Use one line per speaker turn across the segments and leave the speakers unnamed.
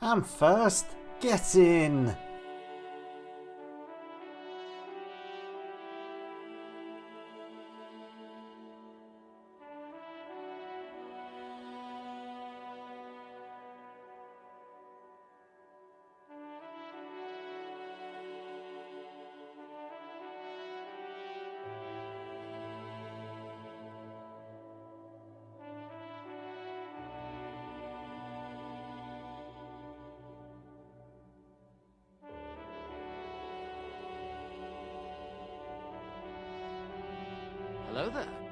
I'm first. Get in.
Hello there.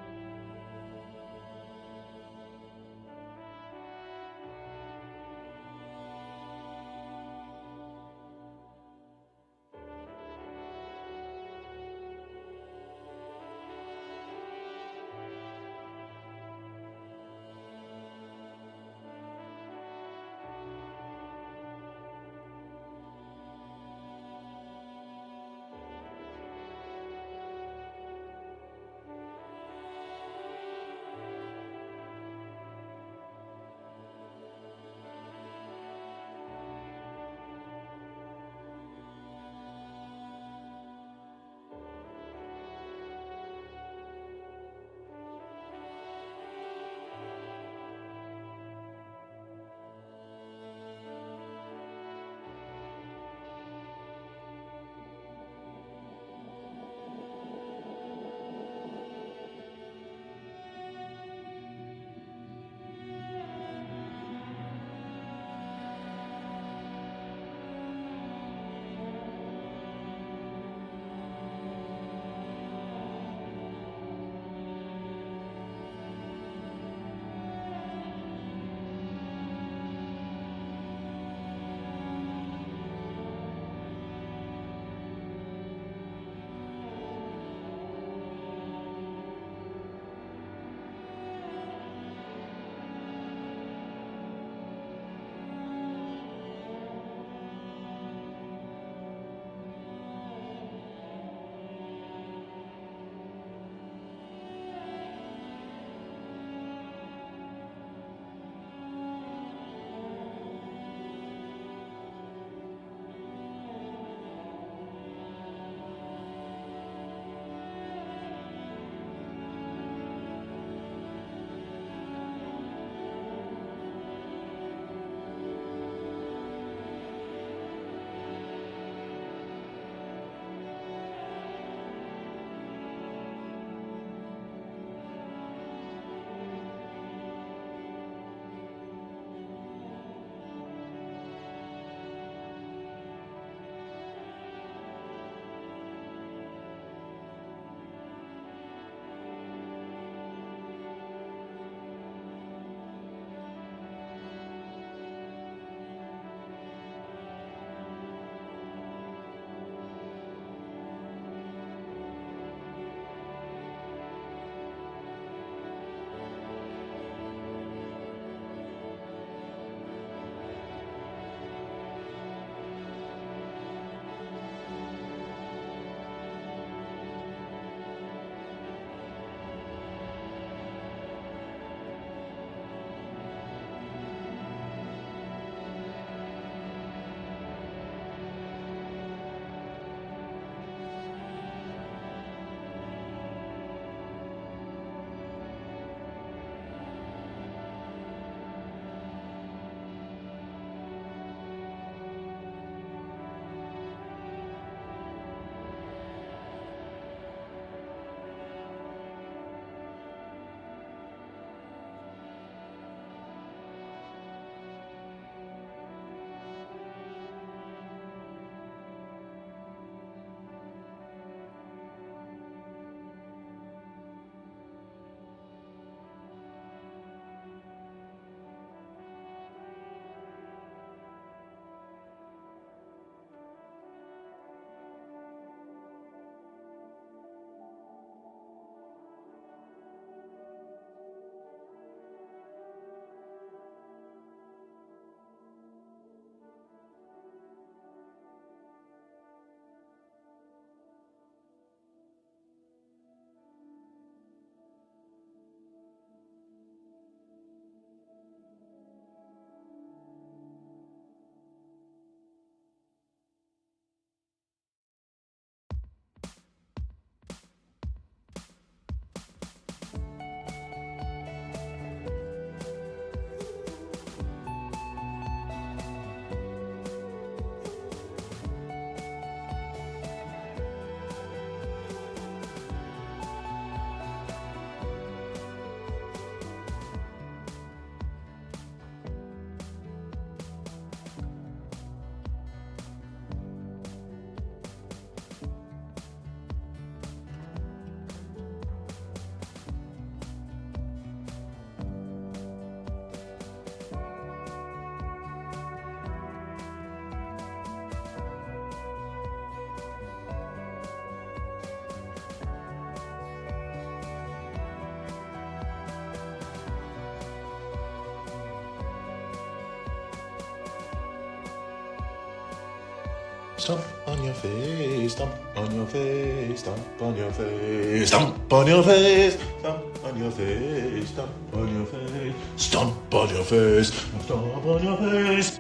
Stomp on your face, stomp on your face, stomp on your face, stomp on your face, stomp on your face, stomp on your face, stomp on your face, stomp on your face.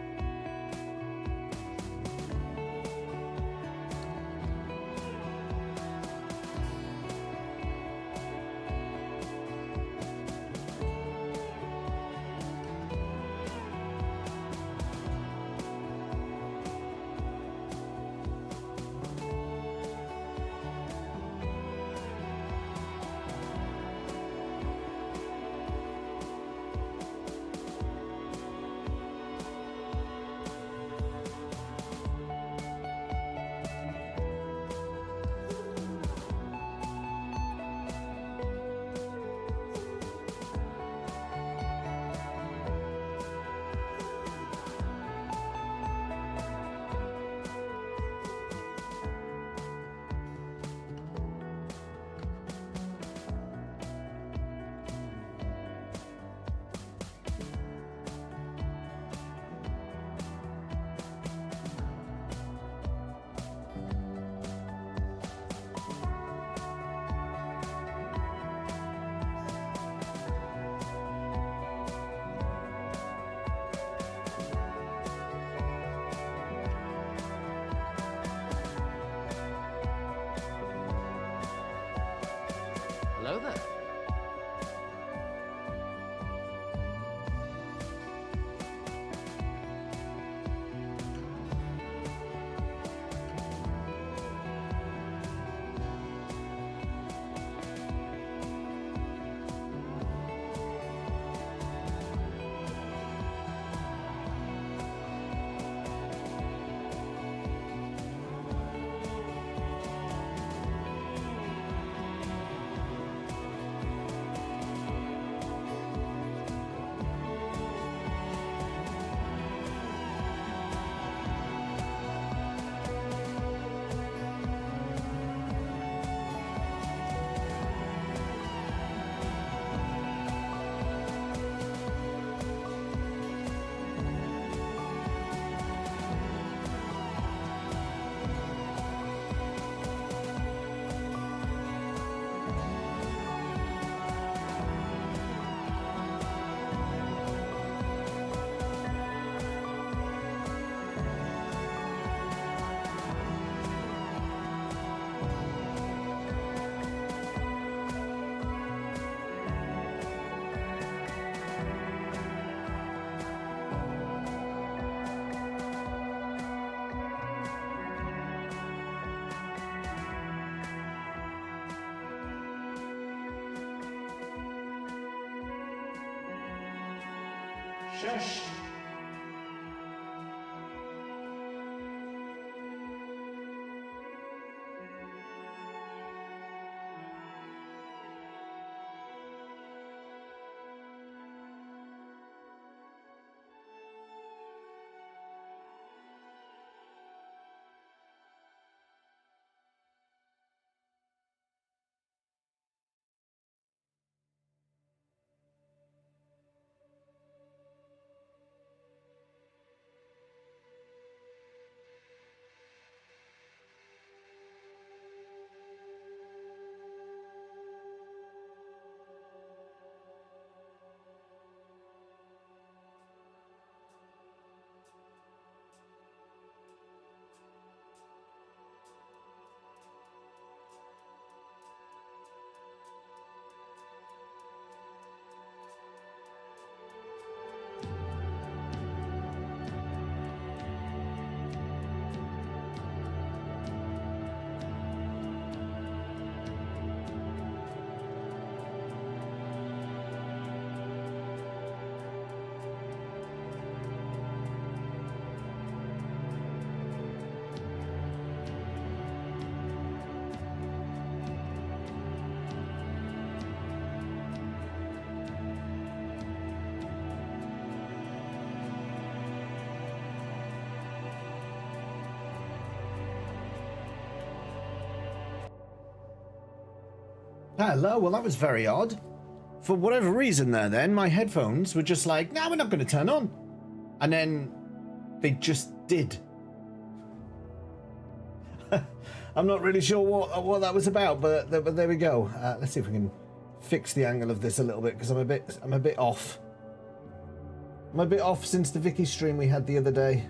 Hello there.
Shush.
Hello, well that was very odd. For whatever reason then, my headphones were just like, nah, we're not going to turn on. And then they just did. I'm not really sure what that was about, but there we go. Let's see if we can fix the angle of this a little bit, because I'm a bit off. I'm a bit off since the Vicky stream we had the other day.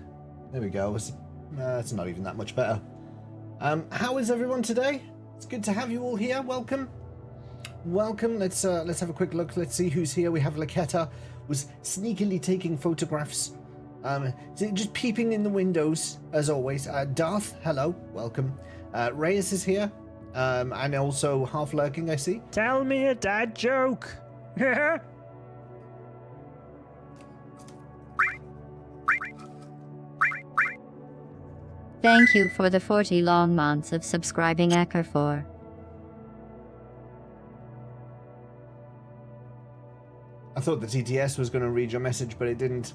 There we go. It's not even that much better. How is everyone today? It's good to have you all here. Welcome. Let's have a quick look. Let's see who's here. We have Loketta, was sneakily taking photographs. Just peeping in the windows, as always. Darth, hello, welcome. Reyes is here, and also half lurking, I see.
Tell me a dad joke.
Thank you for the 40 long months of subscribing, Ecker4.
I thought the TTS was going to read your message, but it didn't.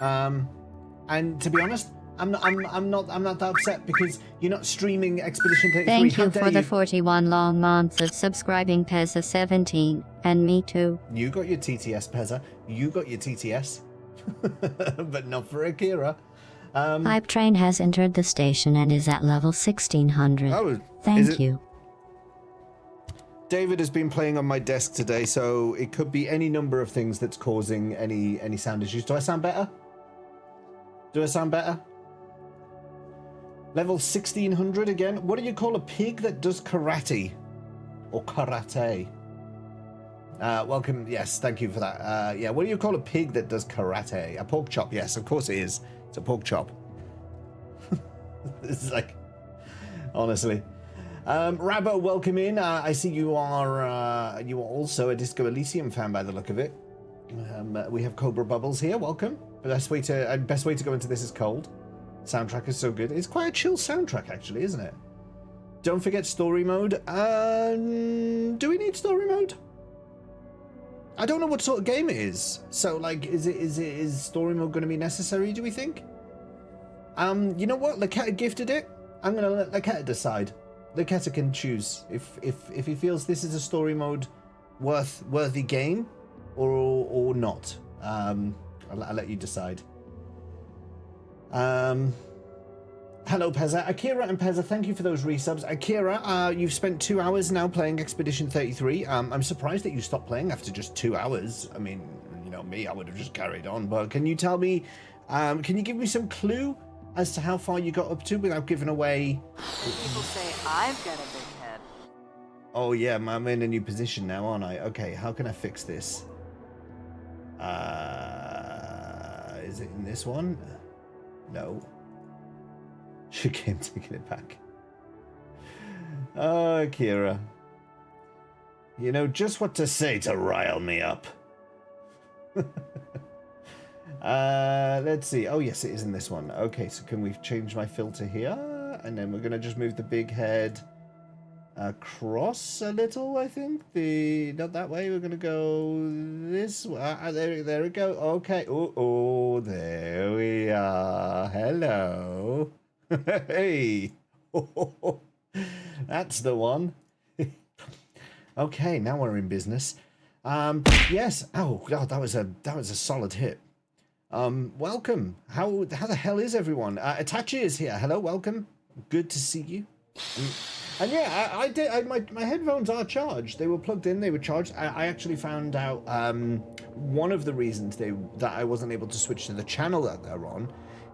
And to be honest, I'm not that upset, because you're not streaming Expedition 33.
Thank you for the 41 long months of subscribing, Pezza17, and me too.
You got your TTS, Pezza. You got your TTS. But not for Akira.
Hype Train has entered the station and is at level 1600.
Oh,
Thank you.
David has been playing on my desk today, so it could be any number of things that's causing any sound issues. Do I sound better? Do I sound better? Level 1600 again. What do you call a pig that does karate? Or karate? Welcome. Yes, thank you for that. Yeah, what do you call a pig that does karate? A pork chop. Yes, of course it is. It's a pork chop. This is like, honestly. Rabo, welcome in. I see you are also a Disco Elysium fan by the look of it. We have Cobra Bubbles here. Welcome. Best way to go into this is cold. Soundtrack is so good. It's quite a chill soundtrack, actually, isn't it? Don't forget story mode. Do we need story mode? I don't know what sort of game it is. So, like, is story mode going to be necessary? Do we think? You know what? Loketta gifted it. I'm going to let Loketta decide. Loketta can choose if he feels this is a story mode worthy game or not. I'll let you decide. Hello, Pezza. Akira and Pezza, thank you for those resubs. Akira, you've spent 2 hours now playing Expedition 33. I'm surprised that you stopped playing after just 2 hours. I mean, you know me, I would have just carried on. But can you tell me, can you give me some clue as to how far you got up to without giving away?
People say I've got a big head.
Oh yeah, I'm in a new position now, aren't I? Okay, how can I fix this? Is it in this one? No. She came taking it back. Oh, Kira. You know just what to say to rile me up. Let's see. Oh, yes, it is in this one. Okay, so can we change my filter here? And then we're going to just move the big head across a little, I think. Not that way. We're going to go this way. There we go. Okay. Oh, there we are. Hello. Hey. That's the one. Okay, now we're in business. Yes. Oh, God, that was a solid hit. Welcome. How the hell is everyone? Itachi is here. Hello, welcome. Good to see you. And yeah, I did. My headphones are charged. They were plugged in. They were charged. I actually found out one of the reasons that I wasn't able to switch to the channel that they're on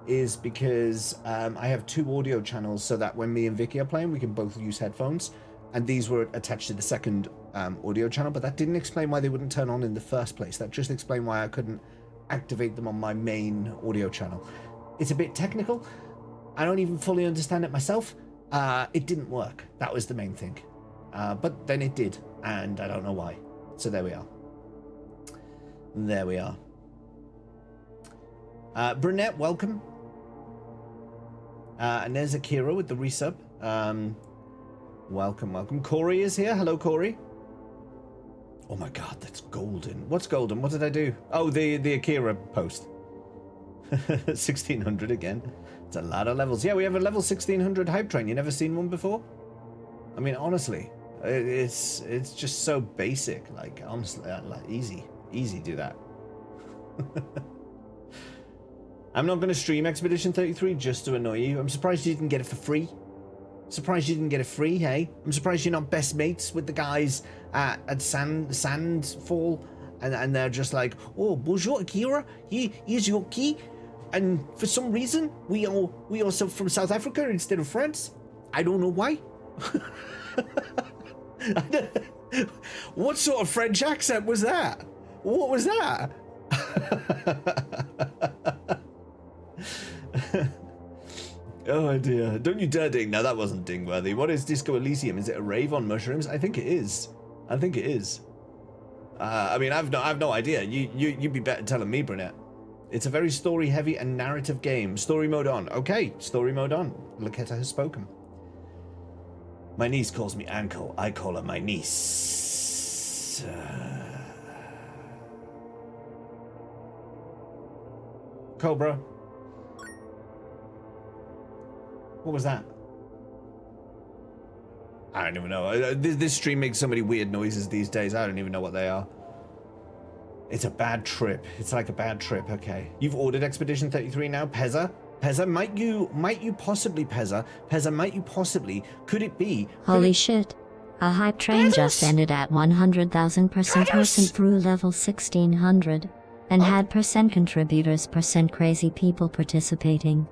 is because I have 2 audio channels, so that when me and Vicky are playing, we can both use headphones. And these were attached to the second audio channel, but that didn't explain why they wouldn't turn on in the first place. That just explained why I couldn't activate them on my main audio channel. It's a bit technical. I don't even fully understand it myself. It didn't work. That was the main thing. But then it did, and I don't know why. So there we are. There we are. Brunette, welcome. And there's Akira with the resub. Welcome. Corey is here. Hello, Corey. Oh my God, that's golden. What's golden? What did I do? Oh, the Akira post. 1600 again. It's a lot of levels. Yeah, we have a level 1600 hype train. You never seen one before? I mean, honestly, it's just so basic. Like, honestly, like, easy do that. I'm not going to stream Expedition 33 just to annoy you. I'm surprised you didn't get it for free. Surprised you didn't get it free, hey? I'm surprised you're not best mates with the guys at Sandfall, and they're just like, oh, bonjour, Akira. Here's your key. And for some reason, we are from South Africa instead of France. I don't know why. What sort of French accent was that? What was that? Oh dear. Don't you dare ding. No, that wasn't ding-worthy. What is Disco Elysium? Is it a rave on mushrooms? I think it is. I think it is. I mean, I've no idea. You'd be better telling me, Brunette. It's a very story-heavy and narrative game. Story mode on. Okay, story mode on. Loketta has spoken. My niece calls me Uncle. I call her my niece. Cobra. What was that? I don't even know. This stream makes so many weird noises these days. I don't even know what they are. It's a bad trip. It's like a bad trip. Okay. You've ordered Expedition 33 now, Pezza? Pezza, might you possibly, Pezza, might you possibly, could it be?
Holy shit. A hype train just ended at 100,000 person through level 1600 and had percent contributors, percent crazy people participating.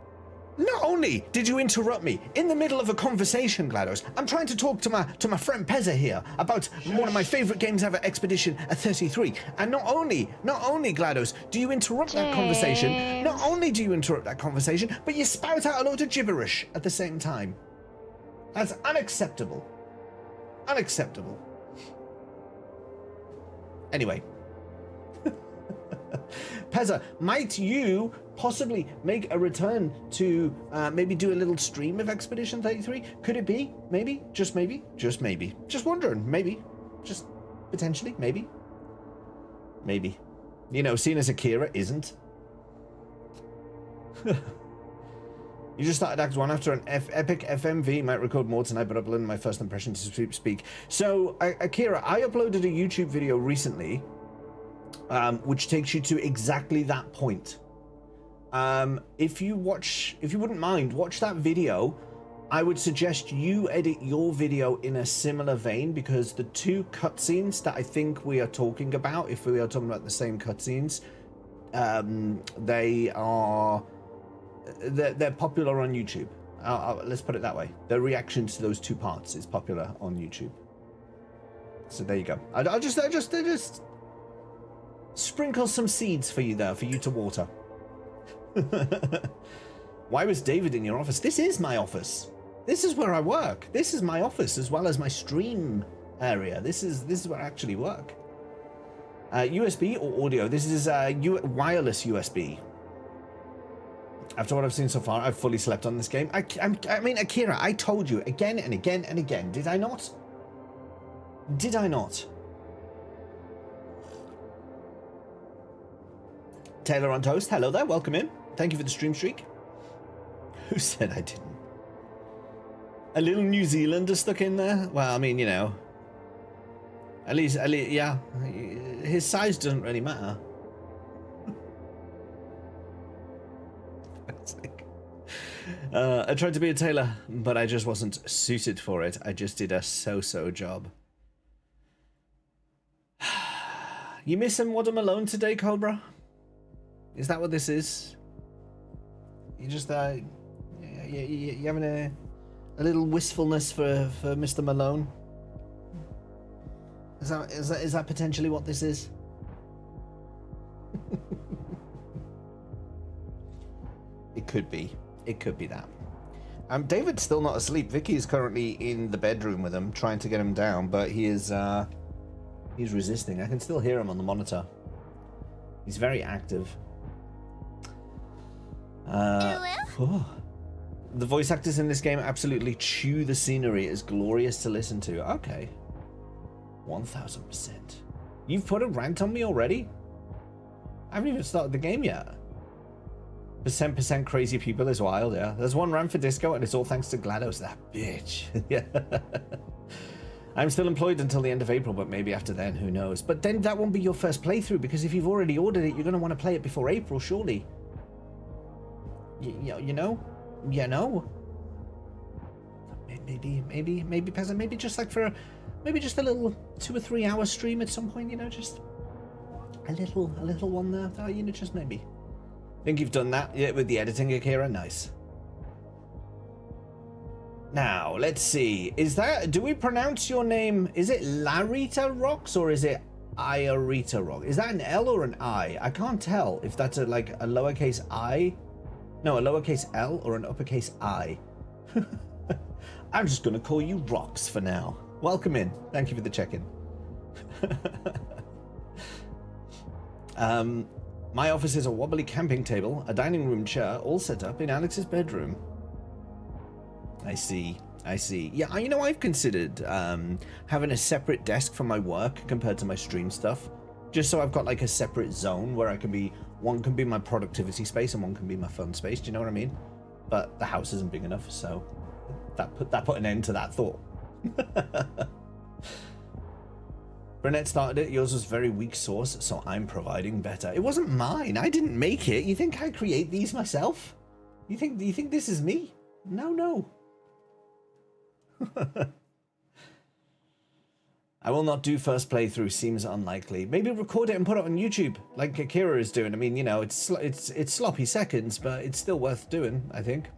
Not only did you interrupt me in the middle of a conversation, GLaDOS, I'm trying to talk to my friend Pezza here about one of my favorite games ever, Expedition 33. And not only GLaDOS, do you interrupt that conversation, not only do you interrupt that conversation, but you spout out a load of gibberish at the same time. That's unacceptable. Unacceptable. Anyway. Pezza, might you possibly make a return to maybe do a little stream of Expedition 33? Could it be? Maybe? Just maybe? Just maybe. Just wondering. Maybe. Just potentially. Maybe. Maybe. You know, seeing as Akira isn't. You just started Act 1 after an epic FMV. Might record more tonight, but uploading my first impression to speak. So, Akira, I uploaded a YouTube video recently, which takes you to exactly that point. If you wouldn't mind, watch that video. I would suggest you edit your video in a similar vein, because the two cutscenes that I think we are talking about, if we are talking about the same cutscenes, they're popular on YouTube. Let's put it that way. The reaction to those two parts is popular on YouTube. So there you go. I'll just sprinkle some seeds for you there, for you to water. Why was David in your office? This is my office. This is where I work. This is my office as well as my stream area. This is where I actually work. USB or audio? This is wireless USB. After what I've seen so far, I've fully slept on this game. I mean, Akira, I told you again and again and again. Did I not? Did I not? Taylor on Toast, hello there, welcome in. Thank you for the stream streak. Who said I didn't? A little New Zealander stuck in there? Well, I mean, you know. At least, yeah. His size doesn't really matter. I tried to be a tailor, but I just wasn't suited for it. I just did a so-so job. You missing Wadham alone today, Cobra? Is that what this is? You just you having a little wistfulness for Mr. Malone? Is that potentially what this is? It could be. It could be that. David's still not asleep. Vicky is currently in the bedroom with him, trying to get him down, but he is he's resisting. I can still hear him on the monitor. He's very active. Oh. The voice actors in this game absolutely chew the scenery. It's glorious to listen to. Okay. 1000%. You've put a rant on me already? I haven't even started the game yet. Percent crazy people is wild, yeah. There's one rant for Disco, and it's all thanks to GLaDOS, that bitch. Yeah. I'm still employed until the end of April, but maybe after then, who knows. But then that won't be your first playthrough, because if you've already ordered it, you're going to want to play it before April, surely. You know? The maybe peasant, maybe just like maybe just a little 2 or 3 hour stream at some point, you know, just a little one there, you know, just maybe. Think you've done that with the editing, Akira? Nice. Now, let's see. Do we pronounce your name, is it Larita Rocks or is it Iarita Rock? Is that an L or an I? I can't tell if that's a lowercase I. No, a lowercase L or an uppercase I. I'm just going to call you Rocks for now. Welcome in. Thank you for the check-in. My office is a wobbly camping table, a dining room chair, all set up in Alex's bedroom. I see. Yeah, you know, I've considered having a separate desk for my work compared to my stream stuff, just so I've got like a separate zone where one can be my productivity space and one can be my fun space. Do you know what I mean? But the house isn't big enough, so that put an end to that thought. Burnett started it. Yours was very weak sauce, so I'm providing better. It wasn't mine. I didn't make it. You think I create these myself? You think this is me? No. I will not do first playthrough. Seems unlikely. Maybe record it and put it on YouTube, like Akira is doing. I mean, you know, it's sloppy seconds, but it's still worth doing, I think.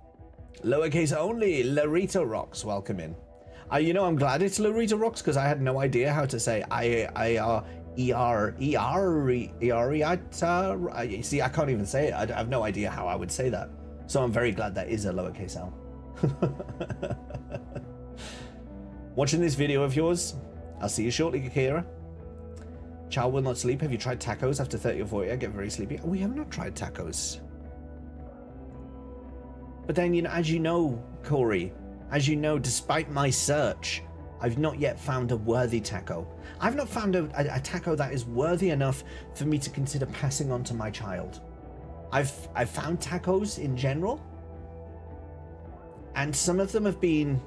Lowercase only. Larita Rocks. Welcome in. You know, I'm glad it's Larita Rocks because I had no idea how to say see, I can't even say it. I have no idea how I would say that. So I'm very glad that is a lowercase L. Watching this video of yours. I'll see you shortly, Akira. Child will not sleep. Have you tried tacos after 30 or 40? I get very sleepy. We have not tried tacos. But then, you know, as you know, Corey, as you know, despite my search, I've not yet found a worthy taco. I've not found a taco that is worthy enough for me to consider passing on to my child. I've found tacos in general, and some of them have been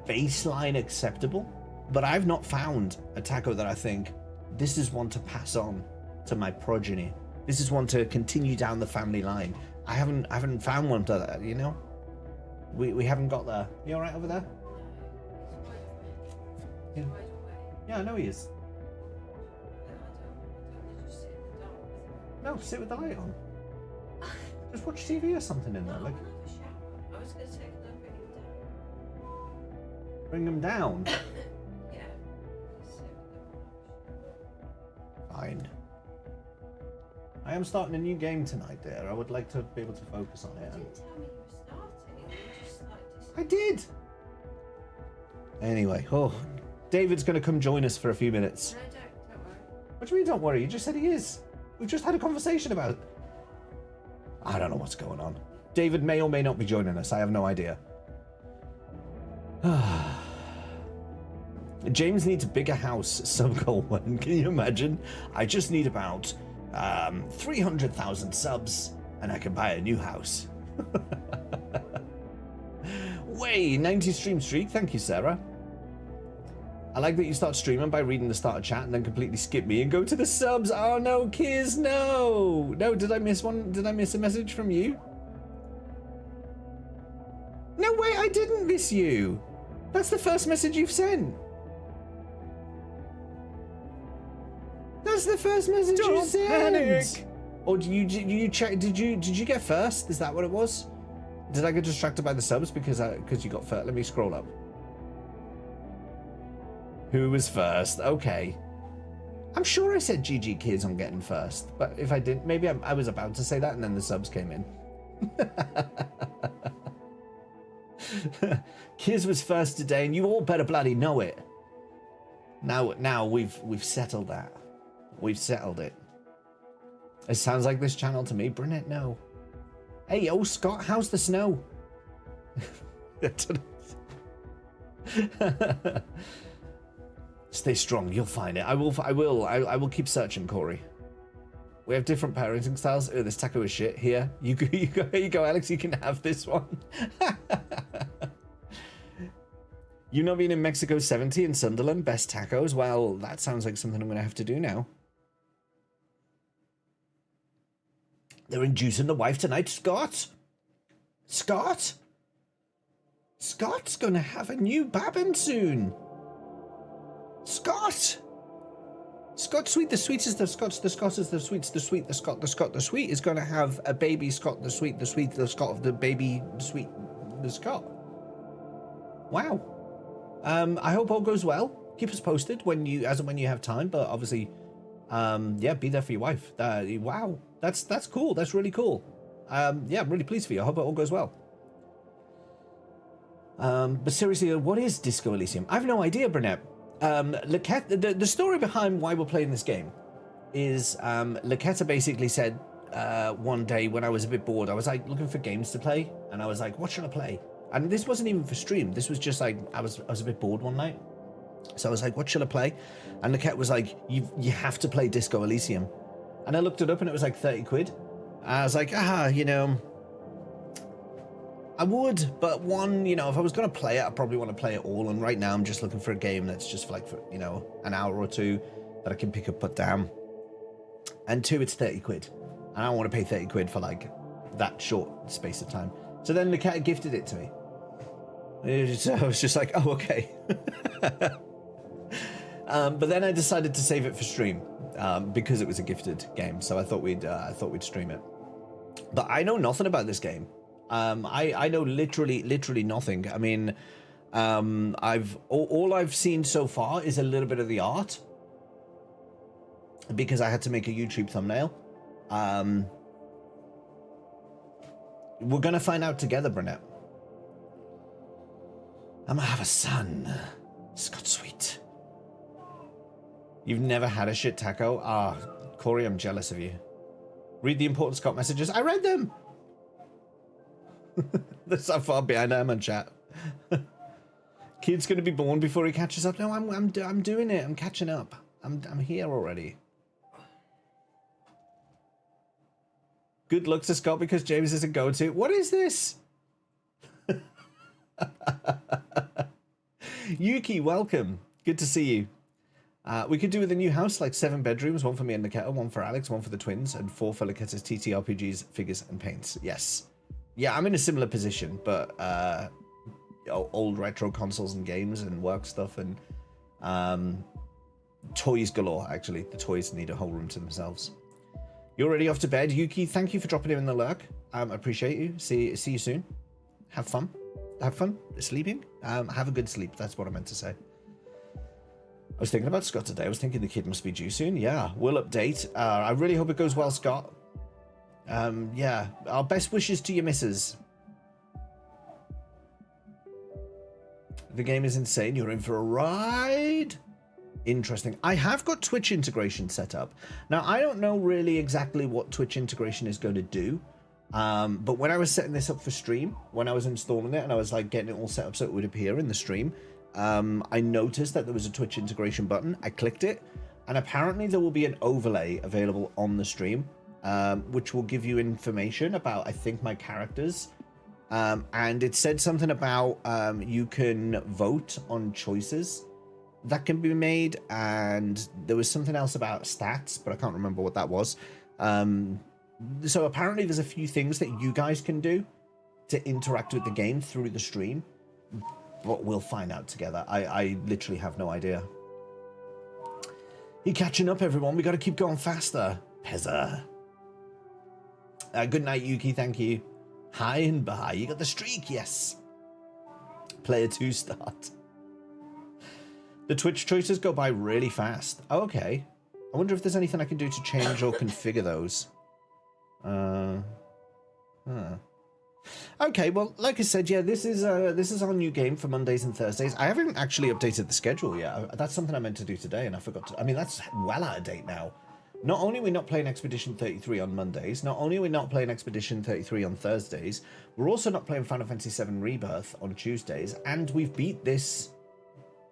baseline acceptable, but I've not found a taco that I think this is one to pass on to my progeny. This is one to continue down the family line. I haven't found one to that, you know? We haven't got there. You all right over there? Yeah. Yeah, I know he is. No, sit with the light on. Just watch TV or something in there. Like,
I was going to take a look,
bring him down.
Yeah.
Fine. I am starting a new game tonight, dear. I would like to be able to focus on it.
You didn't tell me you were starting. You just like
I did. Anyway, David's going to come join us for a few minutes.
No, don't worry.
What do you mean, don't worry? You just said he is. We've just had a conversation about it. I don't know what's going on. David may or may not be joining us. I have no idea. James needs a bigger house. Subgoal1. Can you imagine? I just need about 300,000 subs, and I can buy a new house. Way 90 stream streak. Thank you, Sarah. I like that you start streaming by reading the start of chat and then completely skip me and go to the subs. Oh no, Kiz, no. No, did I miss one? Did I miss a message from you? No way, I didn't miss you. That's the first message you've sent. That's the first message you sent. Panic. Or did you check? Did you get first? Is that what it was? Did I get distracted by the subs because you got first? Let me scroll up. Who was first? Okay. I'm sure I said GG Kids on getting first, but if I didn't, maybe I was about to say that and then the subs came in. Kiz was first today, and you all better bloody know it. Now we've settled that. We've settled it. It sounds like this channel to me. Brunette, no. Hey, Scott, how's the snow? Stay strong, you'll find it. I will keep searching, Corey. We have different parenting styles. Oh, this taco is shit. Here, you go, Alex. You can have this one. You not being in Mexico 70 in Sunderland, best tacos. Well, that sounds like something I'm gonna have to do now. They're inducing the wife tonight, Scott. Scott. Scott's gonna have a new Babin soon. Scott! Scott Sweet, the sweetest of Scots, the Scott is the sweets, the sweet, the Scott, the Scott, the sweet is gonna have a baby Scott, the sweet, the sweet, the Scott of the baby sweet, the Scott. Wow. I hope all goes well. Keep us posted when you, as and when you have time, but obviously, yeah, be there for your wife. Wow, that's cool. That's really cool. Yeah, I'm really pleased for you. I hope it all goes well. But seriously, what is Disco Elysium? I have no idea, Brunette. Loketta, the story behind why we're playing this game is Loketta basically said one day when I was a bit bored, I was like looking for games to play, and I was like, what should I play? And this wasn't even for stream. This was just like I was a bit bored one night, so I was like, what should I play? And Loketta was like, you have to play Disco Elysium. And I looked it up, and it was like 30 quid. I was like, you know, I would, but one, you know, if I was going to play it, I probably want to play it all. And right now I'm just looking for a game that's just for you know, an hour or two that I can pick up, put down. And two, it's 30 quid. And I don't want to pay 30 quid for like that short space of time. So then the cat gifted it to me. So I was just like, oh, okay. But then I decided to save it for stream because it was a gifted game. So I thought we'd stream it. But I know nothing about this game. I know literally nothing. I mean, all I've seen so far is a little bit of the art because I had to make a YouTube thumbnail. We're gonna find out together, Brunette. I'm gonna have a son, Scott Sweet. You've never had a shit taco? Ah, Corey, I'm jealous of you. Read the important Scott messages. I read them. That's how far behind I am on chat. Kid's gonna be born before he catches up. No, I'm doing it. I'm catching up. I'm here already. Good luck to Scott because James is a go-to. What is this? Yuki, welcome. Good to see you. We could do with a new house, like 7 bedrooms, 1 for me and Loketta, 1 for Alex, 1 for the twins, and 4 for Loketta's TTRPGs, figures, and paints. Yes. Yeah, I'm in a similar position, but old retro consoles and games and work stuff and toys galore, actually. The toys need a whole room to themselves. You're already off to bed. Yuki, thank you for dropping in the lurk. Appreciate you. See you soon. Have fun. Have fun sleeping. Have a good sleep. That's what I meant to say. I was thinking about Scott today. I was thinking the kid must be due soon. Yeah, we'll update. I really hope it goes well, Scott. Yeah, our best wishes to your missus. The game is insane. You're in for a ride. Interesting. I have got Twitch integration set up. Now, I don't know really exactly what Twitch integration is going to do. But when I was setting this up for stream, when I was installing it and I was like getting it all set up so it would appear in the stream, I noticed that there was a Twitch integration button. I clicked it, and apparently there will be an overlay available on the stream, which will give you information about, I think, my characters. And it said something about you can vote on choices that can be made, and there was something else about stats, but I can't remember what that was. So apparently there's a few things that you guys can do to interact with the game through the stream, but we'll find out together. I literally have no idea. You catching up, everyone? We got to keep going faster. Pezza. Good night, Yuki. Thank you. Hi and bye. You got the streak, yes. Player 2 start. The Twitch choices go by really fast. Oh, okay. I wonder if there's anything I can do to change or configure those. Okay, well, like I said, yeah, this is our new game for Mondays and Thursdays. I haven't actually updated the schedule yet. That's something I meant to do today, and I forgot to. I mean, that's well out of date now. Not only are we not playing Expedition 33 on Mondays, not only are we not playing Expedition 33 on Thursdays, we're also not playing Final Fantasy VII Rebirth on Tuesdays, and we've beat this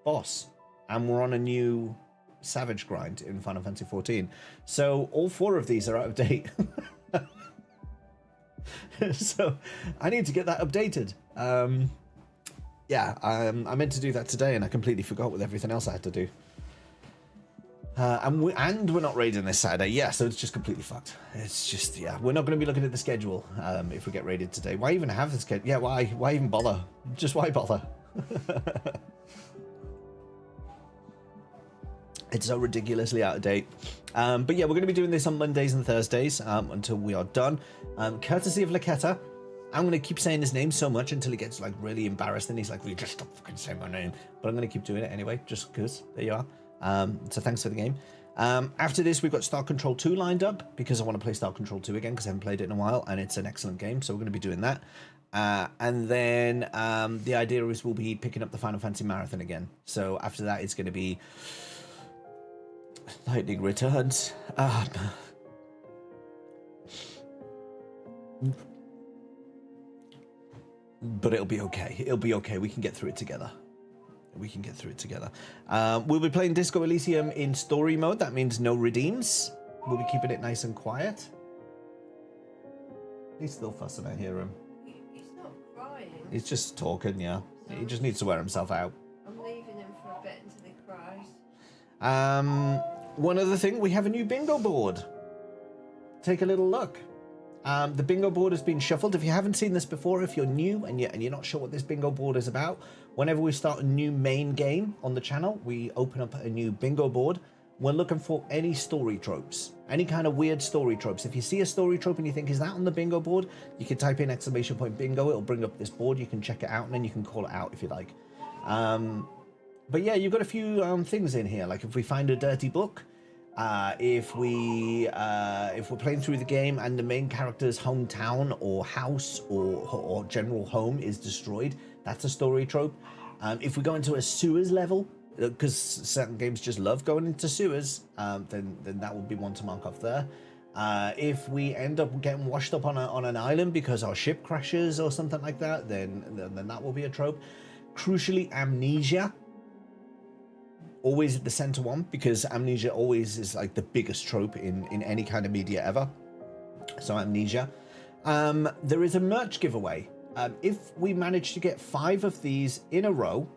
boss, and we're on a new Savage grind in Final Fantasy 14. So all 4 of these are out of date. So I need to get that updated. Yeah, I meant to do that today, and I completely forgot with everything else I had to do. And we're not raiding this Saturday. Yeah, so it's just completely fucked. It's just, yeah, we're not going to be looking at the schedule if we get raided today. Why even have the schedule? Yeah, why even bother? Just why bother? It's so ridiculously out of date. But yeah, we're going to be doing this on Mondays and Thursdays until we are done. Courtesy of Loketta. I'm going to keep saying his name so much until he gets like really embarrassed and he's like, will you just stop fucking saying my name? But I'm going to keep doing it anyway, just because. There you are. So thanks for the game. After this, we've got Star Control 2 lined up because I want to play Star Control 2 again because I haven't played it in a while and it's an excellent game. So we're going to be doing that. And then the idea is we'll be picking up the Final Fantasy Marathon again. So after that, it's going to be Lightning Returns. But it'll be okay. It'll be okay. We can get through it together. We'll be playing Disco Elysium in story mode. That means no redeems. We'll be keeping it nice and quiet. He's still fussing. I hear him.
He's not crying.
He's just talking, yeah. He just needs to wear himself out.
I'm leaving him for a bit until he cries.
One other thing, we have a new bingo board. Take a little look. The bingo board has been shuffled. If you haven't seen this before, if you're new and you're not sure what this bingo board is about, whenever we start a new main game on the channel, we open up a new bingo board. We're looking for any story tropes, any kind of weird story tropes. If you see a story trope and you think, is that on the bingo board? You can type in !bingo. It'll bring up this board. You can check it out and then you can call it out if you like. But yeah, you've got a few things in here. Like if we find a dirty book, if we're playing through the game and the main character's hometown or house or general home is destroyed, that's a story trope. If we go into a sewers level, because certain games just love going into sewers, then that would be one to mark off there. If we end up getting washed up on an island because our ship crashes or something like that, then that will be a trope. Crucially, amnesia. Always at the center one, because amnesia always is like the biggest trope in any kind of media ever. So amnesia. There is a merch giveaway. If we manage to get 5 of these in a row.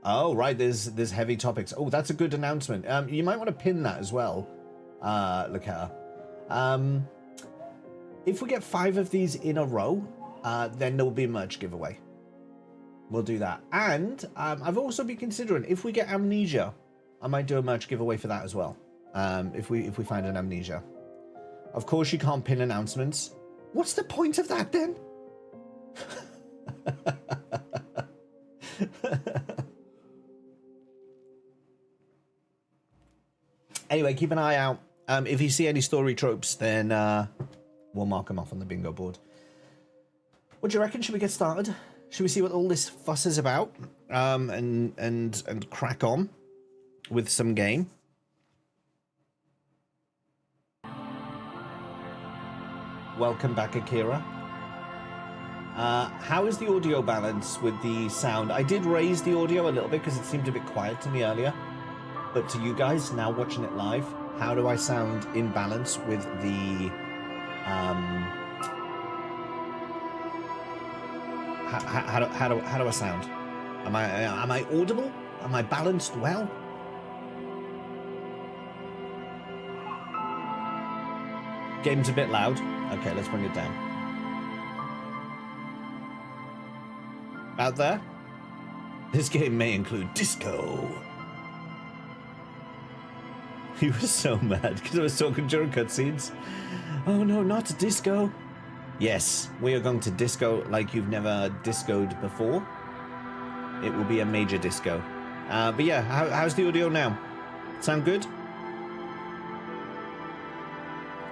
Oh, right, there's heavy topics. Oh, that's a good announcement. You might want to pin that as well, Loketta. If we get 5 of these in a row, then there will be a merch giveaway. We'll do that. And I've also been considering, if we get amnesia, I might do a merch giveaway for that as well. If we find an amnesia. Of course, you can't pin announcements. What's the point of that then? Anyway, keep an eye out. If you see any story tropes, then we'll mark them off on the bingo board. What do you reckon? Should we get started? Should we see what all this fuss is about? And crack on with some game. Welcome back, Akira. How is the audio balance with the sound? I did raise the audio a little bit because it seemed a bit quiet to me earlier. But to you guys now watching it live, how do I sound in balance with the how do I sound? Am I audible? Am I balanced well? Game's a bit loud. Okay, let's bring it down. Out there? This game may include disco. He was so mad because I was talking during cutscenes. Oh no, not disco. Yes, we are going to disco like you've never discoed before. It will be a major disco. But yeah, how's the audio now? Sound good?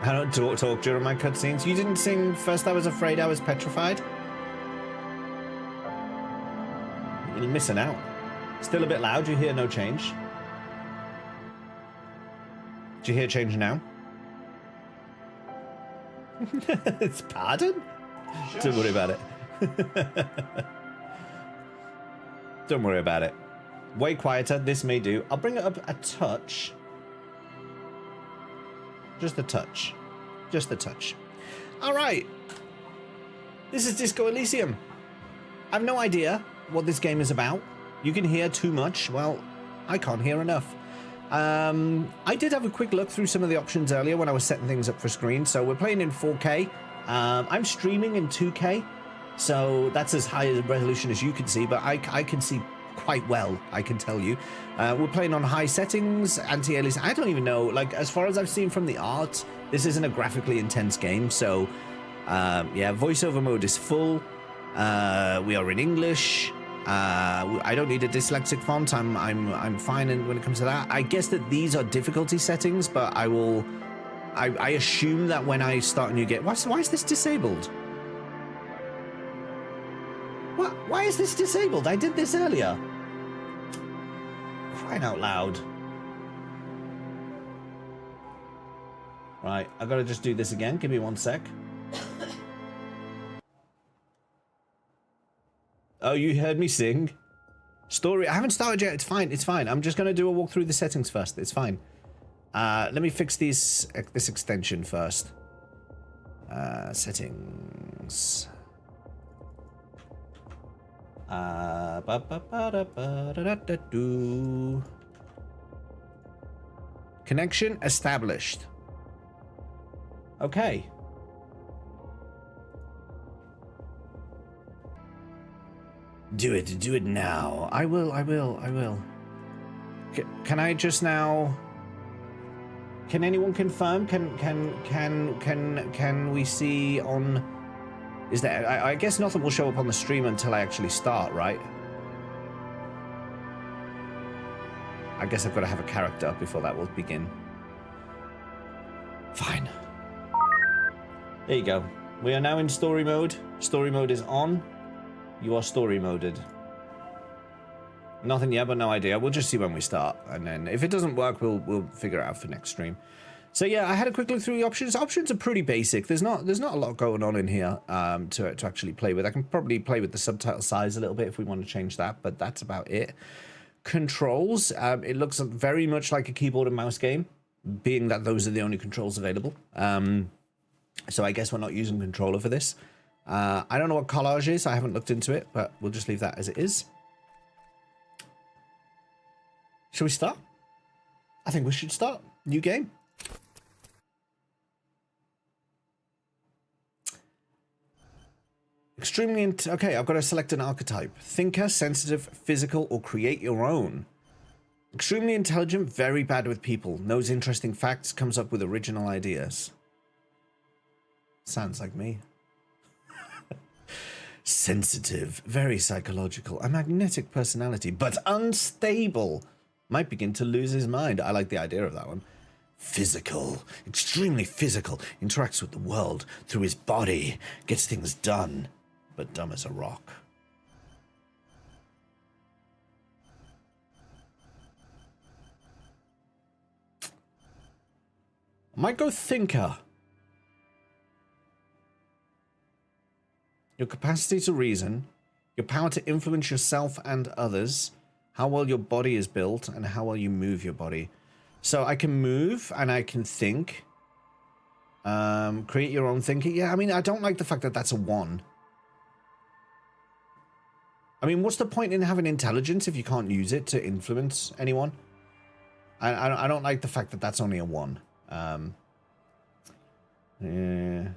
I don't talk during my cutscenes. You didn't sing First I Was Afraid I Was Petrified? You're missing out. Still a bit loud, you hear no change. Do you hear change now? It's pardon? Shush. Don't worry about it. Don't worry about it. Way quieter, this may do. I'll bring it up a touch. Just a touch. Just a touch. Alright. This is Disco Elysium. I have no idea what this game is about. You can hear too much. Well, I can't hear enough. I did have a quick look through some of the options earlier when I was setting things up for screen. So we're playing in 4K. I'm streaming in 2K, so that's as high a resolution as you can see, but I can see quite well, I can tell you. We're playing on high settings, anti-aliasing. I don't even know, like, as far as I've seen from the art, this isn't a graphically intense game, so yeah, voiceover mode is full. We are in English. I don't need a dyslexic font. I'm fine when it comes to that. I guess that these are difficulty settings, but I assume that when I start a new game, why is this disabled? What? Why is this disabled? I did this earlier. Crying out loud. Right, I gotta just do this again. Give me 1 sec. Oh, you heard me sing? Story. I haven't started yet. It's fine. It's fine. I'm just going to do a walk through the settings first. It's fine. Let me fix this extension first. Settings. Connection established. Okay. Do it now. I will. Can I just now? Can anyone confirm? Can we see on? Is there? I guess nothing will show up on the stream until I actually start, right? I guess I've got to have a character up before that will begin. Fine. There you go. We are now in story mode. Story mode is on. You are story moded. Nothing yet, but no idea. We'll just see when we start, and then if it doesn't work, we'll figure it out for next stream. So yeah, I had a quick look through the options. Options are pretty basic. There's not a lot going on in here to actually play with. I can probably play with the subtitle size a little bit if we want to change that, but that's about it. Controls. It looks very much like a keyboard and mouse game, being that those are the only controls available. So I guess we're not using controller for this. I don't know what collage is. I haven't looked into it, but we'll just leave that as it is. Shall we start? I think we should start. New game. Extremely okay, I've got to select an archetype. Thinker, sensitive, physical, or create your own. Extremely intelligent, very bad with people. Knows interesting facts, comes up with original ideas. Sounds like me. Sensitive, very psychological, a magnetic personality, but unstable. Might begin to lose his mind. I like the idea of that one. Physical, extremely physical, interacts with the world through his body, gets things done, but dumb as a rock. I might go thinker. Your capacity to reason, your power to influence yourself and others, how well your body is built, and how well you move your body. So I can move and I can think. Create your own thinking. Yeah, I mean, I don't like the fact that that's a 1. I mean, what's the point in having intelligence if you can't use it to influence anyone? I don't like the fact that that's only a 1. Yeah.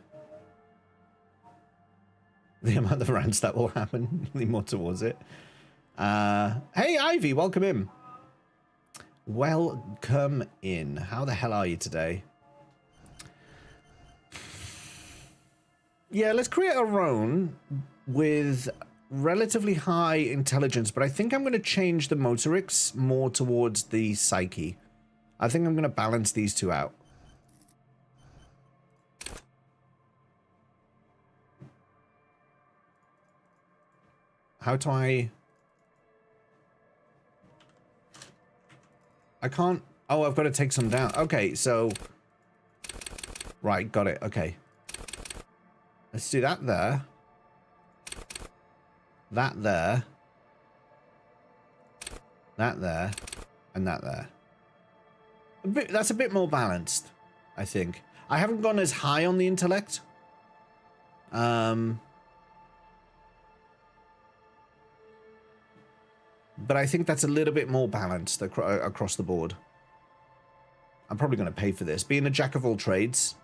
The amount of rants that will happen, lean more towards it. Hey, Ivy, welcome in. Welcome in. How the hell are you today? Yeah, let's create our own with relatively high intelligence, but I think I'm going to change the motorics more towards the psyche. I think I'm going to balance these two out. How do I can't... Oh, I've got to take some down. Okay, so... Right, got it. Okay. Let's do that there. That there. That there. And that there. That's a bit more balanced, I think. I haven't gone as high on the intellect. but I think that's a little bit more balanced across the board. I'm probably going to pay for this. Being a jack of all trades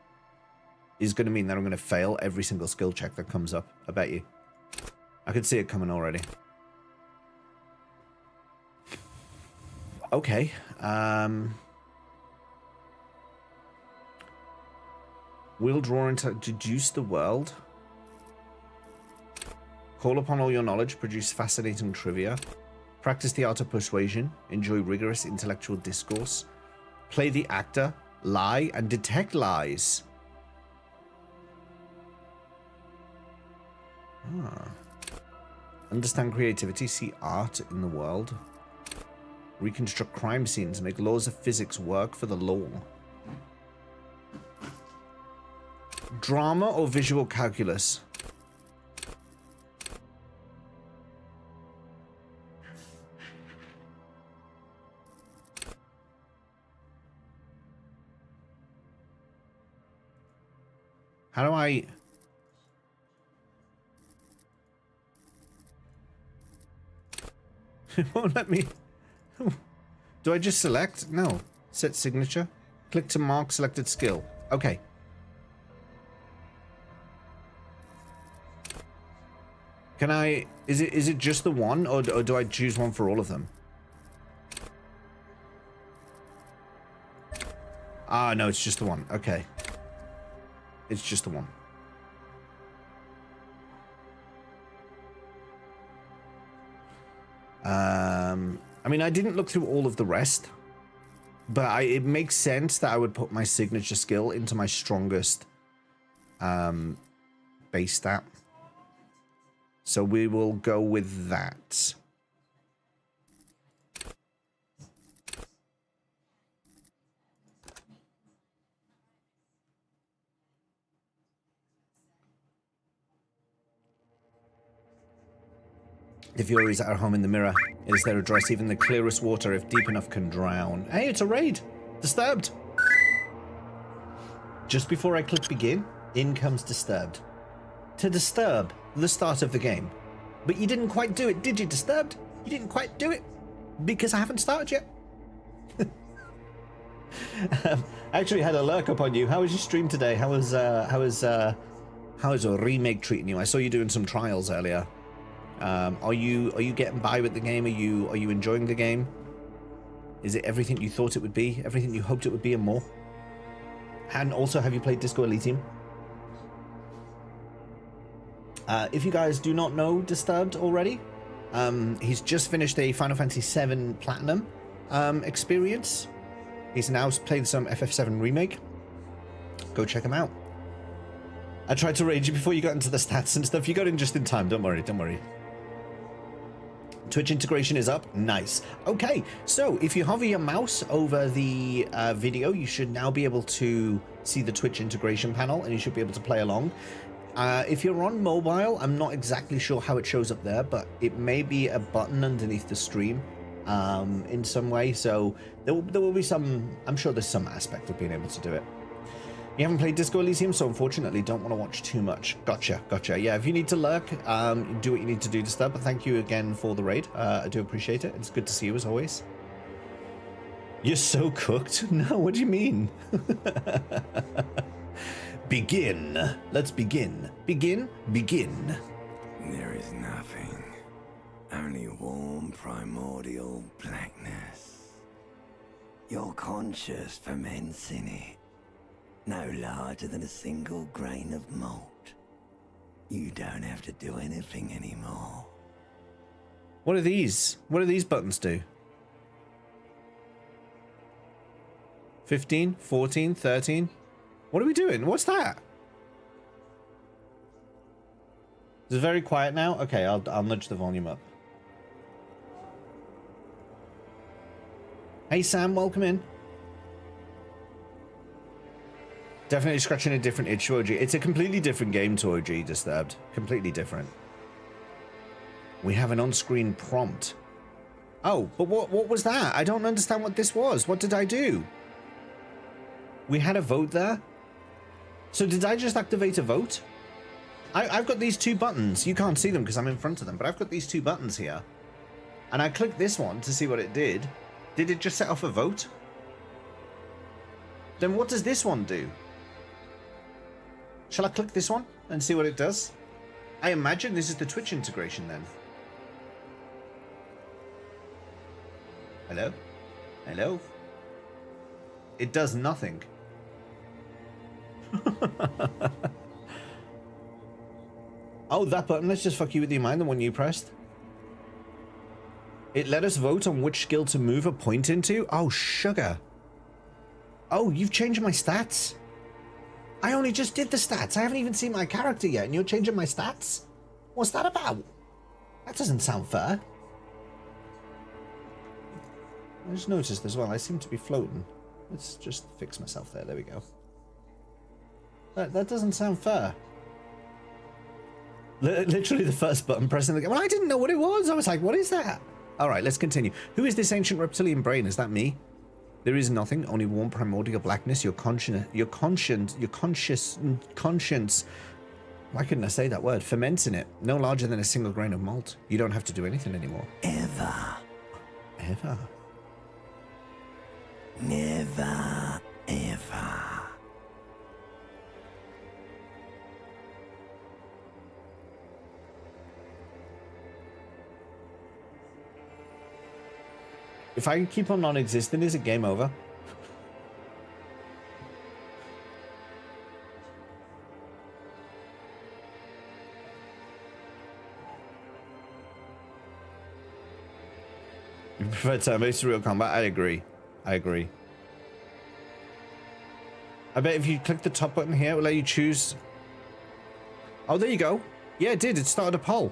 is going to mean that I'm going to fail every single skill check that comes up. I bet you. I could see it coming already. Okay. Will draw into deduce the world. Call upon all your knowledge. Produce fascinating trivia. Practice the art of persuasion. Enjoy rigorous intellectual discourse. Play the actor. Lie and detect lies. Understand creativity. See art in the world. Reconstruct crime scenes. Make laws of physics work for the law. Drama or visual calculus? How do I... It won't let me... Do I just select? No. Set signature. Click to mark selected skill. Okay. Can I... Is it just the one, or do I choose one for all of them? Ah, no, it's just the one. Okay. It's just the one. I mean, I didn't look through all of the rest, but it makes sense that I would put my signature skill into my strongest base stat. So we will go with that. The Fury is at home in the mirror. It is there to address even the clearest water, if deep enough, can drown. Hey, it's a raid! Disturbed! Just before I click begin, in comes Disturbed. To disturb the start of the game. But you didn't quite do it, did you, Disturbed? You didn't quite do it. Because I haven't started yet. I actually had a lurk up on you. How was your stream today? How is a remake treating you? I saw you doing some trials earlier. Are you getting by with the game? Are you enjoying the game? Is it everything you thought it would be? Everything you hoped it would be and more? And also, have you played Disco Elysium? If you guys do not know Disturbed already, he's just finished a Final Fantasy VII Platinum experience. He's now played some FF7 Remake. Go check him out. I tried to rage you before you got into the stats and stuff. You got in just in time. Don't worry, don't worry. Twitch integration is up. Nice. Okay, so if you hover your mouse over the video, you should now be able to see the Twitch integration panel, and you should be able to play along. If you're on mobile, I'm not exactly sure how it shows up there, but it may be a button underneath the stream in some way. So there will be some, I'm sure there's some aspect of being able to do it. You haven't played Disco Elysium, so unfortunately don't want to watch too much. Gotcha. Yeah, if you need to lurk, do what you need to do to start, but thank you again for the raid. I do appreciate it. It's good to see you as always. You're so cooked? No, what do you mean? Begin. Let's begin. Begin.
There is nothing. Only warm primordial blackness. Your conscious ferments in it. No larger than a single grain of malt. You don't have to do anything anymore.
What are these? What do these buttons do? 15, 14, 13. What are we doing? What's that? Is it very quiet now? Okay, I'll nudge the volume up. Hey Sam, welcome in. Definitely scratching a different itch, OG. It's a completely different game to OG Disturbed. Completely different. We have an on-screen prompt. Oh, but what was that? I don't understand what this was. What did I do? We had a vote there? So did I just activate a vote? I've got these two buttons. You can't see them because I'm in front of them, but I've got these two buttons here. and I clicked this one to see what it did. Did it just set off a vote? Then what does this one do? Shall I click this one and see what it does? I imagine this is the Twitch integration then. Hello? Hello? It does nothing. Oh, that button, let's just fuck you with your mind, the one you pressed. It let us vote on which skill to move a point into? Oh, sugar. Oh, you've changed my stats? I only just did the stats. I haven't even seen my character yet, and you're changing my stats? What's that about? That doesn't sound fair. I just noticed as well, I seem to be floating. Let's just fix myself there. There we go. That doesn't sound fair. Literally the first button pressing the game. Well, I didn't know what it was. I was like, what is that? All right, let's continue. Who is this ancient reptilian brain? Is that me? There is nothing, only warm primordial blackness. Your conscience. Why couldn't I say that word? Ferments in it. No larger than a single grain of malt. You don't have to do anything anymore.
Ever.
Ever.
Never, ever.
If I keep on non-existent, is it game over? You prefer turn-based to real combat? I agree. I agree. I bet if you click the top button here, it will let you choose. Oh, there you go. Yeah, it did. It started a poll.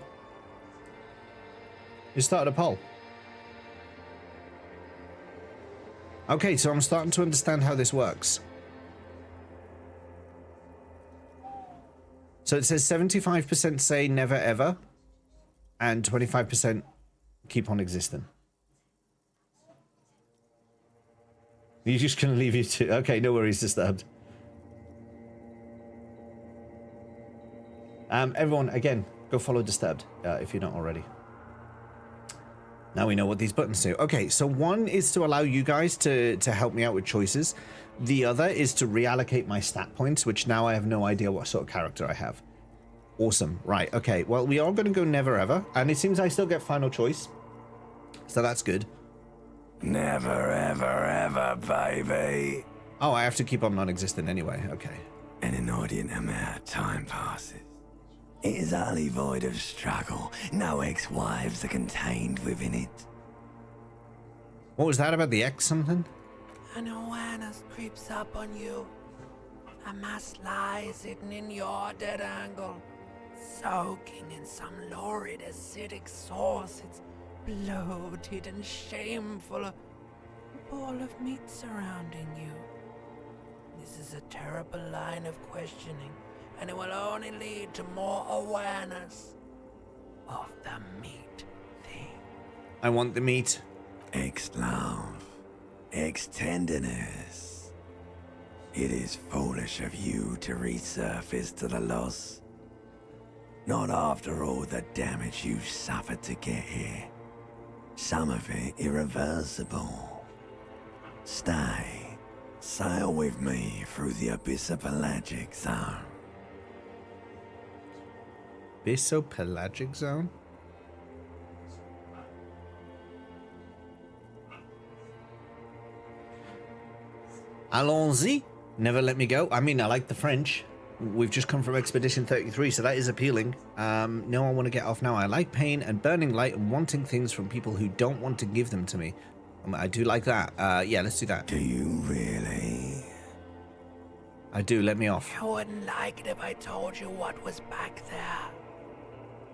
It started a poll. Okay, so I'm starting to understand how this works. So it says 75% say never ever, and 25% keep on existing. You're just going to leave you to... Okay, no worries, disturbed. Everyone, again, go follow Disturbed if you're not already. Now we know what these buttons do. Okay, so one is to allow you guys to help me out with choices. The other is to reallocate my stat points, which now I have no idea what sort of character I have. Awesome. Right, okay. Well, we are going to go never ever, and it seems I still get final choice. So that's good.
Never, ever, ever, baby.
Oh, I have to keep on non-existent anyway. Okay.
An inordinate amount of time passes. It is utterly void of struggle. No ex-wives are contained within it.
What was that about the X something?
An awareness creeps up on you. A mass lies hidden in your dead angle, soaking in some lurid acidic sauce. It's bloated and shameful, a ball of meat surrounding you. This is a terrible line of questioning, and it will only lead to more awareness of the meat thing.
I want the meat.
Ex-love, ex-tenderness. It is foolish of you to resurface to the loss. Not after all the damage you've suffered to get here. Some of it irreversible. Stay. Sail with me through the abyssopelagic zone.
Abyssopelagic zone? Allons-y. Never let me go. I mean, I like the French. We've just come from Expedition 33, so that is appealing. No, I want to get off now. I like pain and burning light and wanting things from people who don't want to give them to me. I do like that. Yeah, let's do that.
Do you really?
I do. Let me off.
You wouldn't like it if I told you what was back there.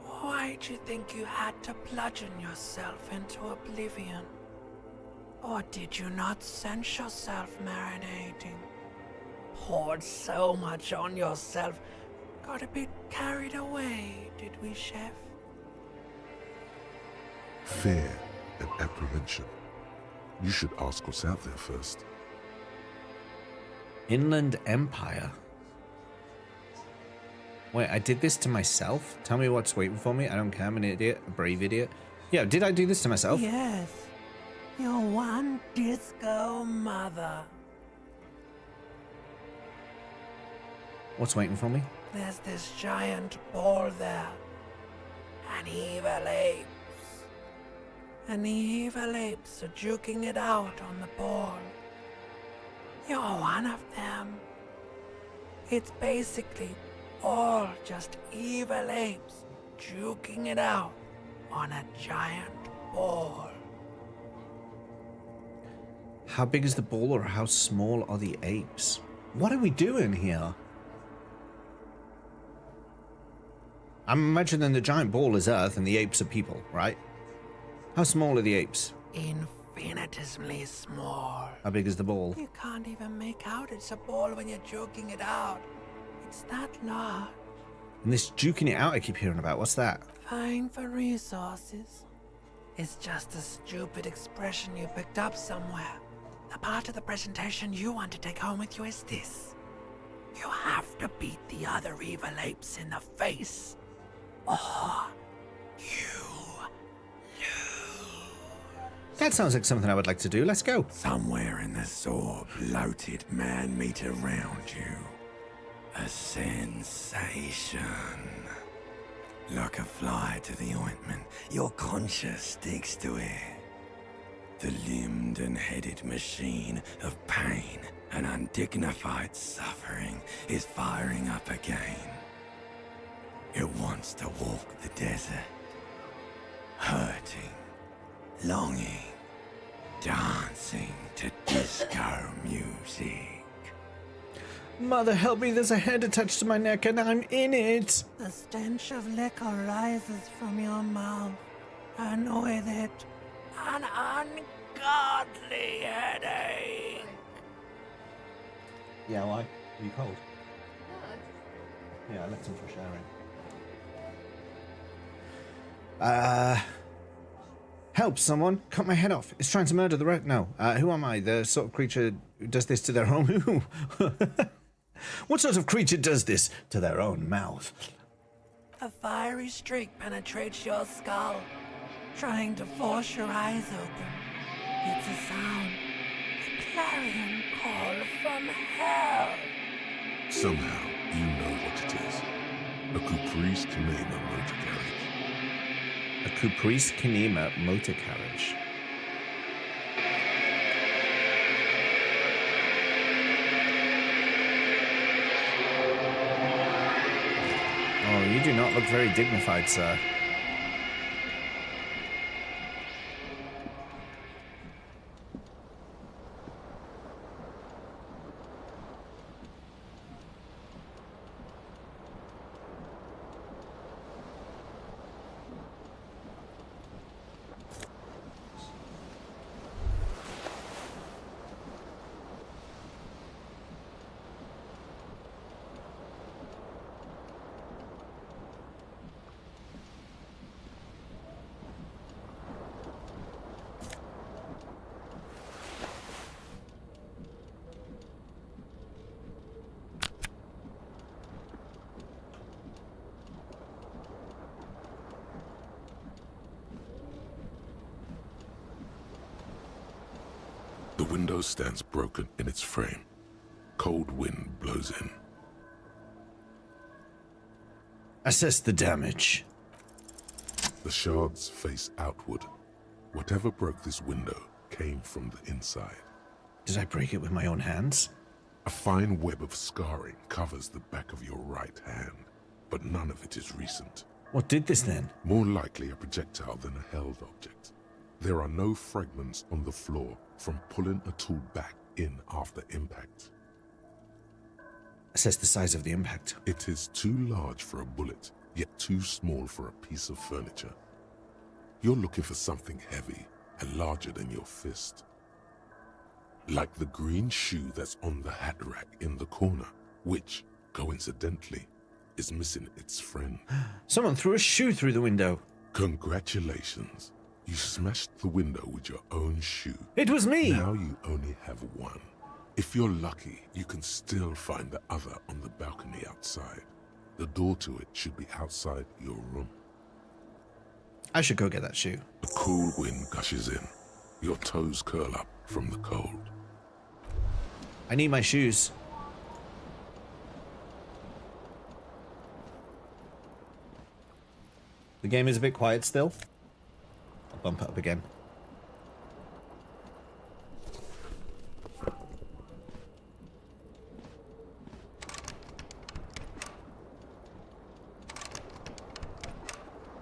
Why'd you think you had to bludgeon yourself into oblivion? Or did you not sense yourself marinating? Poured so much on yourself. Got a bit carried away, did we, Chef?
Fear and apprehension. You should ask what's out there first.
Inland Empire. Wait, I did this to myself? Tell me what's waiting for me. I don't care. I'm an idiot. A brave idiot. Yeah, did I do this to myself?
Yes. You're one disco mother.
What's waiting for me?
There's this giant ball there. An evil apes. And the evil apes are juking it out on the ball. You're one of them. It's basically all just evil apes juking it out on a giant ball.
How big is the ball or how small are the apes? What are we doing here? I'm imagining the giant ball is Earth and the apes are people, right? How small are the apes?
Infinitesimally small.
How big is the ball?
You can't even make out it's a ball when you're joking it out. It's that large.
And this juking it out I keep hearing about, what's that?
Vying for resources. It's just a stupid expression you picked up somewhere. The part of the presentation you want to take home with you is this. You have to beat the other evil apes in the face. Or you lose.
That sounds like something I would like to do. Let's go.
Somewhere in the sore, bloated man meat around you. A sensation. Like a fly to the ointment, your conscience sticks to it. The limbed and headed machine of pain and undignified suffering is firing up again. It wants to walk the desert, hurting, longing, dancing to disco music.
Mother, help me, there's a hand attached to my neck and I'm in it.
The stench of liquor rises from your mouth, and with it, an ungodly headache.
Yeah, why? Are you cold? Yeah, I let some fresh air in. Help, someone. Cut my head off. It's trying to murder the No. Who am I? The sort of creature who does this to their own... What sort of creature does this to their own mouth?
A fiery streak penetrates your skull, trying to force your eyes open. It's a sound, a clarion call from hell.
Somehow, you know what it is. A Caprice Kanema motor carriage.
A Caprice Kanema motor carriage. Oh, you do not look very dignified, sir.
The window stands broken in its frame. Cold wind blows in.
Assess the damage.
The shards face outward. Whatever broke this window came from the inside.
Did I break it with my own hands?
A fine web of scarring covers the back of your right hand, but none of it is recent.
What did this then?
More likely a projectile than a held object. There are no fragments on the floor from pulling a tool back in after impact.
Assess the size of the impact.
It is too large for a bullet, yet too small for a piece of furniture. You're looking for something heavy and larger than your fist. Like the green shoe that's on the hat rack in the corner, which, coincidentally, is missing its friend.
Someone threw a shoe through the window.
Congratulations. You smashed the window with your own shoe.
It was me!
Now you only have one. If you're lucky, you can still find the other on the balcony outside. The door to it should be outside your room.
I should go get that shoe.
A cool wind gushes in. Your toes curl up from the cold.
I need my shoes. The game is a bit quiet still. I'll bump it up again.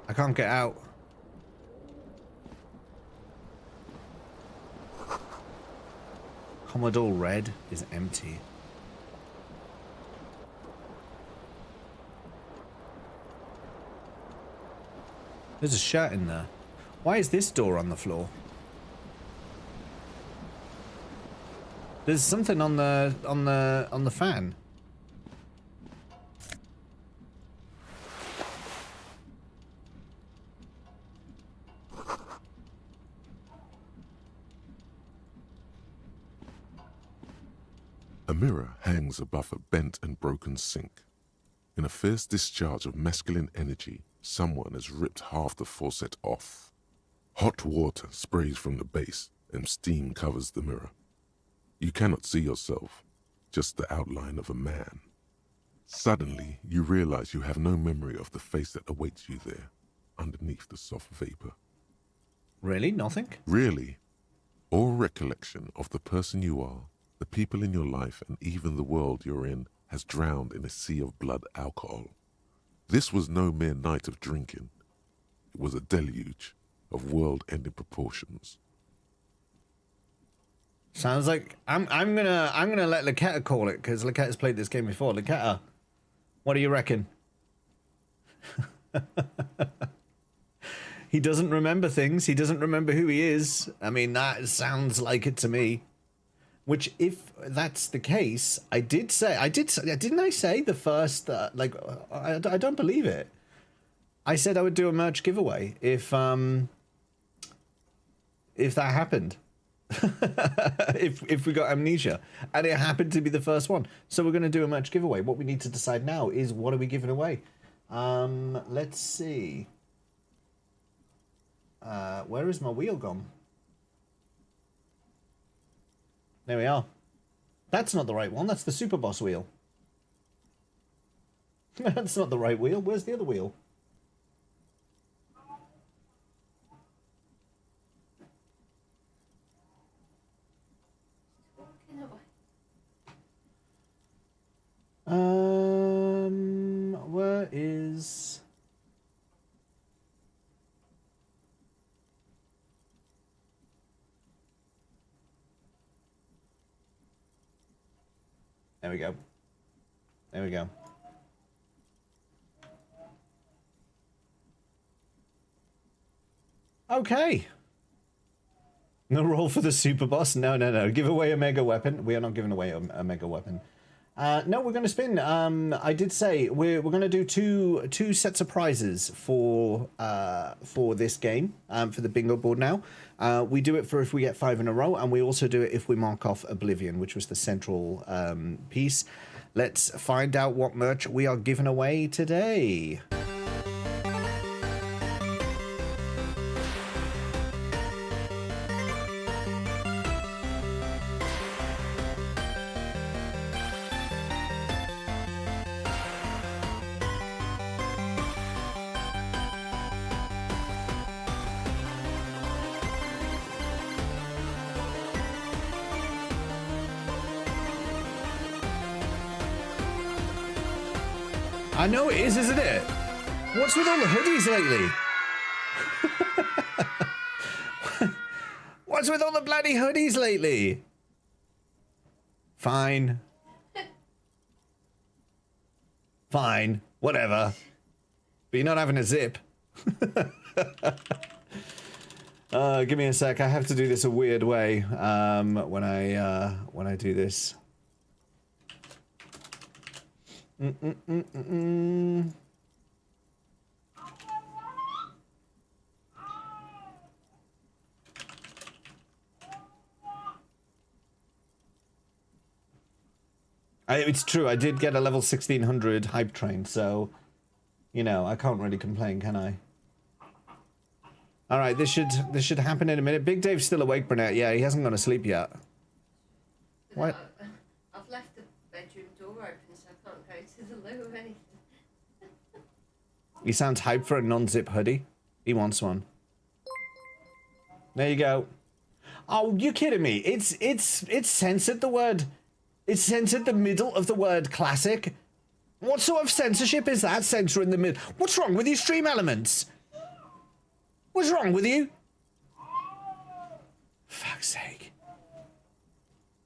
I can't get out. Commodore Red is empty. There's a shirt in there. Why is this door on the floor? There's something on the fan.
A mirror hangs above a bent and broken sink. In a fierce discharge of masculine energy, someone has ripped half the faucet off. Hot water sprays from the base and steam covers the mirror. You cannot see yourself, just the outline of a man. Suddenly, you realize you have no memory of the face that awaits you there, underneath the soft vapor.
Really? Nothing?
Really, all recollection of the person you are, the people in your life, and even the world you're in has drowned in a sea of blood alcohol. This was no mere night of drinking. It was a deluge of world-ending proportions.
Sounds like I'm gonna let Loketta call it, because Loketta's played this game before. Loketta, what do you reckon? He doesn't remember things. He doesn't remember who he is. I mean, that sounds like it to me. Which, if that's the case, didn't I say the first, I don't believe it. I said I would do a merch giveaway if that happened. if we got amnesia. And it happened to be the first one. So we're going to do a merch giveaway. What we need to decide now is, what are we giving away? Let's see. Where is my wheel gone? There we are. That's not the right one. That's the Super Boss wheel. That's not the right wheel. Where's the other wheel? Where is... There we go. There we go. Okay. No roll for the super boss. No. Give away a mega weapon. We are not giving away a mega weapon. No, we're going to spin. I did say we're going to do two sets of prizes for this game, for the bingo board now. We do it for if we get 5 in a row, and we also do it if we mark off Oblivion, which was the central piece. Let's find out what merch we are giving away today. I know it is, isn't it? What's with all the hoodies lately? What's with all the bloody hoodies lately? Fine. Fine. Whatever. But you're not having a zip. Give me a sec. I have to do this a weird way when I do this. It's true, I did get a level 1600 hype train, so, you know, I can't really complain, can I? All right, this should happen in a minute. Big Dave's still awake, Brunette. Yeah, he hasn't gone to sleep yet. What?
I've left the bedroom door open, so I can't go to the loo or anything.
He sounds hyped for a non-zip hoodie. He wants one. There you go. Oh, you kidding me? It's censored the word. It's censored the middle of the word classic. What sort of censorship is that? Censoring the middle. What's wrong with you, Stream Elements? What's wrong with you? Fuck's sake.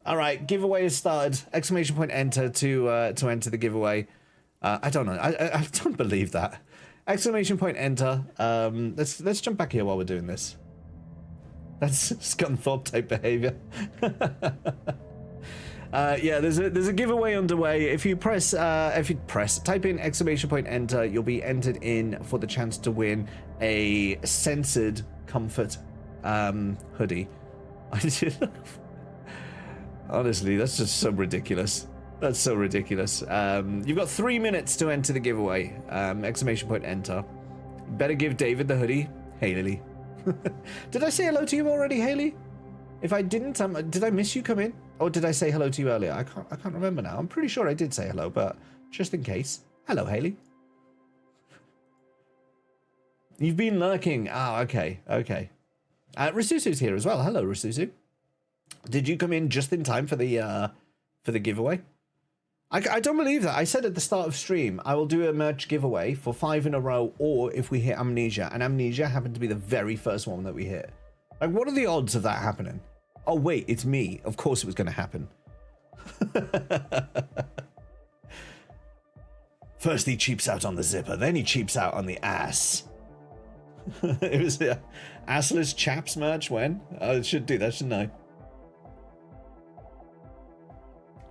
All right, giveaway has started. Exclamation point enter to enter the giveaway. I don't know. I don't believe that. Exclamation point enter. Let's jump back here while we're doing this. That's Scunthorpe type behavior. Yeah, there's a giveaway underway. If you type in exclamation point enter, you'll be entered in for the chance to win a censored comfort hoodie. Honestly, that's just so ridiculous. That's so ridiculous. You've got 3 minutes to enter the giveaway. Exclamation point enter. Better give David the hoodie. Hey, Lily. Did I say hello to you already, Haley? If I didn't, did I miss you come in? Or did I say hello to you earlier? I can't remember now. I'm pretty sure I did say hello, but just in case. Hello, Haley. You've been lurking. Ah, okay. Rasusu's here as well. Hello, Rasusu. Did you come in just in time for the giveaway? I don't believe that. I said at the start of stream, I will do a merch giveaway for 5 in a row, or if we hit Amnesia, and Amnesia happened to be the very first one that we hit. Like, what are the odds of that happening? Oh, wait, it's me. Of course it was going to happen. First he cheaps out on the zipper, then he cheaps out on the ass. It was assless chaps merch when? Oh, it should do that, shouldn't I?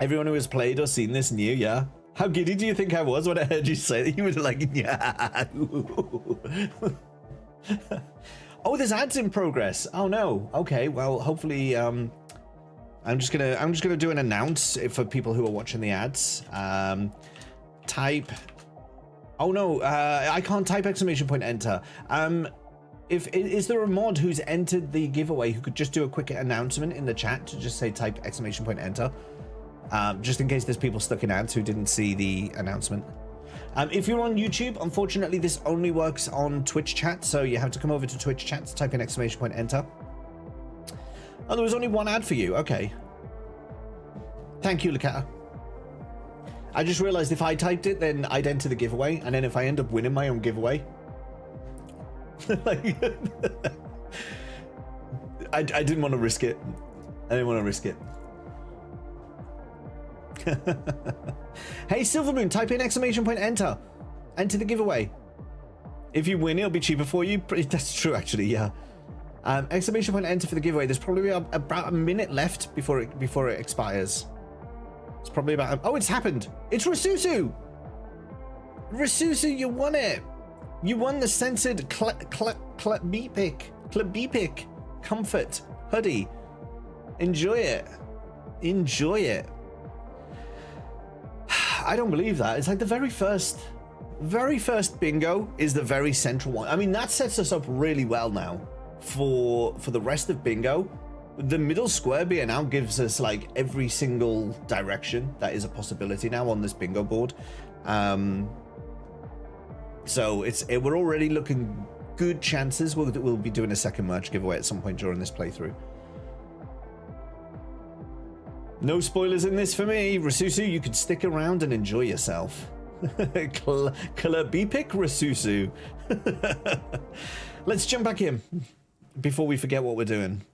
Everyone who has played or seen this knew, yeah? How giddy do you think I was when I heard you say that? You were like, yeah. Oh, there's ads in progress. Oh no. Okay, well, hopefully, I'm just gonna do an announce for people who are watching the ads. Type. Oh no, I can't type exclamation point enter. Is there a mod who's entered the giveaway who could just do a quick announcement in the chat to just say type exclamation point enter? Just in case there's people stuck in ads who didn't see the announcement. If you're on YouTube, unfortunately this only works on Twitch chat, so you have to come over to Twitch chat to type in exclamation point enter. Oh, there was only one ad for you. Okay. Thank you, Loketta. I just realized if I typed it, then I'd enter the giveaway, and then if I end up winning my own giveaway, like, I didn't want to risk it. I didn't want to risk it. Hey, Silvermoon, type in exclamation point enter. Enter the giveaway. If you win, it'll be cheaper for you. That's true, actually, yeah. Exclamation point enter for the giveaway. There's probably about a minute left before it expires. It's probably about... Oh, it's happened. It's Rasusu. Rasusu, you won it. You won the censored Klebeepic comfort hoodie. Enjoy it. Enjoy it. I don't believe that. It's like the very first bingo is the very central one. I mean, that sets us up really well now for the rest of bingo. The middle square being now gives us like every single direction that is a possibility now on this bingo board. So we're already looking good chances. We'll be doing a second merch giveaway at some point during this playthrough. No spoilers in this for me. Rasusu, you could stick around and enjoy yourself. Klebeepic Rasusu. Let's jump back in before we forget what we're doing.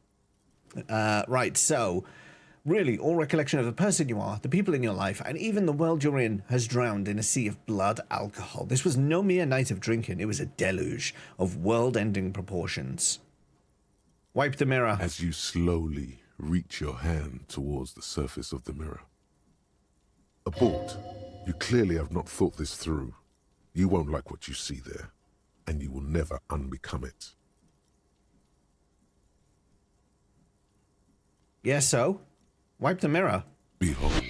Right, so really all recollection of the person you are, the people in your life, and even the world you're in has drowned in a sea of blood alcohol. This was no mere night of drinking. It was a deluge of world-ending proportions. Wipe the mirror.
As you slowly reach your hand towards the surface of the mirror. Abort. You clearly have not thought this through. You won't like what you see there, and you will never unbecome it.
Yes, so? Wipe the mirror.
Behold.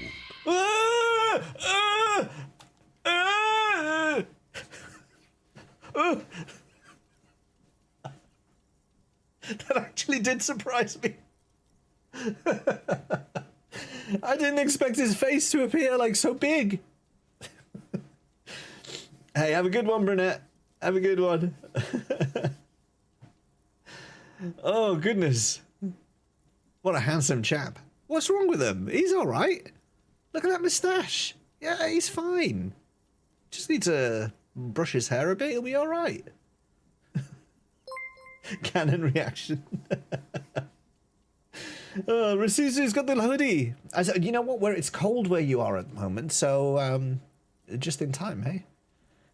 That actually did surprise me. I didn't expect his face to appear like so big. Hey, have a good one, Brunette. Have a good one. Oh, goodness. What a handsome chap. What's wrong with him? He's all right. Look at that moustache. Yeah, he's fine. Just need to brush his hair a bit. He'll be all right. Canon reaction. Rasuzu's got the hoodie. You know what? Where it's cold where you are at the moment, so just in time, hey?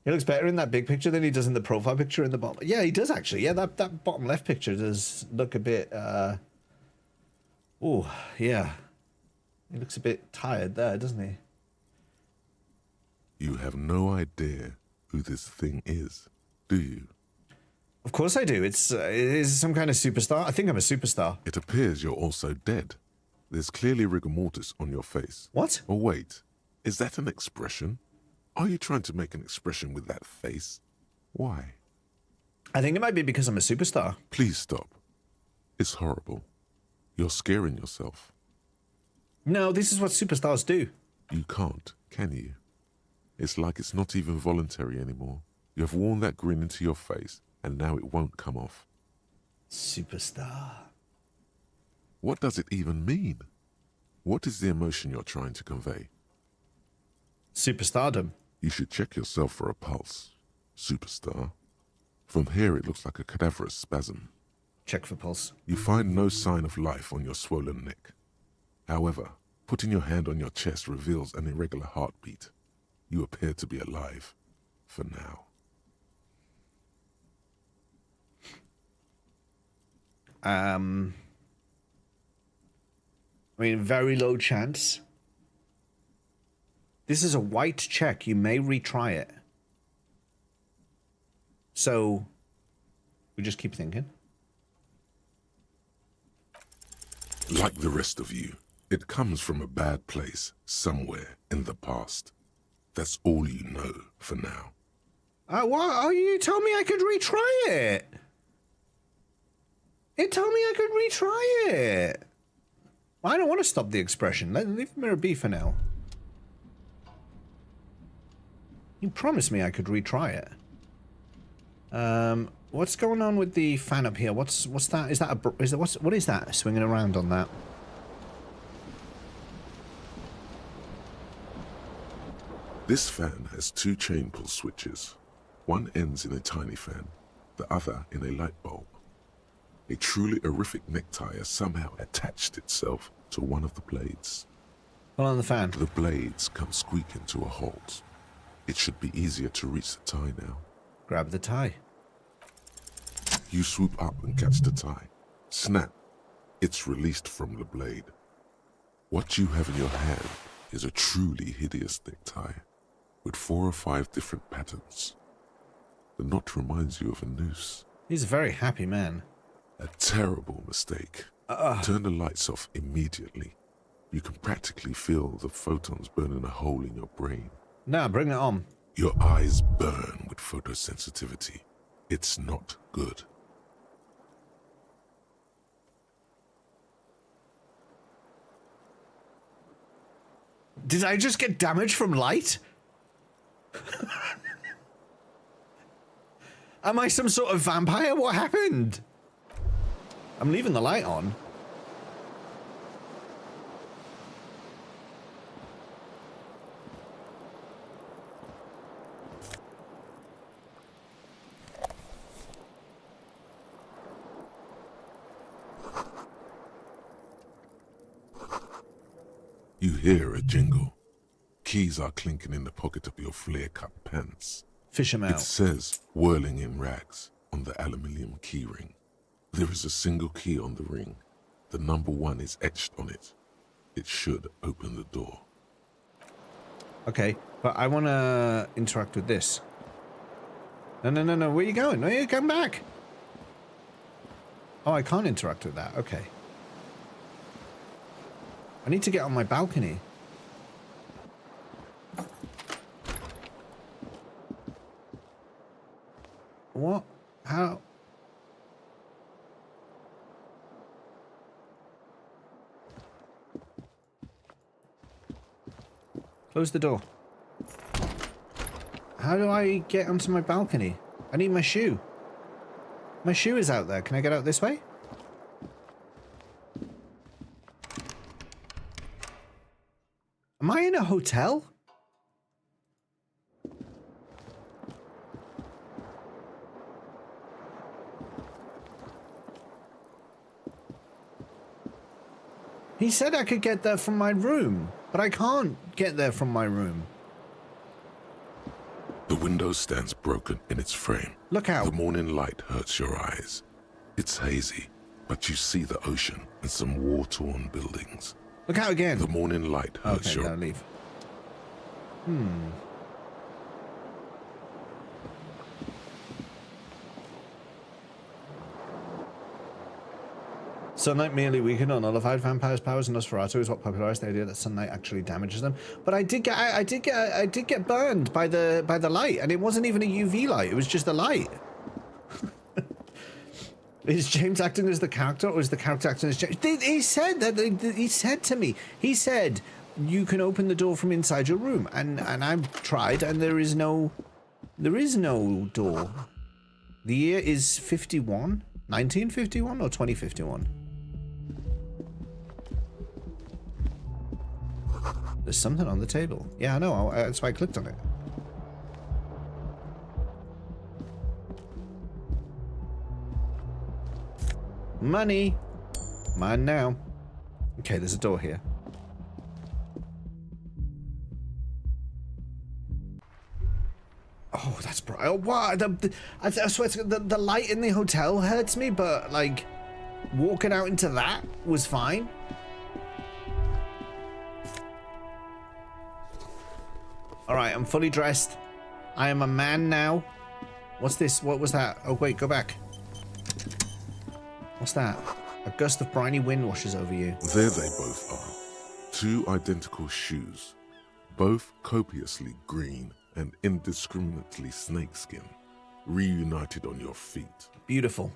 He looks better in that big picture than he does in the profile picture in the bottom. Yeah, he does actually. Yeah, that bottom left picture does look a bit. Oh, yeah. He looks a bit tired there, doesn't he?
You have no idea who this thing is, do you?
Of course I do. It is some kind of superstar. I think I'm a superstar.
It appears you're also dead. There's clearly rigor mortis on your face.
What?
Oh, wait. Is that an expression? Are you trying to make an expression with that face? Why?
I think it might be because I'm a superstar.
Please stop. It's horrible. You're scaring yourself.
No, this is what superstars do.
You can't, can you? It's like it's not even voluntary anymore. You have worn that grin into your face, and now it won't come off.
Superstar.
What does it even mean? What is the emotion you're trying to convey?
Superstardom.
You should check yourself for a pulse, superstar. From here it looks like a cadaverous spasm.
Check for pulse.
You find no sign of life on your swollen neck. However, putting your hand on your chest reveals an irregular heartbeat. You appear to be alive, for now.
I mean, very low chance. This is a white check. You may retry it. So, we just keep thinking.
Like the rest of you, it comes from a bad place somewhere in the past. That's all you know for now.
What? Oh, you told me I could retry it. It told me I could retry it. I don't want to stop the expression. Leave Mirror B for now. You promised me I could retry it. What's going on with the fan up here? What's that? Is that what is that swinging around on that?
This fan has two chain pull switches. One ends in a tiny fan, the other in a light bulb. A truly horrific necktie has somehow attached itself to one of the blades.
Hold on the fan.
The blades come squeaking to a halt. It should be easier to reach the tie now.
Grab the tie.
You swoop up and catch the tie. Snap. It's released from the blade. What you have in your hand is a truly hideous necktie, with 4 or 5 different patterns. The knot reminds you of a noose.
He's a very happy man.
A terrible mistake. Turn the lights off immediately. You can practically feel the photons burning a hole in your brain.
Nah, bring it on.
Your eyes burn with photosensitivity. It's not good.
Did I just get damage from light? Am I some sort of vampire? What happened? I'm leaving the light on.
You hear a jingle. Keys are clinking in the pocket of your flare-cut pants.
Fish him
It
out.
says, whirling in rags, on the aluminium keyring. There is a single key on the ring. The number 1 is etched on it. It should open the door.
Okay, but I want to interact with this. No. Where are you going? No, you come back. Oh, I can't interact with that. Okay. I need to get on my balcony. What? How? Close the door. How do I get onto my balcony? I need my shoe. My shoe is out there. Can I get out this way? Am I in a hotel? He said I could get there from my room, but I can't get there from my room.
The window stands broken in its frame.
Look out.
The morning light hurts your eyes. It's hazy, but you see the ocean and some war-torn buildings.
Look out again.
The morning light hurts
Okay,
your...
now leave. Sunlight merely weakened or nullified vampires' powers, and Nosferatu is what popularized the idea that sunlight actually damages them. But I did get burned by the light, and it wasn't even a UV light. It was just a light. Is James acting as the character, or is the character acting as James? He said that. He said to me. He said you can open the door from inside your room, and I've tried, and there is no door. The year is 51, 1951 or 2051. There's something on the table. Yeah, I know. That's why I clicked on it. Money. Mine now. Okay, there's a door here. Oh, that's bright. Oh, what? I swear to God, the light in the hotel hurts me, but, like, walking out into that was fine. Alright, I'm fully dressed. I am a man now. What's this? What was that? Oh, wait, go back. What's that? A gust of briny wind washes over you.
There they both are. Two identical shoes. Both copiously green and indiscriminately snakeskin. Reunited on your feet.
Beautiful.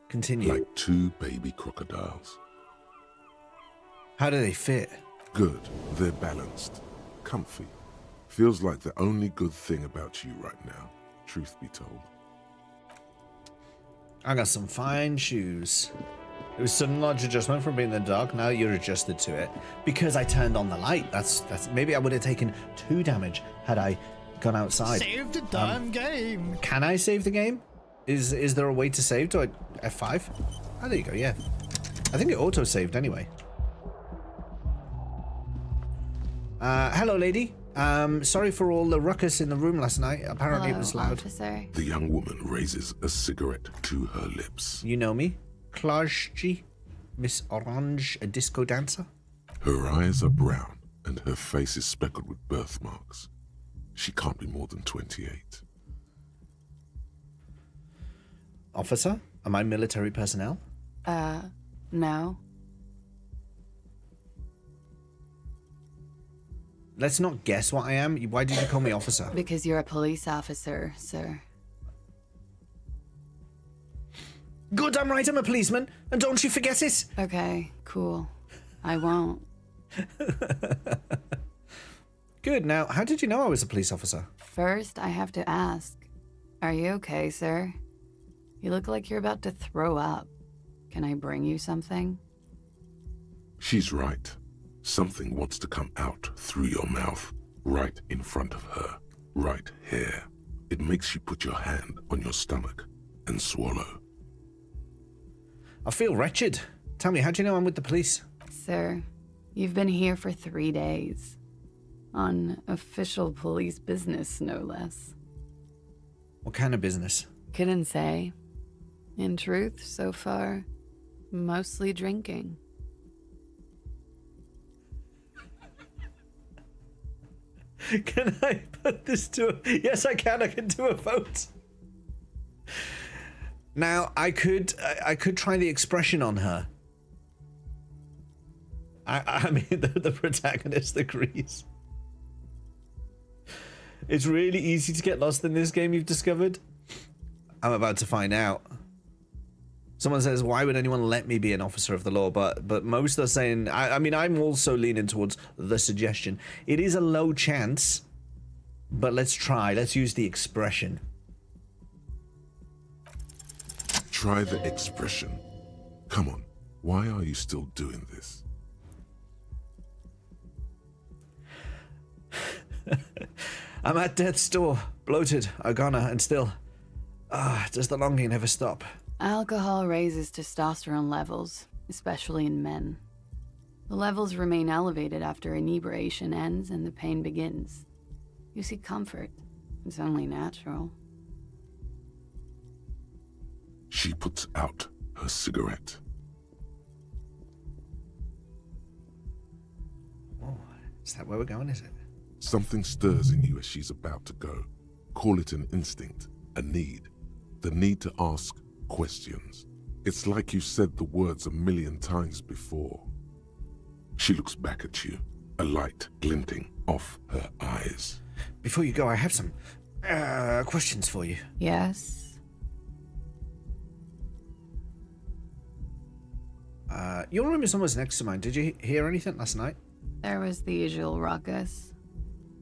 Continue.
Like two baby crocodiles.
How do they fit?
Good. They're balanced. Comfy. Feels like the only good thing about you right now, truth be told.
I got some fine shoes. It was sudden large adjustment from being in the dark. Now you're adjusted to it because I turned on the light. That's maybe I would have taken 2 damage had I gone outside.
Save the damn game.
Can I save the game? Is there a way to save? Do I F5? Oh, there you go. Yeah, I think it auto saved anyway. Hello, lady. Sorry for all the ruckus in the room last night. Apparently it was loud.
Officer.
The young woman raises a cigarette to her lips.
You know me? Klajji, Miss Orange, a disco dancer?
Her eyes are brown and her face is speckled with birthmarks. She can't be more than 28.
Officer? Am I military personnel?
No.
Let's not guess what I am. Why did you call me officer?
Because you're a police officer, sir.
Good, damn right I'm a policeman, and don't you forget it.
Okay, cool. I won't.
Good, now, how did you know I was a police officer?
First, I have to ask, are you okay, sir? You look like you're about to throw up. Can I bring you something?
She's right. Something wants to come out through your mouth, right in front of her, right here. It makes you put your hand on your stomach and swallow.
I feel wretched. Tell me, how do you know I'm with the police?
Sir, you've been here for 3 days. On official police business, no less.
What kind of business?
Couldn't say. In truth, so far, mostly drinking.
Can I put this to a... Yes, I can. I can do a vote. Now, I could try the expression on her. I mean, the protagonist agrees. It's really easy to get lost in this game, you've discovered. I'm about to find out. Someone says, why would anyone let me be an officer of the law? But most are saying, I mean, I'm also leaning towards the suggestion. It is a low chance, but let's try. Let's use the expression.
Try the expression. Come on, why are you still doing this?
I'm at death's door, bloated, agona, and still. Does the longing ever stop?
Alcohol raises testosterone levels, especially in men. The levels remain elevated after inebriation ends and the pain begins. You seek comfort. It's only natural.
She puts out her cigarette.
Oh, is that where we're going, is it?
Something stirs in you as she's about to go. Call it an instinct, a need. The need to ask questions. It's like you've said the words 1,000,000 times before. She looks back at you, a light glinting off her eyes.
Before you go, I have some questions for you.
Yes?
Your room is almost next to mine. Did you hear anything last night?
There was the usual ruckus.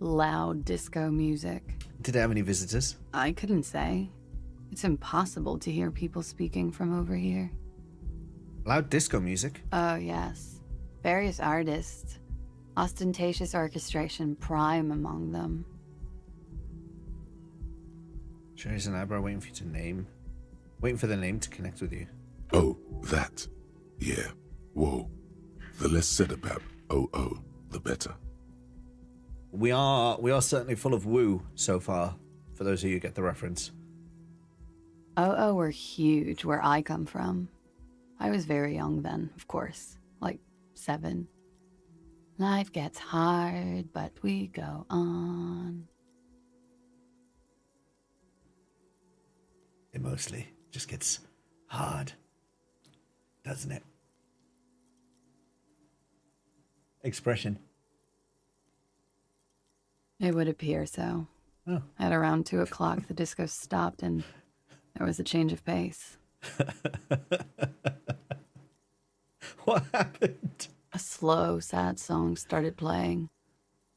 Loud disco music.
Did it have any visitors?
I couldn't say. It's impossible to hear people speaking from over here.
Loud disco music?
Oh, yes. Various artists. Ostentatious orchestration prime among them.
Cherries and eyebrow waiting for you to name. Waiting for the name to connect with you.
Oh, that. Yeah. Whoa. The less said about oh, the better.
We are certainly full of woo so far, for those of you who get the reference.
Oh, were huge where I come from. I was very young then, of course. Like 7. Life gets hard, but we go on.
It mostly just gets hard, doesn't it? Expression.
It would appear so.
Oh.
At around 2 o'clock, the disco stopped and there was a change of pace.
What happened?
A slow, sad song started playing,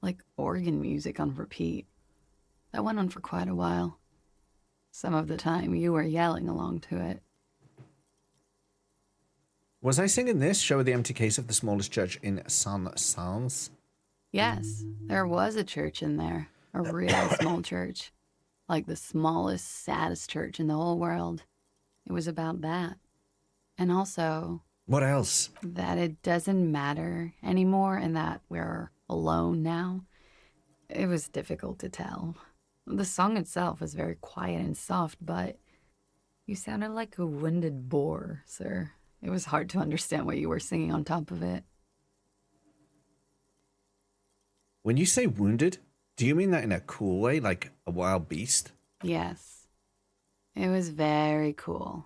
like organ music on repeat. That went on for quite a while. Some of the time, you were yelling along to it.
Was I singing this? Show the empty case of the smallest church in Saint-Saëns?
Yes, there was a church in there. A real small church. Like the smallest, saddest church in the whole world. It was about that. And also...
What else?
That it doesn't matter anymore and that we're alone now. It was difficult to tell. The song itself was very quiet and soft, but you sounded like a winded boar, sir. It was hard to understand what you were singing on top of it.
When you say wounded, do you mean that in a cool way, like a wild beast?
Yes. It was very cool.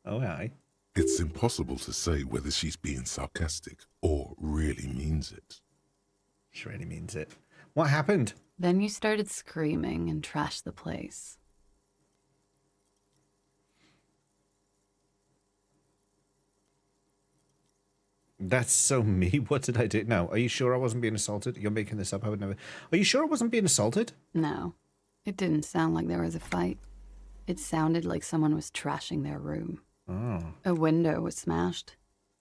Oh, aye.
It's impossible to say whether she's being sarcastic or really means it.
She really means it. What happened?
Then you started screaming and trashed the place.
That's so me. What did I do? No. Are you sure I wasn't being assaulted? You're making this up. I would never. Are you sure I wasn't being assaulted?
No. It didn't sound like there was a fight. It sounded like someone was trashing their room.
Oh.
A window was smashed.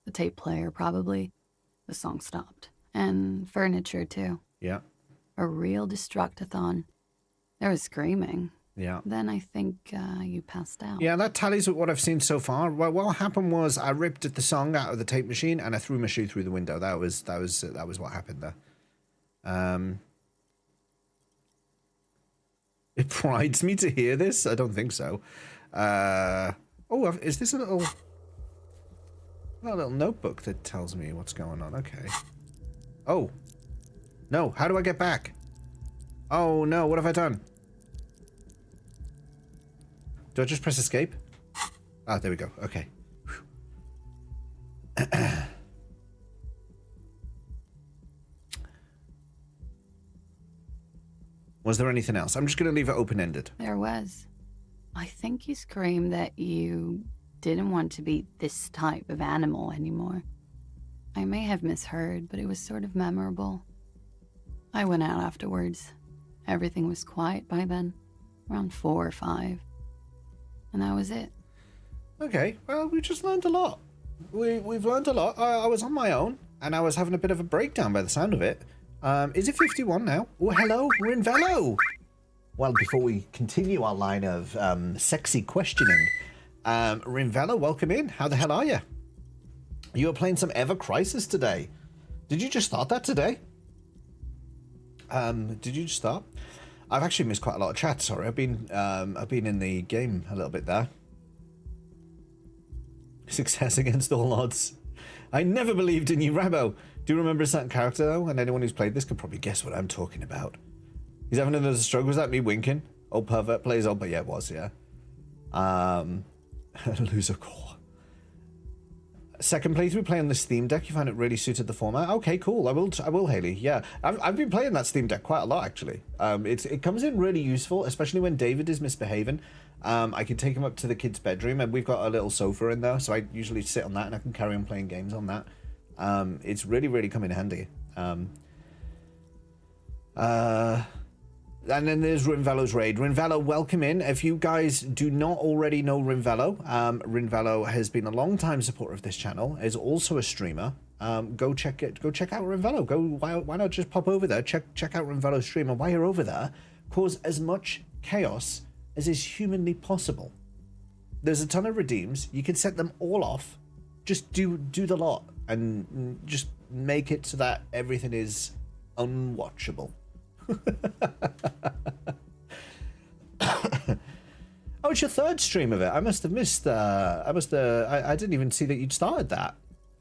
The tape player, probably. The song stopped. And furniture, too.
Yeah.
A real destructathon. There was screaming.
Yeah.
Then I think you passed out.
Yeah, that tallies with what I've seen so far. Well, what happened was I ripped the song out of the tape machine and I threw my shoe through the window. That was what happened there. It prides me to hear this. I don't think so. Is this a little notebook that tells me what's going on? Okay. Oh. No, how do I get back? Oh no, what have I done? Do I just press escape? Ah, there we go. Okay. Was there anything else? I'm just going to leave it open-ended.
There was. I think you screamed that you didn't want to be this type of animal anymore. I may have misheard, but it was sort of memorable. I went out afterwards. Everything was quiet by then, around 4 or 5. And that was it.
Okay, well, we just learned a lot. We've learned a lot. I was on my own, and I was having a bit of a breakdown by the sound of it. Is it 51 now? Oh, hello, we're in Velo. Well, before we continue our line of sexy questioning, Rinvella, welcome in. How the hell are you? You were playing some Ever Crisis today. Did you just start that today? Did you just start? I've actually missed quite a lot of chat. Sorry, I've been in the game a little bit there. Success against all odds. I never believed in you, Rabo. Do you remember a certain character though? And anyone who's played this could probably guess what I'm talking about. He's having another stroke. Was that me winking? Old pervert plays old, but yeah, it was, yeah. Loser core. Second playthrough playing on the Steam Deck. You find it really suited the format. Okay, cool. I will, Haley. Yeah, I've been playing that Steam Deck quite a lot actually. It comes in really useful, especially when David is misbehaving. I can take him up to the kids' bedroom, and we've got a little sofa in there, so I usually sit on that, and I can carry on playing games on that. It's really, really come in handy. And then there's Rinvello's raid. Rinvello, welcome in. If you guys do not already know Rinvello, Rinvello has been a long-time supporter of this channel, is also a streamer. Go check out Rinvello. Why not just pop over there, check out Rinvello's stream, and while you're over there, cause as much chaos as is humanly possible. There's a ton of redeems. You can set them all off. Just do the lot and just make it so that everything is unwatchable. Oh, it's your third stream of it. I must have missed. I didn't even see that you'd started that.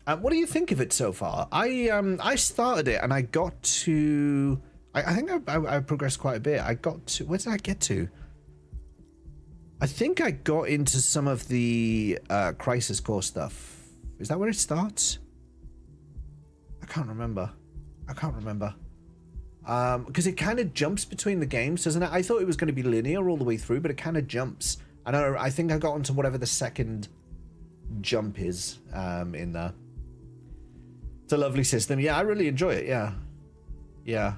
What do you think of it so far? I started it and I got to. I think I progressed quite a bit. I got to. Where did I get to? I think I got into some of the Crisis Core stuff. Is that where it starts? I can't remember. Because it kind of jumps between the games, doesn't it? I thought it was going to be linear all the way through, but it kind of jumps. And I think I got onto whatever the second jump is in there. It's a lovely system. Yeah, I really enjoy it. Yeah.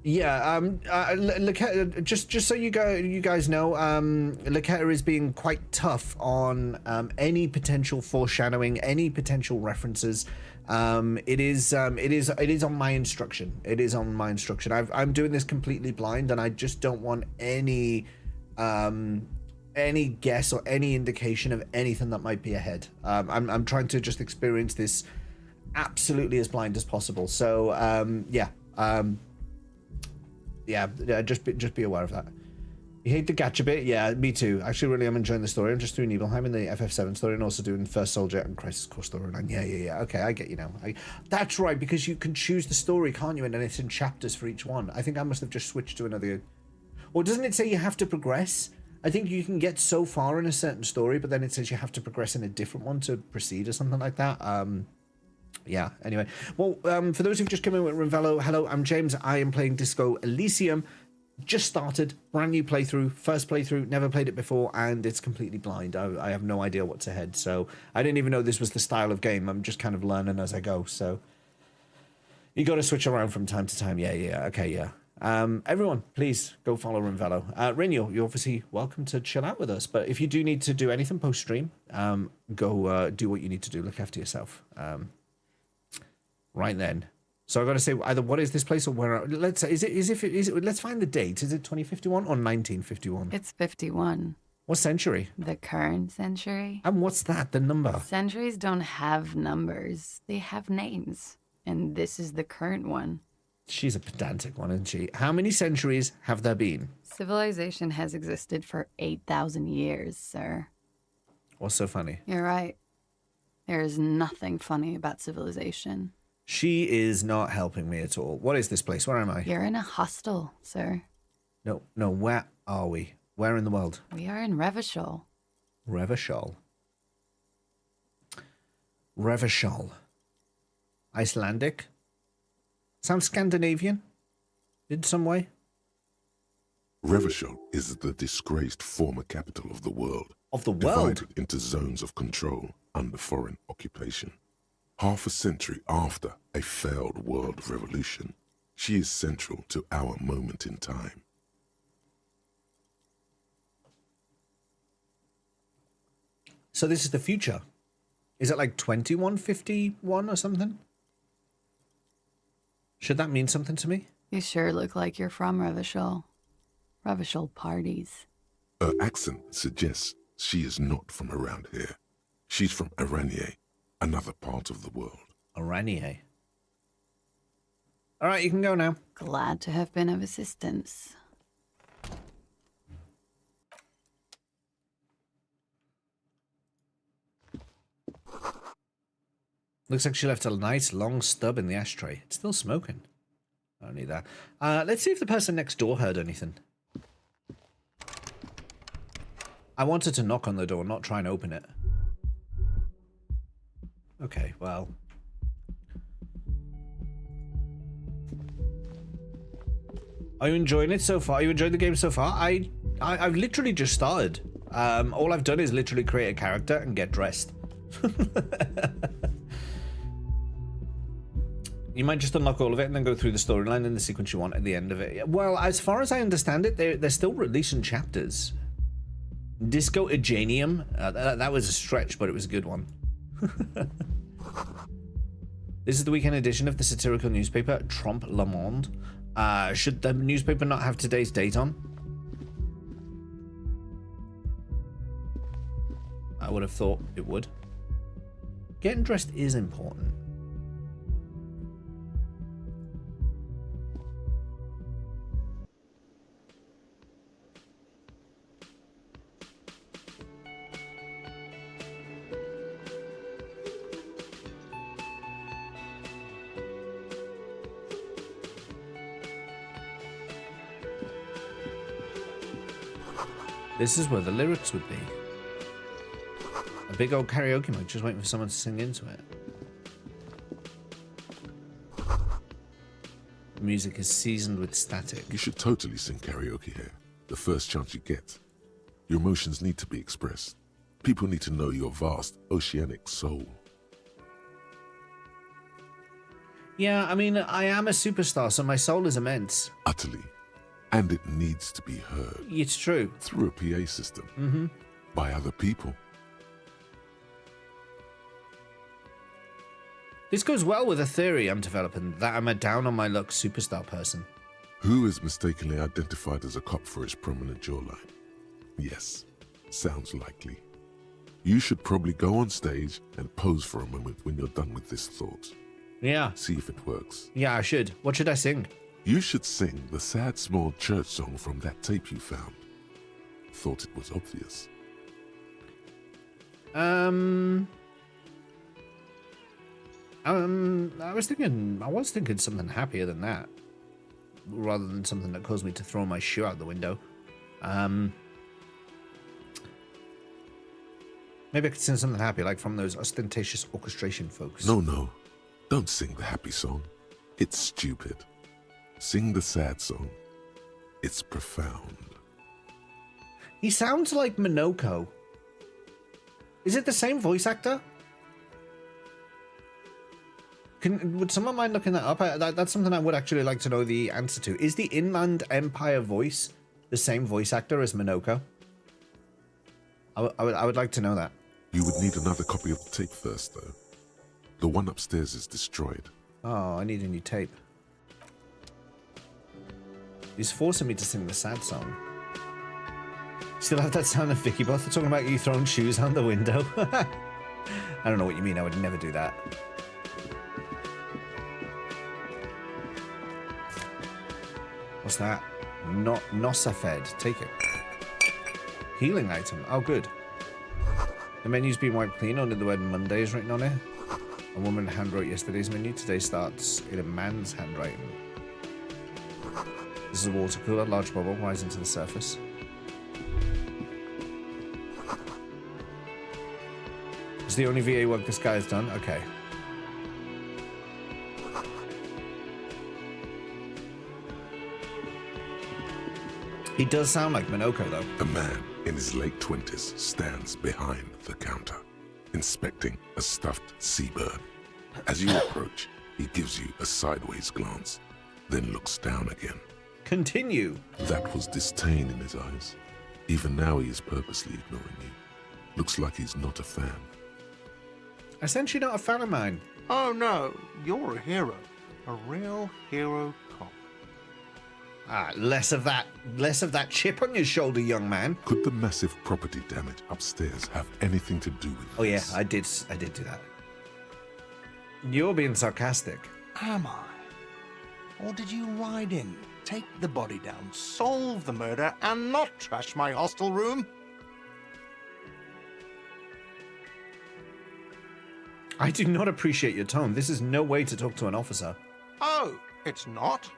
Loketta, just so you guys know, Loketta is being quite tough on any potential foreshadowing, any potential references. It is on my instruction. It is on my instruction. I'm doing this completely blind, and I just don't want any guess or any indication of anything that might be ahead. I'm trying to just experience this absolutely as blind as possible. So just be aware of that. You hate the gacha bit? Yeah, me too. Actually, really, I'm enjoying the story. I'm just doing Nibelheim in the FF7 story, and also doing First Soldier and Crisis Core storyline. Yeah. Okay, I get you now. That's right, because you can choose the story, can't you? And then it's in chapters for each one. I think I must have just switched to another. Or doesn't it say you have to progress? I think you can get so far in a certain story, but then it says you have to progress in a different one to proceed or something like that. Yeah, anyway. Well, for those who've just come in with Rinvello, hello, I'm James. I am playing Disco Elysium. Just started, brand new playthrough, first playthrough, never played it before, and it's completely blind. I have no idea what's ahead, so I didn't even know this was the style of game. I'm just kind of learning as I go, so you got to switch around from time to time. Yeah, okay, yeah. Everyone, please go follow Rinvello. Rin, you're obviously welcome to chill out with us, but if you do need to do anything post-stream, go do what you need to do. Look after yourself. Right then. So I've got to say either what is this place or where? Let's say is it? Let's find the date. Is it 2051 or 1951?
It's 51.
What century?
The current century.
And what's that? The number?
Centuries don't have numbers. They have names. And this is the current one.
She's a pedantic one, isn't she? How many centuries have there been?
Civilization has existed for 8,000 years, sir.
What's so funny?
You're right. There is nothing funny about civilization.
She is not helping me at all. What is this place? Where am I?
You're in a hostel, sir.
No, where are we? Where in the world?
We are in Revachol.
Revachol. Icelandic? Sounds Scandinavian? In some way?
Revachol is the disgraced former capital of the world.
Of the world?
Divided into zones of control under foreign occupation. Half a century after a failed world revolution, she is central to our moment in time.
So this is the future. Is it like 2151 or something? Should that mean something to me?
You sure look like you're from Revachol. Revachol parties.
Her accent suggests she is not from around here. She's from Aranier, another part of the world.
Aranier. All right, you can go now.
Glad to have been of assistance.
Looks like she left a nice long stub in the ashtray. It's still smoking. I don't need that. Let's see if the person next door heard anything. I wanted to knock on the door, not try and open it. Okay, well. Are you enjoying it so far? Are you enjoying the game so far? I've literally just started. All I've done is literally create a character and get dressed. You might just unlock all of it and then go through the storyline in the sequence you want at the end of it. Well, as far as I understand it, they're still releasing chapters. Disco Elysium. That was a stretch, but it was a good one. This is the weekend edition of the satirical newspaper Trompe le Monde. Should the newspaper not have today's date on? I would have thought it would. Getting dressed is important. This is where the lyrics would be. A big old karaoke mic, just waiting for someone to sing into it. The music is seasoned with static.
You should totally sing karaoke here, the first chance you get. Your emotions need to be expressed. People need to know your vast, oceanic soul.
Yeah, I mean, I am a superstar, so my soul is immense.
Utterly. And it needs to be heard.
It's true.
Through a PA system. By other people.
This goes well with a theory I'm developing, that I'm a down-on-my-luck superstar person.
Who is mistakenly identified as a cop for his prominent jawline? Yes, sounds likely. You should probably go on stage and pose for a moment when you're done with this thought.
Yeah.
See if it works.
Yeah, I should. What should I sing?
You should sing the sad small church song from that tape you found. Thought it was obvious.
I was thinking something happier than that. Rather than something that caused me to throw my shoe out the window. Maybe I could sing something happy, like from those ostentatious orchestration folks.
No. Don't sing the happy song. It's stupid. Sing the sad song. It's profound.
He sounds like Minoko. Is it the same voice actor? Would someone mind looking that up? That's something I would actually like to know the answer to. Is the Inland Empire voice the same voice actor as Minoko? I would like to know that.
You would need another copy of the tape first, though. The one upstairs is destroyed.
Oh, I need a new tape. He's forcing me to sing the sad song. Still have that sound of Vicky Both talking about you throwing shoes out the window. I don't know what you mean. I would never do that. What's that? Not Nosafed. Take it. Healing item. Oh, good. The menu's been wiped clean. Only the word Monday is written on it. A woman handwrote yesterday's menu. Today starts in a man's handwriting. This is a water cooler. Large bubble rising to the surface. It's the only VA work this guy has done. Okay. He does sound like Minoko, though.
A man in his late 20s stands behind the counter, inspecting a stuffed seabird. As you approach, he gives you a sideways glance, then looks down again.
Continue.
That was disdain in his eyes. Even now he is purposely ignoring you. Looks like he's not a fan.
I sense you're not a fan of mine.
Oh no, you're a hero. A real hero cop.
Ah, less of that chip on your shoulder, young man.
Could the massive property damage upstairs have anything to do with
Oh yeah,
this?
I did do that. You're being sarcastic.
Am I? Or did you ride in, take the body down, solve the murder, and not trash my hostel room?
I do not appreciate your tone. This is no way to talk to an officer.
Oh, it's not?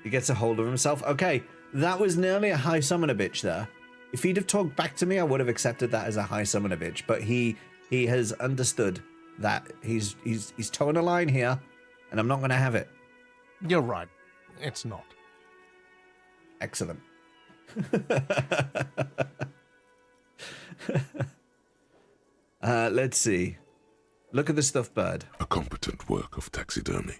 He gets a hold of himself. Okay, that was nearly a high summoner bitch there. If he'd have talked back to me, I would have accepted that as a high summoner bitch. But he has understood that he's towing a line here, and I'm not going to have it.
You're right. It's not.
Excellent. Let's see. Look at the stuffed bird.
A competent work of taxidermy.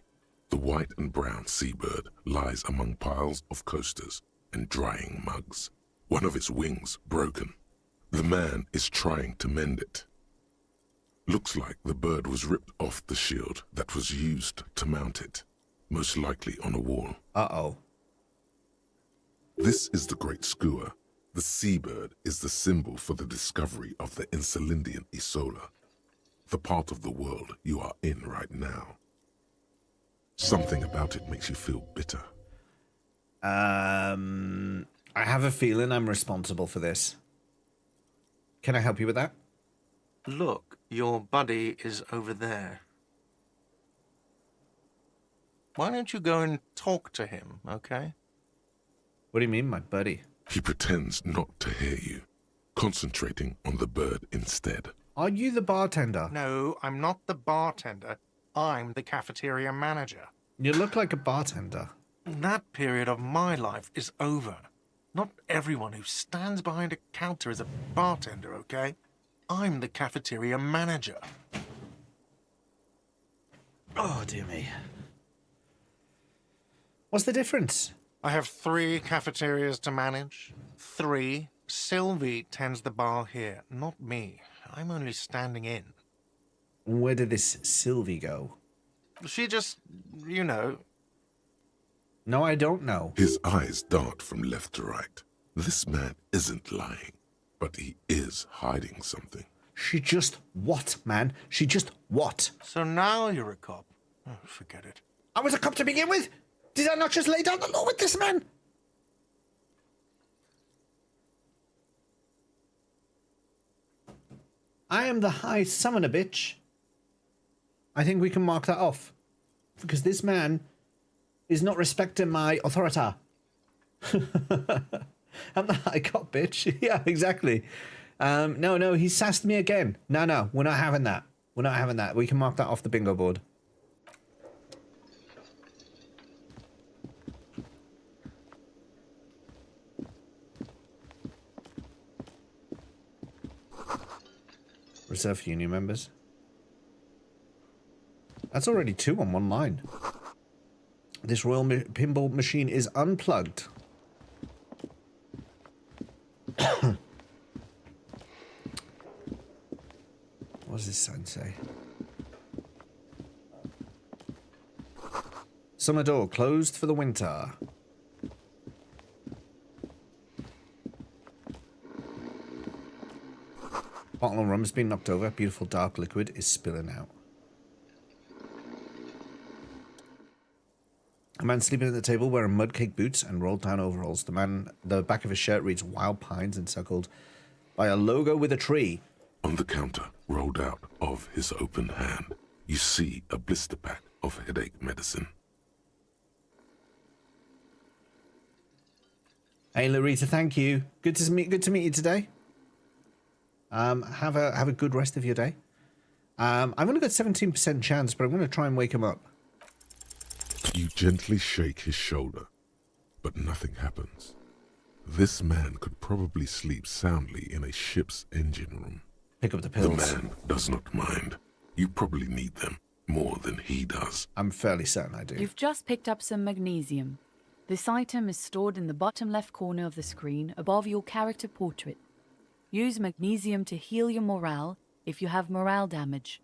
The white and brown seabird lies among piles of coasters and drying mugs. One of its wings broken. The man is trying to mend it. Looks like the bird was ripped off the shield that was used to mount it, most likely on a wall.
Uh-oh.
This is the great skua. The seabird is the symbol for the discovery of the Insulindian Isola, the part of the world you are in right now. Something about it makes you feel bitter.
I have a feeling I'm responsible for this. Can I help you with that?
Look, your buddy is over there. Why don't you go and talk to him, okay?
What do you mean, my buddy?
He pretends not to hear you, concentrating on the bird instead.
Are you the bartender?
No, I'm not the bartender. I'm the cafeteria manager.
You look like a bartender.
That period of my life is over. Not everyone who stands behind a counter is a bartender, okay? I'm the cafeteria manager.
Oh, dear me. What's the difference?
I have 3 cafeterias to manage. 3. Sylvie tends the bar here, not me. I'm only standing in.
Where did this Sylvie go?
She just, you know.
No, I don't know.
His eyes dart from left to right. This man isn't lying, but he is hiding something.
She just what, man? She just what?
So now you're a cop. Oh, forget it.
I was a cop to begin with? Did I not just lay down the law with this man? I am the high summoner, bitch. I think we can mark that off. Because this man is not respecting my authority. I'm the high cop, bitch. Yeah, exactly. No, he sassed me again. No, we're not having that. We're not having that. We can mark that off the bingo board. Reserve for union members. That's already 2 on one line. This royal pinball machine is unplugged. What does this sign say? Summer door closed for the winter. Bottle of rum has been knocked over. Beautiful dark liquid is spilling out. A man sleeping at the table wearing mudcake boots and rolled down overalls. The back of his shirt reads Wild Pines encircled by a logo with a tree.
On the counter, rolled out of his open hand, you see a blister pack of headache medicine.
Hey, Larita, thank you. Good to meet you today. Have a good rest of your day. I've only got 17% chance, but I'm going to try and wake him up.
You gently shake his shoulder. but nothing happens. This man could probably sleep soundly in a ship's engine room.
Pick up the
The
pills.
man does not mind. You probably need them more than he does.
I'm fairly certain I do.
You've just picked up some magnesium. This item is stored in the bottom left corner of the screen above your character portrait. Use magnesium to heal your morale if you have morale damage.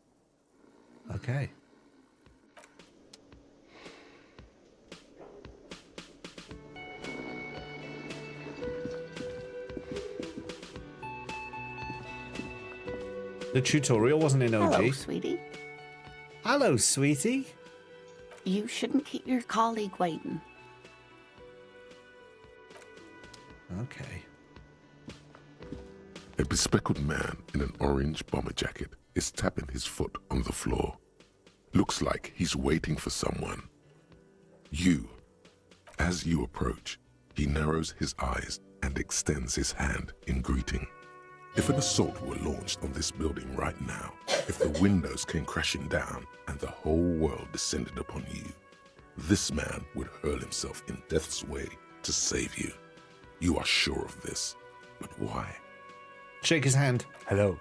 Okay. The tutorial wasn't in OG.
Hello, sweetie.
Hello, sweetie.
You shouldn't keep your colleague waiting.
Okay.
A bespectacled man in an orange bomber jacket is tapping his foot on the floor. Looks like he's waiting for someone. As you approach, he narrows his eyes and extends his hand in greeting. If an assault were launched on this building right now, if the windows came crashing down and the whole world descended upon you, this man would hurl himself in death's way to save you. You are sure of this, but why?
Shake his hand.
Hello,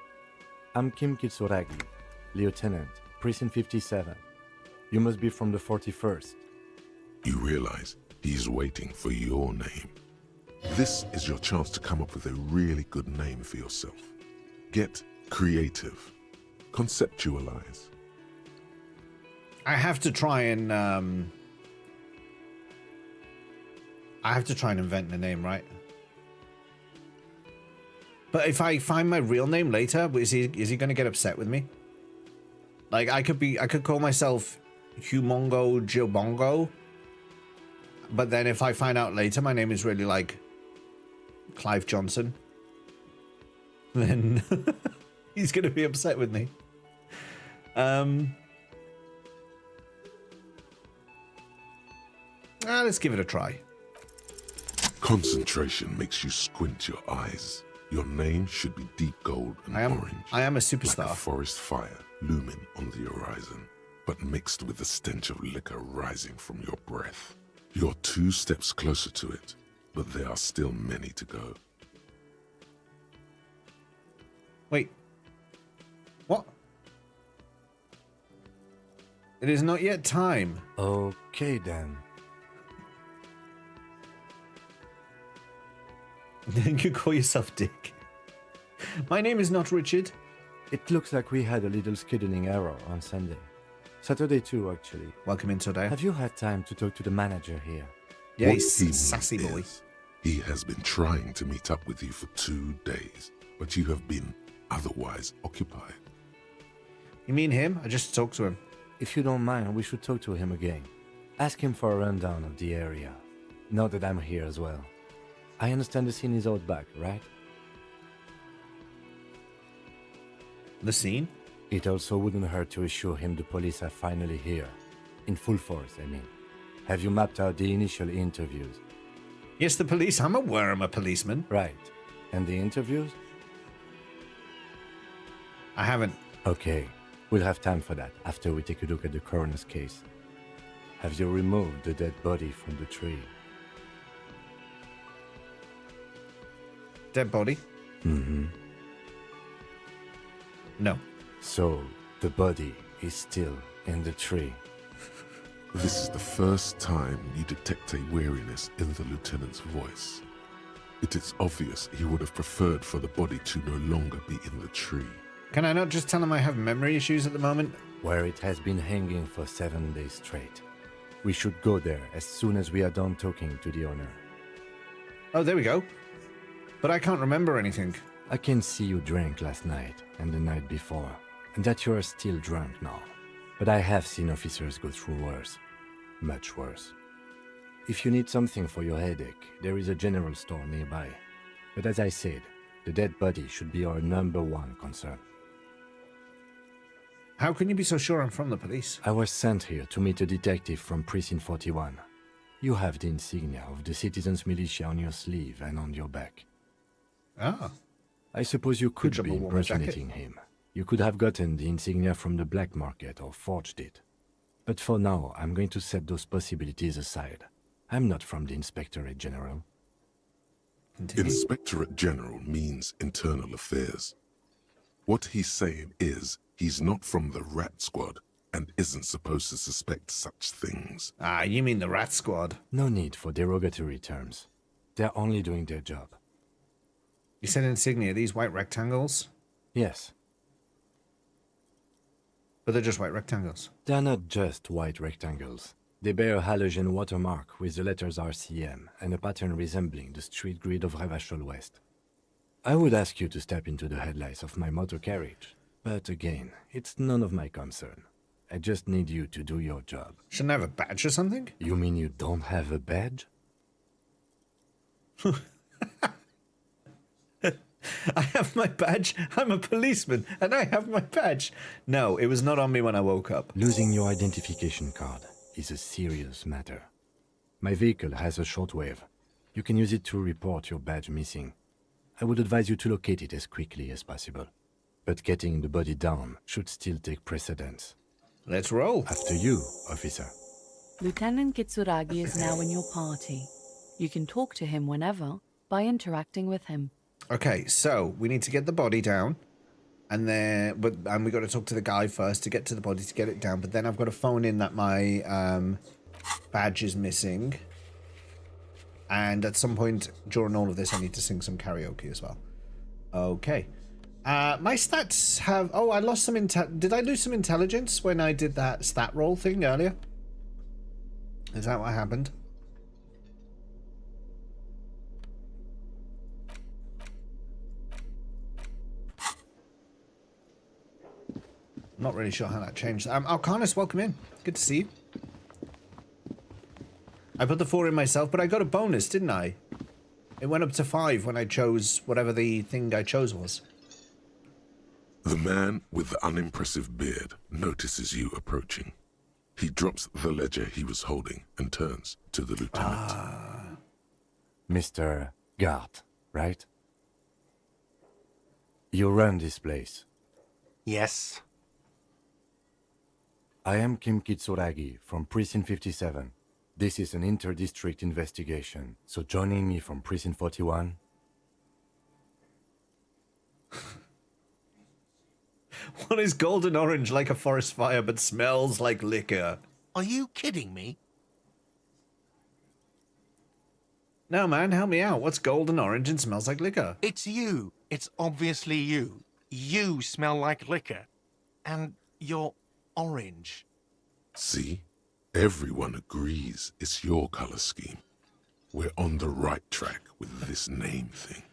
I'm Kim Kitsuragi, Lieutenant, Precinct 57. You must be from the 41st.
You realize he is waiting for your name. This is your chance to come up with a really good name for yourself. Get creative. Conceptualize.
I have to try and invent the name, right? But if I find my real name later, is he going to get upset with me? Like I could call myself Humongo Jobongo, but then if I find out later my name is really like Clive Johnson, then he's going to be upset with me. Let's give it a try.
Concentration makes you squint your eyes. Your name should be deep gold and orange.
I am a superstar.
Like a forest fire looming on the horizon, but mixed with the stench of liquor rising from your breath. You're 2 steps closer to it, but there are still many to go.
Wait. What? It is not yet time.
Okay, then.
Then you call yourself Dick. My name is not Richard.
It looks like we had a little scheduling error on Sunday. Saturday too, actually.
Welcome in today.
Have you had time to talk to the manager here?
Yeah,
What
he's
he
a sassy boy.
is, he has been trying to meet up with you for 2 days, but you have been otherwise occupied.
You mean him? I just talked to him.
If you don't mind, we should talk to him again. Ask him for a rundown of the area. Now that I'm here as well. I understand the scene is out back, right?
The scene?
It also wouldn't hurt to assure him the police are finally here. In full force, I mean. Have you mapped out the initial interviews?
Yes, the police. I'm aware I'm a policeman.
Right. And the interviews?
I haven't.
Okay. We'll have time for that after we take a look at the coroner's case. Have you removed the dead body from the tree?
Dead body?
Mm-hmm.
No.
So, the body is still in the tree.
This is the first time you detect a weariness in the lieutenant's voice. It is obvious he would have preferred for the body to no longer be in the tree.
Can I not just tell him I have memory issues at the moment?
Where it has been hanging for 7 days straight. We should go there as soon as we are done talking to the owner.
Oh, there we go. But I can't remember anything.
I can see you drank last night and the night before, and that you are still drunk now. But I have seen officers go through worse. Much worse. If you need something for your headache, there is a general store nearby. But as I said, the dead body should be our #1 concern.
How can you be so sure I'm from the police?
I was sent here to meet a detective from Precinct 41. You have the insignia of the Citizens Militia on your sleeve and on your back.
Ah.
I suppose you could
job
be
of wearing a jacket.
impersonating him. You could have gotten the insignia from the black market or forged it. But for now, I'm going to set those possibilities aside. I'm not from the Inspectorate General.
Continue.
Inspectorate General means internal affairs. What he's saying is he's not from the Rat Squad and isn't supposed to suspect such things.
Ah, you mean the Rat Squad.
No need for derogatory terms. They're only doing their job.
You said insignia, these white rectangles?
Yes.
But they're just white rectangles.
They're not just white rectangles. They bear a halogen watermark with the letters RCM and a pattern resembling the street grid of Revachol West. I would ask you to step into the headlights of my motor carriage, but again, it's none of my concern. I just need you to do your job.
Shouldn't I have a badge or something?
You mean you don't have a badge?
I have my badge. I'm a policeman, and I have my badge. No, it was not on me when I woke up.
Losing your identification card is a serious matter. My vehicle has a shortwave. You can use it to report your badge missing. I would advise you to locate it as quickly as possible. But getting the body down should still take precedence.
Let's roll.
After you, officer.
Lieutenant Kitsuragi is now in your party. You can talk to him whenever by interacting with him.
Okay, so we need to get the body down, and then we got to talk to the guy first to get to the body to get it down. But then I've got to phone in that my badge is missing, and at some point during all of this, I need to sing some karaoke as well. Okay, my stats have. Oh, I lost some Did I lose some intelligence when I did that stat roll thing earlier? Is that what happened? Not really sure how that changed. Arcanus, welcome in. Good to see you. I put the 4 in myself, but I got a bonus, didn't I? It went up to 5 when I chose whatever the thing I chose was.
The man with the unimpressive beard notices you approaching. He drops the ledger he was holding and turns to the lieutenant.
Mr. Gart, right? You run this place.
Yes.
I am Kim Kitsuragi from Precinct 57. This is an inter-district investigation, so joining me from Precinct 41...
What is golden orange like a forest fire but smells like liquor?
Are you kidding me?
No, man, help me out. What's golden orange and smells like liquor?
It's you. It's obviously you. You smell like liquor. And you're orange.
See? Everyone agrees it's your color scheme. We're on the right track with this name thing.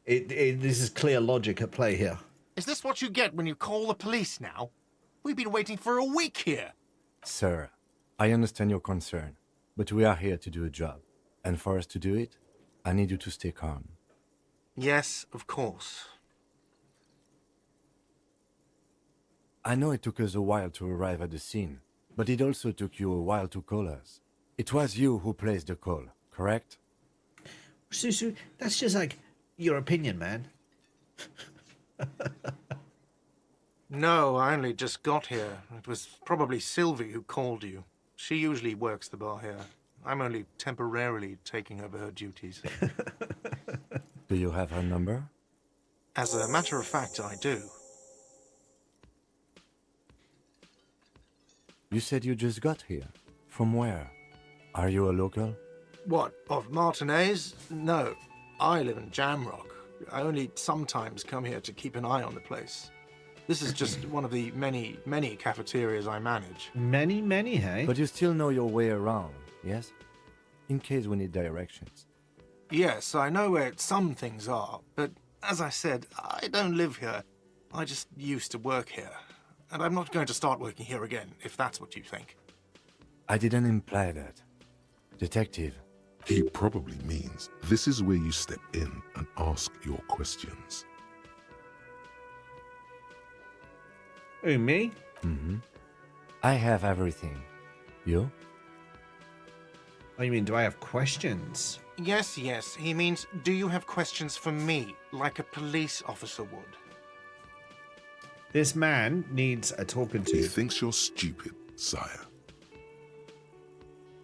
This is clear logic at play here.
Is this what you get when you call the police now? We've been waiting for a week here.
Sir, I understand your concern, but we are here to do a job. And for us to do it, I need you to stay calm.
Yes, of course.
I know it took us a while to arrive at the scene, but it also took you a while to call us. It was you who placed the call, correct?
Susu, that's just like your opinion, man.
No, I only just got here. It was probably Sylvie who called you. She usually works the bar here. I'm only temporarily taking over her duties.
Do you have her number?
As a matter of fact, I do.
You said you just got here. From where? Are you a local?
What, of Martinez? No, I live in Jamrock. I only sometimes come here to keep an eye on the place. This is just one of the many, many cafeterias I manage.
Many, hey?
But you still know your way around, yes? In case we need directions.
Yes, I know where some things are, but as I said, I don't live here. I just used to work here. And I'm not going to start working here again, if that's what you think.
I didn't imply that. Detective.
He probably means this is where you step in and ask your questions.
Who, me?
Mm-hmm. I have everything. You?
Oh, you mean, do I have questions?
Yes, he means, do you have questions for me, like a police officer would?
This man needs a talking to.
He thinks you're stupid, sire.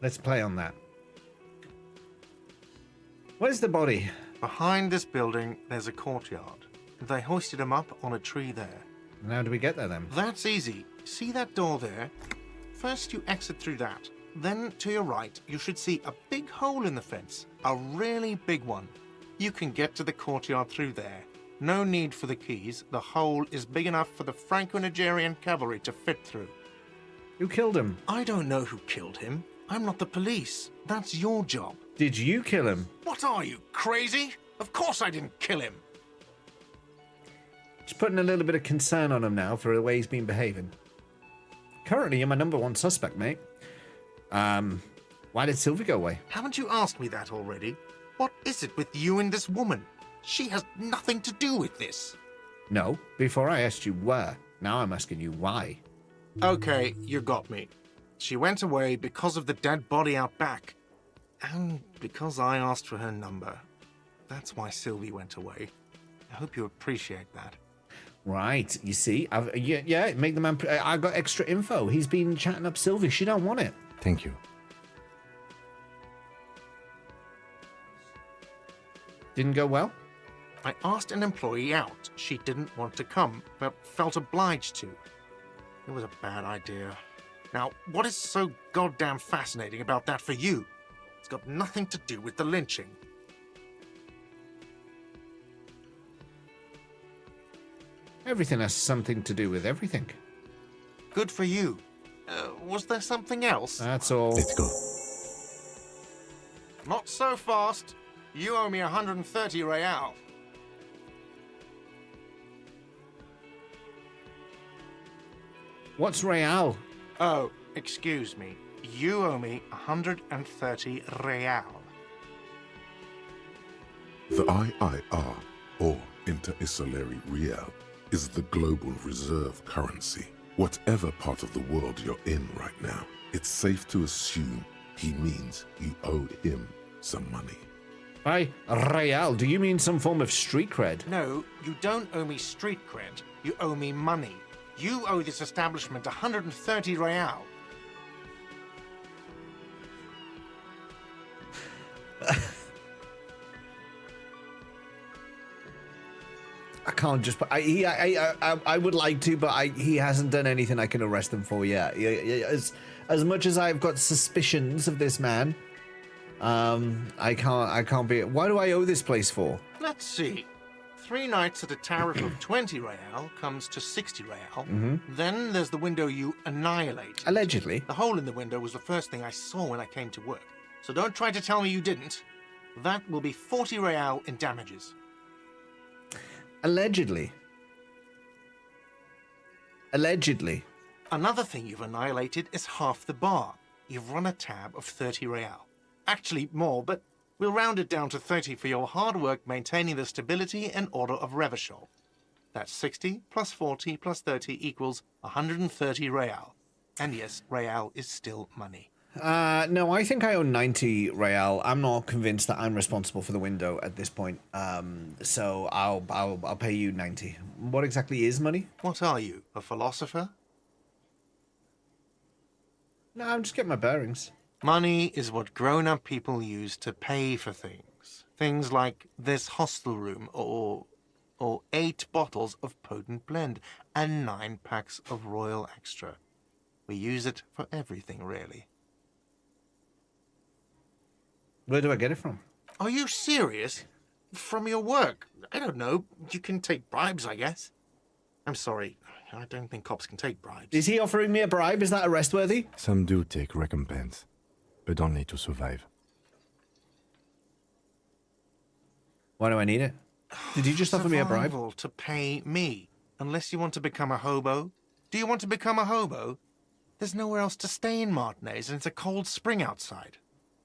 Let's play on that. Where's the body?
Behind this building, there's a courtyard. They hoisted him up on a tree there.
And how do we get there then?
That's easy. See that door there? First you exit through that. Then to your right, you should see a big hole in the fence. A really big one. You can get to the courtyard through there. No need for the keys. The hole is big enough for the Franco-Nigerian cavalry to fit through.
Who killed him?
I don't know who killed him. I'm not the police. That's your job.
Did you kill him?
What are you, crazy? Of course I didn't kill him.
Just putting a little bit of concern on him now for the way he's been behaving. Currently, you're my #1 suspect, mate. Why did Sylvie go away?
Haven't you asked me that already? What is it with you and this woman? She has nothing to do with this.
No, before I asked you where. Now I'm asking you why.
Okay, you got me. She went away because of the dead body out back. And because I asked for her number. That's why Sylvie went away. I hope you appreciate that.
Right, you see, yeah, make the man. I got extra info. He's been chatting up Sylvie. She don't want it.
Thank you.
Didn't go well?
I asked an employee out. She didn't want to come, but felt obliged to. It was a bad idea. Now, what is so goddamn fascinating about that for you? It's got nothing to do with the lynching.
Everything has something to do with everything.
Good for you. Was there something else?
That's all.
Let's go.
Not so fast. You owe me 130 real.
What's real?
Oh, excuse me. You owe me 130 real.
The IIR, or Inter-Isolary Real, is the global reserve currency. Whatever part of the world you're in right now, it's safe to assume he means you owed him some money.
By real, do you mean some form of street cred?
No, you don't owe me street cred. You owe me money. You owe this establishment 130 real.
I can't just. I would like to, but he hasn't done anything I can arrest him for yet. As much as I've got suspicions of this man, I can't be. Why do I owe this place for?
Let's see. 3 nights at a tariff of 20 real comes to 60 real.
Mm-hmm.
Then there's the window you annihilated.
Allegedly.
The hole in the window was the first thing I saw when I came to work. So don't try to tell me you didn't. That will be 40 real in damages.
Allegedly. Allegedly.
Another thing you've annihilated is half the bar. You've run a tab of 30 real. Actually more, but we'll round it down to 30 for your hard work maintaining the stability and order of Revachol. That's 60 plus 40 plus 30 equals 130 real. And yes, real is still money.
No, I think I owe 90 real. I'm not convinced that I'm responsible for the window at this point. So I'll pay you 90. What exactly is money?
What are you, a philosopher?
No, I'm just getting my bearings.
Money is what grown-up people use to pay for things. Things like this hostel room, or 8 bottles of potent blend, and 9 packs of Royal Extra. We use it for everything, really.
Where do I get it from?
Are you serious? From your work? I don't know. You can take bribes, I guess. I'm sorry. I don't think cops can take bribes.
Is he offering me a bribe? Is that arrest worthy?
Some do take recompense, but only to survive.
Why do I need it? Did you just offer me a bribe?
Survival to pay me. Unless you want to become a hobo. Do you want to become a hobo? There's nowhere else to stay in Martinez, and it's a cold spring outside.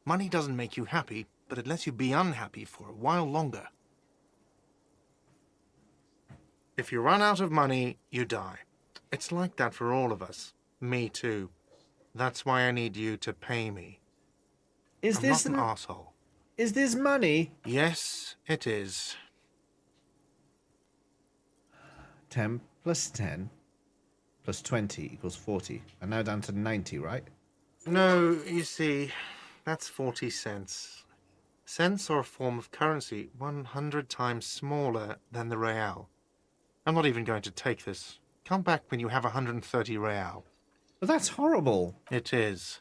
Money doesn't make you happy, but it lets you be unhappy for a while longer. If you run out of money, you die. It's like that for all of us. Me too. That's why I need you to pay me. I'm not an asshole.
Is this money?
Yes, it is.
10 plus 10 plus 20 equals 40. I'm now down to 90, right?
No, you see, that's 40 cents. Cents are a form of currency 100 times smaller than the real. I'm not even going to take this. Come back when you have 130 real.
But that's horrible.
It is.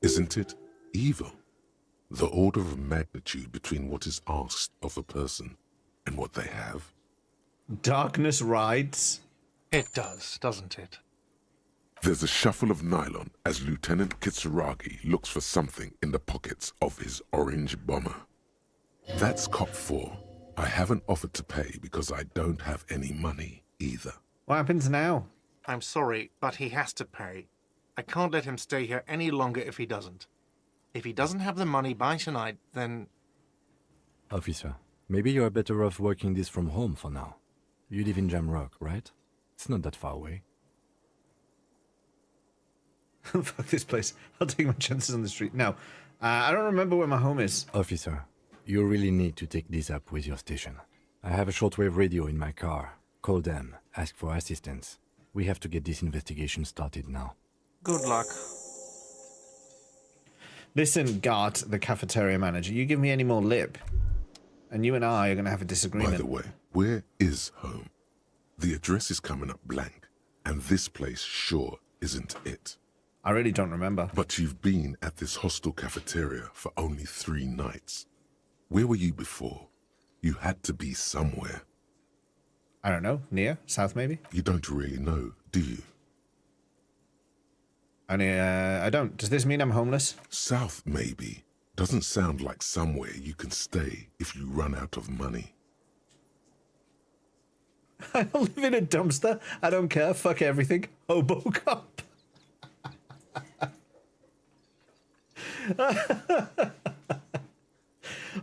Isn't it evil? The order of magnitude between what is asked of a person and what they have.
Darkness rides.
It does, doesn't it?
There's a shuffle of nylon as Lieutenant Kitsuragi looks for something in the pockets of his orange bomber. That's cop 4. I haven't offered to pay because I don't have any money either.
What happens now?
I'm sorry, but he has to pay. I can't let him stay here any longer if he doesn't. If he doesn't have the money by tonight, then...
Officer, maybe you're better off working this from home for now. You live in Jamrock, right? It's not that far away.
Fuck this place. I'll take my chances on the street. No, I don't remember where my home is.
Officer, you really need to take this up with your station. I have a shortwave radio in my car. Call them, ask for assistance. We have to get this investigation started now.
Good luck.
Listen, Gart, the cafeteria manager, you give me any more lip, and you and I are going to have a disagreement.
By the way, where is home? The address is coming up blank, and this place sure isn't it.
I really don't remember.
But you've been at this hostel cafeteria for only 3 nights. Where were you before? You had to be somewhere.
I don't know. Near? South, maybe?
You don't really know, do you?
I don't. Does this mean I'm homeless?
South, maybe. Doesn't sound like somewhere you can stay if you run out of money.
I live in a dumpster. I don't care. Fuck everything. Hobocop.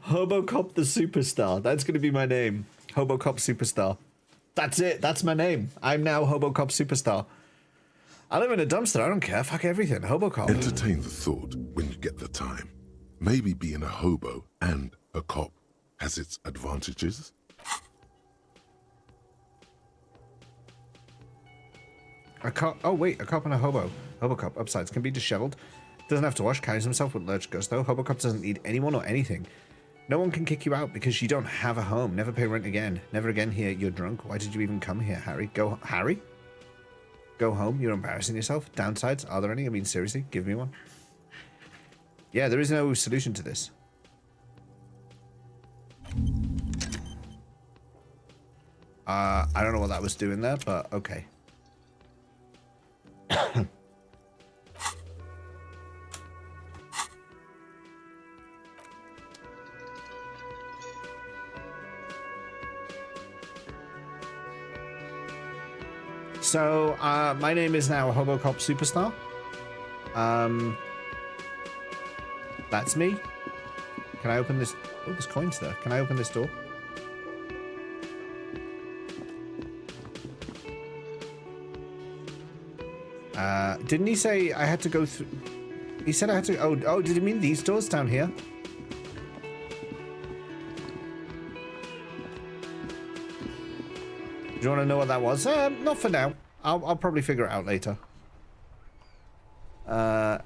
Hobocop the Superstar. That's going to be my name. Hobocop Superstar. That's it. That's my name. I'm now Hobocop Superstar. I live in a dumpster. I don't care. Fuck everything. Hobocop.
Entertain the thought when you get the time. Maybe being a hobo and a cop has its advantages.
A cop. Oh, wait. A cop and a hobo. Hobocop, upsides, can be disheveled. Doesn't have to wash. Carries himself with lurch gusto. Hobocop doesn't need anyone or anything. No one can kick you out because you don't have a home. Never pay rent again. Never again hear you're drunk. Why did you even come here, Harry? Harry? Go home. You're embarrassing yourself. Downsides? Are there any? I mean, seriously, give me one. Yeah, there is no solution to this. I don't know what that was doing there, but okay. So, my name is now Hobocop Superstar. That's me. Can I open this? Oh, there's coins there. Can I open this door? Didn't he say I had to go through? He said I had to. Oh, did he mean these doors down here? Do you want to know what that was? Not for now. I'll probably figure it out later.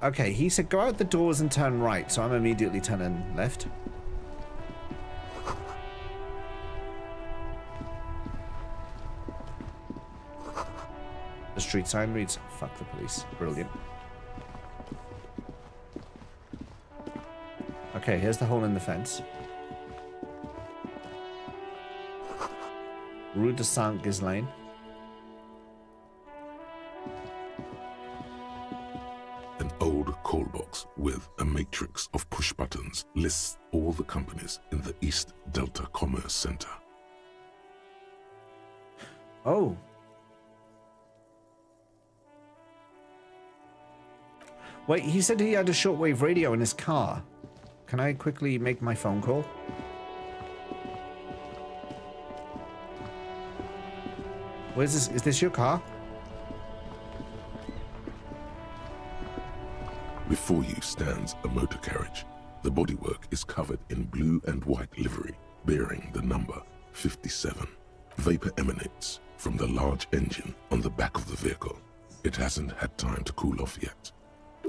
Okay, he said go out the doors and turn right, so I'm immediately turning left. The street sign reads, fuck the police. Brilliant. Okay, here's the hole in the fence. Rue de Saint-Ghislain.
An old call box with a matrix of push buttons lists all the companies in the East Delta Commerce Center.
Oh. Wait, he said he had a shortwave radio in his car. Can I quickly make my phone call? Where's this? Is this your car?
Before you stands a motor carriage. The bodywork is covered in blue and white livery, bearing the number 57. Vapor emanates from the large engine on the back of the vehicle. It hasn't had time to cool off yet.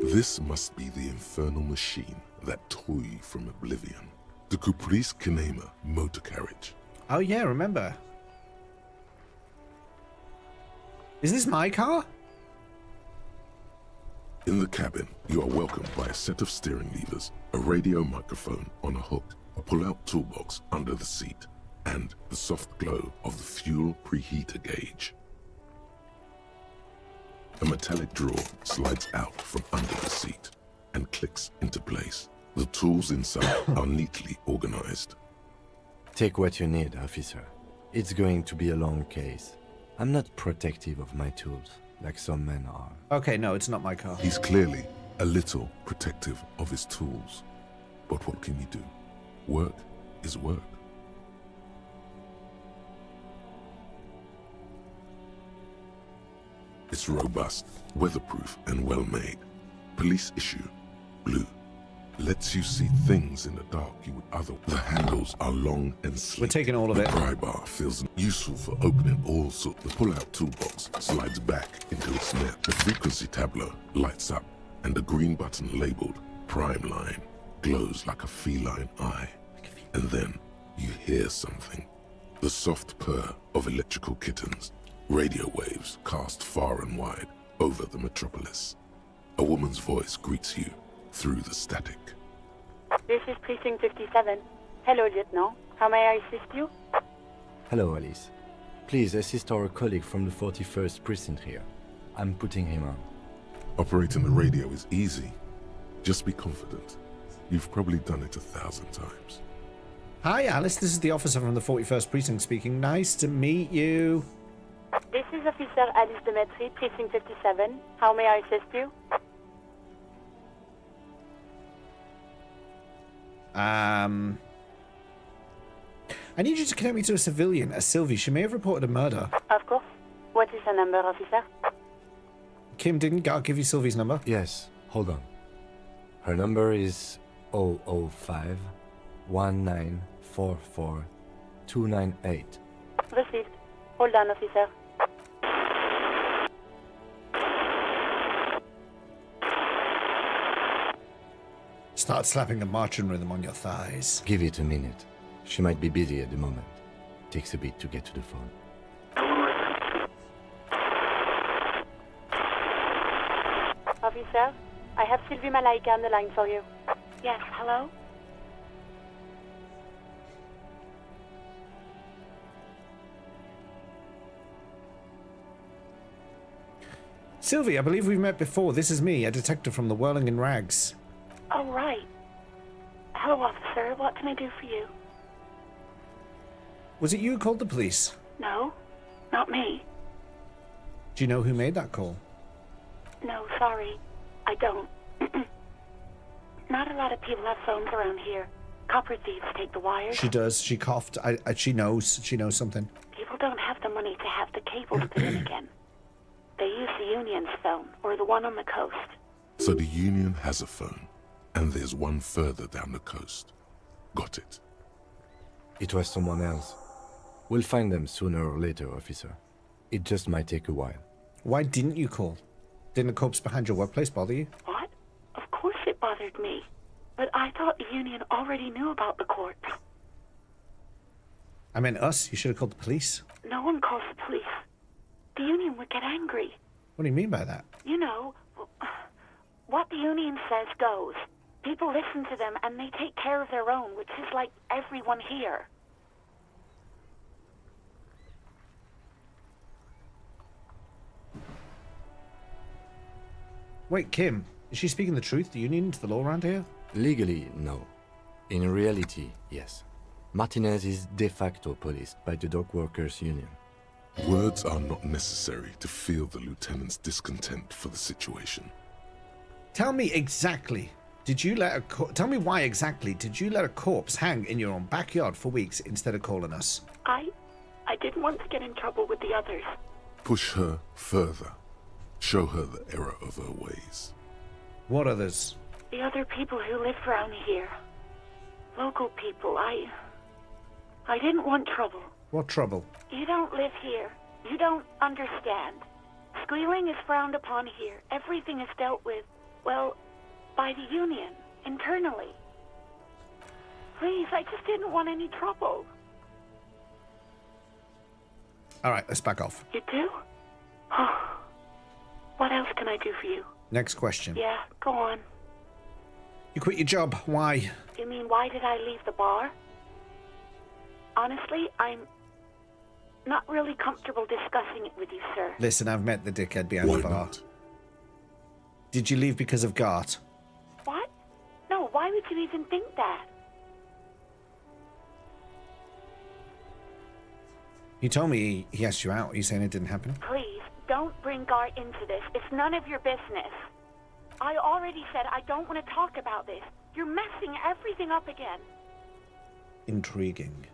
This must be the infernal machine that tore you from oblivion. The Caprice Kinema motor carriage.
Oh yeah, remember. Is this my car?
In the cabin, you are welcomed by a set of steering levers, a radio microphone on a hook, a pull-out toolbox under the seat, and the soft glow of the fuel preheater gauge. A metallic drawer slides out from under the seat and clicks into place. The tools inside are neatly organized.
Take what you need, officer. It's going to be a long case. I'm not protective of my tools, like some men are.
Okay, no, it's not my car.
He's clearly a little protective of his tools. But what can you do? Work is work. It's robust, weatherproof, and well-made. Police issue, blue. Lets you see things in the dark you would otherwise. The handles are long and sleek.
We're taking all of it.
The pry bar feels useful for opening all sorts. The pull-out toolbox slides back into its net. The frequency tableau lights up, and the green button labeled Prime Line glows like a feline eye. And then you hear something. The soft purr of electrical kittens. Radio waves cast far and wide over the metropolis. A woman's voice greets you through the static.
This is Precinct 57. Hello, Lieutenant. How may I assist you?
Hello, Alice. Please assist our colleague from the 41st Precinct here. I'm putting him on.
Operating the radio is easy. Just be confident. You've probably done it 1,000 times.
Hi, Alice. This is the officer from the 41st Precinct speaking. Nice to meet you.
This is Officer Alice Demetri, Precinct 57. How may I assist you?
I need you to connect me to a civilian, a Sylvie. She may have reported a murder.
Of course. What is her number, officer?
Kim, didn't Gar give you Sylvie's number?
Yes, hold on. Her number is 005 1944 298.
Received. Hold on, officer.
Start slapping a marching rhythm on your thighs.
Give it a minute. She might be busy at the moment. Takes a bit to get to the phone.
Officer, I have Sylvie Malaika on the line for you. Yes, hello?
Sylvie, I believe we've met before. This is me, a detective from the Whirling in Rags.
Oh, right. Hello, officer. What can I do for you?
Was it you who called the police?
No, not me.
Do you know who made that call?
No, sorry. I don't. Not a lot of people have phones around here. Copper thieves take the wires.
She does. She coughed. She knows. She knows something.
People don't have the money to have the cables put in again. They use the Union's phone, or the one on the coast.
So the Union has a phone, and there's one further down the coast. Got it.
It was someone else. We'll find them sooner or later, officer. It just might take a while.
Why didn't you call? Didn't the corpse behind your workplace bother you?
What? Of course it bothered me. But I thought the Union already knew about the corpse.
I meant us. You should have called the police.
No one calls the police. The Union would get angry.
What do you mean by that?
You know, what the Union says goes. People listen to them and they take care of their own, which is like everyone here.
Wait, Kim, is she speaking the truth? The Union to the law around here?
Legally, no. In reality, yes. Martinez is de facto policed by the Dock Workers Union.
Words are not necessary to feel the lieutenant's discontent for the situation.
Tell me exactly. Tell me why exactly did you let a corpse hang in your own backyard for weeks instead of calling us?
I didn't want to get in trouble with the others.
Push her further. Show her the error of her ways.
What others?
The other people who live around here. Local people. I didn't want trouble.
What trouble?
You don't live here. You don't understand. Squealing is frowned upon here. Everything is dealt with Well, by the union, internally. Please, I just didn't want any trouble.
All right, let's back off.
You do? What else can I do for you?
Next question.
Yeah, go on.
You quit your job. Why?
You mean, why did I leave the bar? Honestly, I'm not really comfortable discussing it with you, sir.
Listen, I've met the dickhead behind the bar.
Not?
Did you leave because of Gart?
What? No, why would you even think that?
He told me he asked you out. Are you saying it didn't happen?
Please, don't bring Gart into this. It's none of your business. I already said I don't want to talk about this. You're messing everything up again.
Intriguing.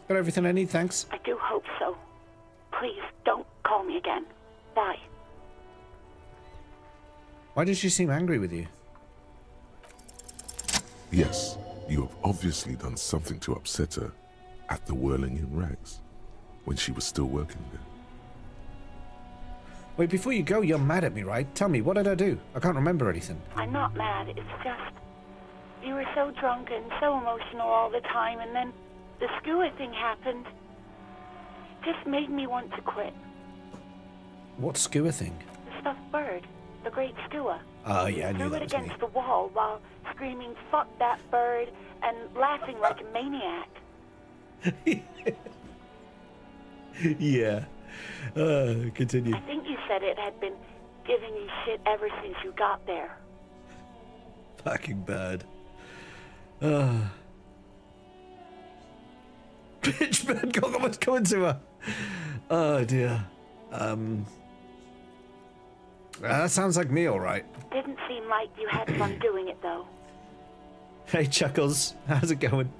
Got everything I need, thanks.
I do hope so. Please, don't call me again. Bye.
Why did she seem angry with you?
Yes, you have obviously done something to upset her at the Whirling in Rags, when she was still working there.
Wait, before you go, you're mad at me, right? Tell me, what did I do? I can't remember anything.
I'm not mad. It's just... You were so drunk and so emotional all the time, and then the skua thing happened. It just made me want to quit.
What skua thing?
The stuffed bird. The great skua.
Oh, yeah, I knew
Threw
that
it
was
against
me.
the wall while screaming, "Fuck that bird," and laughing like a maniac.
Yeah. Continue.
I think you said it had been giving you shit ever since you got there.
Fucking bird. Bitch, bird, God, what's coming to her? Oh, dear. That sounds like me, all right.
Didn't seem like you had fun doing it, though.
Hey, Chuckles. How's it going?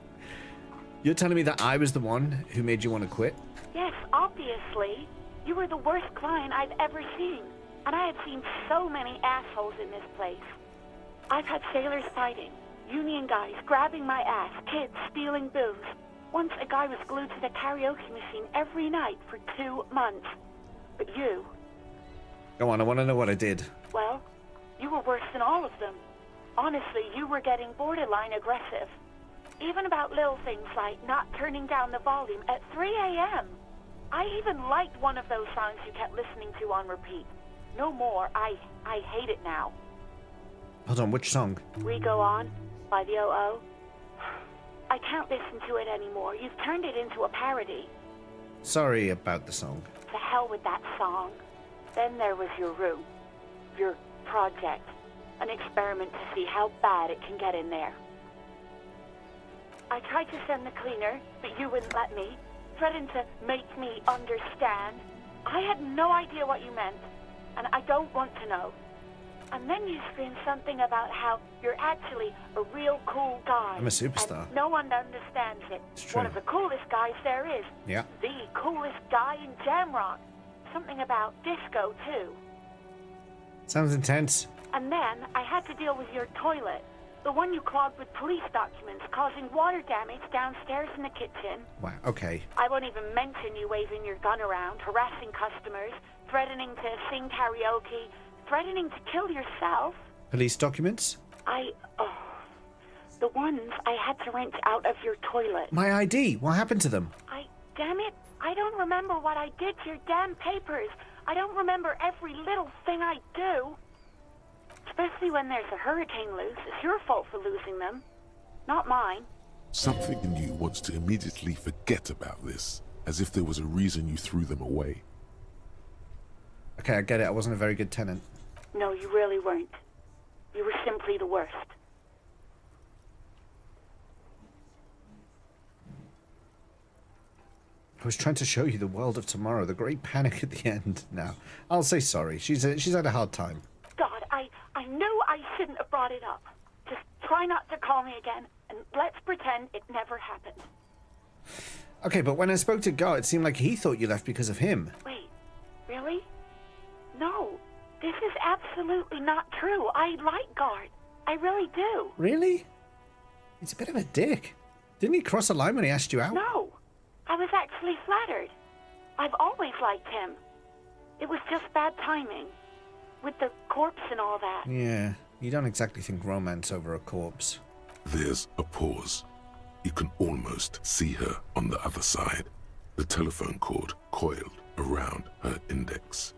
You're telling me that I was the one who made you want to quit?
Yes, obviously. You were the worst client I've ever seen. And I have seen so many assholes in this place. I've had sailors fighting, union guys grabbing my ass, kids stealing booze. Once a guy was glued to the karaoke machine every night for 2 months. But you...
Go on, I want to know what I did.
Well, you were worse than all of them. Honestly, you were getting borderline aggressive. Even about little things like not turning down the volume at 3 a.m. I even liked one of those songs you kept listening to on repeat. No more. I hate it now.
Hold on, which song?
We Go On by the O.O. I can't listen to it anymore. You've turned it into a parody.
Sorry about the song.
To hell with that song. Then there was your room. Your project. An experiment to see how bad it can get in there. I tried to send the cleaner, but you wouldn't let me. Threatened to make me understand. I had no idea what you meant, and I don't want to know. And then you screamed something about how you're actually a real cool guy.
I'm a superstar.
And no one understands it.
It's true.
One of the coolest guys there is.
Yeah.
The coolest guy in Jamrock. Something about disco, too.
Sounds intense.
And then I had to deal with your toilet. The one you clogged with police documents, causing water damage downstairs in the kitchen.
Wow, okay.
I won't even mention you waving your gun around, harassing customers, threatening to sing karaoke, threatening to kill yourself.
Police documents?
The ones I had to wrench out of your toilet.
My ID. What happened to them?
Damn it, I don't remember what I did to your damn papers. I don't remember every little thing I do. Especially when there's a hurricane loose. It's your fault for losing them, not mine.
Something in you wants to immediately forget about this, as if there was a reason you threw them away.
Okay, I get it. I wasn't a very good tenant.
No, you really weren't. You were simply the worst.
I was trying to show you the world of tomorrow, the great panic at the end. Now, I'll say sorry. She's had a hard time.
God, I knew I shouldn't have brought it up. Just try not to call me again, and let's pretend it never happened.
Okay, but when I spoke to Gar, it seemed like he thought you left because of him.
Wait, really? No, this is absolutely not true. I like Gart. I really do.
Really? He's a bit of a dick. Didn't he cross a line when he asked you out?
No, I was actually flattered. I've always liked him. It was just bad timing. with the corpse and all that.
Yeah, you don't exactly think romance over a corpse.
There's a pause. You can almost see her on the other side, the telephone cord coiled around her index.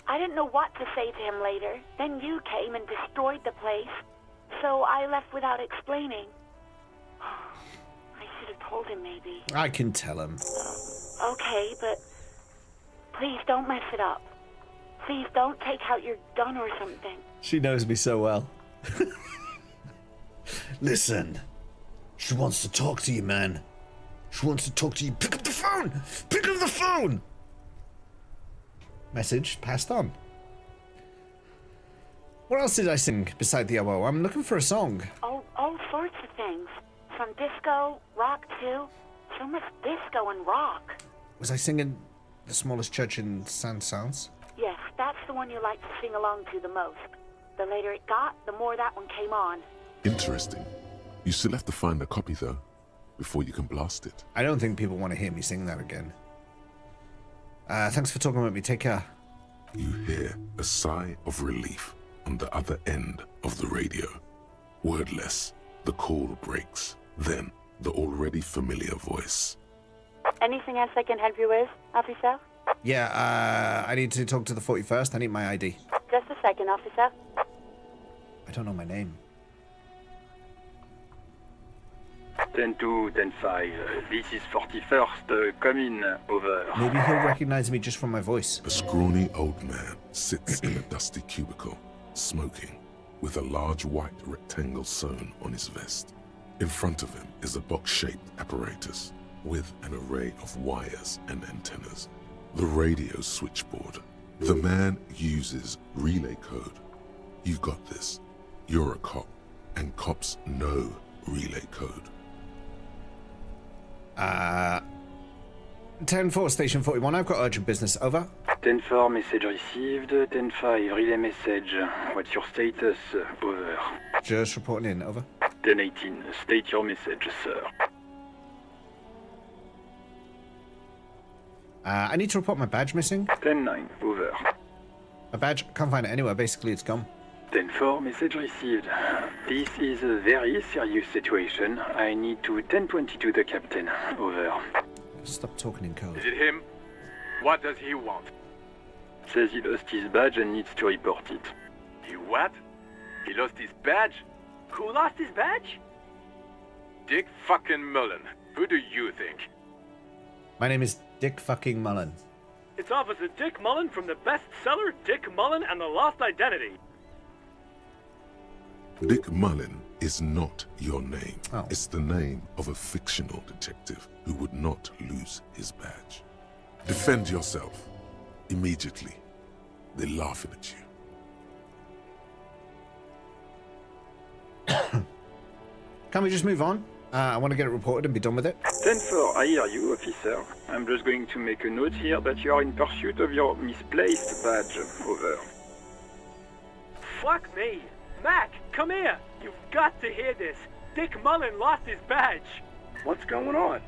I didn't know what to say to him later. Then you came and destroyed the place. So I left without explaining. I should have told him, maybe.
I can tell him.
Okay, but please don't mess it up. Please don't take out your gun or something.
She knows me so well. Listen. She wants to talk to you, man. She wants to talk to you. Pick up the phone! Pick up the phone! Message passed on. What else did I sing beside the OO? I'm looking for a song.
Oh, all sorts of things. Some disco, rock too. So much disco and rock.
Was I singing The Smallest Church in Saint-Saëns?
Yes, that's the one you like to sing along to the most. The later it got, the more that one came on.
Interesting. You still have to find a copy, though, before you can blast it.
I don't think people want to hear me sing that again. Thanks for talking with me. Take care.
You hear a sigh of relief on the other end of the radio. Wordless, the call breaks. Then, the already familiar voice.
Anything else I can help you with, officer?
Yeah, I need to talk to the 41st. I need my ID.
Just a second, officer.
I don't know my name.
10-2, 10-5. This is 41st. Come in. Over.
Maybe he'll recognize me just from my voice.
A scrawny old man sits in a dusty cubicle, smoking, with a large white rectangle sewn on his vest. In front of him is a box-shaped apparatus with an array of wires and antennas. The radio switchboard. The man uses relay code. You got this. You're a cop, and cops know relay code.
10-4, Station 41. I've got urgent business. Over.
10-4, message received. 10-5, relay message. What's your status? Over.
Just reporting in. Over.
10-18, state your message, sir.
I need to report my badge missing.
10-9, over.
A badge? Can't find it anywhere. Basically, it's gone.
10-4, message received. This is a very serious situation. I need to 10-22 the captain. Over.
Stop talking in code.
Is it him? What does he want?
Says he lost his badge and needs to report it.
He what? He lost his badge? Who lost his badge? Dick fucking Mullen. Who do you think?
My name is Dick fucking Mullen.
It's Officer Dick Mullen from the bestseller Dick Mullen and the Lost Identity.
Dick Mullen is not your name.
Oh.
It's the name of a fictional detective who would not lose his badge. Defend yourself. Immediately. They're laughing at you.
Can we just move on? I want to get it reported and be done with it.
10-4, I hear you, officer. I'm just going to make a note here that you are in pursuit of your misplaced badge. Over.
Fuck me. Mac, come here. You've got to hear this. Dick Mullen lost his badge.
What's going on?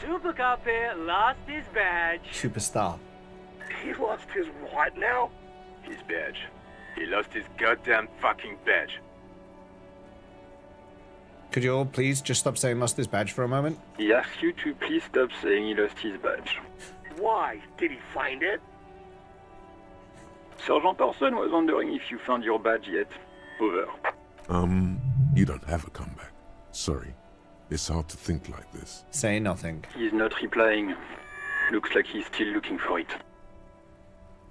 Super Cop here lost his badge.
Superstar.
He lost his what now? His badge. He lost his goddamn fucking badge.
Could you all please just stop saying lost his badge for a moment?
He asks you to please stop saying he lost his badge.
Why? Did he find it?
Sergeant Orson was wondering if you found your badge yet. Over.
You don't have a comeback. Sorry. It's hard to think like this.
Say nothing.
He's not replying. Looks like he's still looking for it.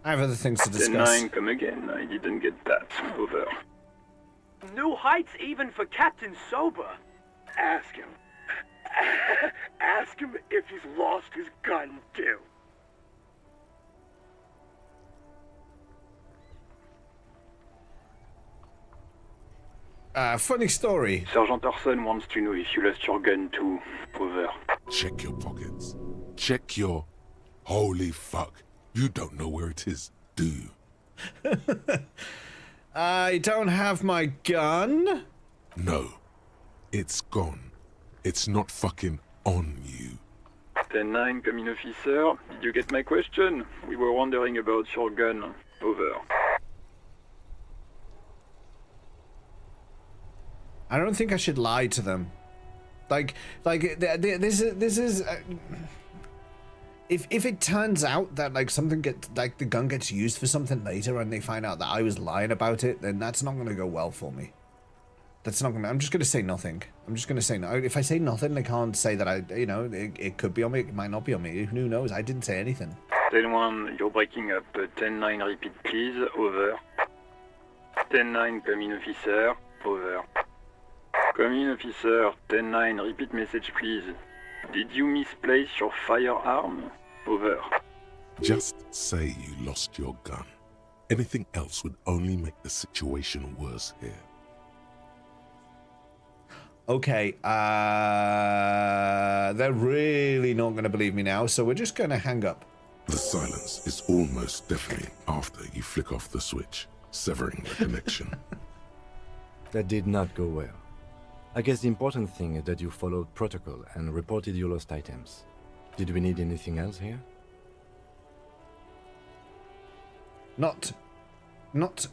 I have other things to discuss.
10-9, come again. I didn't get that. Over.
New heights even for Captain Sober. Ask him. Ask him if he's lost his gun, too.
Funny story.
Sergeant Orson wants to know if you lost your gun, too. Over.
Check your pockets. Check your... Holy fuck. You don't know where it is, do you?
I don't have my gun?
No. It's gone. It's not fucking on you.
10-9, come in, officer. Did you get my question? We were wondering about your gun. Over.
I don't think I should lie to them. This is. If it turns out that like something gets like the gun gets used for something later and they find out that I was lying about it, then that's not going to go well for me. That's not going to. I'm just going to say nothing. I'm just going to say no. If I say nothing, they can't say that it could be on me. It might not be on me. Who knows? I didn't say anything.
10-1, you're breaking up. 10-9, repeat please. Over. 10-9, come in officer. Over. Come in officer. 10-9, repeat message please. Did you misplace your firearm? Over.
Just say you lost your gun. Anything else would only make the situation worse here.
Okay, they're really not going to believe me now, so we're just going to hang up.
The silence is almost deafening after you flick off the switch, severing the connection.
That did not go well. I guess the important thing is that you followed protocol and reported your lost items. Did we need anything else here?
Not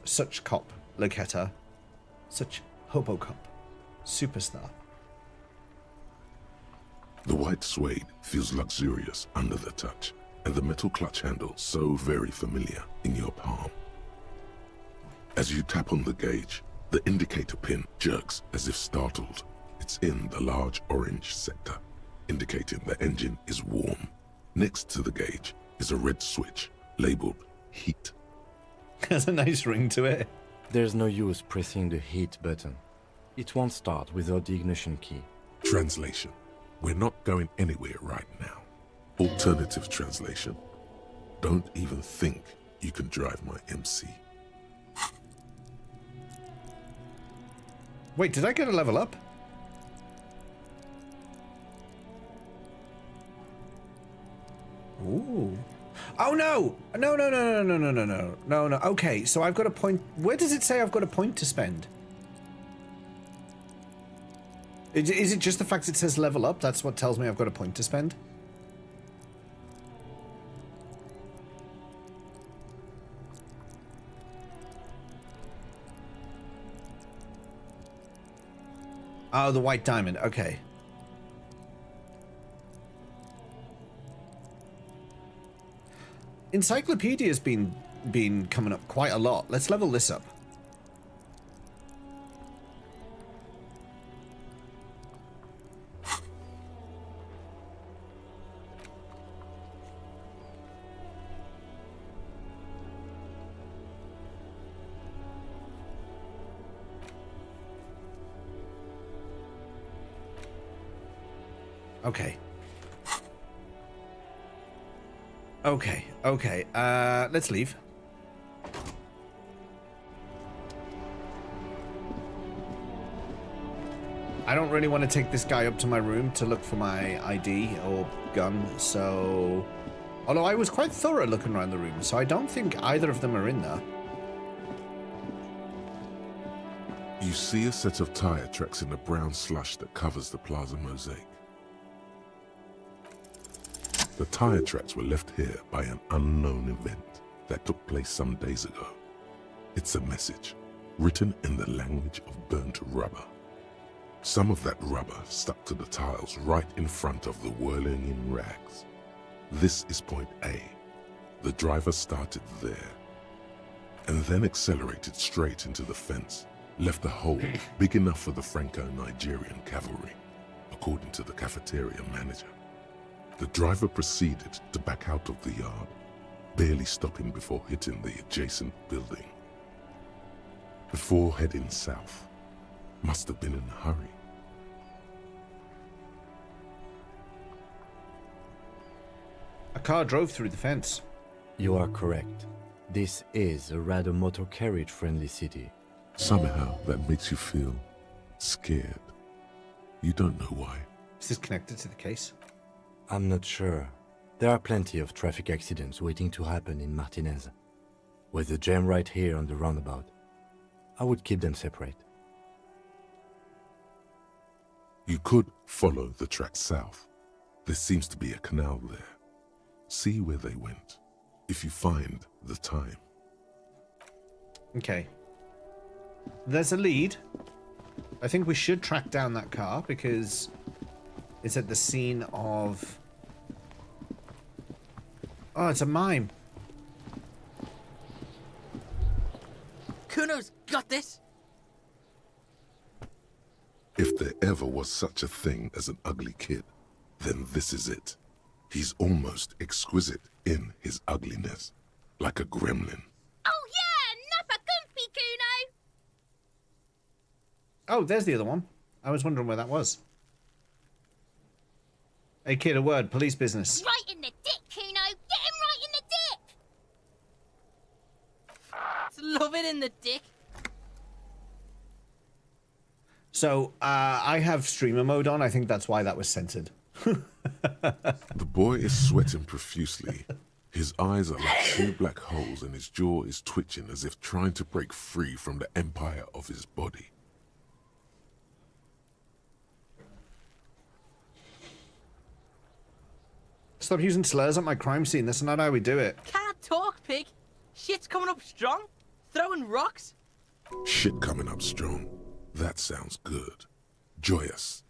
such cop, Loketta. Such hobo cop. Superstar.
The white suede feels luxurious under the touch, and the metal clutch handle so very familiar in your palm. As you tap on the gauge, the indicator pin jerks as if startled. It's in the large orange sector, indicating the engine is warm. Next to the gauge is a red switch labeled heat.
There's a nice ring to it.
There's no use pressing the heat button. It won't start without the ignition key.
Translation. We're not going anywhere right now. Alternative translation. Don't even think you can drive my MC.
Wait, did I get a level up? Ooh. Oh no! No. Okay, so I've got a point. Where does it say I've got a point to spend? Is it just the fact it says level up? That's what tells me I've got a point to spend? Oh, the white diamond. Okay. Encyclopedia's been coming up quite a lot. Let's level this up. Okay. Okay. Let's leave. I don't really want to take this guy up to my room to look for my ID or gun, so... Although I was quite thorough looking around the room, so I don't think either of them are in there.
You see a set of tire tracks in the brown slush that covers the plaza mosaic. The tire tracks were left here by an unknown event that took place some days ago. It's a message, written in the language of burnt rubber. Some of that rubber stuck to the tiles right in front of the whirling in rags. This is point A. The driver started there, and then accelerated straight into the fence, left a hole big enough for the Franco-Nigerian cavalry, according to the cafeteria manager. The driver proceeded to back out of the yard, barely stopping before hitting the adjacent building. Before heading south, must have been in a hurry.
A car drove through the fence.
You are correct. This is a rather motor carriage-friendly city.
Somehow that makes you feel scared. You don't know why.
Is this connected to the case?
I'm not sure. There are plenty of traffic accidents waiting to happen in Martinez. With the jam right here on the roundabout, I would keep them separate.
You could follow the track south. There seems to be a canal there. See where they went, if you find the time.
Okay. There's a lead. I think we should track down that car because it's at the scene of... Oh, it's a mime.
Kuno's got this.
If there ever was such a thing as an ugly kid, then this is it. He's almost exquisite in his ugliness, like a gremlin.
Oh yeah, nappa goofy Kuno.
Oh, there's the other one. I was wondering where that was. Hey kid, a word. Police business.
Right in the dick, Kuno. Get him right in the dick.
Love it in the dick.
So, I have streamer mode on. I think that's why that was censored.
The boy is sweating profusely. His eyes are like two black holes and his jaw is twitching as if trying to break free from the empire of his body.
Stop using slurs at my crime scene. That's not how we do it.
Can't talk, pig. Shit's coming up strong. Throwing rocks.
Shit coming up strong. That sounds good. Joyous.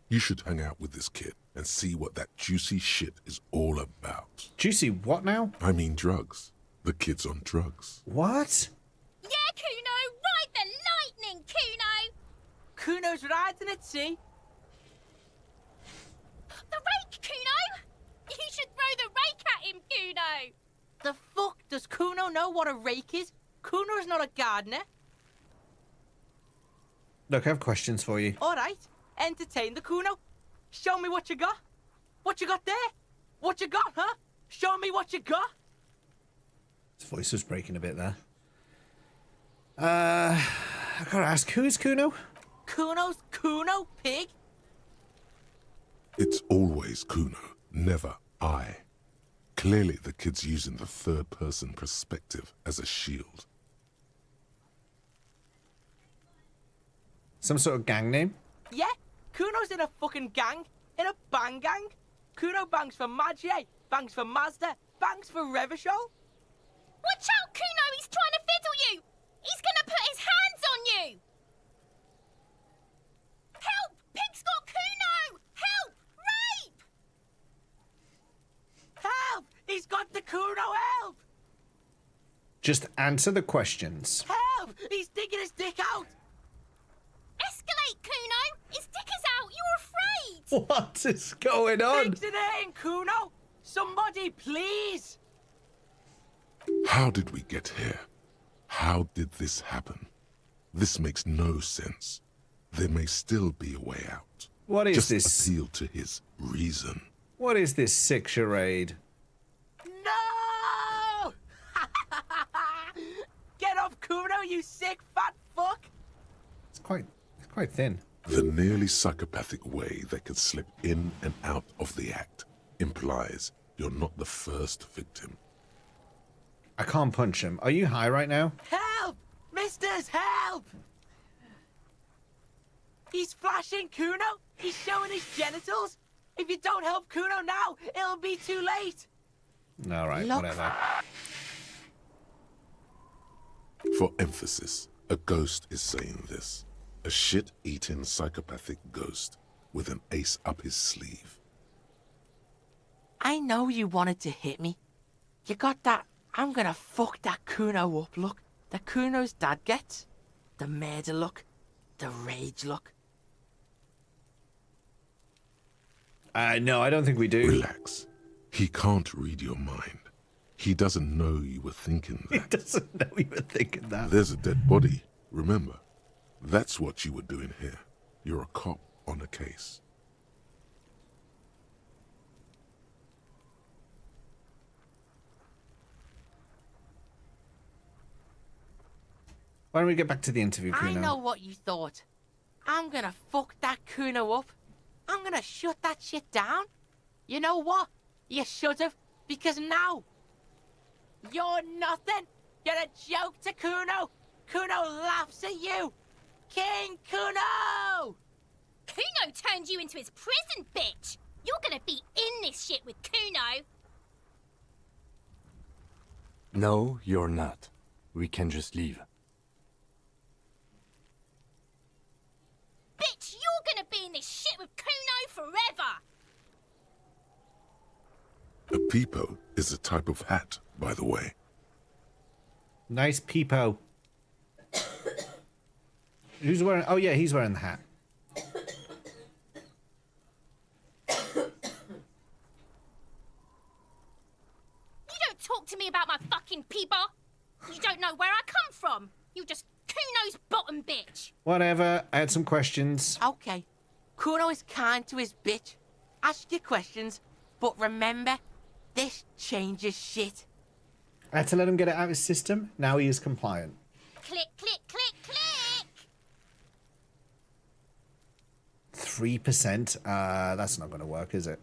You should hang out with this kid and see what that juicy shit is all about.
Juicy what now?
I mean drugs. The kid's on drugs.
What?
Yeah, Kuno. Ride the lightning, Kuno.
Kuno's riding at sea.
The rake, Kuno. You should throw the rake at him, Kuno.
The fuck does Kuno know what a rake is? Kuno's not a gardener.
Look, I have questions for you.
All right, entertain the Kuno. Show me what you got. What you got there? What you got, huh? Show me what you got.
His voice was breaking a bit there. I gotta ask, who is Kuno?
Kuno's Kuno, pig.
It's always Kuno, never I. Clearly the kid's using the third-person perspective as a shield.
Some sort of gang name?
Yeah, Kuno's in a fucking gang. In a bang gang. Kuno bangs for Magie, bangs for Mazda, bangs for Revachol.
Watch out, Kuno. He's trying to fiddle you. He's gonna put his hands on you. Help! Pig's got Kuno! Help! Rape!
Help! He's got the Kuno, help!
Just answer the questions.
Help! He's digging his dick out!
Escalate, Kuno! His dick is out! You're afraid!
What is going on?
Fix it in, Kuno! Somebody, please!
How did we get here? How did this happen? This makes no sense. There may still be a way out.
What is
Just
this?
appeal to his reason.
What is this sick charade?
No! Get off, Kuno, you sick fat fuck!
It's quite thin.
The nearly psychopathic way they could slip in and out of the act implies you're not the first victim.
I can't punch him. Are you high right now?
Help! Misters, help! He's flashing Kuno! He's showing his genitals! If you don't help Kuno now, it'll be too late!
All right,
Look.
whatever.
For emphasis, a ghost is saying this. A shit-eating psychopathic ghost with an ace up his sleeve.
I know you wanted to hit me. You got that I'm gonna fuck that Kuno up look that Kuno's dad gets. The murder look. The rage look.
No, I don't think we do.
Relax. He can't read your mind. He doesn't know you were thinking that.
He doesn't know you were thinking that.
There's a dead body, remember. That's what you were doing here. You're a cop on a case.
Why don't we get back to the interview, Kuno?
I know what you thought. I'm gonna fuck that Kuno up. I'm gonna shut that shit down. You know what? You should have, because now you're nothing. You're a joke to Kuno. Kuno laughs at you. King Kuno!
Kuno turned you into his prison, bitch! You're gonna be in this shit with Kuno!
No, you're not. We can just leave.
Peepo is a type of hat, by the way.
Nice peepo. Who's wearing... Oh, yeah, he's wearing the hat.
Talk to me about my fucking peeper. You don't know where I come from. You just Kuno's bottom bitch.
Whatever. I had some questions.
Okay. Kuno is kind to his bitch. Ask your questions, but remember, this changes shit.
I had to let him get it out of his system. Now he is compliant.
Click, click, click, click.
3%. That's not going to work, is it?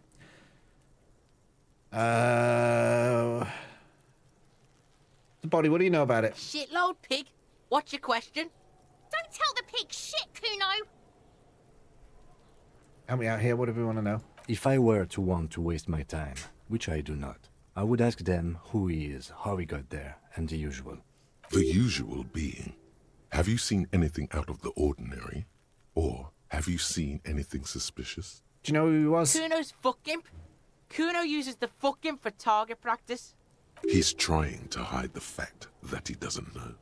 The body, what do you know about it?
Shitload, pig. What's your question?
Don't tell the pig shit, Kuno.
Help me out here. What do we want to know?
If I were to want to waste my time, which I do not, I would ask them who he is, how he got there, and the usual.
The usual being, have you seen anything out of the ordinary? Or have you seen anything suspicious?
Do you know who he was?
Kuno's fuck imp. Kuno uses the fuck imp for target practice.
He's trying to hide the fact that he doesn't know.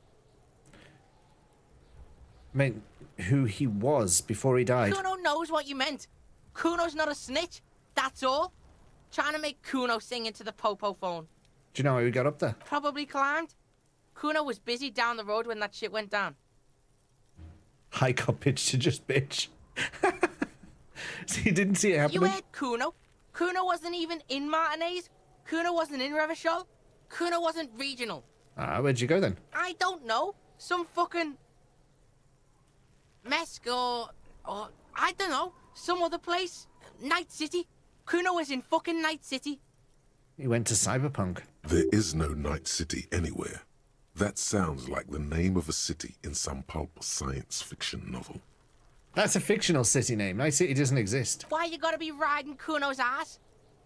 I mean, who he was before he died.
Kuno knows what you meant. Kuno's not a snitch. That's all. Trying to make Kuno sing into the popo phone.
Do you know how he got up there?
Probably climbed. Kuno was busy down the road when that shit went down.
I got pitched to just bitch. So you didn't see it happening?
You heard Kuno. Kuno wasn't even in Martinez. Kuno wasn't in Revachol. Kuno wasn't regional.
Where'd you go then?
I don't know. Some fucking... Mesk or I don't know. Some other place. Night City. Kuno was in fucking Night City.
He went to Cyberpunk.
There is no Night City anywhere. That sounds like the name of a city in some pulp science fiction novel.
That's a fictional city name. Night City doesn't exist.
Why you gotta be riding Kuno's ass?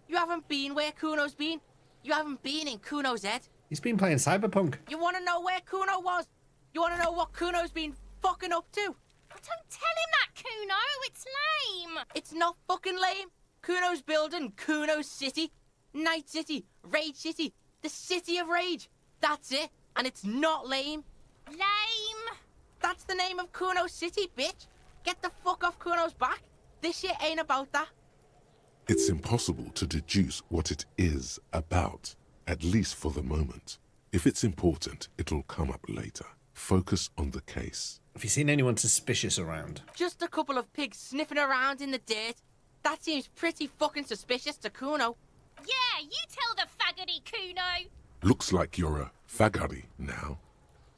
You haven't been where Kuno's been. You haven't been in Kuno's head.
He's been playing Cyberpunk.
You wanna know where Kuno was? You wanna know what Kuno's been fucking up to?
Don't tell him that, Kuno. It's lame.
It's not fucking lame. Kuno's building Kuno's City. Night City. Rage City. The City of Rage. That's it. And it's not lame.
Lame.
That's the name of Kuno's City, bitch. Get the fuck off Kuno's back. This shit ain't about that.
It's impossible to deduce what it is about, at least for the moment. If it's important, it'll come up later. Focus on the case.
Have you seen anyone suspicious around?
Just a couple of pigs sniffing around in the dirt. That seems pretty fucking suspicious to Kuno.
Yeah, you tell the faggoty, Kuno.
Looks like you're a faggoty now,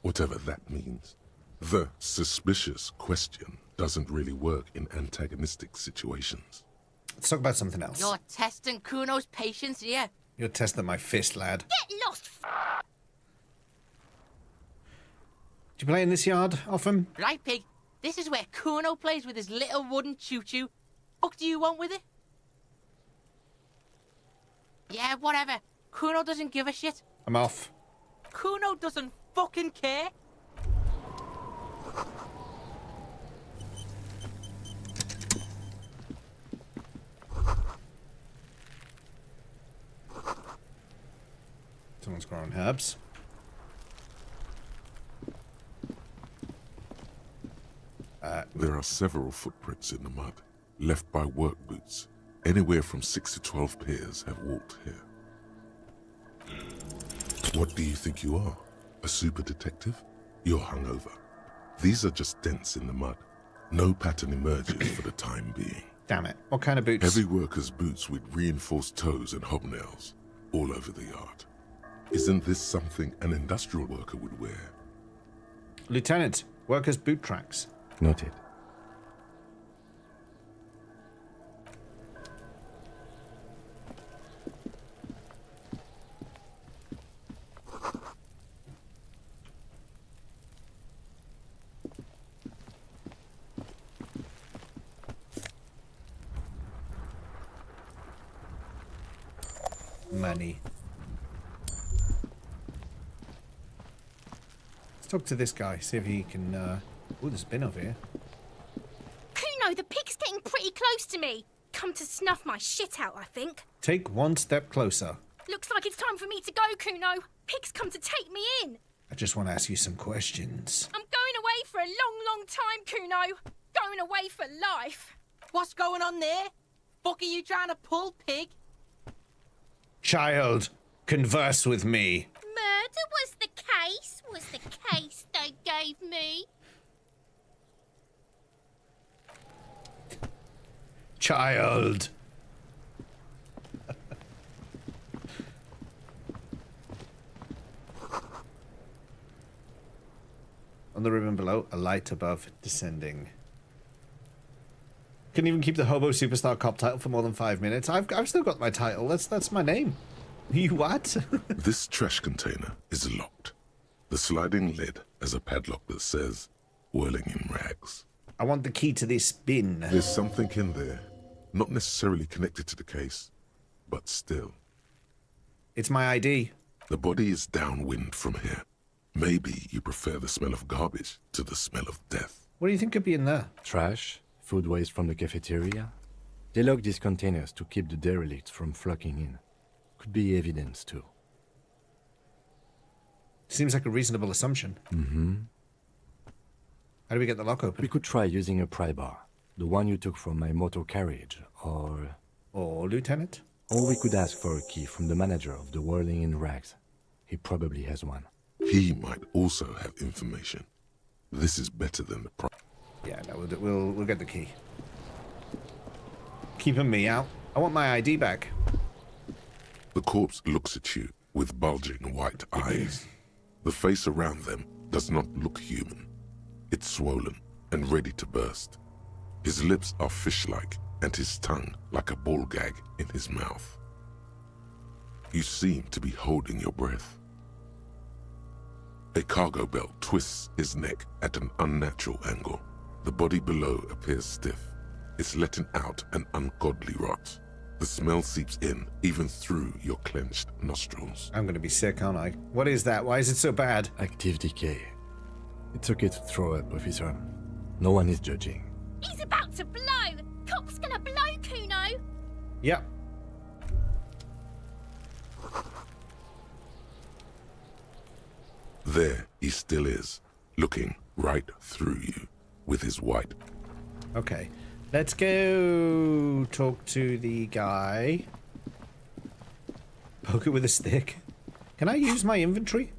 whatever that means. The suspicious question doesn't really work in antagonistic situations.
Let's talk about something else.
You're testing Kuno's patience here.
You're testing my fist, lad.
Get lost.
Do you play in this yard often?
Right, pig. This is where Kuno plays with his little wooden choo-choo. Fuck do you want with it? Yeah, whatever. Kuno doesn't give a shit.
I'm off.
Kuno doesn't fucking care.
Someone's growing herbs.
There are several footprints in the mud, left by work boots. Anywhere from 6 to 12 pairs have walked here. What do you think you are? A super detective? You're hungover. These are just dents in the mud. No pattern emerges for the time being.
Damn it. What kind of boots?
Heavy workers' boots with reinforced toes and hobnails all over the yard. Isn't this something an industrial worker would wear?
Lieutenant, workers' boot tracks.
Noted.
Money. Let's talk to this guy, see if he can, Oh, there's a bin over here.
Kuno, the pig's getting pretty close to me. Come to snuff my shit out, I think.
Take one step closer.
Look, for me to go, Kuno. Pig's come to take me in.
I just want to ask you some questions.
I'm going away for a long, long time, Kuno. Going away for life.
What's going on there? Fuck are you trying to pull, pig?
Child, converse with me.
Murder was the case they gave me.
Child. On the ribbon below, a light above, descending. Couldn't even keep the Hobo Superstar Cop title for more than 5 minutes. I've still got my title. That's my name. You what?
This trash container is locked. The sliding lid has a padlock that says, "Whirling in rags."
I want the key to this bin.
There's something in there, not necessarily connected to the case, but still.
It's my ID.
The body is downwind from here. Maybe you prefer the smell of garbage to the smell of death.
What do you think could be in there?
Trash, food waste from the cafeteria. They lock these containers to keep the derelicts from flocking in. Could be evidence too.
Seems like a reasonable assumption.
Mm-hmm.
How do we get the lock open?
We could try using a pry bar. The one you took from my motor carriage, or...
Or Lieutenant?
Or we could ask for a key from the manager of the Whirling in Rags. He has one.
He might also have information. This is better than the
Yeah, no, we'll get the key. Keeping me out. I want my ID back.
The corpse looks at you with bulging white eyes. The face around them does not look human. It's swollen and ready to burst. His lips are fish-like and his tongue like a ball gag in his mouth. You seem to be holding your breath. A cargo belt twists his neck at an unnatural angle. The body below appears stiff. It's letting out an ungodly rot. The smell seeps in, even through your clenched nostrils.
I'm gonna be sick, aren't I? What is that? Why is it so bad?
Active decay. It's okay to throw up, officer. No one is judging.
He's about to blow. Cop's gonna blow, Kuno.
Yep.
There he still is, looking right through you with his white.
Okay. Let's go talk to the guy. Poke it with a stick. Can I use my inventory?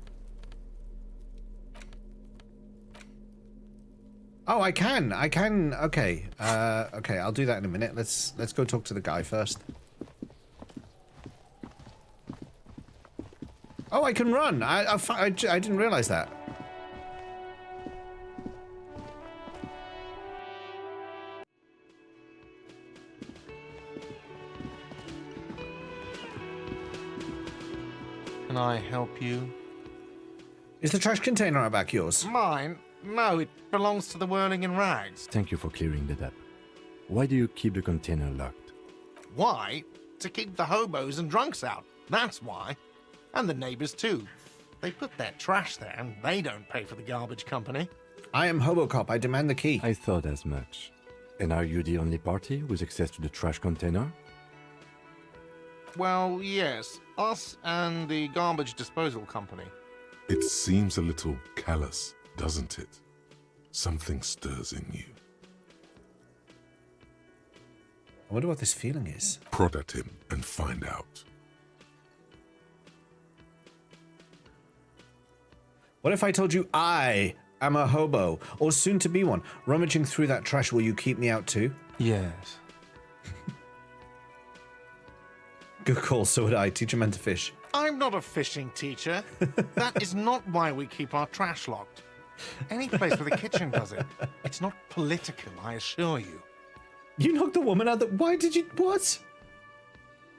Oh, I can. Okay. Okay, I'll do that in a minute. Let's go talk to the guy first. Oh, I can run. I didn't realize that.
Can I help you?
Is the trash container out back yours?
Mine? No, it belongs to the Whirling in Rags.
Thank you for clearing that up. Why do you keep the container locked?
Why? To keep the hobos and drunks out. That's why. And the neighbors too. They put their trash there and they don't pay for the garbage company.
I am Hobocop. I demand the key.
I thought as much. And are you the only party with access to the trash container?
Well, yes. Us and the garbage disposal company.
It seems a little callous, doesn't it? Something stirs in you.
I wonder what this feeling is.
Prod at him and find out.
What if I told you I am a hobo, or soon to be one? Rummaging through that trash, will you keep me out too?
Yes.
Good call, so would I. Teach a man to fish.
I'm not a fishing teacher. That is not why we keep our trash locked. Any place with a kitchen does it. It's not political, I assure you.
You knocked the woman out. Why did you? What?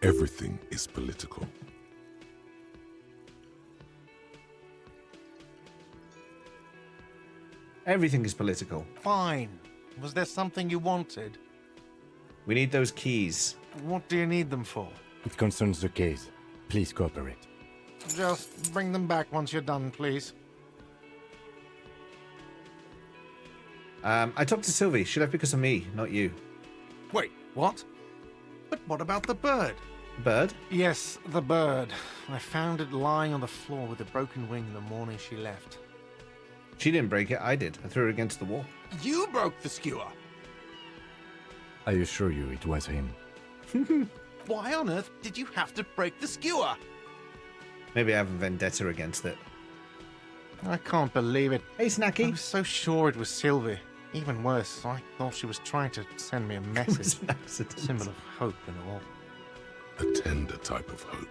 Everything is political.
Everything is political.
Fine. Was there something you wanted?
We need those keys.
What do you need them for?
It concerns the case. Please cooperate.
Just bring them back once you're done, please.
I talked to Sylvie. She left because of me, not you.
Wait, what? But what about the bird?
Bird?
Yes, the bird. I found it lying on the floor with a broken wing the morning she left.
She didn't break it, I did. I threw it against the wall.
You broke the skewer!
I assure you it was him.
Why on earth did you have to break the skewer?
Maybe I have a vendetta against it.
I can't believe it.
Hey, Snacky.
I was so sure it was Sylvie. Even worse, I thought she was trying to send me a message.
An accident.
Symbol of hope and all.
A tender type of hope.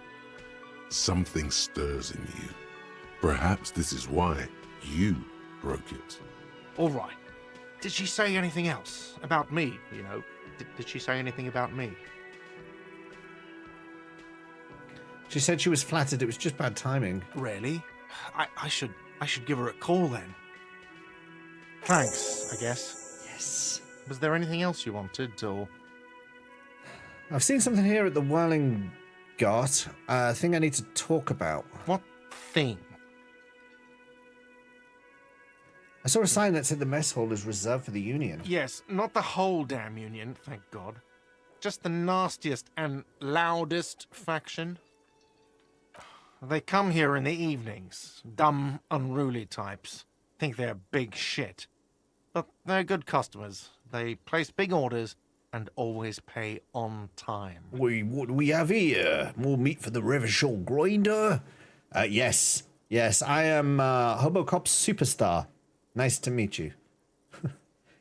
Something stirs in you. Perhaps this is why you broke it.
All right. Did she say anything else? About me, you know? Did she say anything about me?
She said she was flattered it was just bad timing.
Really? I should give her a call then. Thanks, I guess.
Yes.
Was there anything else you wanted, or...?
I've seen something here at the Whirling Gart. A thing I need to talk about.
What thing?
I saw a sign that said the mess hall is reserved for the Union.
Yes, not the whole damn Union, thank God. Just the nastiest and loudest faction. They come here in the evenings. Dumb, unruly types. Think they're big shit. But they're good customers. They place big orders and always pay on time.
What do we have here? More meat for the River Shore grinder? Yes. Yes, I am Hobocop Superstar. Nice to meet you.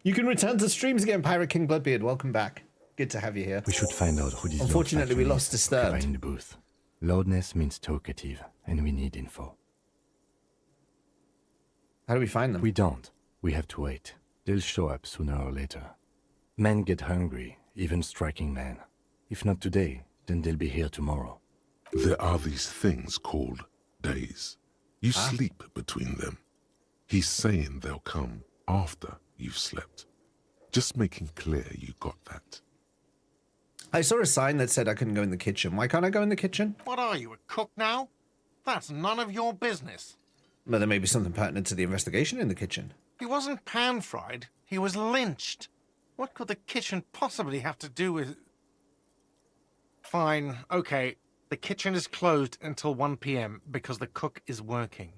You can return to streams again, Pirate King Bloodbeard. Welcome back. Good to have you here.
We should find out who this
Unfortunately, we lost
Disturbed
Disturbed.
in the booth. Loudness means talkative, and we need info.
How do we find them?
We don't. We have to wait. They'll show up sooner or later. Men get hungry, even striking men. If not today, then they'll be here tomorrow.
There are these things called days. You sleep between them. He's saying they'll come after you've slept. Just making clear you got that.
I saw a sign that said I couldn't go in the kitchen. Why can't I go in the kitchen?
What are you, a cook now? That's none of your business.
Well, there may be something pertinent to the investigation in the kitchen.
He wasn't pan-fried. He was lynched. What could the kitchen possibly have to do with... Fine, okay. The kitchen is closed until 1 p.m. because the cook is working.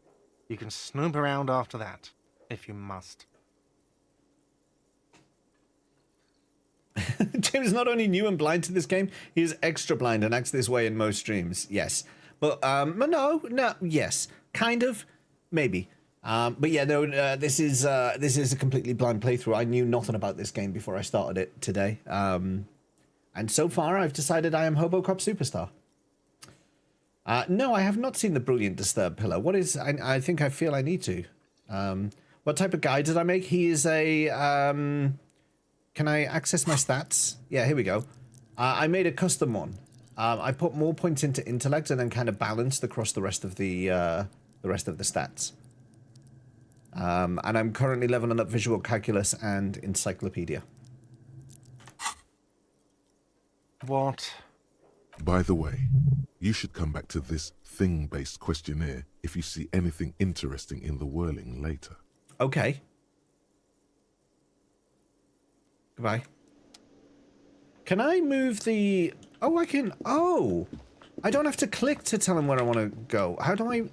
You can snoop around after that, if you must.
James is not only new and blind to this game, he is extra blind and acts this way in most streams. Yes. But, no, yes. Kind of. Maybe. But yeah, no, this is a completely blind playthrough. I knew nothing about this game before I started it today. And so far, I've decided I am Hobocop Superstar. No, I have not seen the Brilliant Disturbed pillar. What is... I think I feel I need to. What type of guy did I make? He is a... Can I access my stats? Yeah, here we go. I made a custom one. I put more points into intellect and then kind of balanced across the rest of the stats. And I'm currently leveling up visual calculus and encyclopedia.
What?
By the way, you should come back to this thing-based questionnaire if you see anything interesting in the whirling later.
Okay. Goodbye. Can I move the... Oh, I can... Oh! I don't have to click to tell him where I want to go. How do I...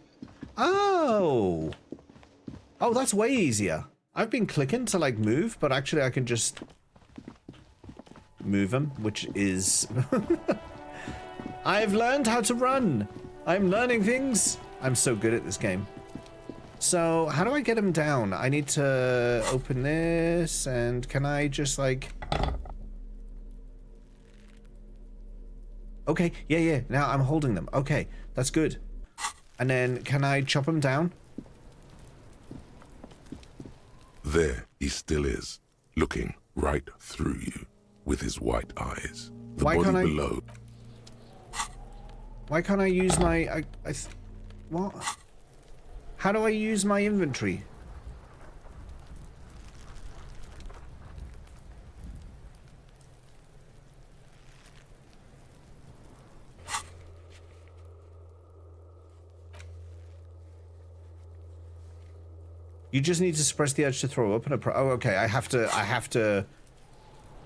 Oh! Oh, that's way easier. I've been clicking to, like, move, but actually I can just... move him, which is... I've learned how to run! I'm learning things! I'm so good at this game. So, how do I get him down? I need to open this, and can I just, like... Okay, yeah, now I'm holding them. Okay, that's good. And then, can I chop them down?
There he still is, looking right through you with his white eyes. The
Why
body
can't I-
below.
Why can't I use my... what? How do I use my inventory? You just need to suppress the urge to throw up and oh, okay, I have to...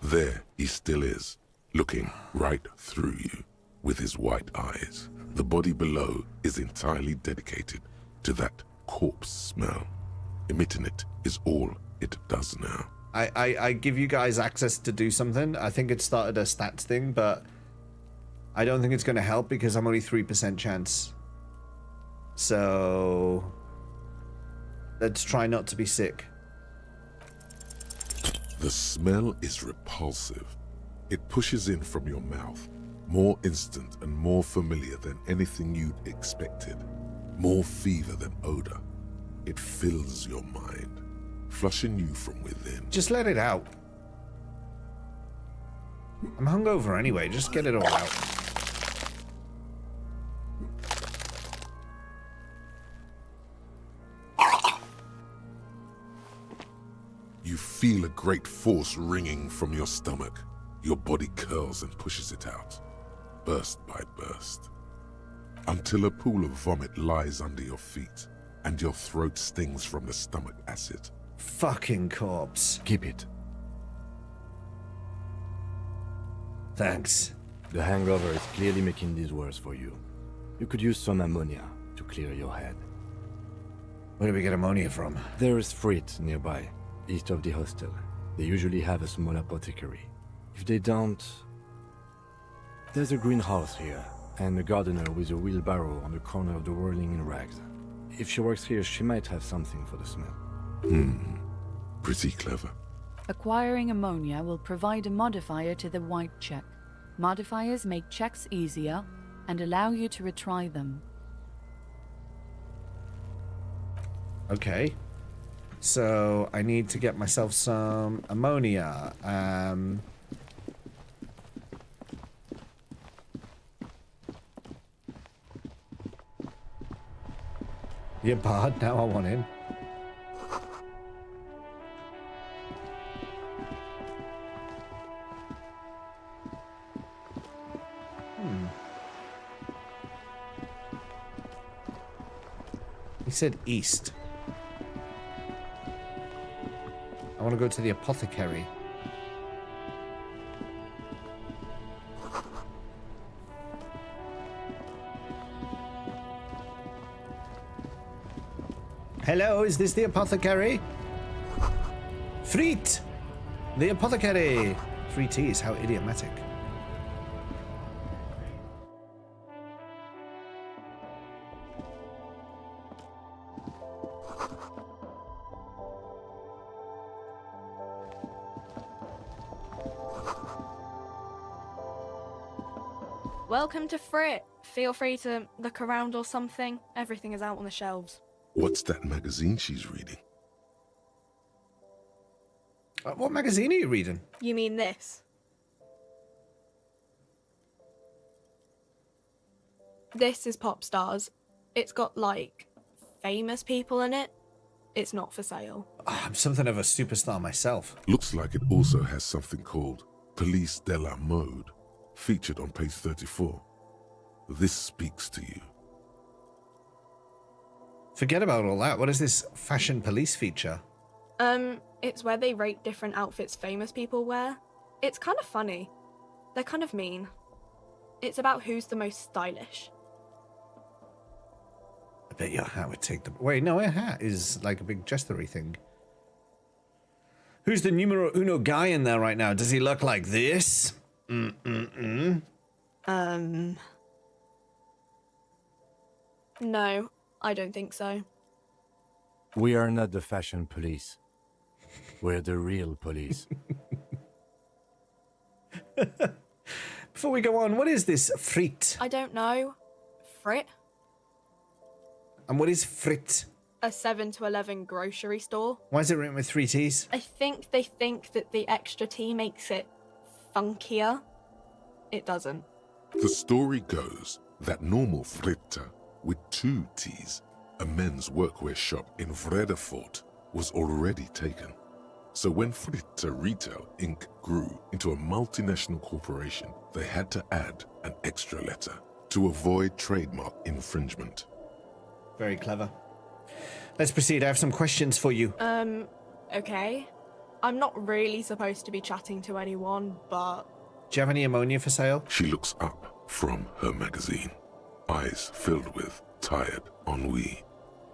There he still is, looking right through you with his white eyes. The body below is entirely dedicated to that corpse smell. Emitting it is all it does now.
I give you guys access to do something. I think it started a stats thing, but I don't think it's going to help because I'm only 3% chance. So let's try not to be sick.
The smell is repulsive. It pushes in from your mouth, more instant and more familiar than anything you'd expected. More fever than odor. It fills your mind, flushing you from within.
Just let it out. I'm hungover anyway, just get it all out.
You feel a great force ringing from your stomach. Your body curls and pushes it out, burst by burst, until a pool of vomit lies under your feet, and your throat stings from the stomach acid.
Fucking corpse.
Keep it.
Thanks.
The hangover is clearly making this worse for you. You could use some ammonia to clear your head.
Where do we get ammonia from?
There is Frit nearby, east of the hostel. They usually have a small apothecary. If they don't... There's a greenhouse here, and a gardener with a wheelbarrow on the corner of the whirling in rags. If she works here, she might have something for the smell.
Pretty clever.
Acquiring ammonia will provide a modifier to the white check. Modifiers make checks easier and allow you to retry them.
Okay. So I need to get myself some ammonia. You're barred, now I want in. He said east. I want to go to the apothecary. Hello, is this the apothecary? Frit! The apothecary! 3 T's, how idiomatic.
Welcome to Frit. Feel free to look around or something. Everything is out on the shelves.
What's that magazine she's reading?
What magazine are you reading?
You mean this? This is Pop Stars. It's got, like, famous people in it. It's not for sale.
I'm something of a superstar myself.
Looks like it also has something called Police de la Mode, featured on page 34. This speaks to you.
Forget about all that. What is this fashion police feature?
It's where they rate different outfits famous people wear. It's kind of funny. They're kind of mean. It's about who's the most stylish.
I bet your hat would take the... Wait, no, a hat is like a big jestery thing. Who's the numero uno guy in there right now? Does he look like this?
No, I don't think so.
We are not the fashion police. We're the real police.
Before we go on, what is this Frit?
I don't know. Frit?
And what is Frit?
A 7 to 11 grocery store.
Why is it written with 3 T's?
I think they think that the extra T makes it funkier. It doesn't.
The story goes that normal Fritta with 2 T's, a men's workwear shop in Vredefort, was already taken. So when Fritta Retail Inc. grew into a multinational corporation, they had to add an extra letter to avoid trademark infringement.
Very clever. Let's proceed. I have some questions for you.
Okay. I'm not really supposed to be chatting to anyone, but...
Do you have any ammonia for sale?
She looks up, from her magazine, eyes filled with tired ennui.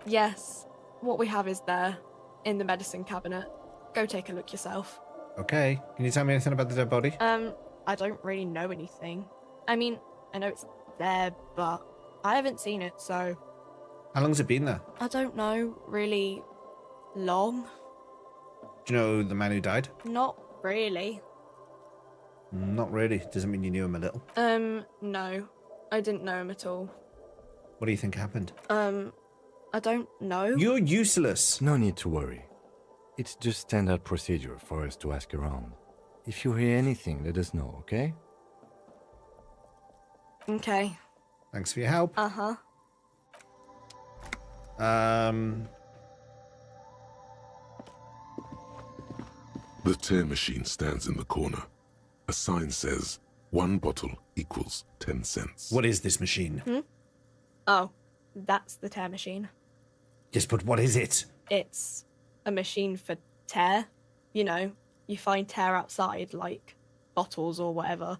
Yes, what we have is there, in the medicine cabinet. Go take a look yourself.
Okay. Can you tell me anything about the dead body?
I don't really know anything. I mean, I know it's there, but I haven't seen it, so...
How long's it been there?
I don't know, really long.
Do you know the man who died?
Not really.
Not really. Doesn't mean you knew him a little.
No. I didn't know him at all.
What do you think happened?
I don't know.
You're useless.
No need to worry. It's just standard procedure for us to ask around. If you hear anything, let us know, okay?
Okay.
Thanks for your help.
Uh-huh.
The tear machine stands in the corner. A sign says, 1 bottle equals 10 cents.
What is this machine?
Oh, that's the tear machine.
Yes, but what is it?
It's a machine for tear. You know, you find tear outside, like bottles or whatever,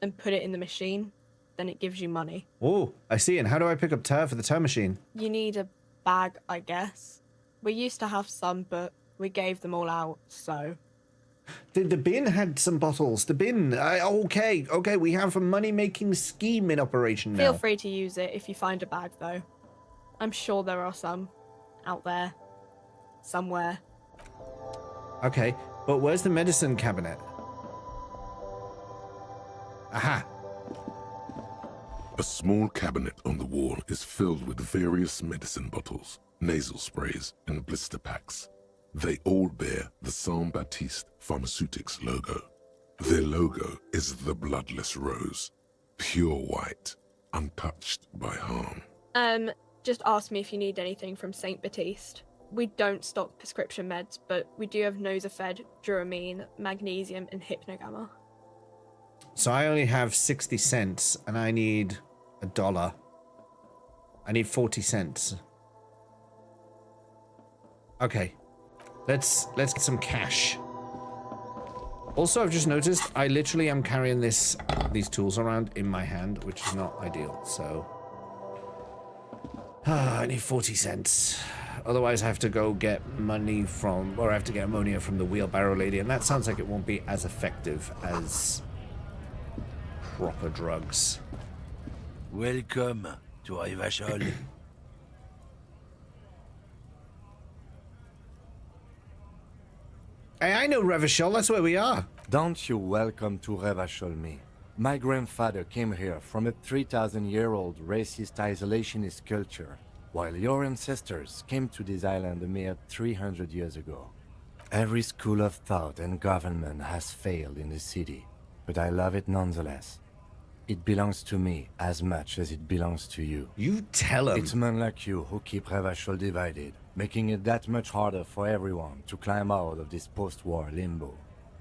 and put it in the machine, then it gives you money.
Oh, I see. And how do I pick up tear for the tear machine?
You need a bag, I guess. We used to have some, but we gave them all out, so...
The bin had some bottles. The bin. Okay, we have a money-making scheme in operation now.
Feel free to use it if you find a bag, though. I'm sure there are some out there. Somewhere.
Okay, but where's the medicine cabinet? Aha!
A small cabinet on the wall is filled with various medicine bottles, nasal sprays, and blister packs. They all bear the Saint Baptiste Pharmaceutics logo. Their logo is the bloodless rose, pure white, untouched by harm.
Just ask me if you need anything from Saint Baptiste. We don't stock prescription meds, but we do have Nosafed, Duramine, Magnesium, and Hypnogamma.
So I only have 60 cents, and I need $1. I need 40 cents. Okay. Let's get some cash. Also, I've just noticed I literally am carrying these tools around in my hand, which is not ideal. So I need 40 cents. Otherwise, I have to go get money from, or I have to get ammonia from the wheelbarrow lady, and that sounds like it won't be as effective as proper drugs.
Welcome to Revachol.
Hey, I know Revachol, that's where we are.
Don't you welcome to Revachol me. My grandfather came here from a 3,000-year-old racist isolationist culture, while your ancestors came to this island a mere 300 years ago. Every school of thought and government has failed in the city, but I love it nonetheless. It belongs to me as much as it belongs to you.
You tell him.
It's men like you who keep Revachol divided, making it that much harder for everyone to climb out of this post-war limbo.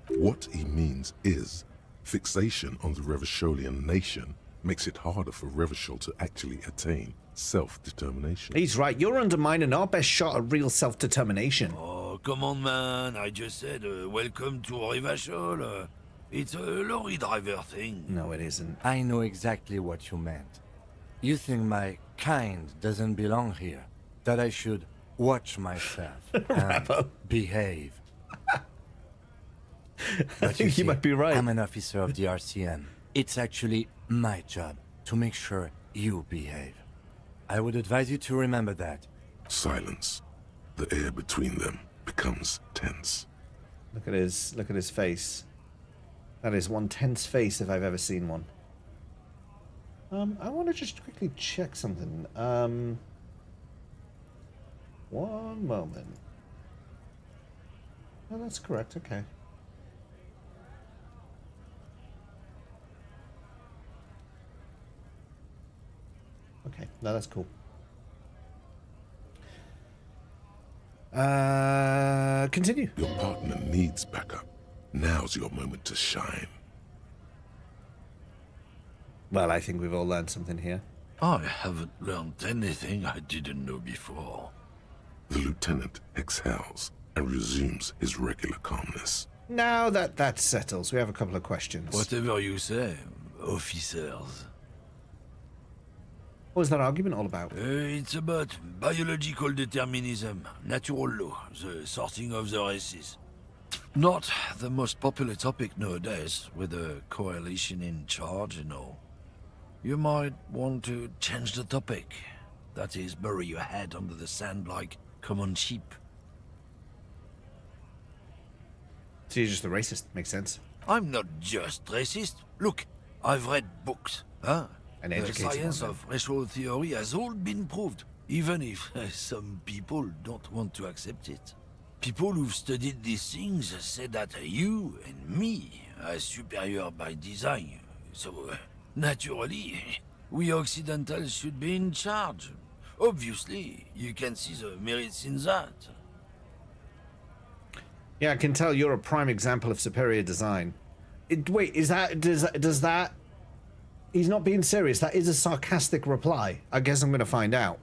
What he means is, fixation on the Revacholian nation makes it harder for Revachol to actually attain self-determination.
He's right. You're undermining our best shot at real self-determination.
Oh, come on, man. I just said, welcome to Revachol. It's a lorry driver thing.
No, it isn't.
I know exactly what you meant. You think my kind doesn't belong here, that I should watch myself and behave.
I think you might be right.
I'm an officer of the RCM. It's actually my job to make sure you behave. I would advise you to remember that.
Silence. The air between them becomes tense.
Look at his face. That is one tense face if I've ever seen one. I want to just quickly check something. One moment. Oh, that's correct. Okay. Okay, no, that's cool. Continue.
Your partner needs backup. Now's your moment to shine.
Well, I think we've all learned something here.
I haven't learned anything I didn't know before.
The lieutenant exhales and resumes his regular calmness.
Now that settles, we have a couple of questions.
Whatever you say, officers.
was that argument all about?
It's about biological determinism, natural law, the sorting of the races. Not the most popular topic nowadays, with the coalition in charge and all. You might want to change the topic. That is, bury your head under the sand like common sheep.
So you're just a racist. Makes sense.
I'm not just racist. Look, I've read books, huh?
An
The
educated
science
one,
of racial theory has all been proved, even if some people don't want to accept it. People who've studied these things say that you and me are superior by design. So, naturally, we Occidentals should be in charge. Obviously, you can see the merits in that.
Yeah, I can tell you're a prime example of superior design. Wait, is that does that? He's not being serious. That is a sarcastic reply. I guess I'm going to find out.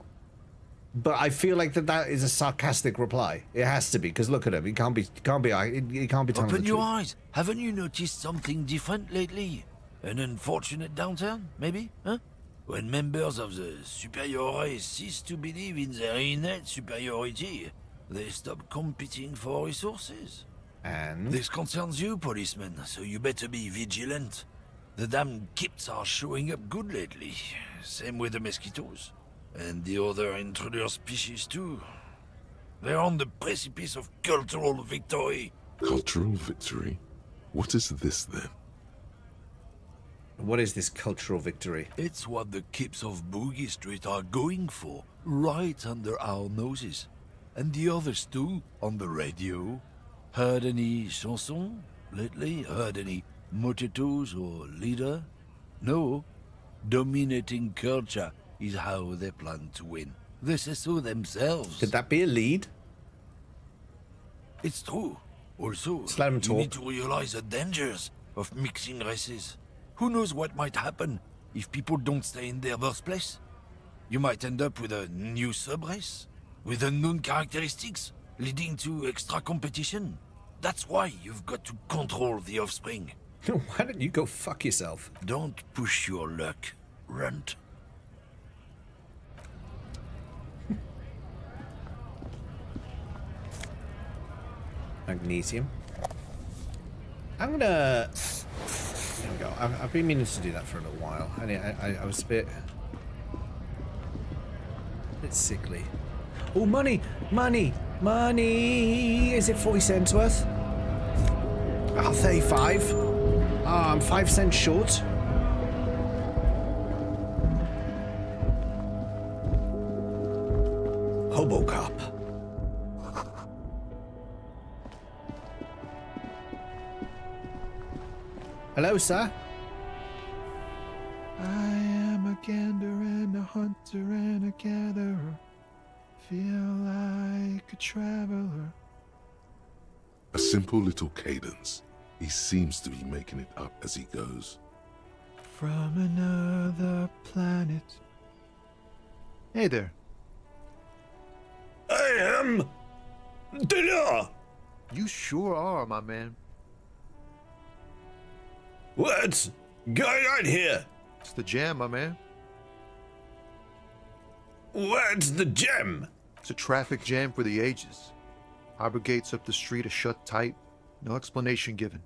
But I feel like that is a sarcastic reply. It has to be, because look at him. He can't be telling
Open
the
your
truth.
eyes. Haven't you noticed something different lately? An unfortunate downturn, maybe? Huh? When members of the superior race cease to believe in their innate superiority, they stop competing for resources.
And?
This concerns you, policeman, so you better be vigilant. The damn kips are showing up good lately. Same with the mosquitoes. And the other intruder species too. They're on the precipice of cultural victory.
Cultural victory? What is this then?
What is this cultural victory?
It's what the kips of Boogie Street are going for, right under our noses. And the others too, on the radio. Heard any chansons lately? Heard any motetos or leader? No. Dominating culture is how they plan to win. They say so themselves.
Could that be a lead?
It's true. Also,
Just let 'em
you
talk.
need to realize the dangers of mixing races. Who knows what might happen if people don't stay in their birthplace? You might end up with a new sub-race, with unknown characteristics, leading to extra competition. That's why you've got to control the offspring.
Why don't you go fuck yourself?
Don't push your luck, runt.
Magnesium. I'm gonna... There we go. I've been meaning to do that for a little while. I was a bit sickly. Oh, money! Money! Money! Is it 40 cents worth? Oh, 35. Oh, I'm 5 cents short. Hobocop. Hello, sir.
I am a gander and a hunter and a gatherer. Feel like a traveler.
A simple little cadence. He seems to be making it up as he goes.
From another planet. Hey there.
I am dinner.
You sure are, my man.
What's going on here?
It's the jam, my man.
What's the gem?
It's a traffic jam for the ages. Harbor gates up the street are shut tight. No explanation given.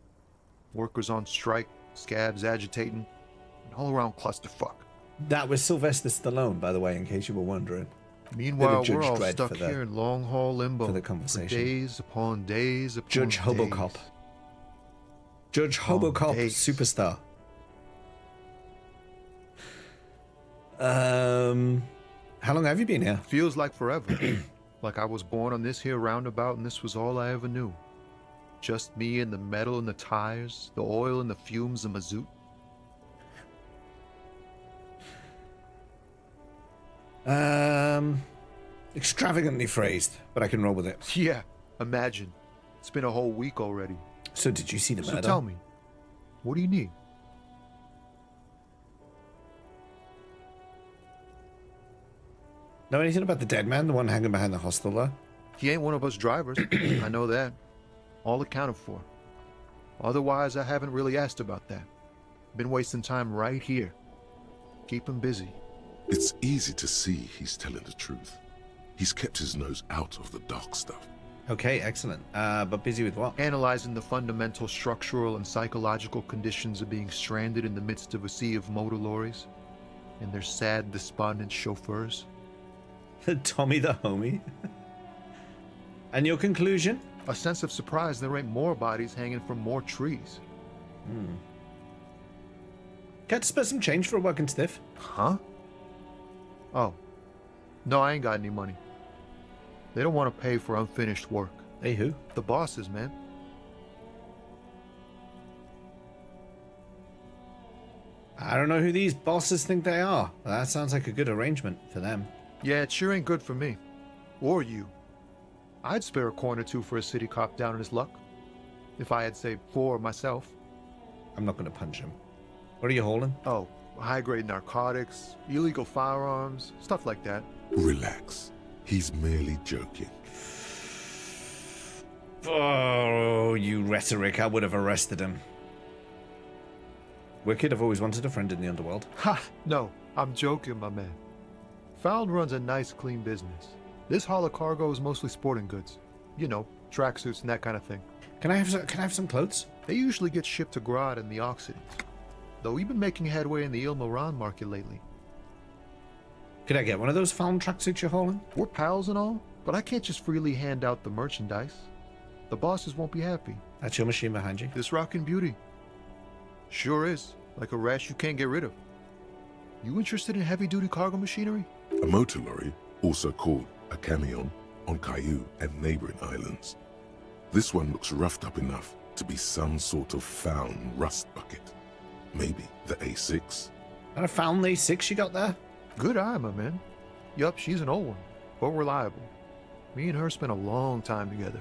Workers on strike, scabs agitating, an all-around clusterfuck.
That was Sylvester Stallone, by the way, in case you were wondering.
Meanwhile,
Judge
we're all
Dredd
stuck
for the-
here in long-haul limbo
for the conversation.
days upon days upon
Judge
days.
Hobocop. Judge Hobocop,
days.
superstar. How long have you been here?
Feels like forever. Like I was born on this here roundabout and this was all I ever knew. Just me and the metal and the tires, the oil and the fumes of mazout.
Extravagantly phrased, but I can roll with it.
Yeah, imagine. It's been a whole week already.
So did you see the
So
murder?
tell me, what do you need?
Know anything about the dead man, the one hanging behind the hostel there?
He ain't one of us drivers. I know that. All accounted for. Otherwise, I haven't really asked about that. Been wasting time right here. Keep him busy.
It's easy to see he's telling the truth. He's kept his nose out of the dark stuff.
Okay, excellent. But busy with what?
Analyzing the fundamental structural and psychological conditions of being stranded in the midst of a sea of motor lorries and their sad, despondent chauffeurs.
Tommy the homie. And your conclusion?
A sense of surprise there ain't more bodies hanging from more trees.
Get to spend some change for a working stiff.
Huh? Oh. No, I ain't got any money. They don't want to pay for unfinished work.
Hey, who?
The bosses, man.
I don't know who these bosses think they are. That sounds like a good arrangement for them.
Yeah, it sure ain't good for me. Or you. I'd spare a coin or two for a city cop down in his luck. If I had, say, 4 myself.
I'm not going to punch him. What are you hauling?
Oh, high-grade narcotics, illegal firearms, stuff like that.
Relax. He's merely joking.
Oh, you rhetoric. I would have arrested him. Wicked, I've always wanted a friend in the underworld.
Ha! No, I'm joking, my man. Found runs a nice, clean business. This haul of cargo is mostly sporting goods. You know, tracksuits and that kind of thing.
Can I have some clothes?
They usually get shipped to Grad in the Oxidants. Though we've been making headway in the Il Moran market lately.
Could I get one of those found tracksuits you're hauling?
We're pals and all, but I can't just freely hand out the merchandise. The bosses won't be happy.
That's your machine behind you?
This rockin' beauty. Sure is. Like a rash you can't get rid of. You interested in heavy-duty cargo machinery?
A motor lorry, also called a camion, on Caillou and neighboring islands. This one looks roughed up enough to be some sort of found rust bucket. Maybe the A6?
And I found the A6 you got there?
Good eye, my man. Yup, she's an old one, but reliable. Me and her spent a long time together.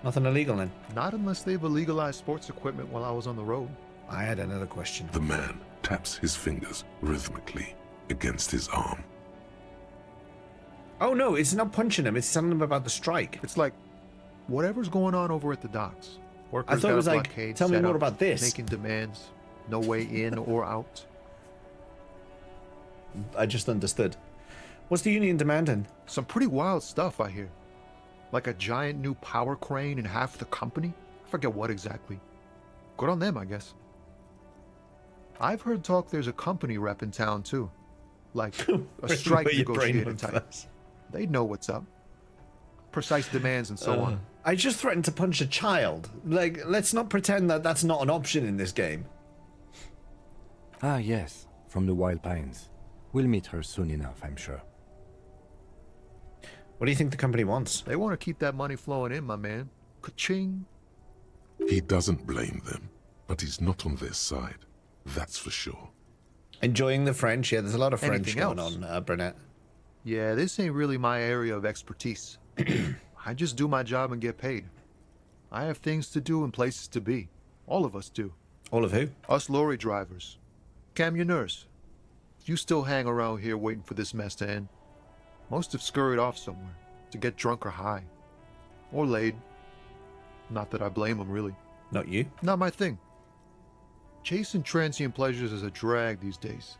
Nothing illegal then?
Not unless they've illegalized sports equipment while I was on the road.
I had another question.
The man taps his fingers rhythmically against his arm.
Oh no, it's not punching him, it's telling him about the strike.
It's like, whatever's going on over at the docks. Workers
I thought
got
it was
a
like,
blockade
tell me
set
more
up,
about this.
Making demands, no way in or out.
I just understood. What's the union demanding?
Some pretty wild stuff, I hear. Like a giant new power crane in half the company? I forget what exactly. Good on them, I guess. I've heard talk there's a company rep in town, too. Like a strike negotiating type. They'd know what's up. Precise demands and so on.
I just threatened to punch a child. Like, let's not pretend that that's not an option in this game.
Ah, yes, from the Wild Pines. We'll meet her soon enough, I'm sure.
What do you think the company wants?
They want to keep that money flowing in, my man. Ka-ching.
He doesn't blame them, but he's not on their side. That's for sure.
Enjoying the French? Yeah, there's a lot of French
Anything
going
else?
on, Burnett.
Yeah, this ain't really my area of expertise. I just do my job and get paid. I have things to do and places to be. All of us do.
All of who?
Us lorry drivers. Camionneurs. You still hang around here waiting for this mess to end. Most have scurried off somewhere to get drunk or high. Or laid. Not that I blame them, really.
Not you?
Not my thing. Chasing transient pleasures is a drag these days.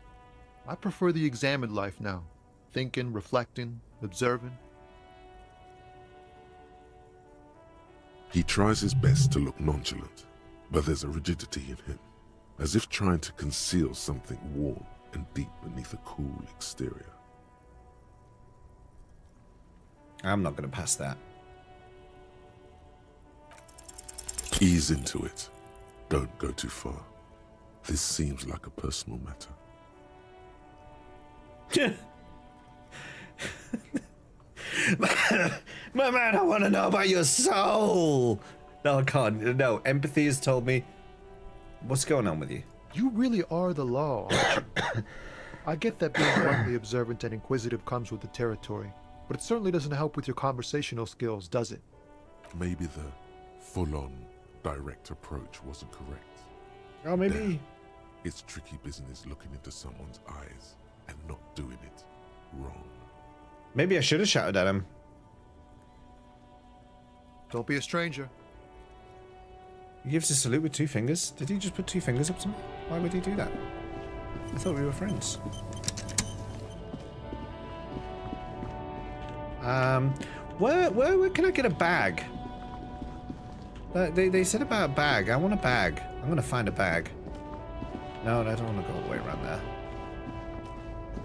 I prefer the examined life now. Thinking, reflecting, observing.
He tries his best to look nonchalant, but there's a rigidity in him, as if trying to conceal something warm and deep beneath a cool exterior.
I'm not going to pass that.
Ease into it. Don't go too far. This seems like a personal matter.
My man, I want to know about your soul. No, I can't. No, empathy has told me. What's going on with you?
You really are the law, aren't you? I get that being bluntly observant and inquisitive comes with the territory, but it certainly doesn't help with your conversational skills, does it?
Maybe the full-on, direct approach wasn't correct.
Oh, maybe.
Damn, it's tricky business looking into someone's eyes and not doing it wrong.
Maybe I should have shouted at him.
Don't be a stranger.
He gives a salute with 2 fingers. Did he just put 2 fingers up to me? Why would he do that? I thought we were friends. Where can I get a bag? They said about a bag. I want a bag. I'm gonna find a bag. No, I don't want to go all the way around there.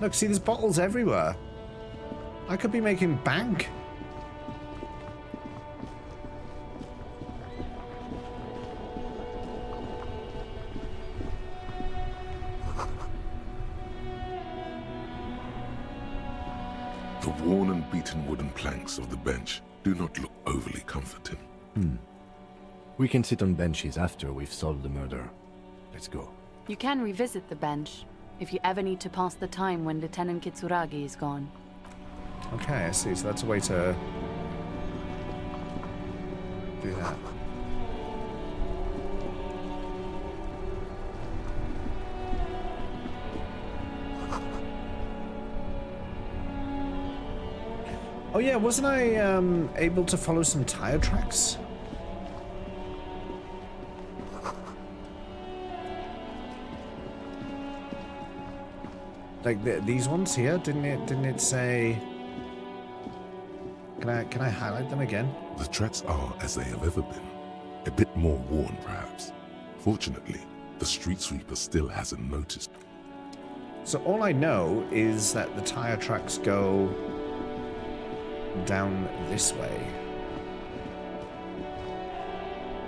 Look, see, there's bottles everywhere. I could be making bank.
The worn and beaten wooden planks of the bench do not look overly comforting.
We can sit on benches after we've solved the murder. Let's go.
You can revisit the bench if you ever need to pass the time when Lieutenant Kitsuragi is gone.
Okay, I see. So that's a way to do that. Oh yeah, wasn't I able to follow some tire tracks? Like these ones here, didn't it say? Can I highlight them again?
The tracks are as they have ever been. A bit more worn, perhaps. Fortunately, the street sweeper still hasn't noticed.
So all I know is that the tire tracks go down this way.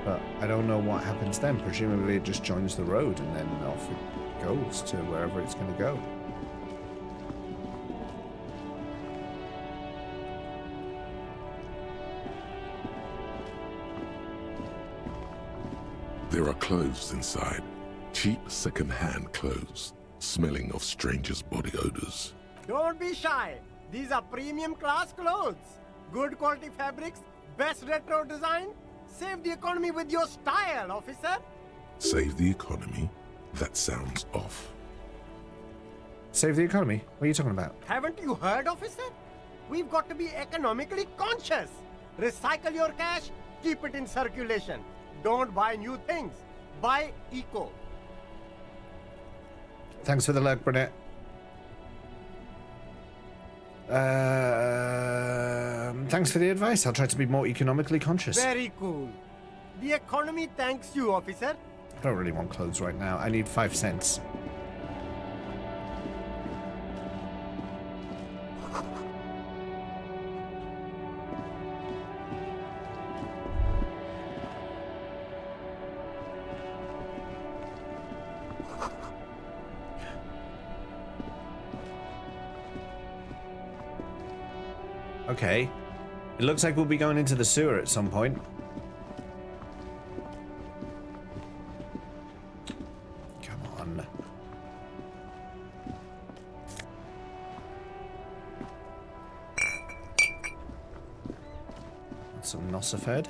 But I don't know what happens then. Presumably it just joins the road and then off it goes to wherever it's going to go.
There are clothes inside. Cheap second-hand clothes, smelling of strangers' body odors.
Don't be shy. These are premium class clothes. Good quality fabrics, best retro design. Save the economy with your style, officer.
Save the economy? That sounds off.
Save the economy? What are you talking about?
Haven't you heard, officer? We've got to be economically conscious. Recycle your cash, keep it in circulation. Don't buy new things. Buy eco.
Thanks for the lurk, Brunette. Thanks for the advice. I'll try to be more economically conscious.
Very cool. The economy thanks you, officer.
I don't really want clothes right now. I need 5 cents. Okay. It looks like we'll be going into the sewer at some point. Come on. Some Nosifed.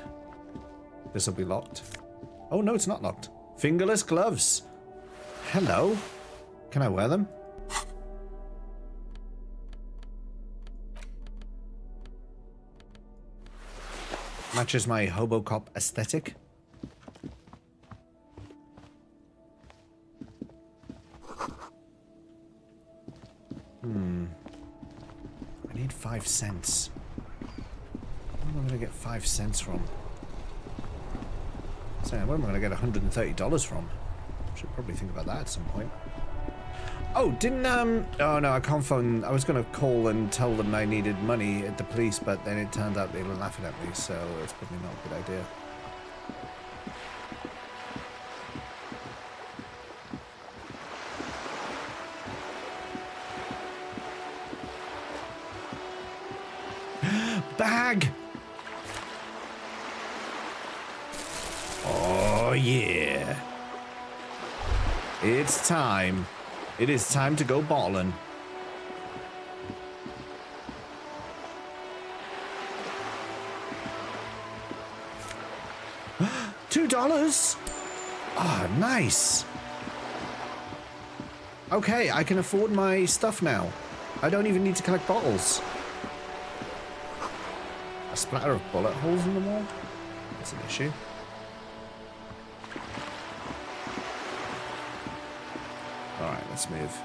This will be locked. Oh no, it's not locked. Fingerless gloves. Hello. Can I wear them? Matches my Hobocop aesthetic. I need 5 cents. Where am I going to get 5 cents from? So where am I going to get $130 from? Should probably think about that at some point. Oh, didn't, oh no, I can't phone. I was going to call and tell them I needed money at the police, but then it turned out they were laughing at me, so it's probably not a good idea. Bag! Oh, yeah. It's time. It is time to go ballin'. $2? Ah, nice. Okay, I can afford my stuff now. I don't even need to collect bottles. A splatter of bullet holes in the wall? That's an issue. Alright, let's move.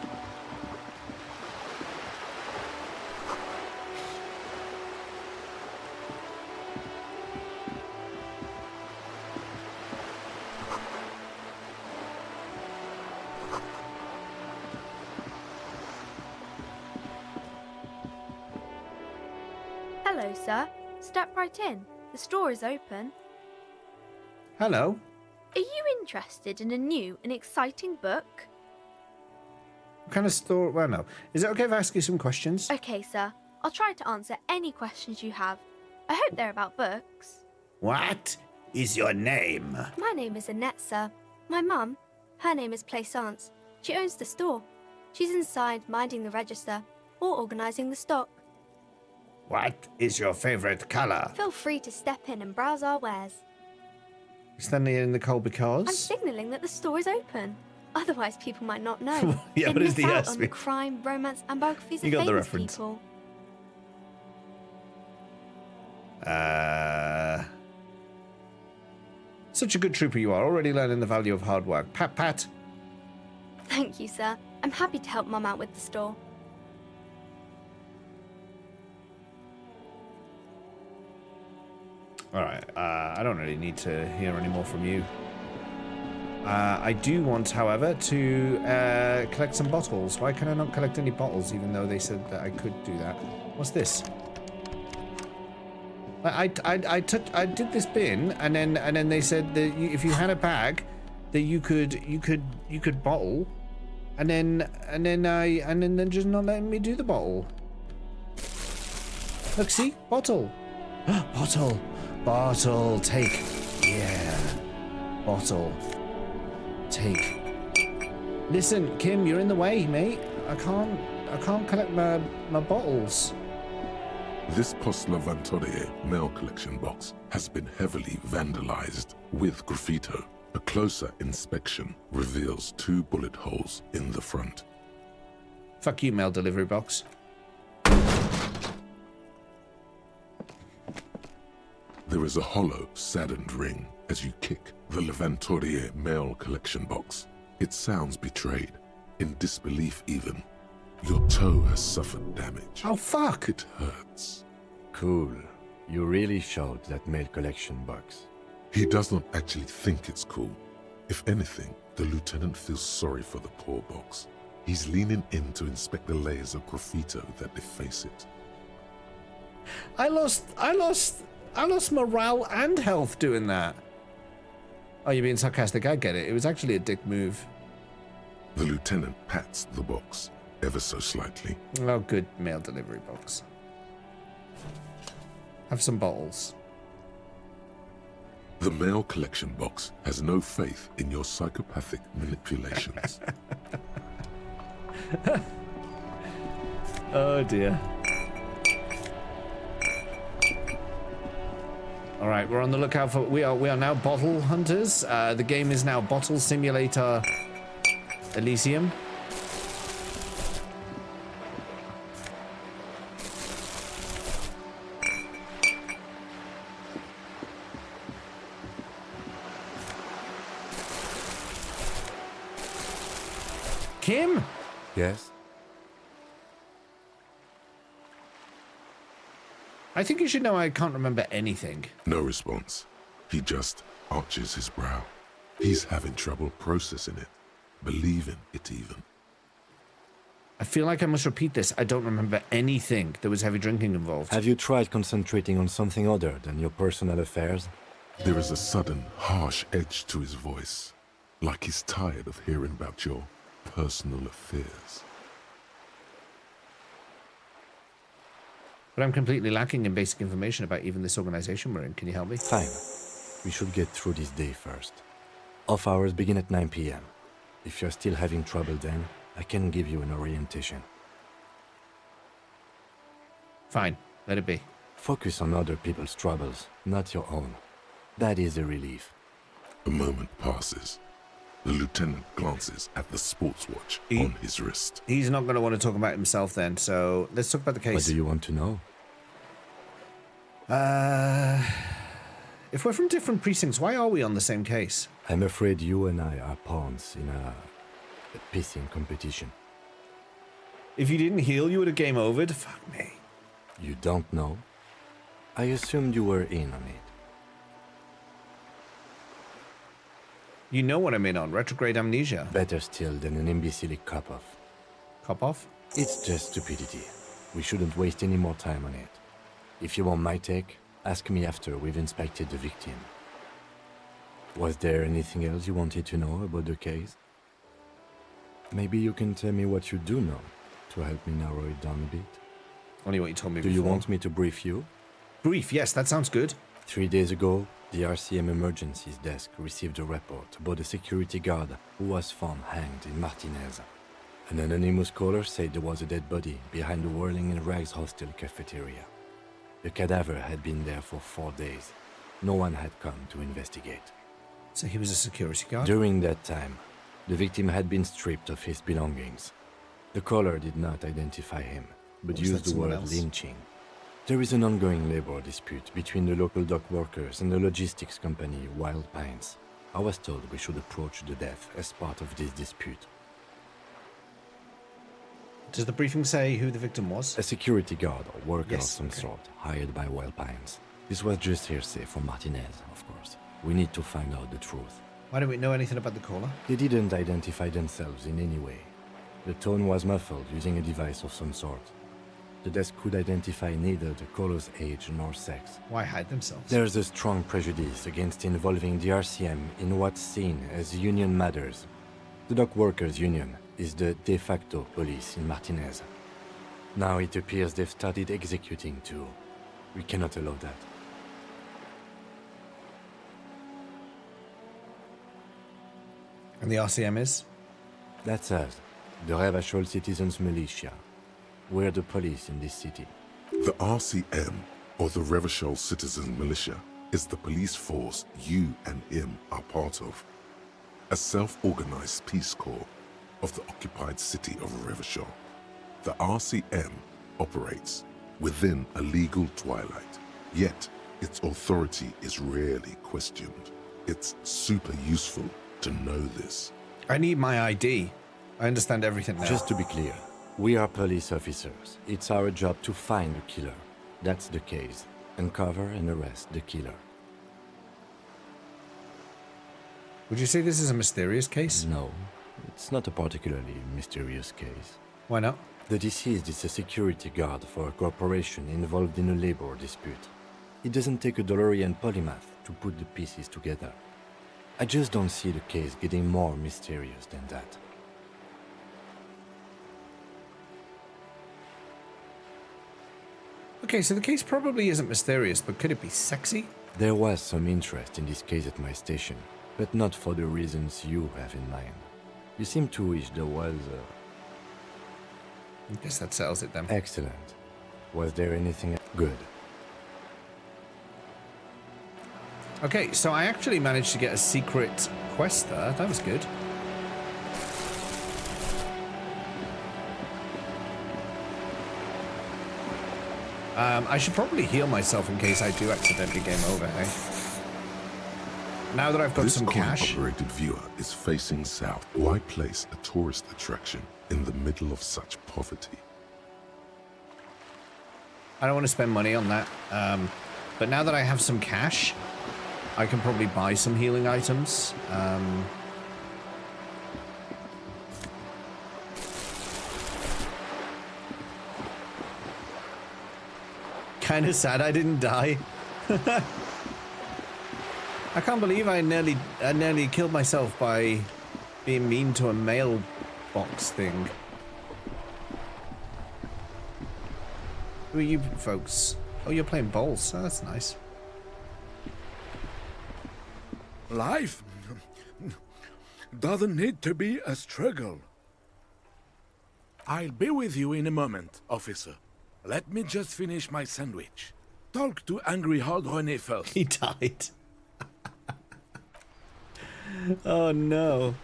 Hello, sir. Step right in. The store is open.
Hello.
Are you interested in a new and exciting book?
What kind of store? Well, no. Is it okay if I ask you some questions?
Okay, sir. I'll try to answer any questions you have. I hope they're about books.
What is your name?
My name is Annette, sir. My mum, her name is Plaisance. She owns the store. She's inside minding the register or organising the stock.
What is your favorite color?
Feel free to step in and browse our wares.
Standing in the cold because?
I'm signalling that the store is open. Otherwise, people might not know.
Yeah,
They'd
what is
miss
the
out
S
on the
mean?
crime, romance, and biographies
You
of
got the
famous
reference.
people.
Such a good trooper you are, already learning the value of hard work. Pat, pat.
Thank you, sir. I'm happy to help Mum out with the store.
Alright, I don't really need to hear any more from you. I do want, however, to collect some bottles. Why can I not collect any bottles, even though they said that I could do that? What's this? I did this bin, and then they said that if you had a bag, that you could bottle, and then they're just not letting me do the bottle. Look, see, bottle, bottle, take, yeah, bottle, take. Listen, Kim, you're in the way, mate. I can't collect my bottles.
This Post Lavantorie mail collection box has been heavily vandalized with graffito. A closer inspection reveals 2 bullet holes in the front.
Fuck you, mail delivery box.
There is a hollow, saddened ring as you kick the Lavantorie mail collection box. It sounds betrayed, in disbelief even. Your toe has suffered damage.
Oh, fuck!
It hurts.
Cool. You really showed that mail collection box.
He does not actually think it's cool. If anything, the lieutenant feels sorry for the poor box. He's leaning in to inspect the layers of graffito that deface it.
I lost morale and health doing that. Oh, you're being sarcastic. I get it. It was actually a dick move.
The lieutenant pats the box, ever so slightly.
Oh, good mail delivery box. Have some bottles.
The mail collection box has no faith in your psychopathic manipulations.
Oh dear. All right, we're on the lookout for. We are now bottle hunters. The game is now Bottle Simulator Elysium. Kim?
Yes?
I think you should know I can't remember anything.
No response. He just arches his brow. He's having trouble processing it, believing it even.
I feel like I must repeat this. I don't remember anything. There was heavy drinking involved.
Have you tried concentrating on something other than your personal affairs?
There is a sudden, harsh edge to his voice, like he's tired of hearing about your personal affairs.
But I'm completely lacking in basic information about even this organization we're in. Can you help me?
Fine. We should get through this day first. Off hours begin at 9 p.m. If you're still having trouble then, I can give you an orientation.
Fine. Let it be.
Focus on other people's troubles, not your own. That is a relief.
A moment passes. The lieutenant glances at the sports watch on his wrist.
He's not going to want to talk about himself then, so let's talk about the case.
What do you want to know?
If we're from different precincts, why are we on the same case?
I'm afraid you and I are pawns in a pissing competition.
If you didn't heal, you would have game overed. Fuck me.
You don't know? I assumed you were in on it.
You know what I'm in on, retrograde amnesia.
Better still than an imbecilic cop-off.
Cop-off?
It's just stupidity. We shouldn't waste any more time on it. If you want my take, ask me after we've inspected the victim. Was there anything else you wanted to know about the case? Maybe you can tell me what you do know to help me narrow it down a bit.
Only what you told me
before. Do you want me to brief you?
Brief, yes, that sounds good.
3 days ago, the RCM Emergencies Desk received a report about a security guard who was found hanged in Martinez. An anonymous caller said there was a dead body behind the Whirling in Rags hostel cafeteria. The cadaver had been there for 4 days. No one had come to investigate.
So he was a security guard?
During that time, the victim had been stripped of his belongings. The caller did not identify him, but used the word lynching. There is an ongoing labor dispute between the local dock workers and the logistics company Wild Pines. I was told we should approach the death as part of this dispute.
Does the briefing say who the victim was?
A security guard or worker of some sort, hired by Wild Pines. This was just hearsay from Martinez, of course. We need to find out the truth.
Why don't we know anything about the caller?
They didn't identify themselves in any way. The tone was muffled using a device of some sort. The desk could identify neither the caller's age nor sex.
Why hide themselves?
There's a strong prejudice against involving the RCM in what's seen as union matters. The dock workers' union is the de facto police in Martinez. Now it appears they've started executing too. We cannot allow that.
And the RCM is?
That's us, the Revachol Citizens Militia. We're the police in this city.
The RCM, or the Revachol Citizen Militia, is the police force you and him are part of. A self-organized peace corps of the occupied city of Revachol. The RCM operates within a legal twilight, yet its authority is rarely questioned. It's super useful to know this.
I need my ID. I understand everything now.
Just to be clear, we are police officers. It's our job to find the killer. That's the case. Uncover and arrest the killer.
Would you say this is a mysterious case?
No, it's not a particularly mysterious case.
Why not?
The deceased is a security guard for a corporation involved in a labor dispute. It doesn't take a DeLorean polymath to put the pieces together. I just don't see the case getting more mysterious than that.
Okay, so the case probably isn't mysterious, but could it be sexy?
There was some interest in this case at my station, but not for the reasons you have in mind. You seem to wish there was
I guess that settles it then.
Excellent. Was there anything good?
Okay, so I actually managed to get a secret quest there. That was good. I should probably heal myself in case I do accidentally game over, hey? Now that I've got some cash...
This operated viewer is facing south. Why place a tourist attraction in the middle of such poverty?
I don't want to spend money on that. But now that I have some cash, I can probably buy some healing items. Kind of sad I didn't die. I can't believe I nearly killed myself by being mean to a mailbox thing. Who are you folks? Oh, you're playing bowls. Oh, that's nice.
Life doesn't need to be a struggle. I'll be with you in a moment, officer. Let me just finish my sandwich. Talk to Angry Hard René first.
He died. Oh no.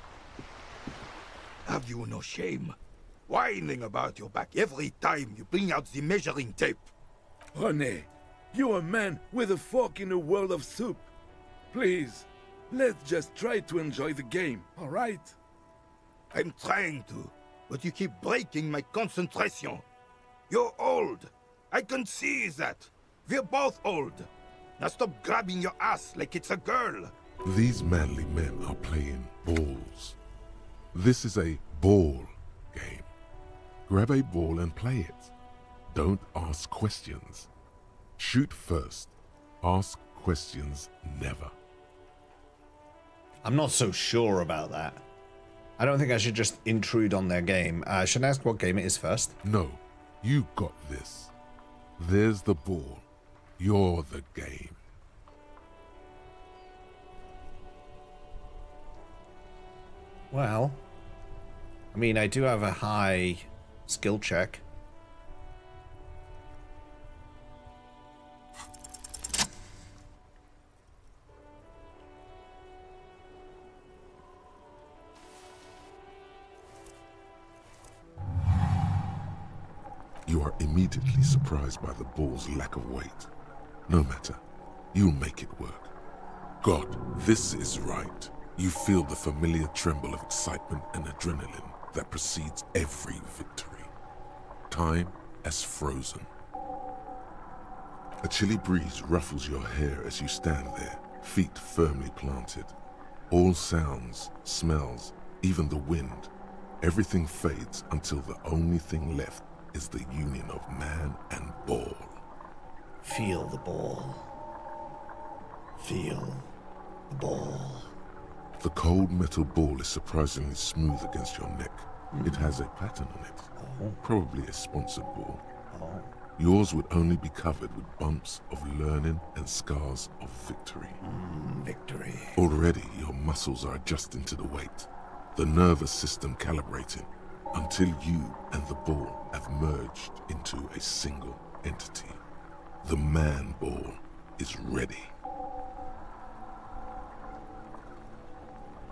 Have you no shame? Whining about your back every time you bring out the measuring tape.
René, you're a man with a fork in a world of soup. Please, let's just try to enjoy the game, all right?
I'm trying to, but you keep breaking my concentration. You're old. I can see that. We're both old. Now stop grabbing your ass like it's a girl.
These manly men are playing balls. This is a ball game. Grab a ball and play it. Don't ask questions. Shoot first. Ask questions never.
I'm not so sure about that. I don't think I should just intrude on their game. Should I ask what game it is first?
No, you got this. There's the ball. You're the game.
Well, I mean, I do have a high skill check.
You are immediately surprised by the ball's lack of weight. No matter, you'll make it work. God, this is right. You feel the familiar tremble of excitement and adrenaline that precedes every victory. Time has frozen. A chilly breeze ruffles your hair as you stand there, feet firmly planted. All sounds, smells, even the wind, everything fades until the only thing left is the union of man and ball.
Feel the ball. Feel the ball.
The cold metal ball is surprisingly smooth against your neck. It has a pattern on it. Probably a sponsored ball. Yours would only be covered with bumps of learning and scars of victory.
Victory.
Already your muscles are adjusting to the weight, the nervous system calibrating, until you and the ball have merged into a single entity. The man ball is ready.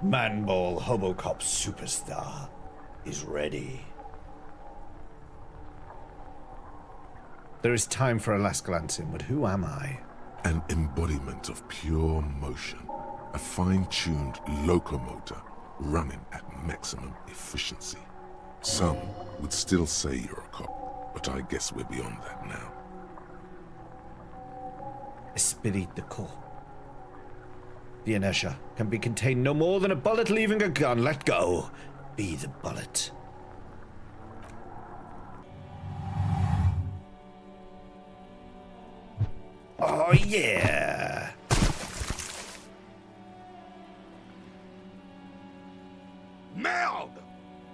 Manball Hobocop Superstar is ready. There is time for a last glance inward. Who am I?
An embodiment of pure motion, a fine-tuned locomotor running at maximum efficiency. Some would still say you're a cop, but I guess we're beyond that now.
Esprit de corps. The inertia can be contained no more than a bullet leaving a gun. Let go. Be the bullet. Oh, yeah.
Merde!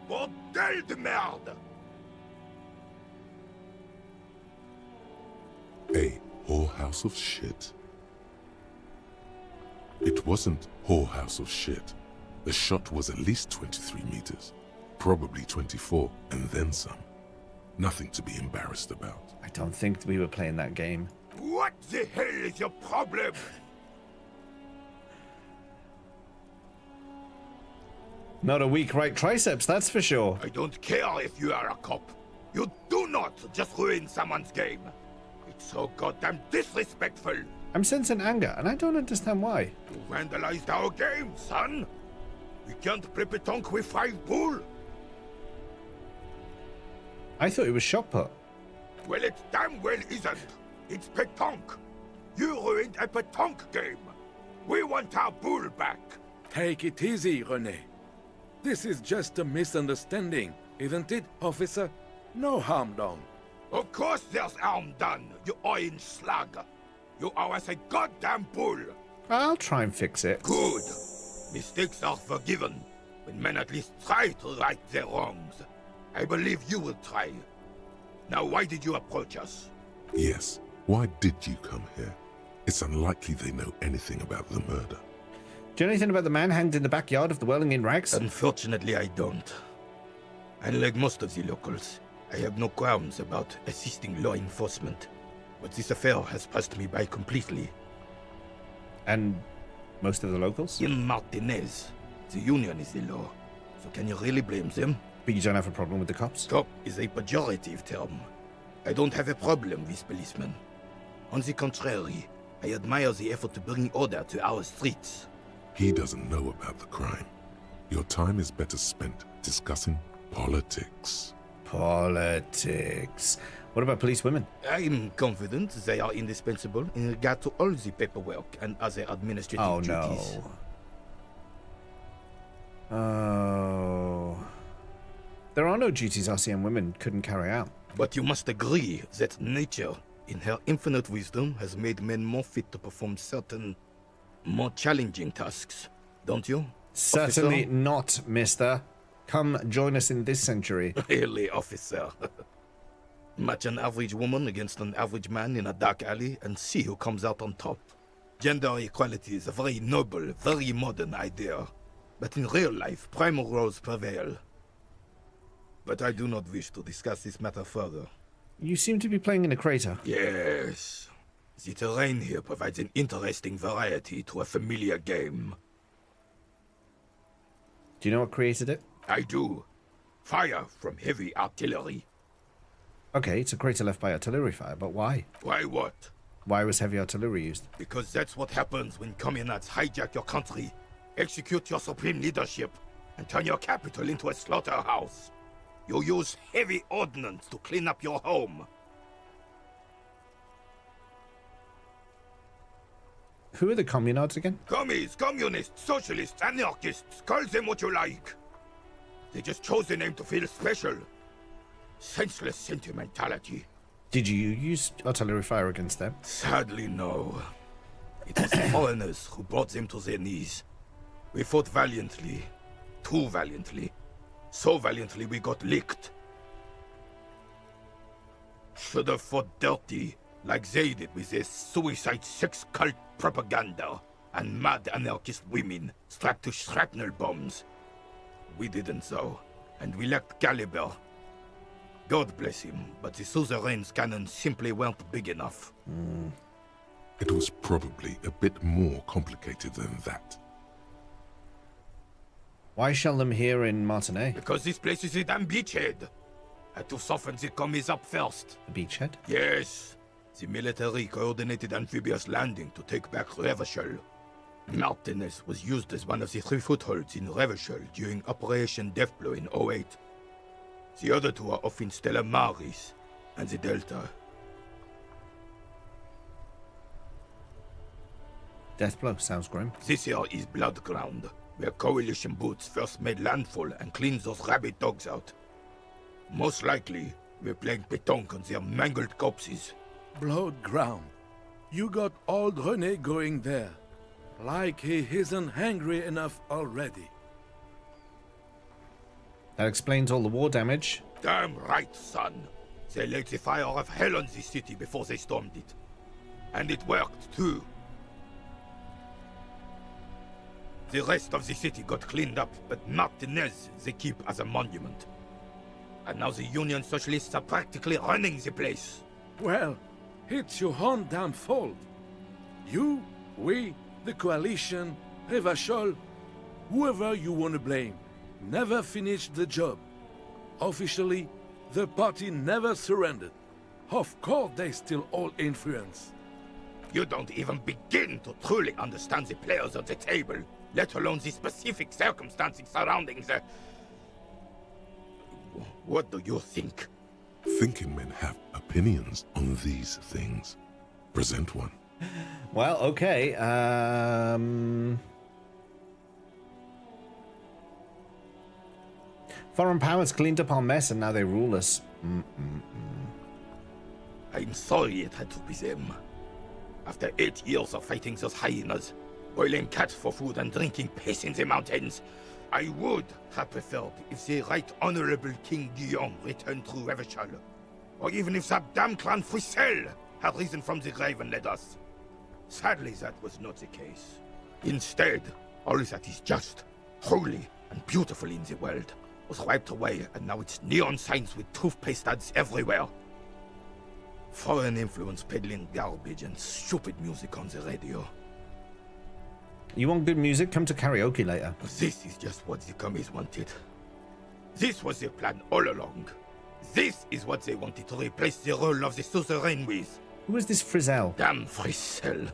Bordel de merde!
A whorehouse of shit? It wasn't whorehouse of shit. The shot was at least 23 meters, probably 24, and then some. Nothing to be embarrassed about.
I don't think we were playing that game.
What the hell is your problem?
Not a weak right triceps, that's for sure.
I don't care if you are a cop. You do not just ruin someone's game. It's so goddamn disrespectful.
I'm sensing anger, and I don't understand why.
You vandalized our game, son. We can't play pétanque with 5 bull.
I thought it was shot put.
Well, it damn well isn't. It's pétanque. You ruined a pétanque game. We want our bull back.
Take it easy, René. This is just a misunderstanding, isn't it, officer? No harm done.
Of course there's harm done, you orange slug. You owe us a goddamn bull.
I'll try and fix it.
Good. Mistakes are forgiven when men at least try to right their wrongs. I believe you will try. Now, why did you approach us?
Yes, why did you come here? It's unlikely they know anything about the murder.
Do you know anything about the man hanged in the backyard of the Whirling in Rags?
Unfortunately, I don't. Unlike most of the locals, I have no qualms about assisting law enforcement. But this affair has passed me by completely.
And most of the locals?
In Martinez, the union is the law. So can you really blame them?
But you don't have a problem with the cops?
Cop is a pejorative term. I don't have a problem with policemen. On the contrary, I admire the effort to bring order to our streets.
He doesn't know about the crime. Your time is better spent discussing politics.
Politics. What about police women?
I'm confident they are indispensable in regard to all the paperwork and other administrative duties.
Oh. There are no duties RCM women couldn't carry out.
But you must agree that nature in her infinite wisdom, has made men more fit to perform certain, more challenging tasks. Don't you?
Certainly
officer?
not, mister. Come join us in this century.
Really, officer. Match an average woman against an average man in a dark alley and see who comes out on top. Gender equality is a very noble, very modern idea. But in real life, primal roles prevail. But I do not wish to discuss this matter further.
You seem to be playing in a crater.
Yes. The terrain here provides an interesting variety to a familiar game.
Do you know what created it?
I do. Fire from heavy artillery.
Okay, it's a crater left by artillery fire, but why?
Why what?
Why was heavy artillery used?
Because that's what happens when communards hijack your country, execute your supreme leadership, and turn your capital into a slaughterhouse. You use heavy ordnance to clean up your home.
Who are the communards again?
Commies, communists, socialists, anarchists, call them what you like. They just chose the name to feel special. Senseless sentimentality.
Did you use artillery fire against them?
Sadly, no. It was the foreigners who brought them to their knees. We fought valiantly. Too valiantly. So valiantly we got licked. Should have fought dirty, like they did with their suicide sex cult propaganda and mad anarchist women strapped to shrapnel bombs. We didn't though, and we lacked caliber. God bless him, but the suzerain's cannons simply weren't big enough.
It was probably a bit more complicated than that.
Why shell them here in Martinez?
Because this place is a damn beachhead. Had to soften the commies up first.
A beachhead?
Yes. The military coordinated amphibious landing to take back Revachol. Martinez was used as one of the 3 footholds in Revachol during Operation Deathblow in 08. The other 2 are off in Stella Maris and the Delta.
Deathblow sounds grim.
This here is Blood Ground, where coalition boots first made landfall and cleaned those rabid dogs out. Most likely, we're playing pétanque on their mangled corpses.
Blood ground. You got old René going there. Like he isn't hungry enough already.
That explains all the war damage.
Damn right, son. They laid the fire of hell on the city before they stormed it. And it worked, too. The rest of the city got cleaned up, but Martinez they keep as a monument. And now the Union Socialists are practically running the place.
Well, it's your own damn fault. You, we, the coalition, Revachol, whoever you want to blame, never finished the job. Officially, the party never surrendered. Of course they still all influence.
You don't even begin to truly understand the players at the table, let alone the specific circumstances surrounding the... What do you think?
Thinking men have opinions on these things. Present one.
Well, okay. Foreign powers cleaned up our mess and now they rule us.
I'm sorry it had to be them. After 8 years of fighting those hyenas, boiling cats for food and drinking piss in the mountains, I would have preferred if the Right Honorable King Guillaume returned through Revachol, or even if that damn clan Frissel had risen from the grave and led us. Sadly, that was not the case. Instead, all that is just, holy, and beautiful in the world was wiped away, and now it's neon signs with toothpaste ads everywhere. Foreign influence peddling garbage and stupid music on the radio.
You want good music? Come to karaoke later.
This is just what the commies wanted. This was their plan all along. This is what they wanted to replace the role of the suzerain with.
Who is this Frizzell?
Damn Frissel.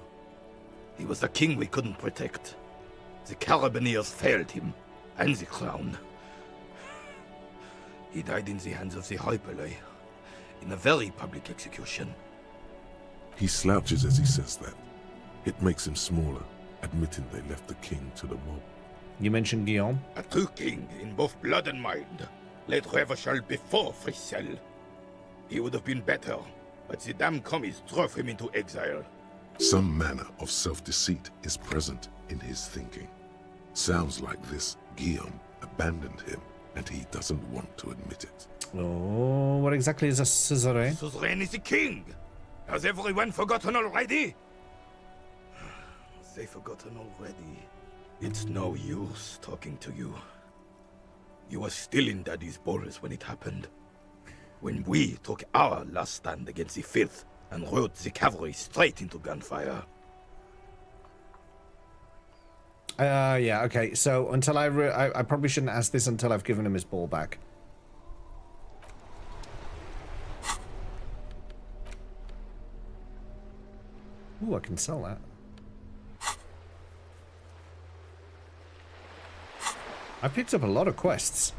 He was the king we couldn't protect. The Carabineers failed him, and the crown. He died in the hands of the Hyperlay, in a very public execution.
He slouches as he says that. It makes him smaller, admitting they left the king to the mob.
You mentioned Guillaume?
A true king in both blood and mind led Revachol before Frissel. He would have been better, but the damn commies drove him into exile.
Some manner of self-deceit is present in his thinking. Sounds like this Guillaume abandoned him, and he doesn't want to admit it.
Oh, what exactly is a suzerain?
Suzerain is the king! Has everyone forgotten already? They forgotten already. It's no use talking to you. You were still in Daddy's balls when it happened. When we took our last stand against the filth and rode the cavalry straight into gunfire.
Yeah, okay. So until I probably shouldn't ask this until I've given him his ball back. Ooh, I can sell that. I picked up a lot of quests.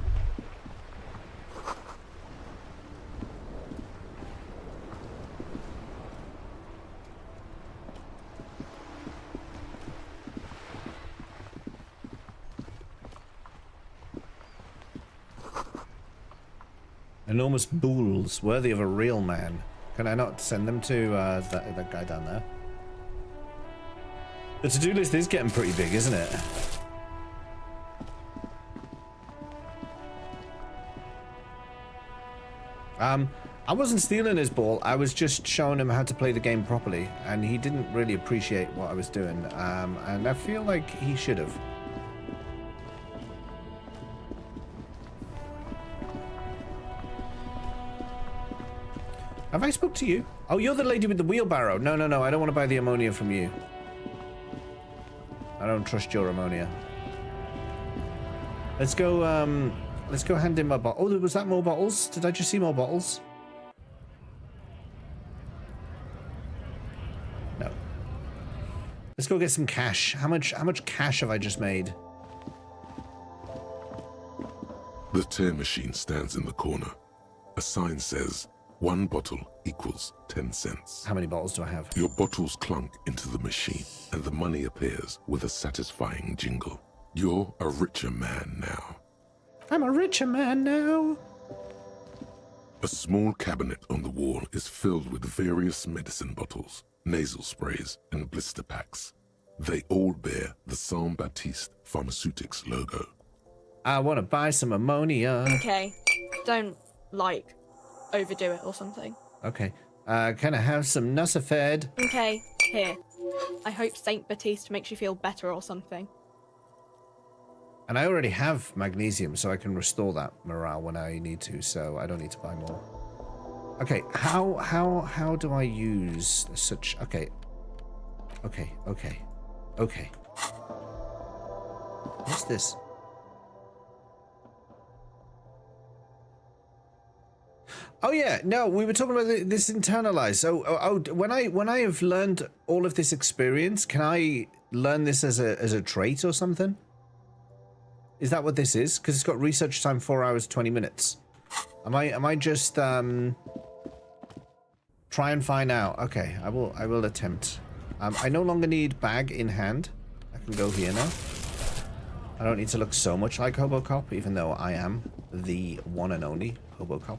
Enormous bulls, worthy of a real man. Can I not send them to that guy down there? The to-do list is getting pretty big, isn't it? I wasn't stealing his ball, I was just showing him how to play the game properly, and he didn't really appreciate what I was doing, and I feel like he should have. Have I spoke to you? Oh, you're the lady with the wheelbarrow. No, no, no, I don't want to buy the ammonia from you. I don't trust your ammonia. Let's go hand in my bottle. Oh, was that more bottles? Did I just see more bottles? No. Let's go get some cash. How much cash have I just made?
The tear machine stands in the corner. A sign says, 1 bottle equals 10 cents.
How many bottles do I have?
Your bottles clunk into the machine, and the money appears with a satisfying jingle. You're a richer man now.
I'm a richer man now.
A small cabinet on the wall is filled with various medicine bottles, nasal sprays, and blister packs. They all bear the Saint Baptiste Pharmaceutics logo.
I want to buy some ammonia.
Okay, don't, like, overdo it or something.
Okay. Can I have some Nusafed?
Okay, here. I hope Saint Baptiste makes you feel better or something.
And I already have magnesium, so I can restore that morale when I need to, so I don't need to buy more. Okay, how do I use such... Okay. What's this? Oh yeah, no, we were talking about this internalized. So, when I have learned all of this experience, can I learn this as a trait or something? Is that what this is? Because it's got research time 4 hours 20 minutes. Am I just try and find out? Okay, I will attempt. I no longer need bag in hand. I can go here now. I don't need to look so much like Hobocop, even though I am the one and only Hobocop.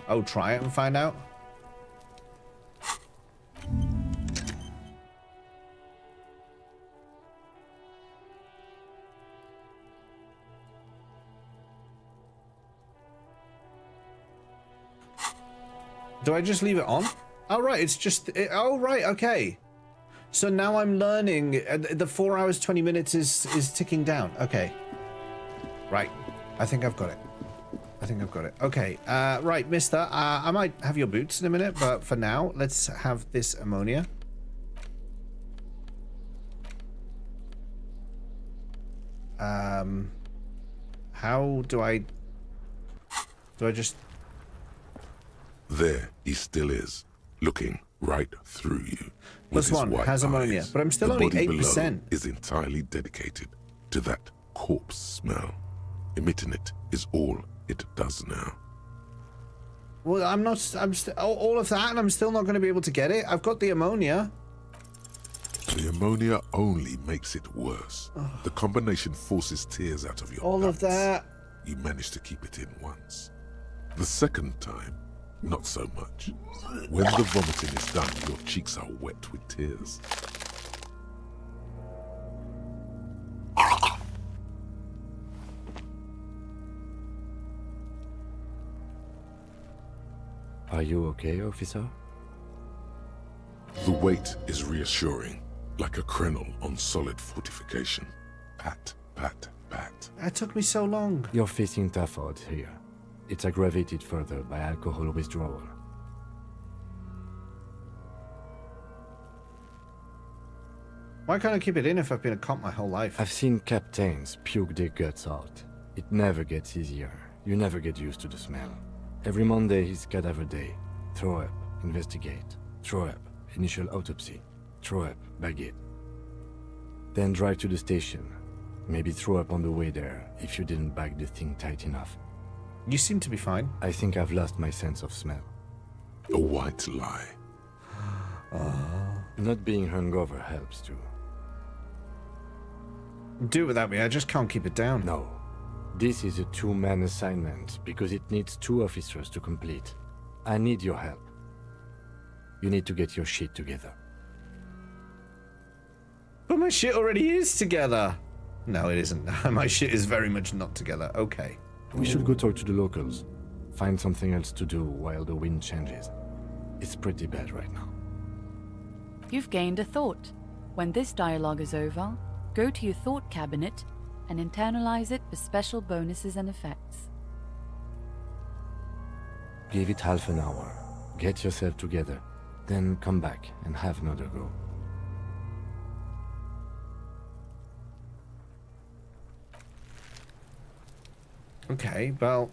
Oh, try it and find out. Do I just leave it on? Oh, right, it's just... oh, right, okay. So now I'm learning. The 4 hours, 20 minutes is ticking down. Okay. Right. I think I've got it. Okay, right, mister. I might have your boots in a minute, but for now, let's have this ammonia. How do I just...
There he still is, looking right through you.
Plus one has ammonia, but I'm still only 8%.
Is entirely dedicated to that corpse smell. Emitting it is all it does now.
Well, I'm not. I'm all of that, and I'm still not going to be able to get it. I've got the ammonia.
The ammonia only makes it worse. The combination forces tears out of your
All of that.
You managed to keep it in once. The second time, not so much. When the vomiting is done, your cheeks are wet with tears.
Are you okay, officer?
The weight is reassuring, like a krenel on solid fortification. Pat, pat, pat.
That took me so long.
You're facing tough odds here. It's aggravated further by alcohol withdrawal.
Why can't I keep it in if I've been a cop my whole life?
I've seen captains puke their guts out. It never gets easier. You never get used to the smell. Every Monday is cadaver day. Throw up, investigate. Throw up, initial autopsy. Throw up, bag it. Then drive to the station. Maybe throw up on the way there if you didn't bag the thing tight enough.
You seem to be fine.
I think I've lost my sense of smell.
A white lie.
Not being hungover helps too.
Do it without me, I just can't keep it down.
No. This is a two-man assignment because it needs 2 officers to complete. I need your help. You need to get your shit together.
But my shit already is together. No, it isn't. My shit is very much not together. Okay.
We should go talk to the locals. Find something else to do while the wind changes. It's pretty bad right now.
You've gained a thought. When this dialogue is over, go to your thought cabinet and internalize it for special bonuses and effects.
Give it half an hour. Get yourself together. Then come back and have another go.
Okay, well...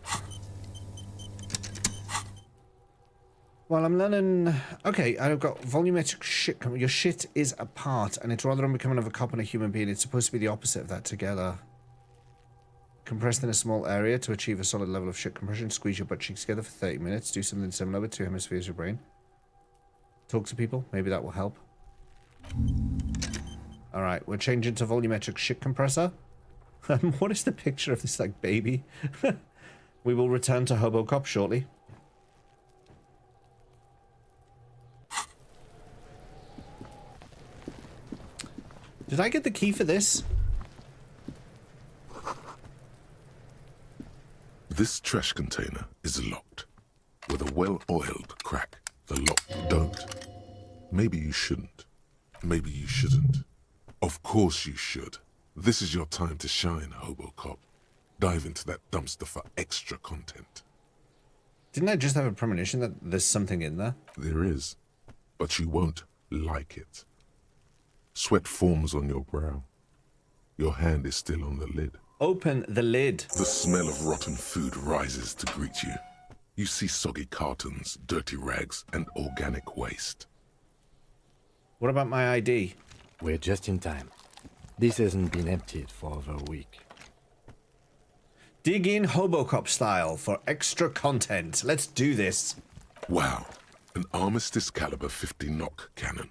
Well, I'm learning... Okay, I've got volumetric shit. Your shit is apart, and it's rather unbecoming of a cop and a human being. It's supposed to be the opposite of that together. Compressed in a small area to achieve a solid level of shit compression. Squeeze your butt cheeks together for 30 minutes. Do something similar with 2 hemispheres of your brain. Talk to people. Maybe that will help. Alright, we're changing to volumetric shit compressor. What is the picture of this, like, baby? We will return to Hobocop shortly. Did I get the key for this?
This trash container is locked. With a well-oiled crack, the lock don't. Maybe you shouldn't. Maybe you shouldn't. Of course you should. This is your time to shine, Hobocop. Dive into that dumpster for extra content.
Didn't I just have a premonition that there's something in there?
There is, but you won't like it. Sweat forms on your brow. Your hand is still on the lid.
Open the lid.
The smell of rotten food rises to greet you. You see soggy cartons, dirty rags, and organic waste.
What about my ID?
We're just in time. This hasn't been emptied for over a week.
Dig in Hobocop style for extra content. Let's do this.
Wow. An Armistice caliber 50 knock cannon.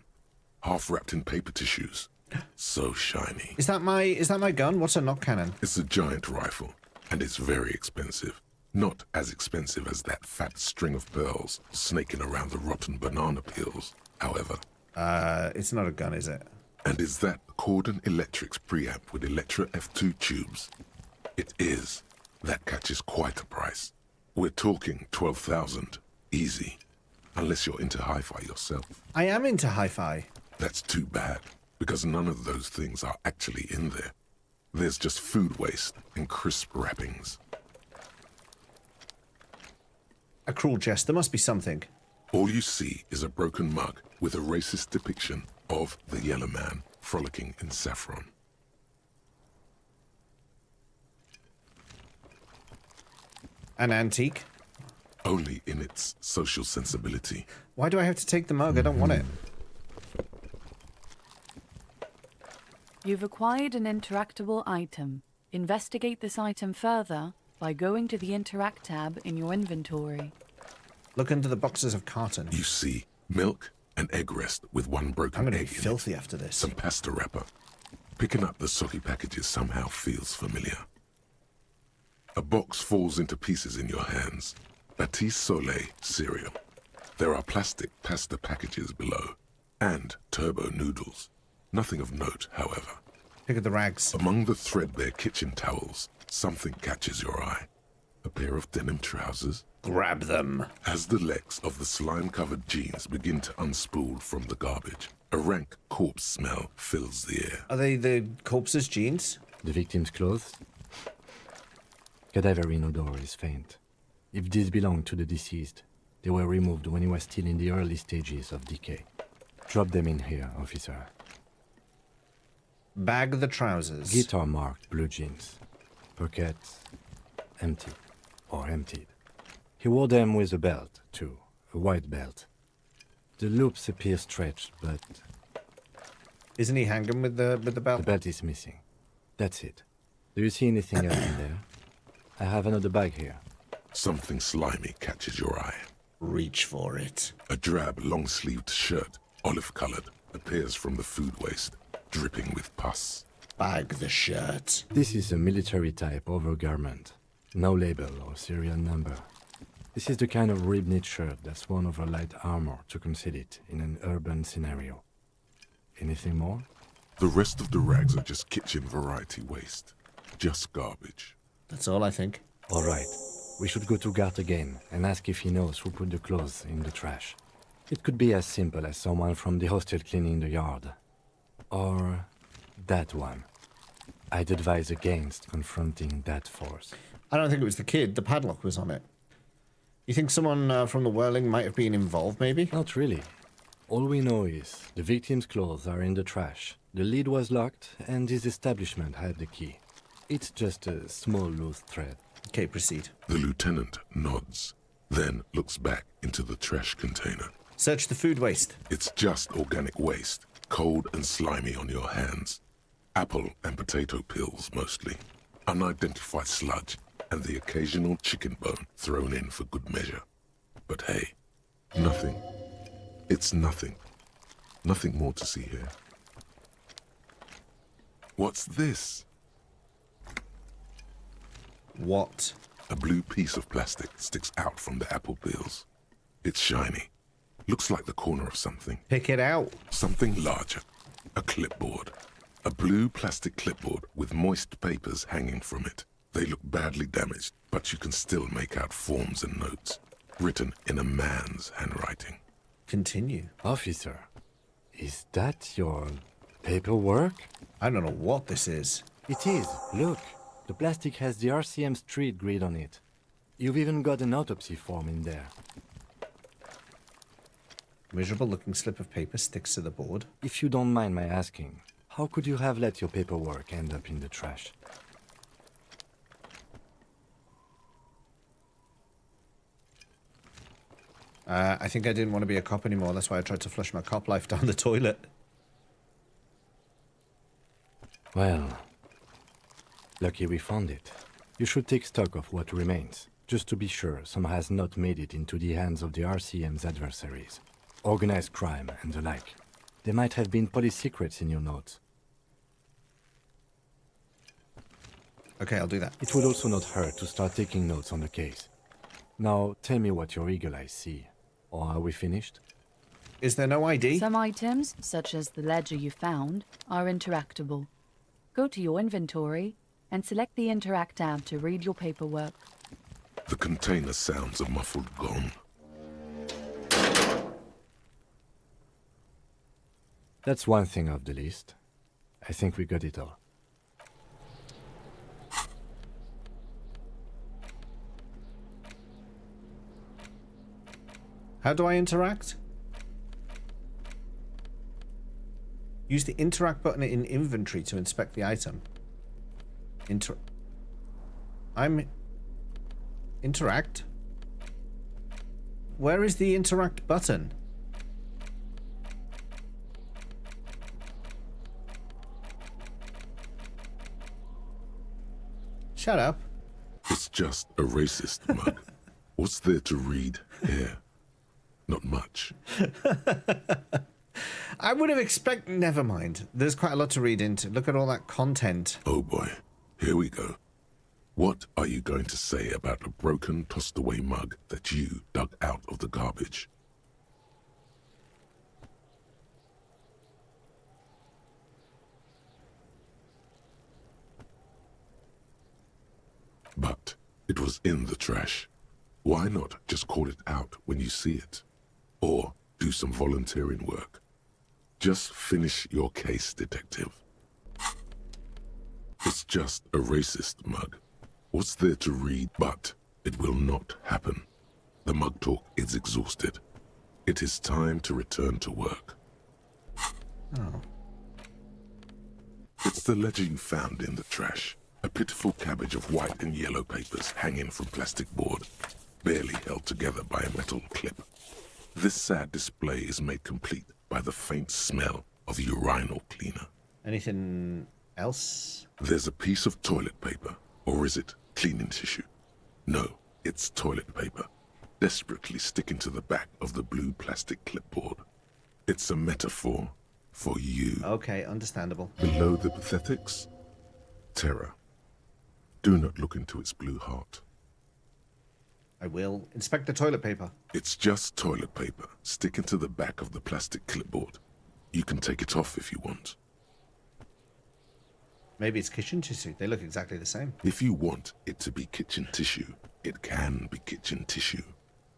Half wrapped in paper tissues. So shiny.
Is that my gun? What's a knock cannon?
It's a giant rifle, and it's very expensive. Not as expensive as that fat string of pearls snaking around the rotten banana peels, however.
It's not a gun, is it?
And is that Cordon Electric's preamp with Electra F2 tubes? It is. That catches quite a price. We're talking 12,000. Easy. Unless you're into hi-fi yourself.
I am into hi-fi.
That's too bad, because none of those things are actually in there. There's just food waste and crisp wrappings.
A cruel jest. There must be something.
All you see is a broken mug with a racist depiction of the Yellow Man frolicking in saffron.
An antique?
Only in its social sensibility.
Why do I have to take the mug? I don't want it.
You've acquired an interactable item. Investigate this item further by going to the Interact tab in your inventory.
Look under the boxes of carton.
You see milk, an egg rest with one broken
I'm going to
egg
be
in
filthy
it,
after this.
some pasta wrapper. Picking up the soggy packages somehow feels familiar. A box falls into pieces in your hands. Batiste Soleil cereal. There are plastic pasta packages below, and turbo noodles. Nothing of note, however.
Pick at the rags.
Among the threadbare kitchen towels, something catches your eye. A pair of denim trousers.
Grab them.
As the legs of the slime-covered jeans begin to unspool from the garbage, a rank corpse smell fills the air.
Are they the corpse's jeans?
The victim's clothes? Cadaverine odor is faint. If these belong to the deceased, they were removed when he was still in the early stages of decay. Drop them in here, officer.
Bag the trousers.
Guitar-marked blue jeans. Pockets empty or emptied. He wore them with a belt, too. A white belt. The loops appear stretched, but...
Isn't he hanging with the belt?
The belt is missing. That's it. Do you see anything else in there? I have another bag here.
Something slimy catches your eye.
Reach for it.
A drab, long-sleeved shirt, olive-colored, appears from the food waste, dripping with pus.
Bag the shirt.
This is a military-type overgarment. No label or serial number. This is the kind of rib-knit shirt that's worn over light armor to conceal it in an urban scenario. Anything more?
The rest of the rags are just kitchen variety waste. Just garbage.
That's all I think.
All right. We should go to Gart again and ask if he knows who put the clothes in the trash. It could be as simple as someone from the hostel cleaning the yard. Or that one. I'd advise against confronting that force.
I don't think it was the kid. The padlock was on it. You think someone from the Whirling might have been involved, maybe?
Not really. All we know is the victim's clothes are in the trash. The lid was locked, and his establishment had the key. It's just a small loose thread.
Okay, proceed.
The lieutenant nods, then looks back into the trash container.
Search the food waste.
It's just organic waste, cold and slimy on your hands. Apple and potato peels, mostly. Unidentified sludge, and the occasional chicken bone thrown in for good measure. But hey, nothing. It's nothing. Nothing more to see here. What's this?
What?
A blue piece of plastic sticks out from the apple peels. It's shiny. Looks like the corner of something.
Pick it out.
Something larger. A clipboard. A blue plastic clipboard with moist papers hanging from it. They look badly damaged, but you can still make out forms and notes, written in a man's handwriting.
Continue.
Officer, is that your paperwork?
I don't know what this is.
It is. Look, the plastic has the RCM street grid on it. You've even got an autopsy form in there.
Miserable-looking slip of paper sticks to the board.
If you don't mind my asking, how could you have let your paperwork end up in the trash?
I think I didn't want to be a cop anymore. That's why I tried to flush my cop life down the toilet.
Well, lucky we found it. You should take stock of what remains, just to be sure some has not made it into the hands of the RCM's adversaries. Organized crime and the like. There might have been police secrets in your notes.
Okay, I'll do that.
It would also not hurt to start taking notes on the case. Now, tell me what your eagle eyes see. Or are we finished?
Is there no ID?
Some items, such as the ledger you found, are interactable. Go to your inventory and select the Interact tab to read your paperwork.
The container sounds a muffled gong.
That's one thing off the list. I think we got it all.
How do I interact? Use the interact button in inventory to inspect the item. Interact? Where is the interact button? Shut up.
It's just a racist mug. What's there to read here? Not much.
I would have expected... Never mind. There's quite a lot to read into. Look at all that content.
Oh boy, here we go. What are you going to say about a broken, tossed-away mug that you dug out of the garbage? But it was in the trash. Why not just call it out when you see it? Or do some volunteering work. Just finish your case, detective. It's just a racist mug. What's there to read? But it will not happen. The mug talk is exhausted. It is time to return to work.
Oh.
It's the ledger you found in the trash. A pitiful cabbage of white and yellow papers hanging from plastic board, barely held together by a metal clip. This sad display is made complete by the faint smell of urinal cleaner.
Anything else?
There's a piece of toilet paper, or is it cleaning tissue? No, it's toilet paper, desperately sticking to the back of the blue plastic clipboard. It's a metaphor for you.
Okay, understandable.
Below the pathetics, terror. Do not look into its blue heart.
I will. Inspect the toilet paper.
It's just toilet paper sticking to the back of the plastic clipboard. You can take it off if you want.
Maybe it's kitchen tissue. They look exactly the same.
If you want it to be kitchen tissue, it can be kitchen tissue.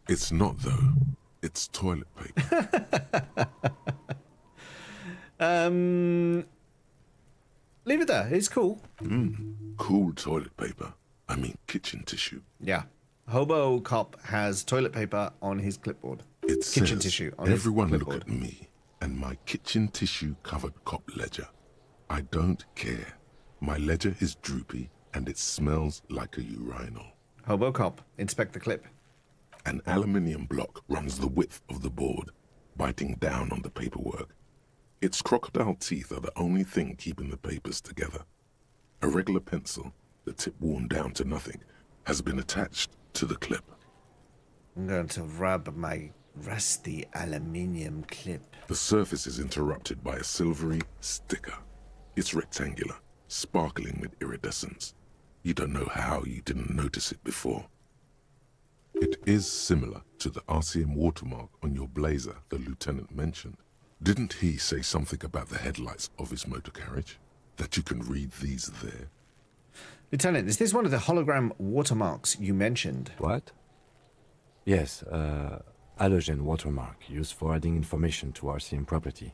It's not, though. It's toilet paper.
Leave it there. It's cool.
Cool toilet paper. I mean kitchen tissue.
Yeah. Hobo Cop has toilet paper on his clipboard.
It
kitchen
says,
tissue on
everyone
his
look
clipboard.
at me and my kitchen tissue covered cop ledger. I don't care. My ledger is droopy and it smells like a urinal.
Hobo Cop, inspect the clip.
An aluminium block runs the width of the board, biting down on the paperwork. Its crocodile teeth are the only thing keeping the papers together. A regular pencil, the tip worn down to nothing, has been attached to the clip.
I'm going to rub my rusty aluminium clip.
The surface is interrupted by a silvery sticker. It's rectangular, sparkling with iridescence. You don't know how you didn't notice it before. It is similar to the RCM watermark on your blazer the lieutenant mentioned. Didn't he say something about the headlights of his motor carriage? That you can read these there?
Lieutenant, is this one of the hologram watermarks you mentioned?
What? Yes, halogen watermark used for adding information to RCM property.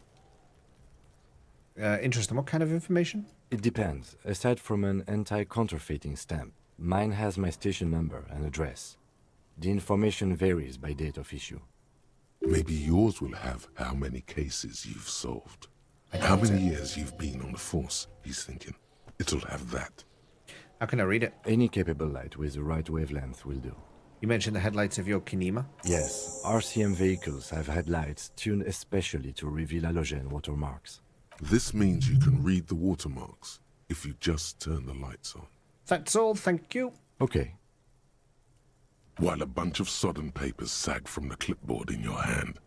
Interesting. What kind of information?
It depends. Aside from an anti-counterfeiting stamp, mine has my station number and address. The information varies by date of issue.
Maybe yours will have how many cases you've solved. How many years you've been on the force, he's thinking. It'll have that.
How can I read it?
Any capable light with the right wavelength will do.
You mentioned the headlights of your Kinema?
Yes, RCM vehicles have headlights tuned especially to reveal halogen watermarks.
This means you can read the watermarks if you just turn the lights on.
That's all, thank you.
Okay.
While a bunch of sodden papers sag from the clipboard in your hand,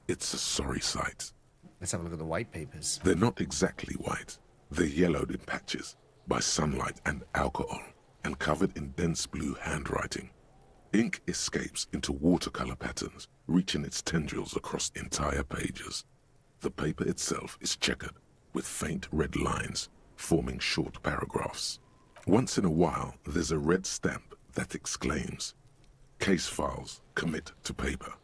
it's a sorry sight.
Let's have a look at the white papers.
They're not exactly white. They're yellowed in patches by sunlight and alcohol, and covered in dense blue handwriting. Ink escapes into watercolor patterns, reaching its tendrils across entire pages. The paper itself is checkered, with faint red lines, forming short paragraphs. Once in a while, there's a red stamp that exclaims, "Case files, commit to paper."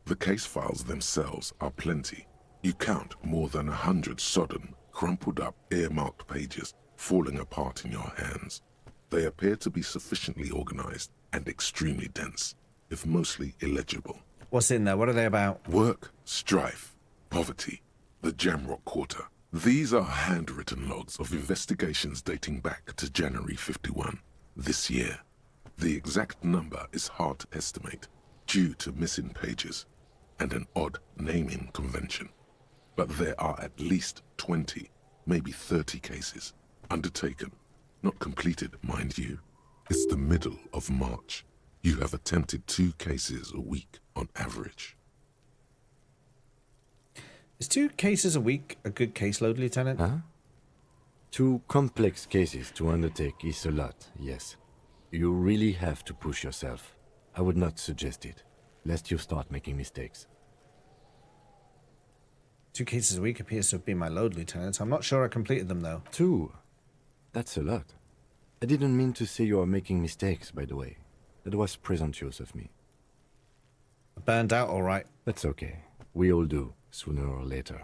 The case files themselves are plenty. You count more than 100 sodden, crumpled up, earmarked pages falling apart in your hands. They appear to be sufficiently organized and extremely dense, if mostly illegible.
What's in there? What are they about?
Work, strife, poverty, the Jamrock Quarter. These are handwritten logs of investigations dating back to January 51, this year. The exact number is hard to estimate, due to missing pages and an odd naming convention. But there are at least 20, maybe 30 cases, undertaken, not completed, mind you. It's the middle of March. You have attempted 2 cases a week on average.
Is 2 cases a week a good caseload, Lieutenant?
Huh? 2 complex cases to undertake is a lot, yes. You really have to push yourself. I would not suggest it, lest you start making mistakes.
2 cases a week appears to have been my load, Lieutenant. I'm not sure I completed them, though.
2? That's a lot. I didn't mean to say you are making mistakes, by the way. That was presumptuous of me.
I burned out, all right.
That's okay. We all do, sooner or later.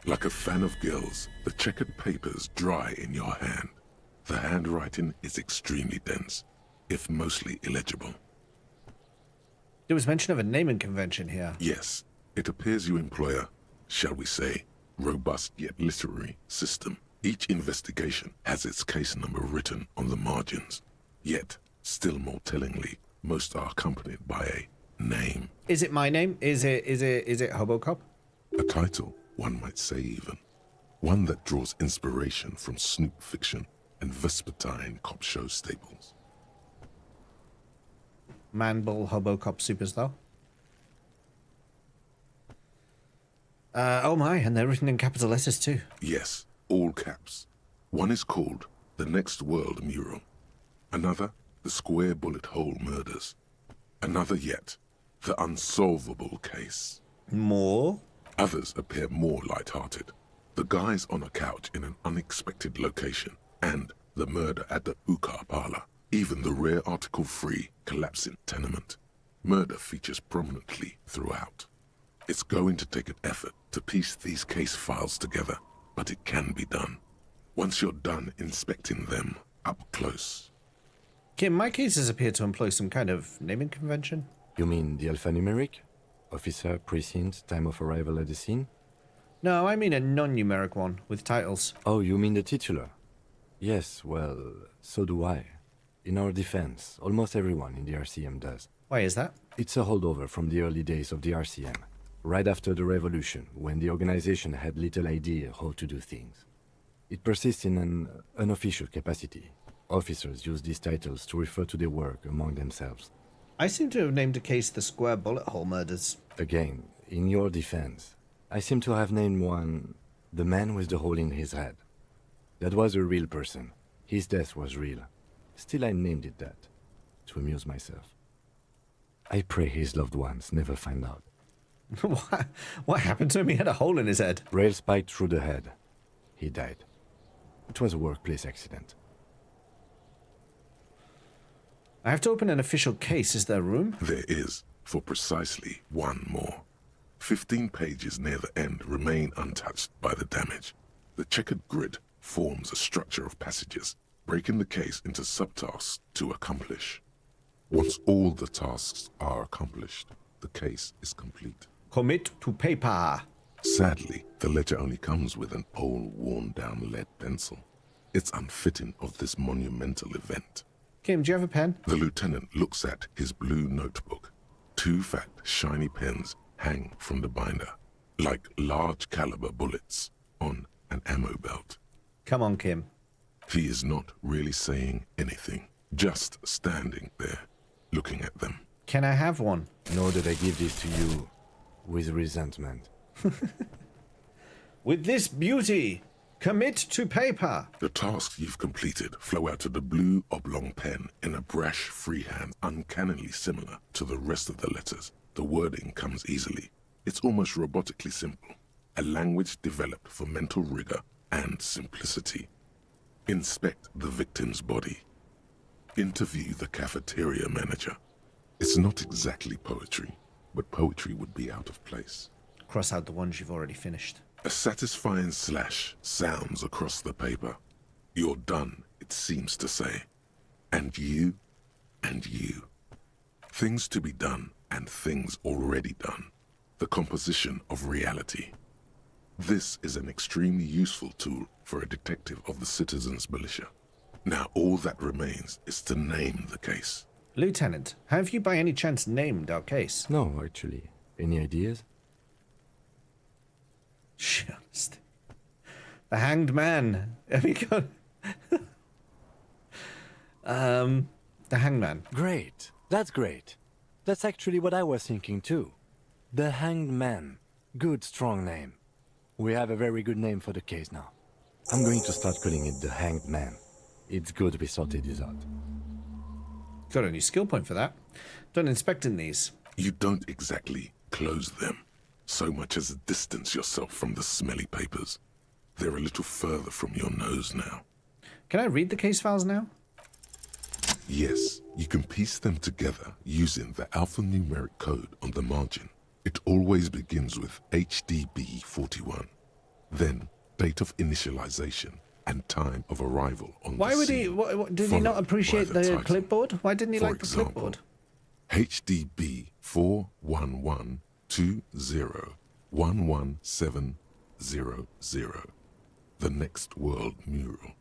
Like a fan of gills, the checkered papers dry in your hand. The handwriting is extremely dense, if mostly illegible.
There was mention of a naming convention here.
Yes, it appears you employ a, shall we say, robust yet literary system. Each investigation has its case number written on the margins. Yet, still more tellingly, most are accompanied by a name.
Is it my name? Is it Hobocop?
A title, one might say even. One that draws inspiration from snoop fiction and vespertine cop show staples.
Manbull Hobocop Superstar. Oh my, and they're written in capital letters too.
Yes, all caps. One is called The Next World Mural. Another, The Square Bullet Hole Murders. Another yet, The Unsolvable Case.
More?
Others appear more light-hearted. The guys on a couch in an unexpected location, and the murder at the Ukar parlor. Even the rare article-free collapsing tenement. Murder features prominently throughout. It's going to take an effort to piece these case files together, but it can be done. Once you're done inspecting them up close.
Kim, my cases appear to employ some kind of naming convention.
You mean the alphanumeric? Officer, precinct, time of arrival at the scene?
No, I mean a non-numeric one, with titles.
Oh, you mean the titular? Yes, well, so do I. In our defense, almost everyone in the RCM does.
Why is that?
It's a holdover from the early days of the RCM, right after the revolution, when the organization had little idea how to do things. It persists in an unofficial capacity. Officers use these titles to refer to their work among themselves.
I seem to have named a case the Square Bullet Hole Murders.
Again, in your defense, I seem to have named one the man with the hole in his head. That was a real person. His death was real. Still, I named it that, to amuse myself. I pray his loved ones never find out.
What happened to him? He had a hole in his head.
Rail spiked through the head. He died. It was a workplace accident.
I have to open an official case. Is there room?
There is, for precisely one more. 15 pages near the end remain untouched by the damage. The checkered grid forms a structure of passages, breaking the case into subtasks to accomplish. Once all the tasks are accomplished, the case is complete.
Commit to paper.
Sadly, the ledger only comes with an old, worn-down lead pencil. It's unfitting of this monumental event.
Kim, do you have a pen?
The lieutenant looks at his blue notebook. 2 fat, shiny pens hang from the binder, like large-caliber bullets on an ammo belt.
Come on, Kim.
He is not really saying anything, just standing there, looking at them.
Can I have one?
Nor did I give this to you with resentment.
With this beauty, commit to paper.
The tasks you've completed flow out of the blue oblong pen in a brash freehand uncannily similar to the rest of the letters. The wording comes easily. It's almost robotically simple. A language developed for mental rigor and simplicity. Inspect the victim's body. Interview the cafeteria manager. It's not exactly poetry, but poetry would be out of place.
Cross out the ones you've already finished.
A satisfying slash sounds across the paper. You're done, it seems to say. And you, and you. Things to be done and things already done. The composition of reality. This is an extremely useful tool for a detective of the citizens' militia. Now all that remains is to name the case.
Lieutenant, have you by any chance named our case?
No, actually. Any ideas?
Just. The Hanged Man. Have you got... The Hanged Man.
Great. That's great. That's actually what I was thinking too. The Hanged Man. Good, strong name. We have a very good name for the case now. I'm going to start calling it the Hanged Man. It's good we sorted this out.
Got a new skill point for that. Done inspecting these.
You don't exactly close them, so much as distance yourself from the smelly papers. They're a little further from your nose now.
Can I read the case files now?
Yes, you can piece them together using the alphanumeric code on the margin. It always begins with HDB41, then date of initialization and time of arrival on
Why
the
would
scene,
he? Did he not
followed
appreciate
by
the
title.
clipboard? Why didn't he
For
like the
example,
clipboard?
HDB 41120117700, the Next World Mural.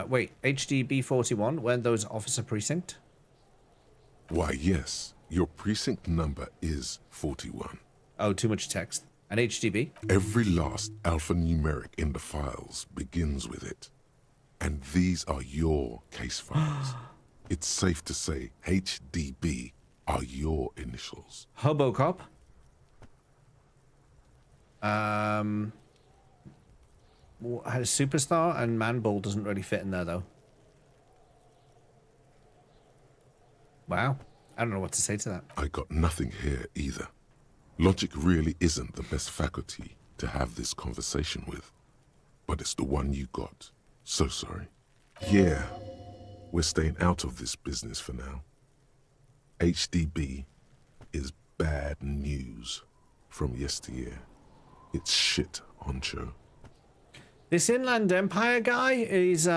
Wait, HDB 41, weren't those officer precinct?
Why, yes, your precinct number is 41.
Oh, too much text. And HDB?
Every last alphanumeric in the files begins with it. And these are your case files. It's safe to say HDB are your initials.
Hobocop. Had a superstar, and Manball doesn't really fit in there though. Wow, I don't know what to say to that.
I got nothing here either. Logic really isn't the best faculty to have this conversation with, but it's the one you got. So sorry. Yeah, we're staying out of this business for now. HDB is bad news from yesteryear. It's shit, honcho.
This Inland Empire guy is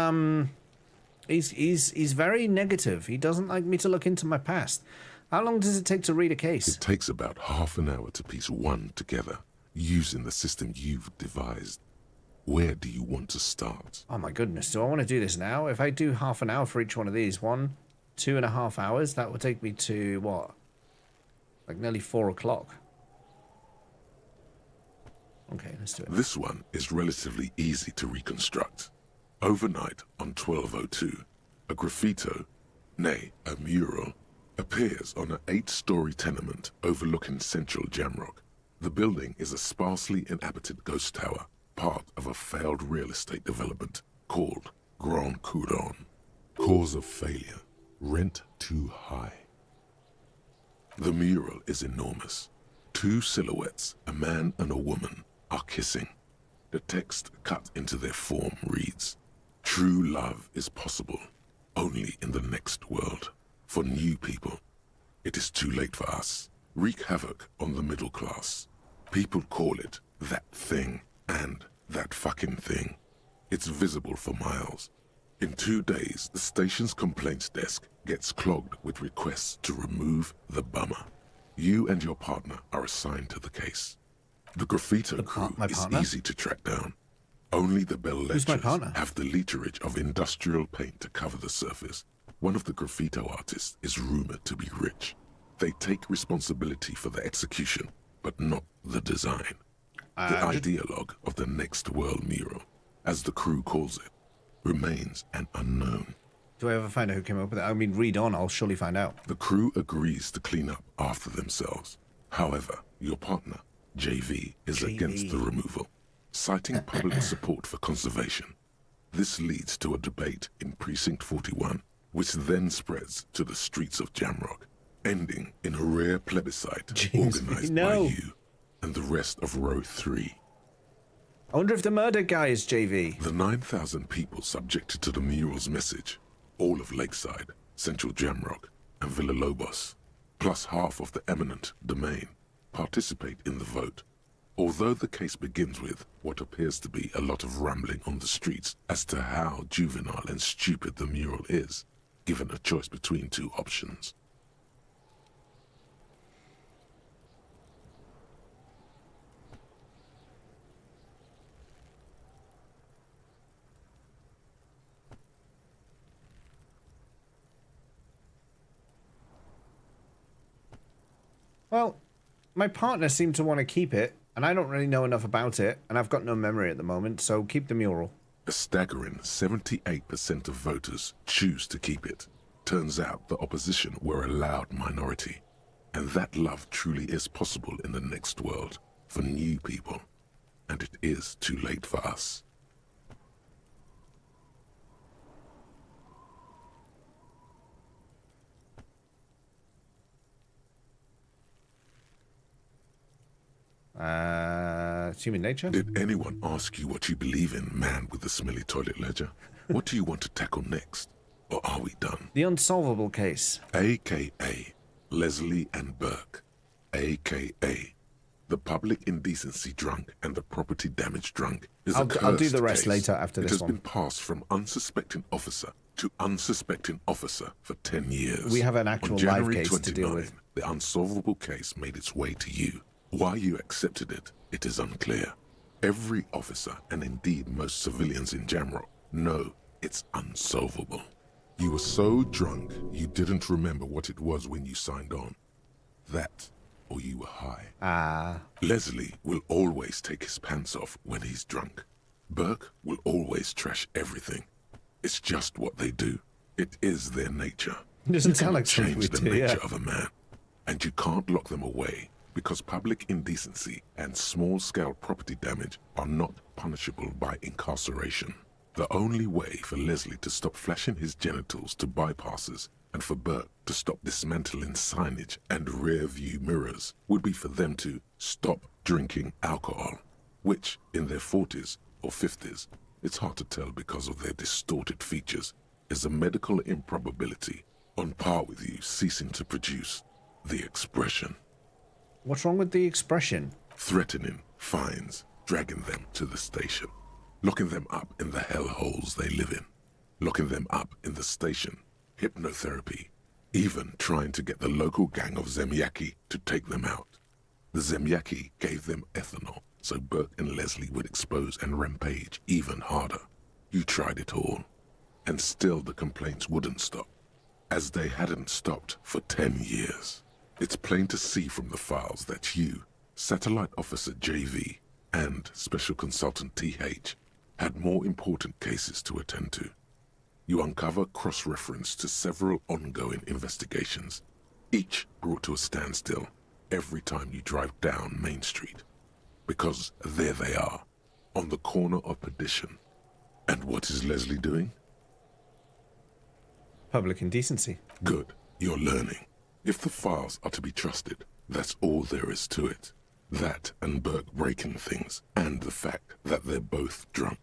he's very negative. He doesn't like me to look into my past. How long does it take to read a case?
It takes about half an hour to piece one together, using the system you've devised. Where do you want to start?
Oh my goodness, do I want to do this now? If I do half an hour for each one of these, 2.5 hours, that would take me to what? Like nearly 4 o'clock. Okay, let's do it.
This one is relatively easy to reconstruct. Overnight on 1202, a graffito, nay, a mural, appears on an 8-story tenement overlooking central Jamrock. The building is a sparsely inhabited ghost tower, part of a failed real estate development called Grand Couronne. Cause of failure, rent too high. The mural is enormous. 2 silhouettes, a man and a woman, are kissing. The text cut into their form reads, "True love is possible, only in the next world. For new people, it is too late for us. Wreak havoc on the middle class. People call it that thing and that fucking thing. It's visible for miles. In 2 days, the station's complaints desk gets clogged with requests to remove the bummer. You and your partner are assigned to the case. The graffito crew is easy to track down. Only the bell lecturers have the literage of industrial paint to cover the surface. One of the graffito artists is rumored to be rich. They take responsibility for the execution, but not the design. The ideologue of the Next World Mural, as the crew calls it, remains an unknown.
Do I ever find out who came up with it? I mean, read on, I'll surely find out.
The crew agrees to clean up after themselves. However, your partner, JV, is against the removal, citing public support for conservation. This leads to a debate in Precinct 41, which then spreads to the streets of Jamrock, ending in a rare plebiscite organized by you and the rest of Row 3.
I wonder if the murder guy is JV.
The 9,000 people subjected to the mural's message, all of Lakeside, Central Jamrock, and Villa Lobos, plus half of the eminent domain, participate in the vote. Although the case begins with what appears to be a lot of rambling on the streets as to how juvenile and stupid the mural is, given a choice between 2 options.
Well, my partner seemed to want to keep it, and I don't really know enough about it, and I've got no memory at the moment, so keep the mural.
A staggering 78% of voters choose to keep it. Turns out the opposition were a loud minority, And that love truly is possible in the next world for new people. And it is too late for us.
Human nature?
Did anyone ask you what you believe in, man with the smelly toilet ledger? What do you want to tackle next? Or are we done?
The unsolvable case.
AKA Leslie and Burke. AKA the public indecency drunk and the property damage drunk is a cursed
I'll do the rest
case.
later after this one.
It has been passed from unsuspecting officer to unsuspecting officer for 10 years.
We have an actual
On January
live case to deal
29,
with.
The unsolvable case made its way to you. Why you accepted it, it is unclear. Every officer, and indeed most civilians in Jamrock, know it's unsolvable. You were so drunk, you didn't remember what it was when you signed on. That, or you were high. Leslie will always take his pants off when he's drunk. Burke will always trash everything. It's just what they do. It is their nature.
Doesn't
You
sound like
can't
something
change
we
the
do,
nature
yeah.
of a man. And you can't lock them away because public indecency and small-scale property damage are not punishable by incarceration. The only way for Leslie to stop flashing his genitals to bypassers and for Burke to stop dismantling signage and rear-view mirrors would be for them to stop drinking alcohol, which, in their 40s or 50s, it's hard to tell because of their distorted features, is a medical improbability on par with you ceasing to produce the expression.
What's wrong with the expression?
Threatening fines, dragging them to the station, locking them up in the hellholes they live in, locking them up in the station, hypnotherapy, even trying to get the local gang of Zemyaki to take them out. The Zemyaki gave them ethanol, so Burke and Leslie would expose and rampage even harder. You tried it all, and still the complaints wouldn't stop, as they hadn't stopped for 10 years. It's plain to see from the files that you, Satellite Officer JV, and Special Consultant TH, had more important cases to attend to. You uncover cross-reference to several ongoing investigations, each brought to a standstill every time you drive down Main Street. Because there they are, on the corner of Perdition. And what is Leslie doing?
Public indecency.
Good, you're learning. If the files are to be trusted, that's all there is to it. That and Burke breaking things, and the fact that they're both drunk.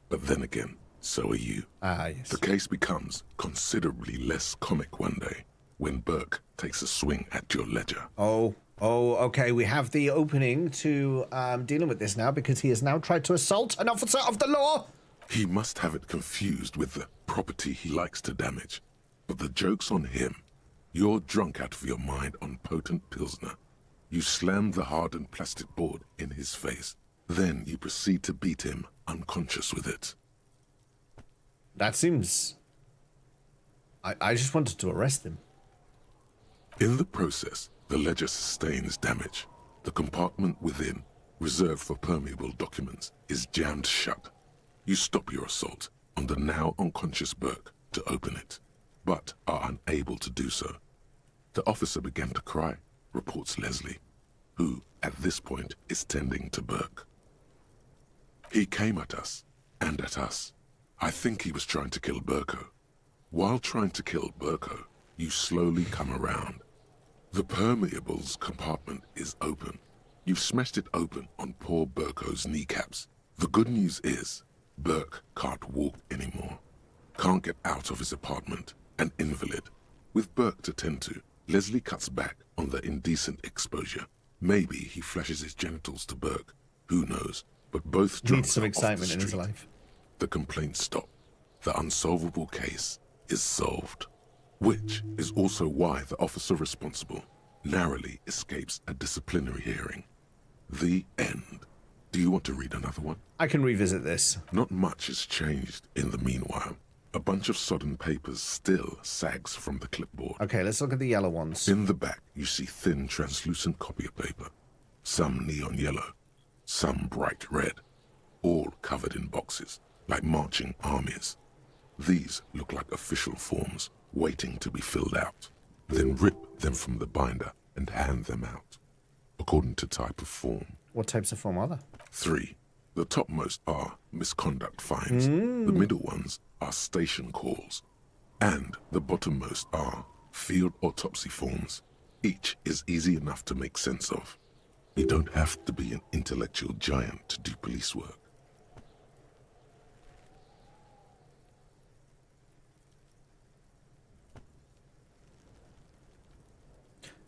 But then again, so are you.
Yes.
The case becomes considerably less comic one day when Burke takes a swing at your ledger.
Oh, okay. We have the opening to dealing with this now because he has now tried to assault an officer of the law.
He must have it confused with the property he likes to damage. But the joke's on him. You're drunk out of your mind on potent Pilsner. You slam the hardened plastic board in his face. Then you proceed to beat him unconscious with it.
That seems... I just wanted to arrest him.
In the process, the ledger sustains damage. The compartment within, reserved for permeable documents, is jammed shut. You stop your assault on the now unconscious Burke to open it, but are unable to do so. The officer began to cry, reports Leslie, who, at this point, is tending to Burke. He came at us, and at us. I think he was trying to kill Burko. While trying to kill Burko, you slowly come around. The permeables compartment is open. You've smashed it open on poor Burko's kneecaps. The good news is, Burke can't walk anymore. Can't get out of his apartment, an invalid. With Burke to tend to, Leslie cuts back on the indecent exposure. Maybe he flashes his genitals to Burke. Who knows? But both
Needs some
are off the
excitement in his
street.
life.
The complaints stop. The unsolvable case is solved. Which is also why the officer responsible narrowly escapes a disciplinary hearing. The end. Do you want to read another one?
I can revisit this.
Not much has changed in the meanwhile. A bunch of sodden papers still sags from the clipboard.
Okay, let's look at the yellow ones.
In the back, you see thin, translucent copy paper. Some neon yellow, some bright red, all covered in boxes, like marching armies. These look like official forms, waiting to be filled out. Then rip them from the binder and hand them out, according to type of form.
What types of form are there?
3. The topmost are misconduct fines. The middle ones are station calls. And the bottommost are field autopsy forms. Each is easy enough to make sense of. You don't have to be an intellectual giant to do police work.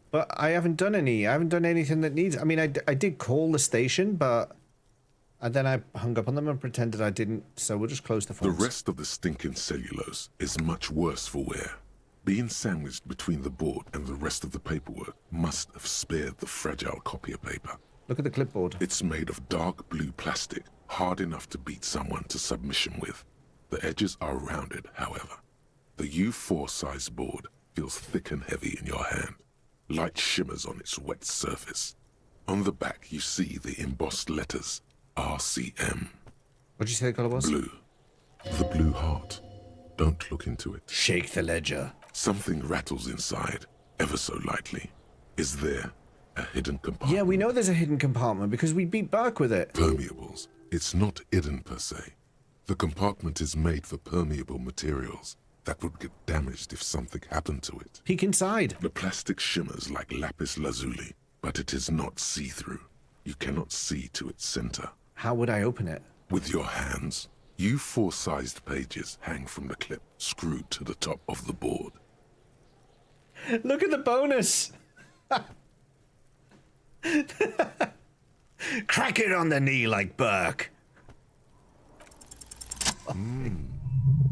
But I haven't done anything that needs... I mean, I did call the station, but... And then I hung up on them and pretended I didn't, so we'll just close the phones.
The rest of the stinking cellulose is much worse for wear. Being sandwiched between the board and the rest of the paperwork must have spared the fragile copier paper.
Look at the clipboard.
It's made of dark blue plastic, hard enough to beat someone to submission with. The edges are rounded, however. The U4 size board feels thick and heavy in your hand. Light shimmers on its wet surface. On the back you see the embossed letters, RCM.
What'd you say the colour was?
Blue. The blue heart. Don't look into it.
Shake the ledger.
Something rattles inside, ever so lightly. Is there a hidden compartment?
Yeah, we know there's a hidden compartment because we beat Burke with it.
Permeables. It's not hidden per se. The compartment is made for permeable materials that would get damaged if something happened to it.
Peek inside.
The plastic shimmers like lapis lazuli, but it is not see-through. You cannot see to its center.
How would I open it?
With your hands. U4-sized pages hang from the clip screwed to the top of the board.
Look at the bonus! Crack it on the knee like Burke.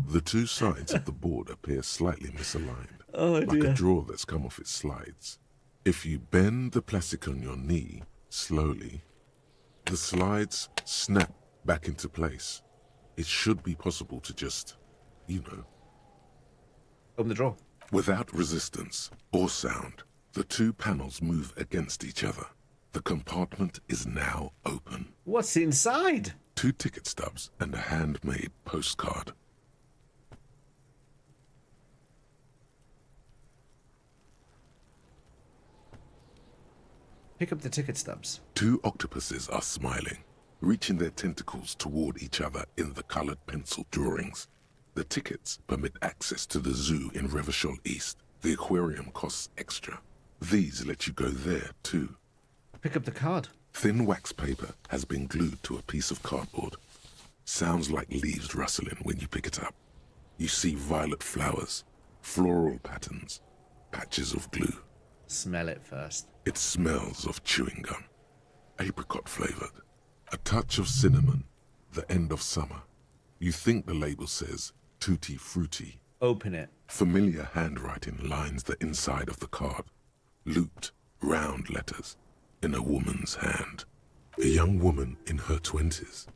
The two sides of the board appear slightly misaligned,
Oh,
like a drawer that's come off its slides. If you bend the plastic on your knee slowly, the slides snap back into place. It should be possible to just,
open the drawer.
Without resistance or sound, the two panels move against each other. The compartment is now open.
What's inside?
2 ticket stubs and a handmade postcard.
Pick up the ticket stubs.
2 octopuses are smiling, reaching their tentacles toward each other in the colored pencil drawings. The tickets permit access to the zoo in Revachol East. The aquarium costs extra. These let you go there, too.
Pick up the card.
Thin wax paper has been glued to a piece of cardboard. Sounds like leaves rustling when you pick it up. You see violet flowers, floral patterns, patches of glue.
Smell it first.
It smells of chewing gum. Apricot flavored. A touch of cinnamon. The end of summer. You think the label says Tutti Frutti.
Open it.
Familiar handwriting lines the inside of the card. Looped, round letters in a woman's hand. A young woman in her 20s.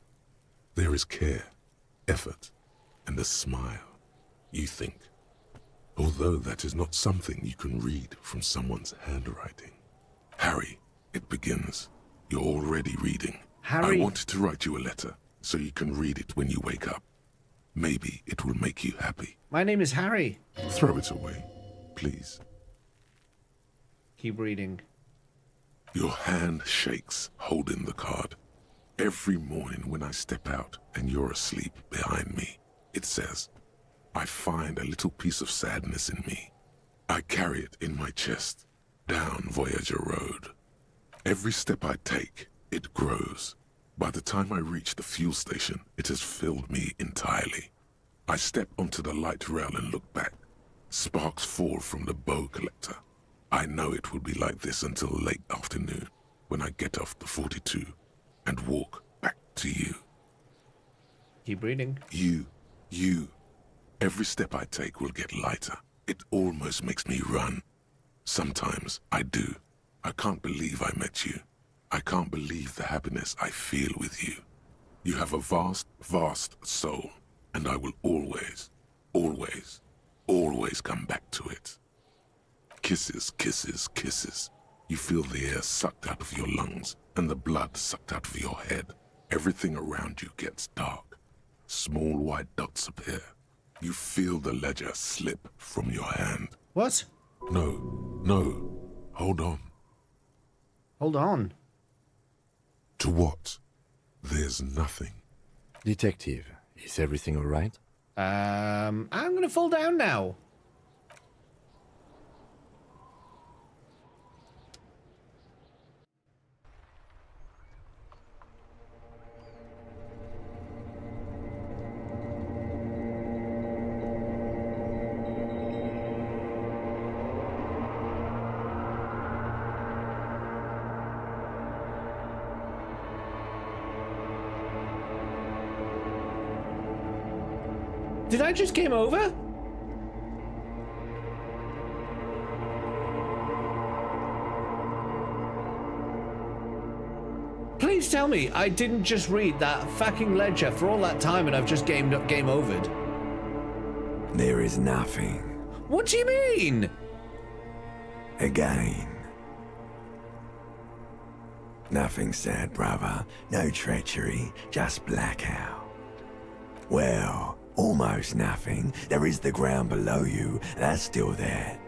There is care, effort, and a smile. You think. Although that is not something you can read from someone's handwriting. Harry, it begins. You're already reading.
Harry.
I wanted to write you a letter so you can read it when you wake up. Maybe it will make you happy.
My name is Harry.
Throw it away, please.
Keep reading.
Your hand shakes, holding the card. Every morning when I step out and you're asleep behind me, it says, I find a little piece of sadness in me. I carry it in my chest, down Voyager Road. Every step I take, it grows. By the time I reach the fuel station, it has filled me entirely. I step onto the light rail and look back. Sparks fall from the bow collector. I know it will be like this until late afternoon, when I get off the 42 and walk back to you.
Keep reading.
You. Every step I take will get lighter. It almost makes me run. Sometimes I do. I can't believe I met you. I can't believe the happiness I feel with you. You have a vast, vast soul, and I will always, always, always come back to it. Kisses, kisses, kisses. You feel the air sucked out of your lungs and the blood sucked out of your head. Everything around you gets dark. Small white dots appear. You feel the ledger slip from your hand.
What?
No. Hold on.
Hold on.
To what? There's nothing.
Detective, is everything all right?
I'm gonna fall down now. Did I just game over? Please tell me I didn't just read that fucking ledger for all that time and I've just game overed.
There is nothing.
What do you mean?
Again. Nothing sad, brother. No treachery, just blackout. Well, almost nothing. There is the ground below you, that's still there.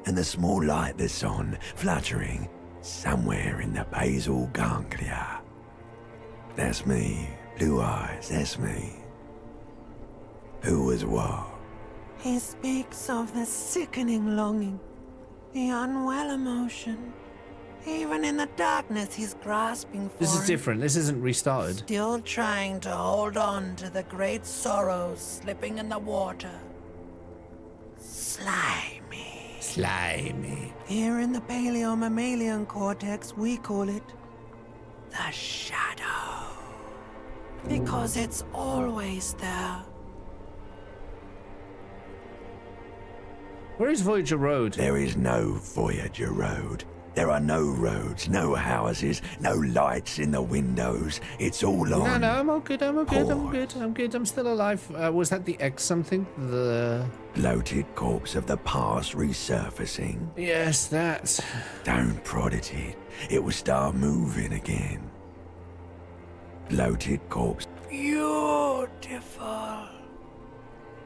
And the small light that's on, fluttering, somewhere in the basal ganglia. That's me. Blue eyes, that's me. Who was what?
He speaks of the sickening longing, the unwell emotion. Even in the darkness, he's grasping for
This is
it.
different. This isn't restarted.
Still trying to hold on to the great sorrows slipping in the water. Slimy.
Slimy.
Here in the paleo-mammalian cortex, we call it the shadow. Because it's always there.
Where is Voyager Road?
There is no Voyager Road. There are no roads, no houses, no lights in the windows. It's all on.
No, I'm all good. I'm good. I'm still alive. Was that the X something? The
bloated corpse of the past resurfacing.
Yes, that.
Don't prod at it. It will start moving again. Bloated corpse.
Beautiful.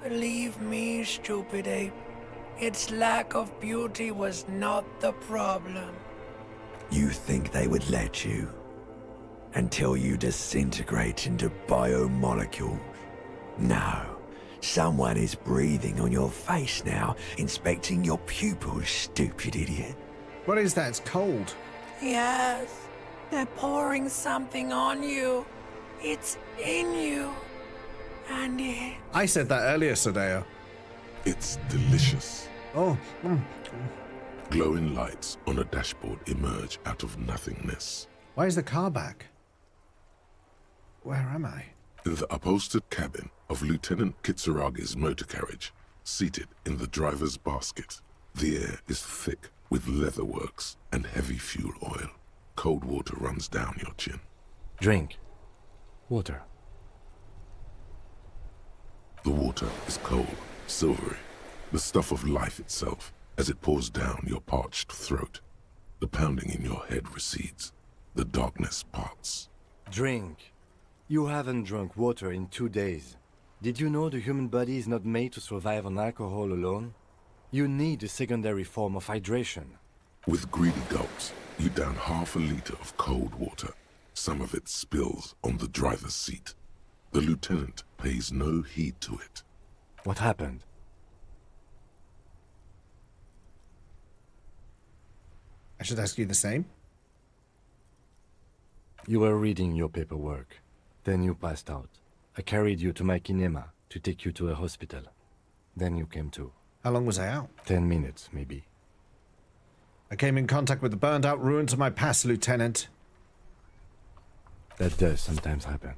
Believe me, stupid ape. Its lack of beauty was not the problem.
You think they would let you? Until you disintegrate into biomolecules? No. Someone is breathing on your face now, inspecting your pupils, stupid idiot.
What is that? It's cold.
Yes, they're pouring something on you. It's in you. And it...
I said that earlier, Sodeo.
It's delicious.
Oh.
Glowing lights on a dashboard emerge out of nothingness.
Why is the car back? Where am I?
In the upholstered cabin of Lieutenant Kitsuragi's motor carriage, seated in the driver's basket. The air is thick with leatherworks and heavy fuel oil. Cold water runs down your chin.
Drink. Water.
The water is cold, silvery, the stuff of life itself as it pours down your parched throat. The pounding in your head recedes. The darkness parts.
Drink. You haven't drunk water in 2 days. Did you know the human body is not made to survive on alcohol alone? You need a secondary form of hydration.
With greedy gulps, you down half a liter of cold water. Some of it spills on the driver's seat. The lieutenant pays no heed to it.
What happened?
I should ask you the same.
You were reading your paperwork. Then you passed out. I carried you to my kinema to take you to a hospital. Then you came to.
How long was I out?
10 minutes, maybe.
I came in contact with the burned out ruins of my past, Lieutenant.
That does sometimes happen.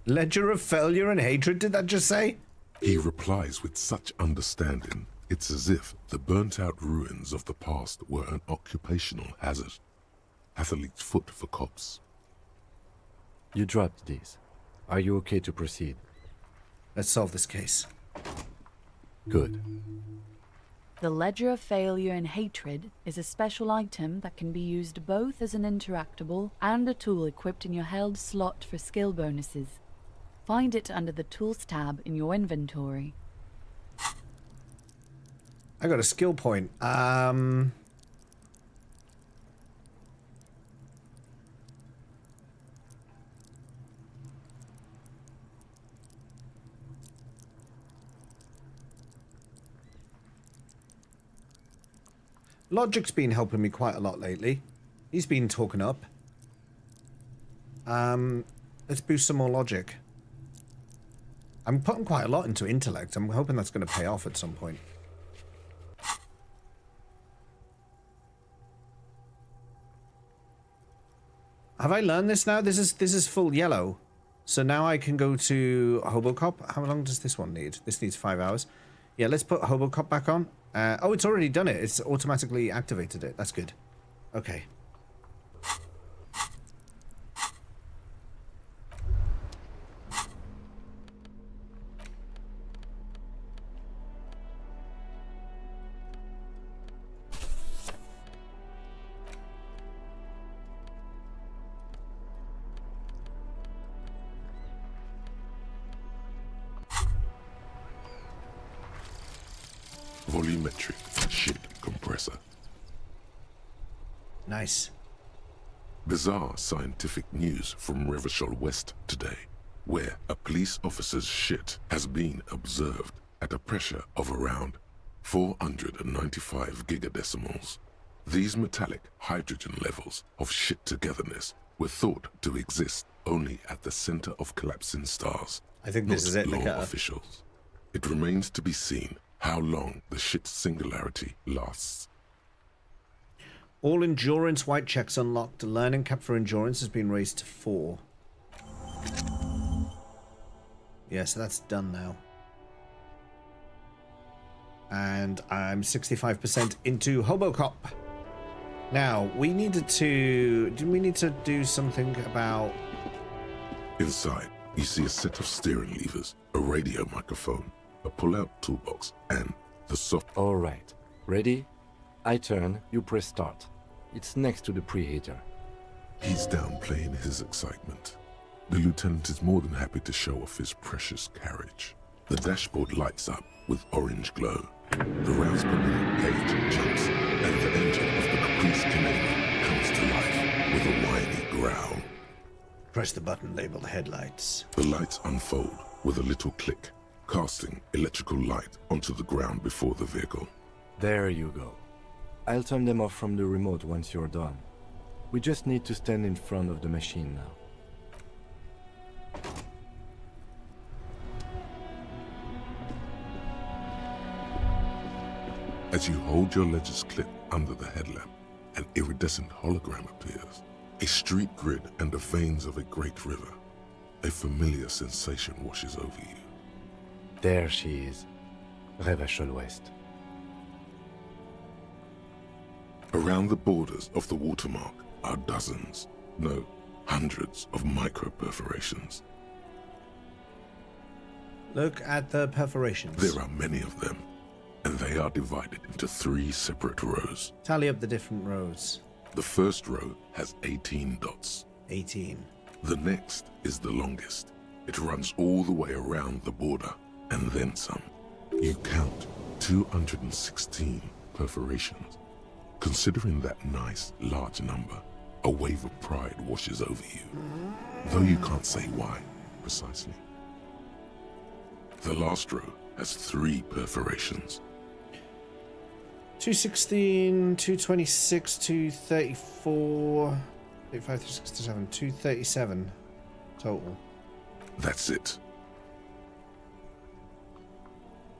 Ledger of failure and hatred, did that just say?
He replies with such understanding, it's as if the burnt-out ruins of the past were an occupational hazard. Athlete's foot for cops.
You dropped these. Are you okay to proceed?
Let's solve this case.
Good.
The Ledger of Failure and Hatred is a special item that can be used both as an interactable and a tool equipped in your held slot for skill bonuses. Find it under the Tools tab in your inventory.
I got a skill point. Logic's been helping me quite a lot lately. He's been talking up. Let's boost some more logic. I'm putting quite a lot into intellect. I'm hoping that's going to pay off at some point. Have I learned this now? This is full yellow. So now I can go to Hobocop. How long does this one need? This needs 5 hours. Yeah, let's put Hobocop back on. Oh, it's already done it. It's automatically activated it. That's good. Okay.
Volumetric shit compressor.
Nice.
Bizarre scientific news from Revachol West today, where a police officer's shit has been observed at a pressure of around 495 gigadecimals. These metallic hydrogen levels of shit togetherness were thought to exist only at the center of collapsing stars.
I think this is it,
law
Loketta.
officials. It remains to be seen how long the shit singularity lasts.
All endurance white checks unlocked. Learning cap for endurance has been raised to 4. Yeah, so that's done now. And I'm 65% into Hobocop. Now, we needed to... Didn't we need to do something about...
Inside, you see a set of steering levers, a radio microphone, a pull-out toolbox, and the soft...
All right. Ready? I turn, you press start. It's next to the preheater.
He's downplaying his excitement. The lieutenant is more than happy to show off his precious carriage. The dashboard lights up with orange glow. The rounds per minute gauge jumps, and the engine of the Caprice Canadian comes to life with a whiny growl.
Press the button labeled headlights.
The lights unfold with a little click, casting electrical light onto the ground before the vehicle.
There you go. I'll turn them off from the remote once you're done. We just need to stand in front of the machine now.
As you hold your ledger's clip under the headlamp, an iridescent hologram appears. A street grid and the veins of a great river. A familiar sensation washes over you.
There she is. Revachol West.
Around the borders of the watermark are dozens, no, hundreds of micro-perforations.
Look at the perforations.
There are many of them, and they are divided into 3 separate rows.
Tally up the different rows.
The first row has 18 dots.
18.
The next is the longest. It runs all the way around the border, and then some. You count 216 perforations. Considering that nice, large number, a wave of pride washes over you, though you can't say why, precisely. The last row has 3 perforations.
216, 226, 234, 35, 67, 237 total.
That's it.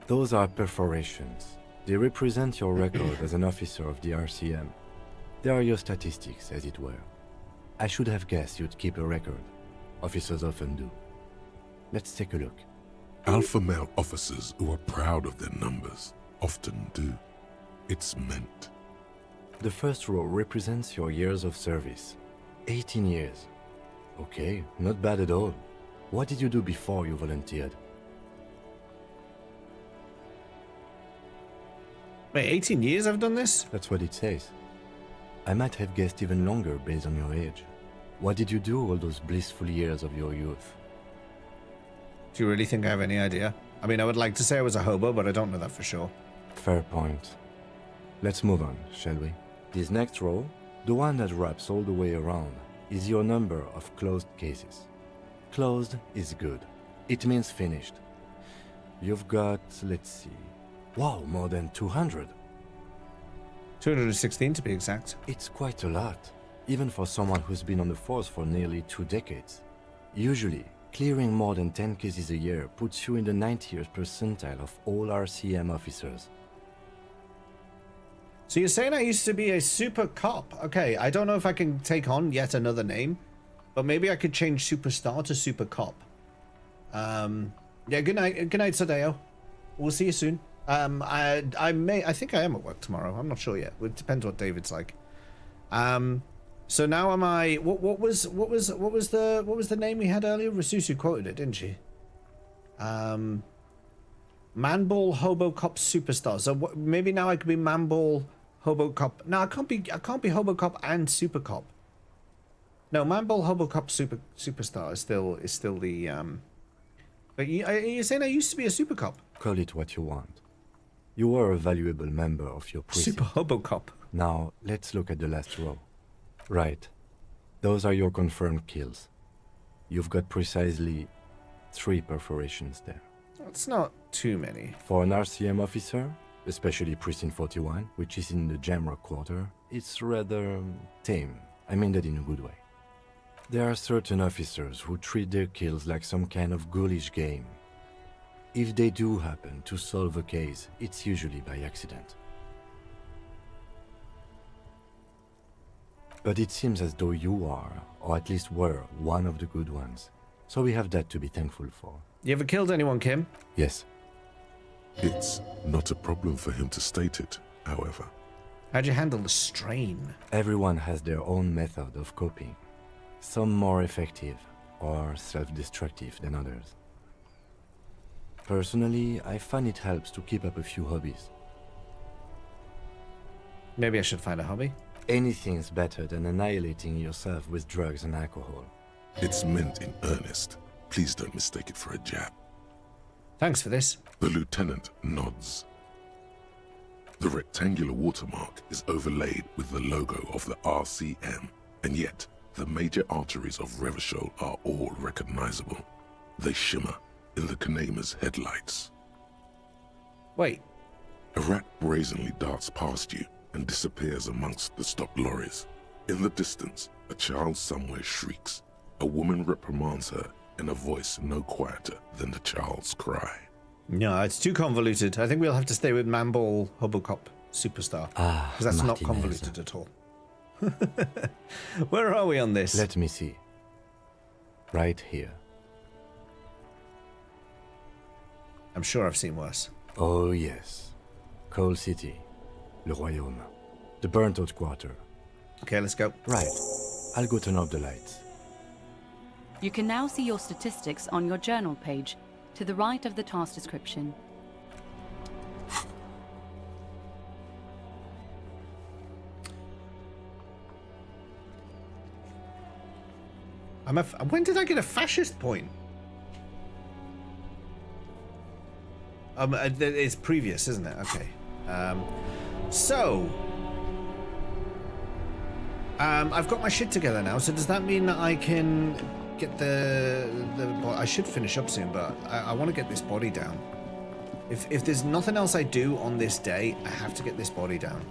Those are perforations. They represent your record as an officer of the RCM. They are your statistics, as it were. I should have guessed you'd keep a record. Officers often do. Let's take a look.
Alpha male officers who are proud of their numbers often do. It's meant.
The first row represents your years of service. 18 years. Okay, not bad at all. What did you do before you volunteered?
Wait, 18 years I've done this?
That's what it says. I might have guessed even longer based on your age. What did you do all those blissful years of your youth?
Do you really think I have any idea? I mean, I would like to say I was a hobo, but I don't know that for sure.
Fair point. Let's move on, shall we? This next row, the one that wraps all the way around, is your number of closed cases. Closed is good. It means finished. You've got, let's see... Wow, more than 200.
216 to be exact.
It's quite a lot, even for someone who's been on the force for nearly 2 decades. Usually, clearing more than 10 cases a year puts you in the 90th percentile of all RCM officers.
So you're saying I used to be a super cop? Okay, I don't know if I can take on yet another name, but maybe I could change superstar to super cop. Yeah, good night, Sadeo. We'll see you soon. I think I am at work tomorrow. I'm not sure yet. It depends what David's like. So now am I? What was the name we had earlier? Rasusu quoted it, didn't she? Manball Hobocop Superstar. So maybe now I could be Manball Hobocop. No, I can't be Hobocop and Supercop. No, Manball Hobocop Superstar is still the But you're saying I used to be a super cop?
Call it what you want. You were a valuable member of your precinct.
Super Hobocop.
Now, let's look at the last row. Right. Those are your confirmed kills. You've got precisely 3 perforations there.
That's not too many.
For an RCM officer, especially Precinct 41, which is in the Jamrock quarter, it's rather tame. I mean that in a good way. There are certain officers who treat their kills like some kind of ghoulish game. If they do happen to solve a case, it's usually by accident. But it seems as though you are, or at least were, one of the good ones. So we have that to be thankful for.
You ever killed anyone, Kim?
Yes.
It's not a problem for him to state it, however.
How'd you handle the strain?
Everyone has their own method of coping. Some more effective or self-destructive than others. Personally, I find it helps to keep up a few hobbies.
Maybe I should find a hobby?
Anything's better than annihilating yourself with drugs and alcohol.
It's meant in earnest. Please don't mistake it for a jab.
Thanks for this.
The lieutenant nods. The rectangular watermark is overlaid with the logo of the RCM, and yet the major arteries of Revachol are all recognizable. They shimmer in the Kanema's headlights.
Wait.
A rat brazenly darts past you and disappears amongst the stopped lorries. In the distance, a child somewhere shrieks. A woman reprimands her in a voice no quieter than the child's cry.
No, it's too convoluted. I think we'll have to stay with Manball Hobocop Superstar. Because that's not convoluted at all. Where are we on this?
Let me see. Right here.
I'm sure I've seen worse.
Oh yes. Coal City. Le Royaume. The burnt out quarter.
Okay, let's go.
Right. I'll go turn off the lights.
You can now see your statistics on your journal page, to the right of the task description.
When did I get a fascist point? It's previous, isn't it? Okay. I've got my shit together now, so does that mean that I can get the I should finish up soon, but I want to get this body down. If there's nothing else I do on this day, I have to get this body down.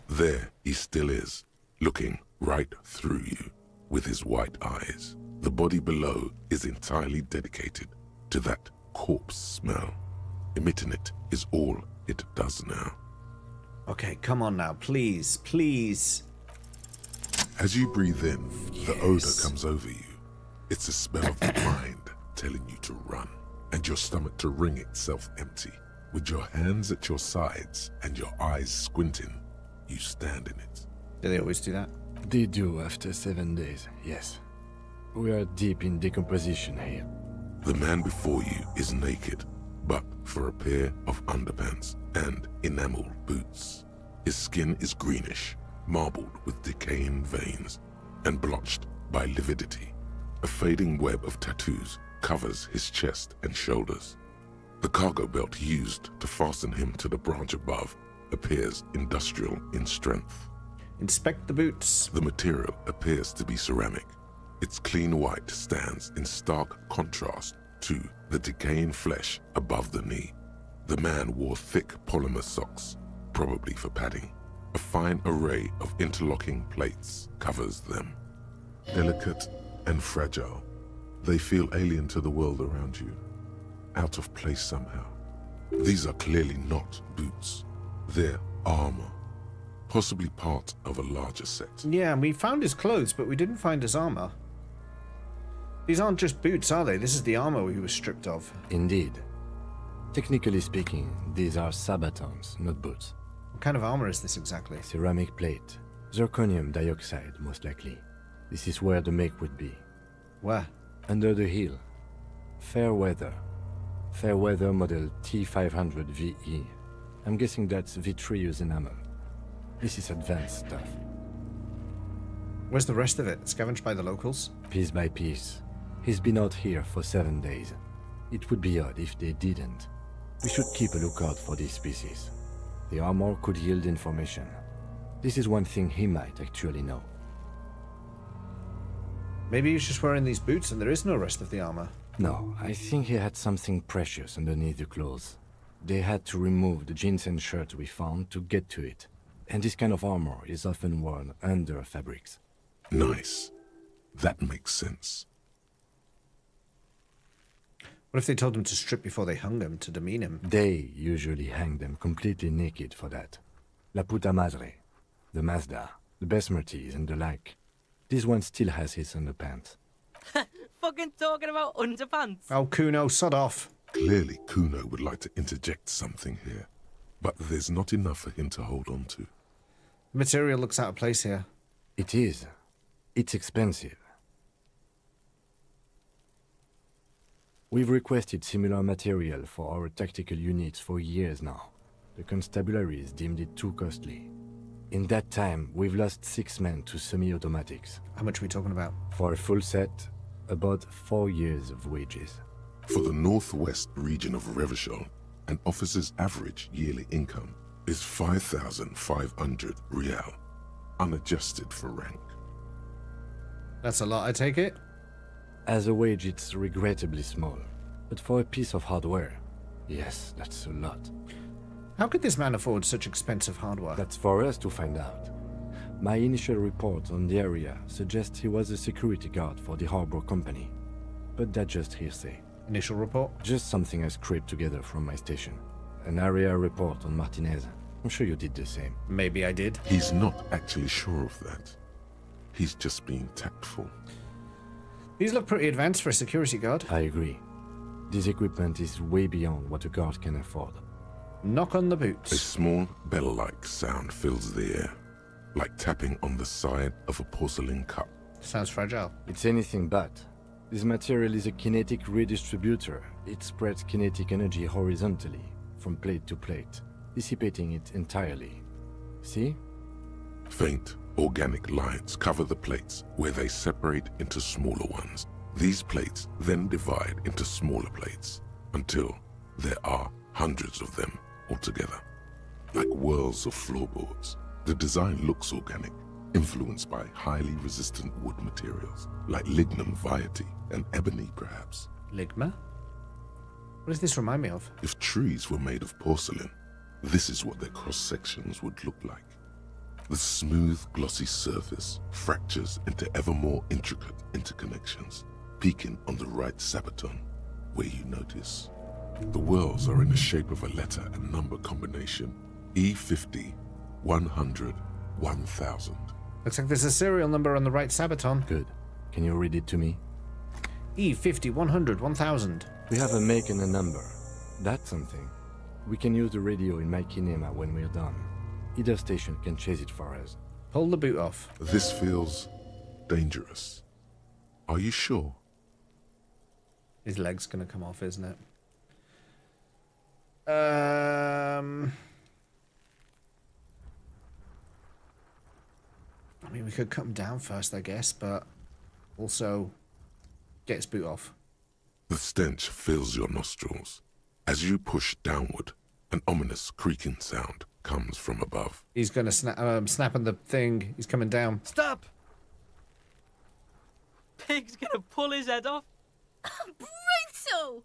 There he still is, looking right through you with his white eyes. The body below is entirely dedicated to that corpse smell. Emitting it is all it does now.
Okay, come on now, please, please.
As you breathe in, the odor comes over you. It's a smell of the mind telling you to run, and your stomach to wring itself empty. With your hands at your sides and your eyes squinting, you stand in it.
Do they always do that?
They do after 7 days, yes. We are deep in decomposition here.
The man before you is naked, but for a pair of underpants and enameled boots. His skin is greenish, marbled with decaying veins, and blotched by lividity. A fading web of tattoos covers his chest and shoulders. The cargo belt used to fasten him to the branch above appears industrial in strength.
Inspect the boots.
The material appears to be ceramic. Its clean white stands in stark contrast to the decaying flesh above the knee. The man wore thick polymer socks, probably for padding. A fine array of interlocking plates covers them. Delicate and fragile, they feel alien to the world around you, out of place somehow. These are clearly not boots. They're armor, possibly part of a larger set.
Yeah, and we found his clothes, but we didn't find his armor. These aren't just boots, are they? This is the armor he was stripped of.
Indeed. Technically speaking, these are sabatons, not boots.
What kind of armor is this exactly?
Ceramic plate. Zirconium dioxide, most likely. This is where the make would be.
Where?
Under the hill. Fair weather. Fair weather model T500 VE. I'm guessing that's vitreous enamel. This is advanced stuff.
Where's the rest of it? Scavenged by the locals?
Piece by piece. He's been out here for 7 days. It would be odd if they didn't. We should keep a lookout for these species. The armor could yield information. This is one thing he might actually know.
Maybe he's just wearing these boots and there is no rest of the armor.
No, I think he had something precious underneath the clothes. They had to remove the jeans and shirts we found to get to it. And this kind of armor is often worn under fabrics.
Nice. That makes sense.
What if they told him to strip before they hung him to demean him?
They usually hang them completely naked for that. La puta madre, the Mazda, the Besmerties and the like. This one still has his underpants.
Fucking talking about underpants.
Oh, Kuno, sod off.
Clearly, Kuno would like to interject something here, but there's not enough for him to hold on to.
The material looks out of place here.
It is. It's expensive. We've requested similar material for our tactical units for years now. The constabularies deemed it too costly. In that time, we've lost 6 men to semi-automatics.
How much are we talking about?
For a full set, about 4 years of wages.
For the northwest region of Revachol, an officer's average yearly income is 5,500 real, unadjusted for rank.
That's a lot, I take it?
As a wage, it's regrettably small. But for a piece of hardware, yes, that's a lot.
How could this man afford such expensive hardware?
That's for us to find out. My initial report on the area suggests he was a security guard for the harbor company. But that's just hearsay.
Initial report?
Just something I scraped together from my station. An area report on Martinez. I'm sure you did the same.
Maybe I did.
He's not actually sure of that. He's just being tactful.
These look pretty advanced for a security guard.
I agree. This equipment is way beyond what a guard can afford.
Knock on the boots.
A small bell-like sound fills the air, like tapping on the side of a porcelain cup.
Sounds fragile.
It's anything but. This material is a kinetic redistributor. It spreads kinetic energy horizontally, from plate to plate, dissipating it entirely. See?
Faint, organic lines cover the plates where they separate into smaller ones. These plates then divide into smaller plates until there are hundreds of them altogether. Like whirls of floorboards, the design looks organic, influenced by highly resistant wood materials, like lignum vitae and ebony perhaps.
Ligma? What does this remind me of?
If trees were made of porcelain, this is what their cross-sections would look like. The smooth, glossy surface fractures into ever more intricate interconnections, peaking on the right sabaton, where you notice. The whirls are in the shape of a letter and number combination, E50, 100, 1000.
Looks like there's a serial number on the right sabaton.
Good. Can you read it to me?
E50, 100, 1000.
We have a make and a number. That's something. We can use the radio in my kinema when we're done. Either station can chase it for us.
Pull the boot off.
This feels dangerous. Are you sure?
His leg's gonna come off, isn't it? I mean, we could cut him down first, I guess, but also get his boot off.
The stench fills your nostrils. As you push downward, an ominous creaking sound comes from above.
He's gonna snap on the thing. He's coming down.
Stop! Pig's gonna pull his head off.
Brutal!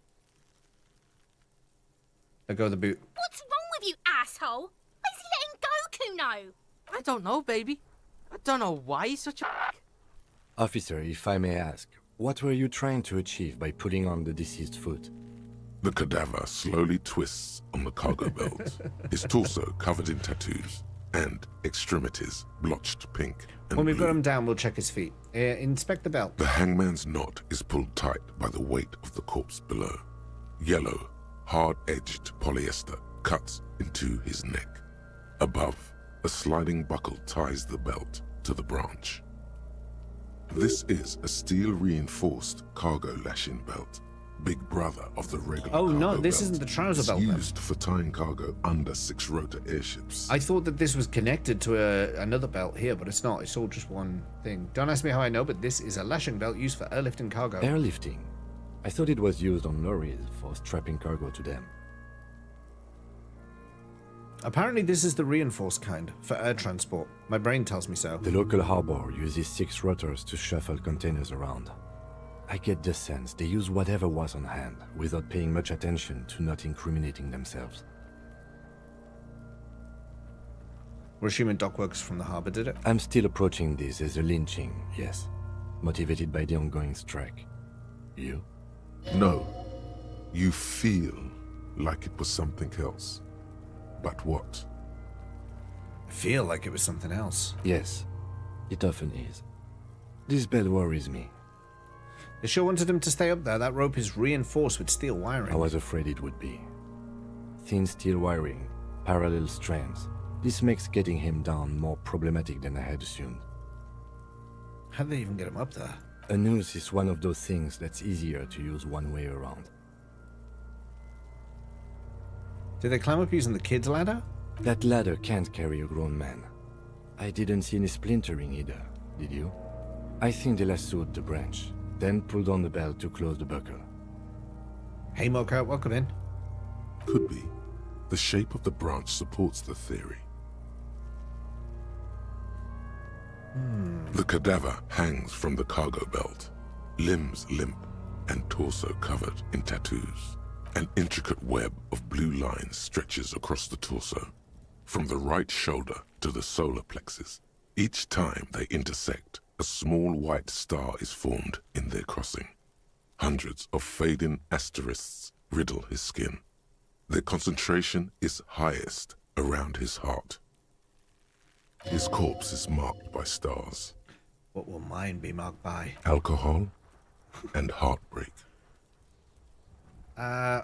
Let go of the boot.
What's wrong with you, asshole? Why is he letting go, Kuno?
I don't know, baby. I don't know why he's such a...
Officer, if I may ask, what were you trying to achieve by putting on the deceased foot?
The cadaver slowly twists on the cargo belt, his torso covered in tattoos, and extremities blotched pink and
When we've
blue.
got him down, we'll check his feet. Inspect the belt.
The hangman's knot is pulled tight by the weight of the corpse below. Yellow, hard-edged polyester cuts into his neck. Above, a sliding buckle ties the belt to the branch. This is a steel-reinforced cargo lashing belt, big brother of the regular
Oh
cargo
no, this
belt.
isn't the trouser
It's
belt then.
used for tying cargo under 6-rotor airships.
I thought that this was connected to another belt here, but it's not. It's all just one thing. Don't ask me how I know, but this is a lashing belt used for airlifting cargo.
Airlifting? I thought it was used on lorries for strapping cargo to them.
Apparently this is the reinforced kind, for air transport. My brain tells me so.
The local harbor uses 6 rotors to shuffle containers around. I get the sense they use whatever was on hand, without paying much attention to not incriminating themselves.
We're assuming dock workers from the harbor did it.
I'm still approaching this as a lynching, yes. Motivated by the ongoing strike. You?
No. You feel like it was something else. But what?
I feel like it was something else.
Yes, it often is. This bed worries me.
They sure wanted him to stay up there. That rope is reinforced with steel wiring.
I was afraid it would be. Thin steel wiring, parallel strands. This makes getting him down more problematic than I had assumed.
How'd they even get him up there?
A noose is one of those things that's easier to use one way around.
Did they climb up using the kid's ladder?
That ladder can't carry a grown man. I didn't see any splintering either, did you? I think they lassoed the branch, then pulled on the belt to close the buckle.
Hey Mocha, welcome in.
Could be. The shape of the branch supports the theory. The cadaver hangs from the cargo belt, limbs limp and torso covered in tattoos. An intricate web of blue lines stretches across the torso, from the right shoulder to the solar plexus. Each time they intersect, a small white star is formed in their crossing. Hundreds of fading asterisks riddle his skin. Their concentration is highest around his heart. His corpse is marked by stars.
What will mine be marked by?
Alcohol and heartbreak.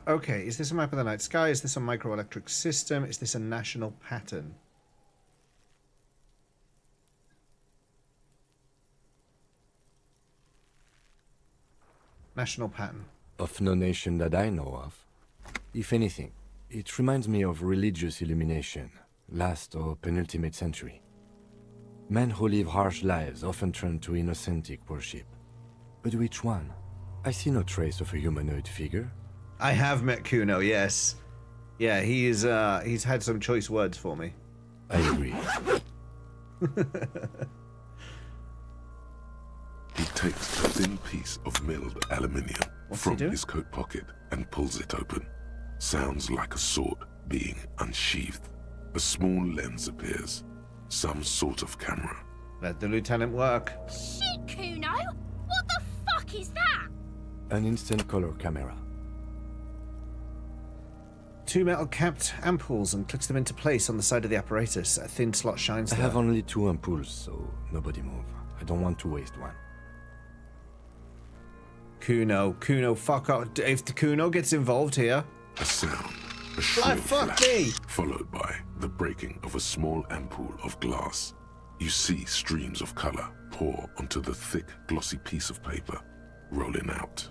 Okay, is this a map of the night sky? Is this a microelectric system? Is this a national pattern? National pattern.
Of no nation that I know of. If anything, it reminds me of religious illumination, last or penultimate century. Men who live harsh lives often turn to innocentic worship. But which one? I see no trace of a humanoid figure.
I have met Kuno, yes. Yeah, he's had some choice words for me.
I agree.
He takes a thin piece of milled aluminium from his coat pocket and pulls it open. Sounds like a sword being unsheathed. A small lens appears. Some sort of camera.
Let the lieutenant work.
Shit, Kuno! What the fuck is that?
An instant color camera.
2 metal capped ampoules and clicks them into place on the side of the apparatus. A thin slot shines
I
there.
have only 2 ampoules, so nobody move. I don't want to waste one.
Kuno, fuck off. If the Kuno gets involved here.
A sound, a shrill
fuck
flash,
me!
followed by the breaking of a small ampoule of glass. You see streams of color pour onto the thick, glossy piece of paper, rolling out.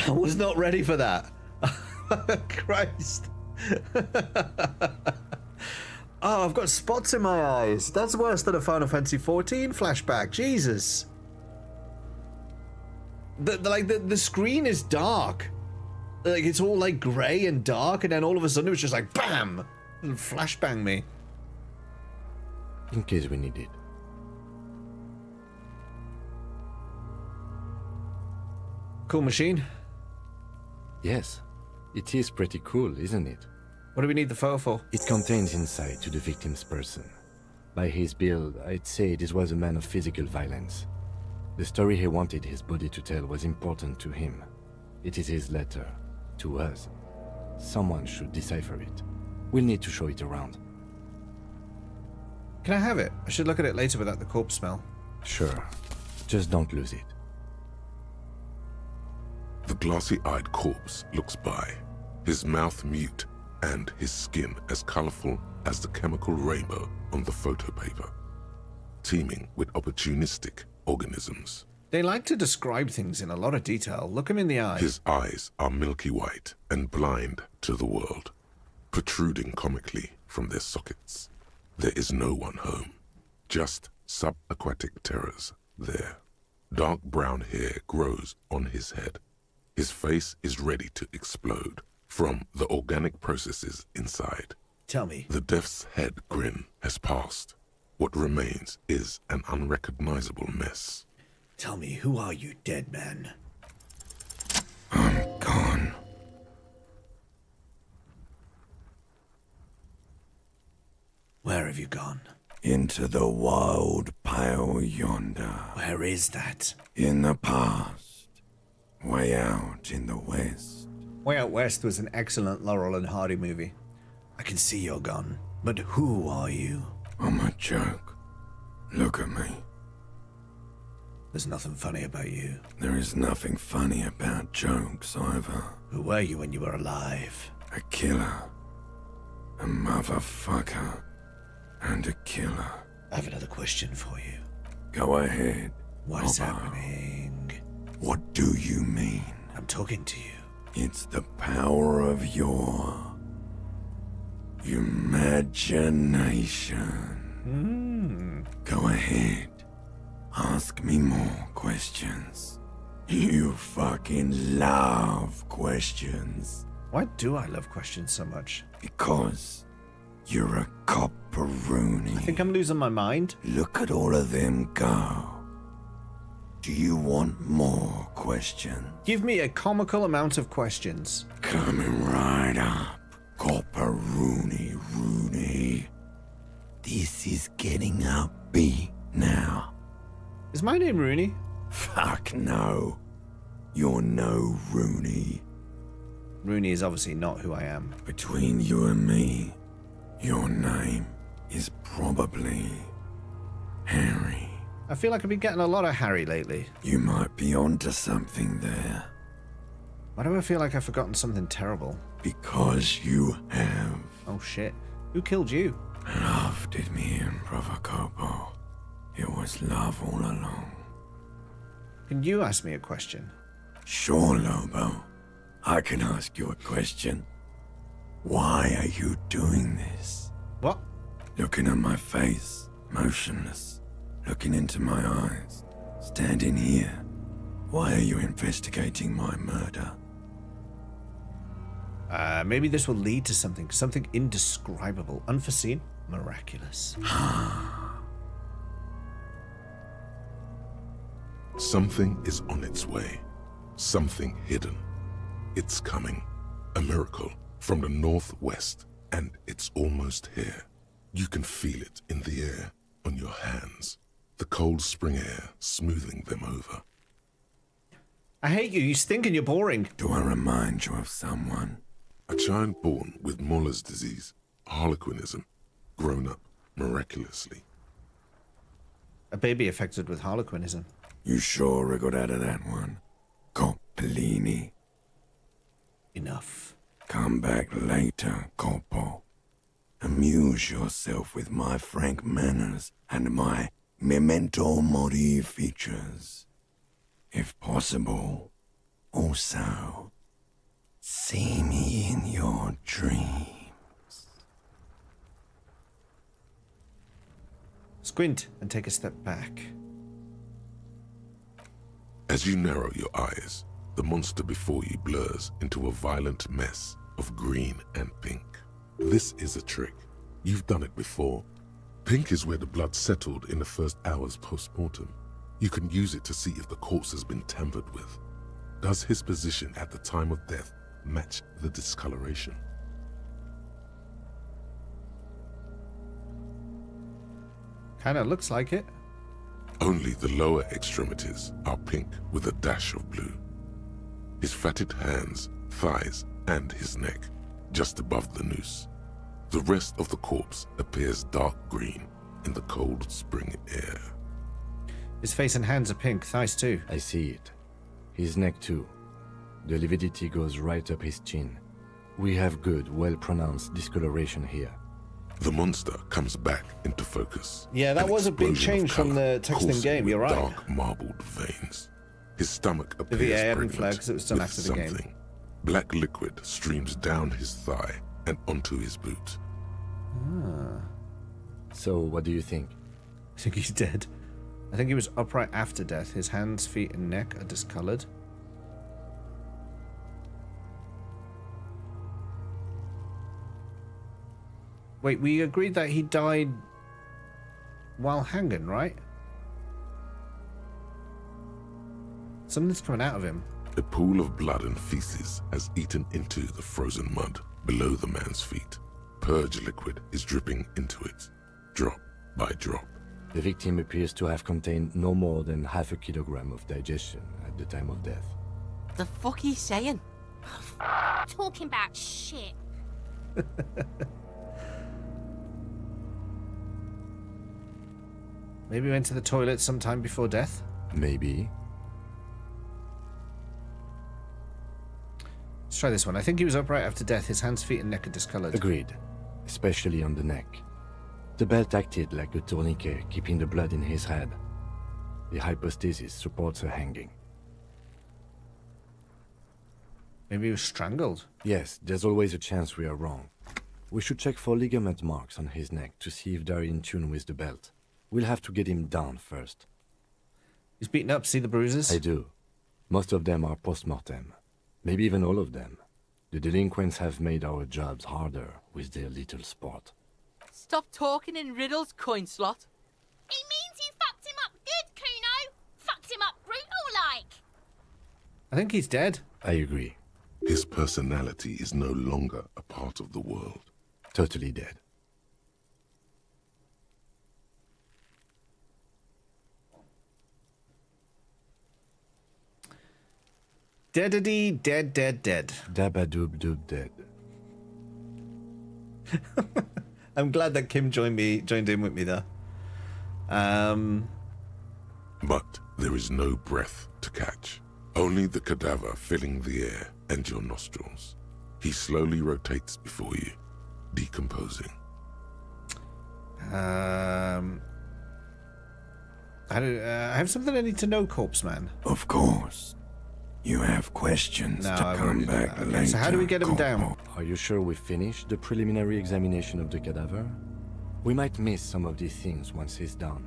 I was not ready for that. Christ. Oh, I've got spots in my eyes. That's worse than a Final Fantasy 14 flashback. Jesus. The screen is dark. Like, it's all like grey and dark, and then all of a sudden it was just like BAM! And flashbang me.
In case we need it.
Cool machine.
Yes, it is pretty cool, isn't it?
What do we need the photo for?
It contains insight to the victim's person. By his build, I'd say this was a man of physical violence. The story he wanted his body to tell was important to him. It is his letter, to us. Someone should decipher it. We'll need to show it around.
Can I have it? I should look at it later without the corpse smell.
Sure. Just don't lose it.
The glassy-eyed corpse looks by, his mouth mute and his skin as colorful as the chemical rainbow on the photo paper, teeming with opportunistic organisms.
They like to describe things in a lot of detail. Look him in the eye.
His eyes are milky white and blind to the world, protruding comically from their sockets. There is no one home, just subaquatic terrors there. Dark brown hair grows on his head. His face is ready to explode from the organic processes inside.
Tell me.
The death's head grin has passed. What remains is an unrecognizable mess.
Tell me, who are you, dead man?
I'm gone.
Where have you gone?
Into the wild pale yonder.
Where is that?
In the past. Way out in the west.
Way Out West was an excellent Laurel and Hardy movie. I can see you're gone, but who are you?
I'm a joke. Look at me.
There's nothing funny about you.
There is nothing funny about jokes either.
Who were you when you were alive?
A killer. A motherfucker. And a killer.
I have another question for you.
Go ahead.
What is happening?
What do you mean?
I'm talking to you.
It's the power of your imagination. Go ahead. Ask me more questions. You fucking love questions.
Why do I love questions so much?
Because you're a copperoony.
I think I'm losing my mind.
Look at all of them go. Do you want more questions?
Give me a comical amount of questions.
Coming right up. Copperoony Rooney. This is getting upbeat now.
Is my name Rooney?
Fuck no. You're no Rooney.
Rooney is obviously not who I am.
Between you and me, your name is probably Harry.
I feel like I've been getting a lot of Harry lately.
You might be onto something there.
Why do I feel like I've forgotten something terrible?
Because you have.
Oh shit. Who killed you?
Love did me in, Brother Copo. It was love all along.
Can you ask me a question?
Sure, Lobo. I can ask you a question. Why are you doing this?
What?
Looking at my face, motionless. Looking into my eyes, standing here. Why are you investigating my murder?
Maybe this will lead to something indescribable, unforeseen, miraculous.
Something is on its way. Something hidden. It's coming. A miracle from the northwest, and it's almost here. You can feel it in the air, on your hands. The cold spring air smoothing them over.
I hate you. You stink and you're boring.
Do I remind you of someone?
A child born with Muller's disease, harlequinism, grown up miraculously.
A baby affected with harlequinism.
You sure wriggled out of that one? Coppellini.
Enough.
Come back later, Coppo. Amuse yourself with my frank manners and my memento mori features. If possible, also, see me in your dreams.
Squint and take a step back.
As you narrow your eyes, the monster before you blurs into a violent mess of green and pink. This is a trick. You've done it before. Pink is where the blood settled in the first hours post-mortem. You can use it to see if the corpse has been tampered with. Does his position at the time of death match the discoloration.
Kinda looks like it.
Only the lower extremities are pink with a dash of blue. His fatted hands, thighs, and his neck, just above the noose. The rest of the corpse appears dark green in the cold spring air.
His face and hands are pink, thighs too.
I see it. His neck too. The lividity goes right up his chin. We have good, well-pronounced discoloration here.
The monster comes back into focus.
Yeah, that
An
was a big
explosion of
change from
colour
the text in
coursing
game,
with
you're right.
Dark marbled veins. His stomach
The
appears
VA hadn't
pregnant
flagged 'cause it was done
with
after the game.
something. Black liquid streams down his thigh and onto his boot.
Ah.
So, what do you think?
I think he's dead. I think he was upright after death. His hands, feet, and neck are discolored. Wait, we agreed that he died while hanging, right? Something's coming out of him.
A pool of blood and feces has eaten into the frozen mud below the man's feet. Purge liquid is dripping into it, drop by drop.
The victim appears to have contained no more than half a kilogram of digestion at the time of death.
The fuck he's saying?
Talking about shit.
Maybe he went to the toilet sometime before death?
Maybe.
Let's try this one. I think he was upright after death. His hands, feet, and neck are discolored.
Agreed. Especially on the neck. The belt acted like a tourniquet, keeping the blood in his head. The hypostasis supports a hanging.
Maybe he was strangled.
Yes, there's always a chance we are wrong. We should check for ligament marks on his neck to see if they're in tune with the belt. We'll have to get him down first.
He's beaten up. See the bruises?
I do. Most of them are post-mortem. Maybe even all of them. The delinquents have made our jobs harder with their little sport.
Stop talking in riddles, coin slot.
He means you fucked him up good, Kuno. Fucked him up brutal like.
I think he's dead.
I agree.
His personality is no longer a part of the world.
Totally dead.
Deadity, dead.
Dabadoob dead.
I'm glad that Kim joined in with me there.
But there is no breath to catch. Only the cadaver filling the air and your nostrils. He slowly rotates before you, decomposing.
I have something I need to know, Corpse Man.
Of course. You have questions
No,
to
I've
come
already done
back
that.
later.
Okay, so how do we get him down?
Corporal.
Are you sure we finished the preliminary examination of the cadaver? We might miss some of these things once he's done.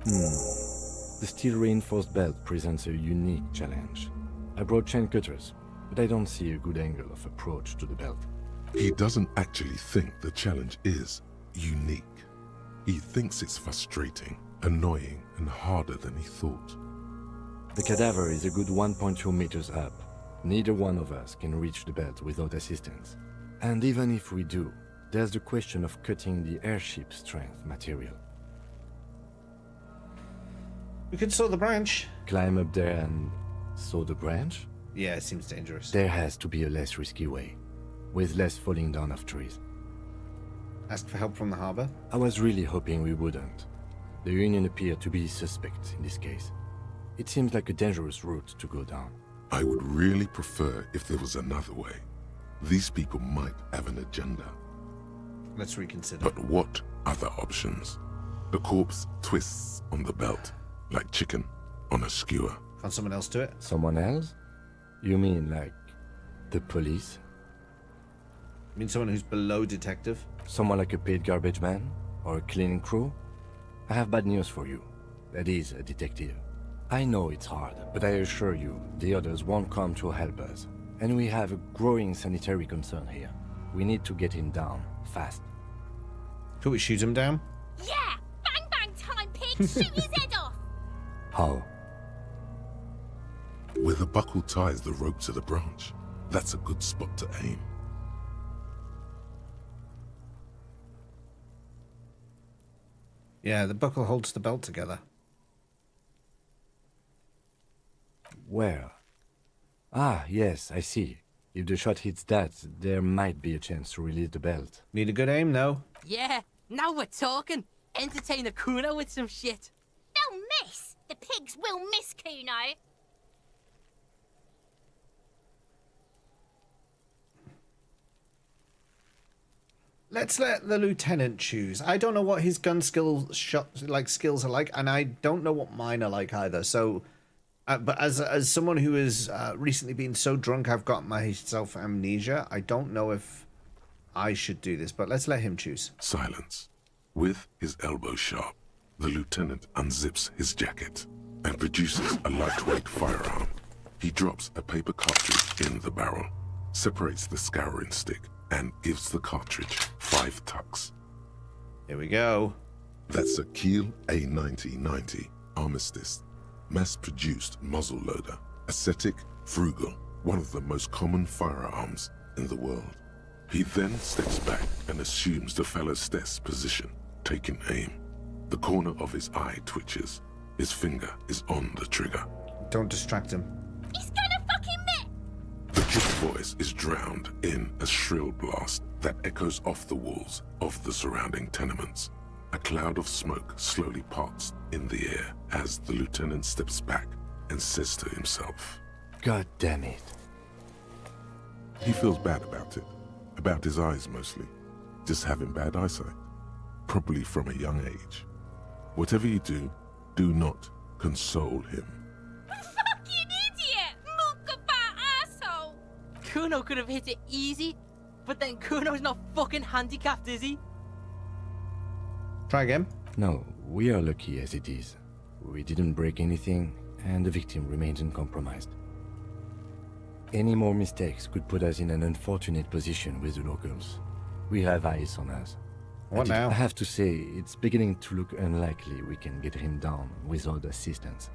The steel-reinforced belt presents a unique challenge. I brought chain cutters, but I don't see a good angle of approach to the belt.
He doesn't actually think the challenge is unique. He thinks it's frustrating, annoying, and harder than he thought.
The cadaver is a good 1.2 meters up. Neither one of us can reach the belt without assistance. And even if we do, there's the question of cutting the airship strength material.
We could saw the branch.
Climb up there and saw the branch?
Yeah, it seems dangerous.
There has to be a less risky way, with less falling down of trees.
Ask for help from the harbor.
I was really hoping we wouldn't. The Union appeared to be suspect in this case. It seems like a dangerous route to go down.
I would really prefer if there was another way. These people might have an agenda.
Let's reconsider.
But what other options? The corpse twists on the belt, like chicken on a skewer.
Can't someone else do it?
Someone else? You mean like the police?
You mean someone who's below detective?
Someone like a paid garbage man? Or a cleaning crew? I have bad news for you. That is a detective. I know it's hard, but I assure you, the others won't come to help us. And we have a growing sanitary concern here. We need to get him down, fast.
Could we shoot him down?
Yeah! Bang bang time, pig! Shoot his head off!
How?
Where the buckle ties the rope to the branch, that's a good spot to aim.
Yeah, the buckle holds the belt together.
Where? Ah, yes, I see. If the shot hits that, there might be a chance to release the belt.
Need a good aim, though.
Yeah, now we're talking. Entertain a Kuno with some shit.
They'll miss. The pigs will miss Kuno.
Let's let the lieutenant choose. I don't know what his gun skills are like, and I don't know what mine are like either. So, but as someone who has recently been so drunk I've got myself amnesia, I don't know if I should do this. But let's let him choose.
Silence. With his elbow sharp, the lieutenant unzips his jacket and produces a lightweight firearm. He drops a paper cartridge in the barrel, separates the scouring stick, and gives the cartridge 5 tucks.
Here we go.
That's a Kiel A9090 Armistice, mass-produced muzzle loader, ascetic, frugal, one of the most common firearms in the world. He then steps back and assumes the fellow's desk position, taking aim. The corner of his eye twitches. His finger is on the trigger.
Don't distract him.
He's gonna fucking miss!
The kid's voice is drowned in a shrill blast that echoes off the walls of the surrounding tenements. A cloud of smoke slowly parts in the air as the lieutenant steps back and says to himself,
God damn it.
He feels bad about it. About his eyes mostly. Just having bad eyesight. Probably from a young age. Whatever you do, do not console him.
Fucking idiot! Mukabat asshole!
Kuno could have hit it easy, but then Kuno's not fucking handicapped, is he?
Try again.
No, we are lucky as it is. We didn't break anything, and the victim remains uncompromised. Any more mistakes could put us in an unfortunate position with the locals. We have eyes on us.
What now?
I have to say, it's beginning to look unlikely we can get him down without assistance.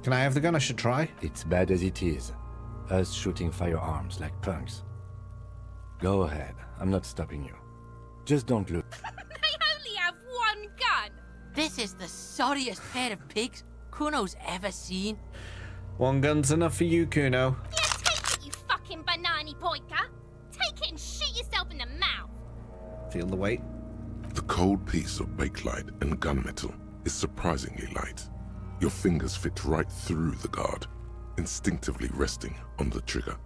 Can I have the gun? I should try.
It's bad as it is. Us shooting firearms like punks. Go ahead. I'm not stopping you. Just don't look.
They only have one gun!
This is the sorriest pair of pigs Kuno's ever seen.
One gun's enough for you, Kuno.
Yeah, take it, you fucking banani boyka! Take it and shoot yourself in the mouth!
Feel the weight.
The cold piece of bakelite and gunmetal is surprisingly light. Your fingers fit right through the guard, instinctively resting on the trigger.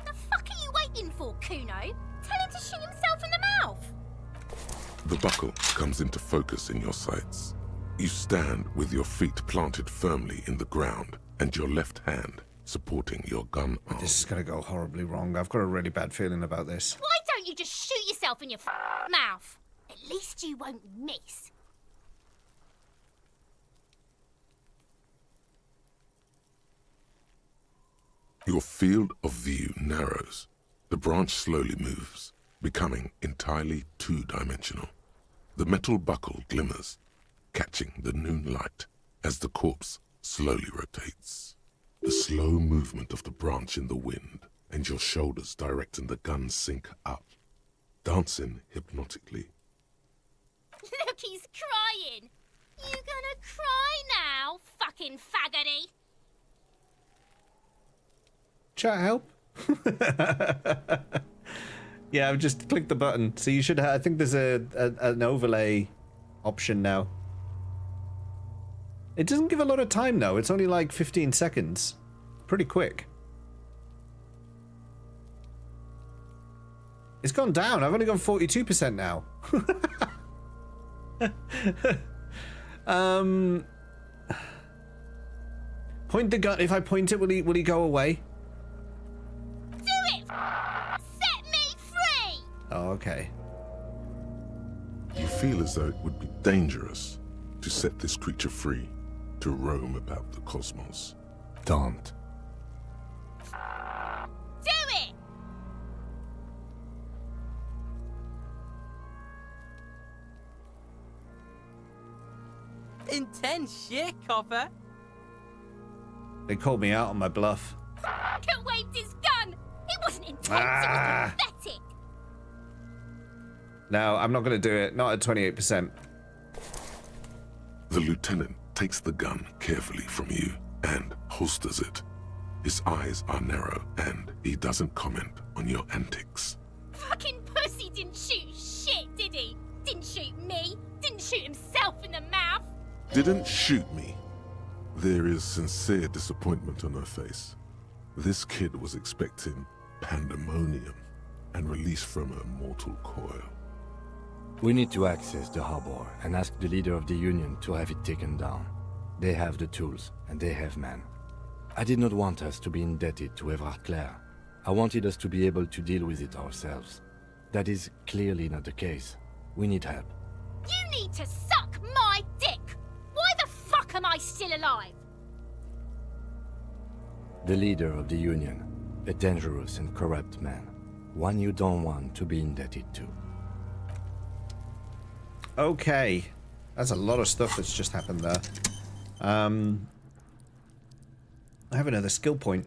The fuck are you waiting for, Kuno? Tell him to shoot himself in the mouth!
The buckle comes into focus in your sights. You stand with your feet planted firmly in the ground and your left hand supporting your gun arm.
This is going to go horribly wrong. I've got a really bad feeling about this.
Why don't you just shoot yourself in your mouth? At least you won't miss.
Your field of view narrows. The branch slowly moves, becoming entirely two-dimensional. The metal buckle glimmers, catching the noon light as the corpse slowly rotates. The slow movement of the branch in the wind and your shoulders directing the gun sync up, dancing hypnotically.
Look, he's crying. You gonna cry now, fucking faggoty?
Chat help? Yeah, I've just clicked the button. So you should I think there's an overlay option now. It doesn't give a lot of time though. It's only like 15 seconds. Pretty quick. It's gone down. I've only gone 42% now. Point the gun. If I point it, will he go away?
Do it! Set me free!
Oh, okay.
You feel as though it would be dangerous to set this creature free to roam about the cosmos.
Don't.
Do it!
Intense shit, Copper.
They called me out on my bluff.
Could waved his gun. It wasn't intense. It was pathetic.
No, I'm not going to do it. Not at 28%.
The lieutenant takes the gun carefully from you and holsters it. His eyes are narrow and he doesn't comment on your antics.
Fucking pussy didn't shoot shit, did he? Didn't shoot me. Didn't shoot himself in the mouth.
Didn't shoot me. There is sincere disappointment on her face. This kid was expecting pandemonium and release from her mortal coil.
We need to access the harbor and ask the leader of the Union to have it taken down. They have the tools, and they have men. I did not want us to be indebted to Evrard Clare. I wanted us to be able to deal with it ourselves. That is clearly not the case. We need help.
You need to suck my dick. Why the fuck am I still alive?
The leader of the Union, a dangerous and corrupt man. One you don't want to be indebted to.
Okay. That's a lot of stuff that's just happened there. I have another skill point.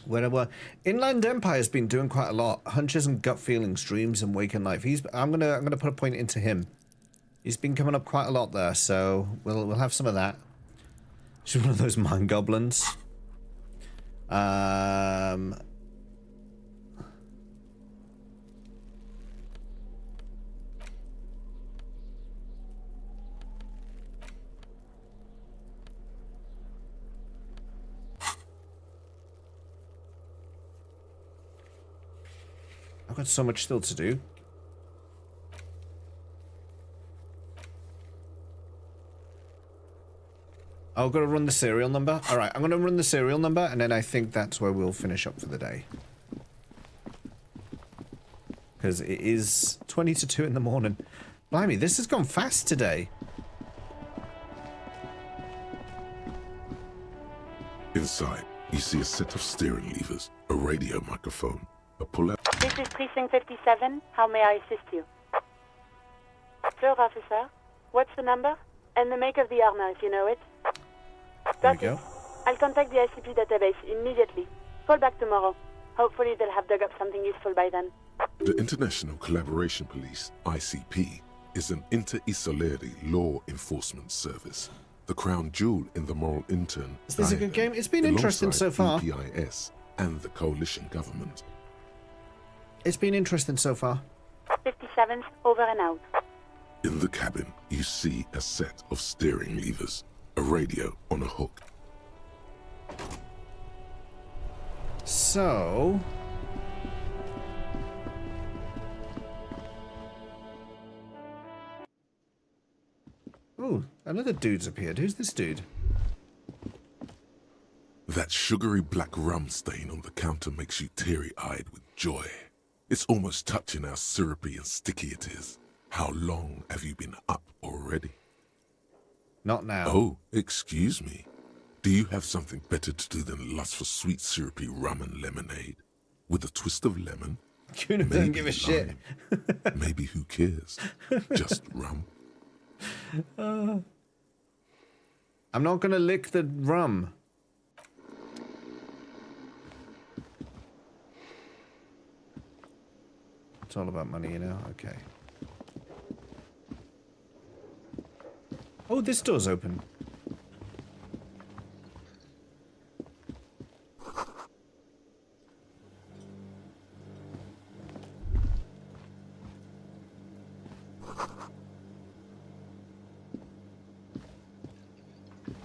Where Inland Empire's been doing quite a lot. Hunches and gut feelings, dreams and waking life. I'm gonna put a point into him. He's been coming up quite a lot there, so we'll have some of that. She's one of those mind goblins. I've got so much still to do. I've got to run the serial number. Alright, I'm going to run the serial number, and then I think that's where we'll finish up for the day. Because it is 20 to 2 in the morning. Blimey, this has gone fast today.
Inside, you see a set of steering levers, a radio microphone, a pull-out.
This is Precinct 57. How may I assist you? Sir, officer. What's the number? And the make of the armor, if you know it.
There we go.
I'll contact the ICP database immediately. Call back tomorrow. Hopefully they'll have dug up something useful by then.
The International Collaboration Police, ICP, is an inter-Isolari law enforcement service. The crown jewel in the moral intern.
Is this a good game? It's been interesting so far.
EPIS and the coalition government.
It's been interesting so far.
57th, over and out.
In the cabin, you see a set of steering levers, a radio on a hook.
So... Ooh, another dude's appeared. Who's this dude?
That sugary black rum stain on the counter makes you teary-eyed with joy. It's almost touching how syrupy and sticky it is. How long have you been up already?
Not now.
Oh, excuse me. Do you have something better to do than lust for sweet syrupy rum and lemonade? With a twist of lemon?
You don't give a shit.
Maybe who cares? Just rum.
I'm not gonna lick the rum. It's all about money, you know? Okay. Oh, this door's open.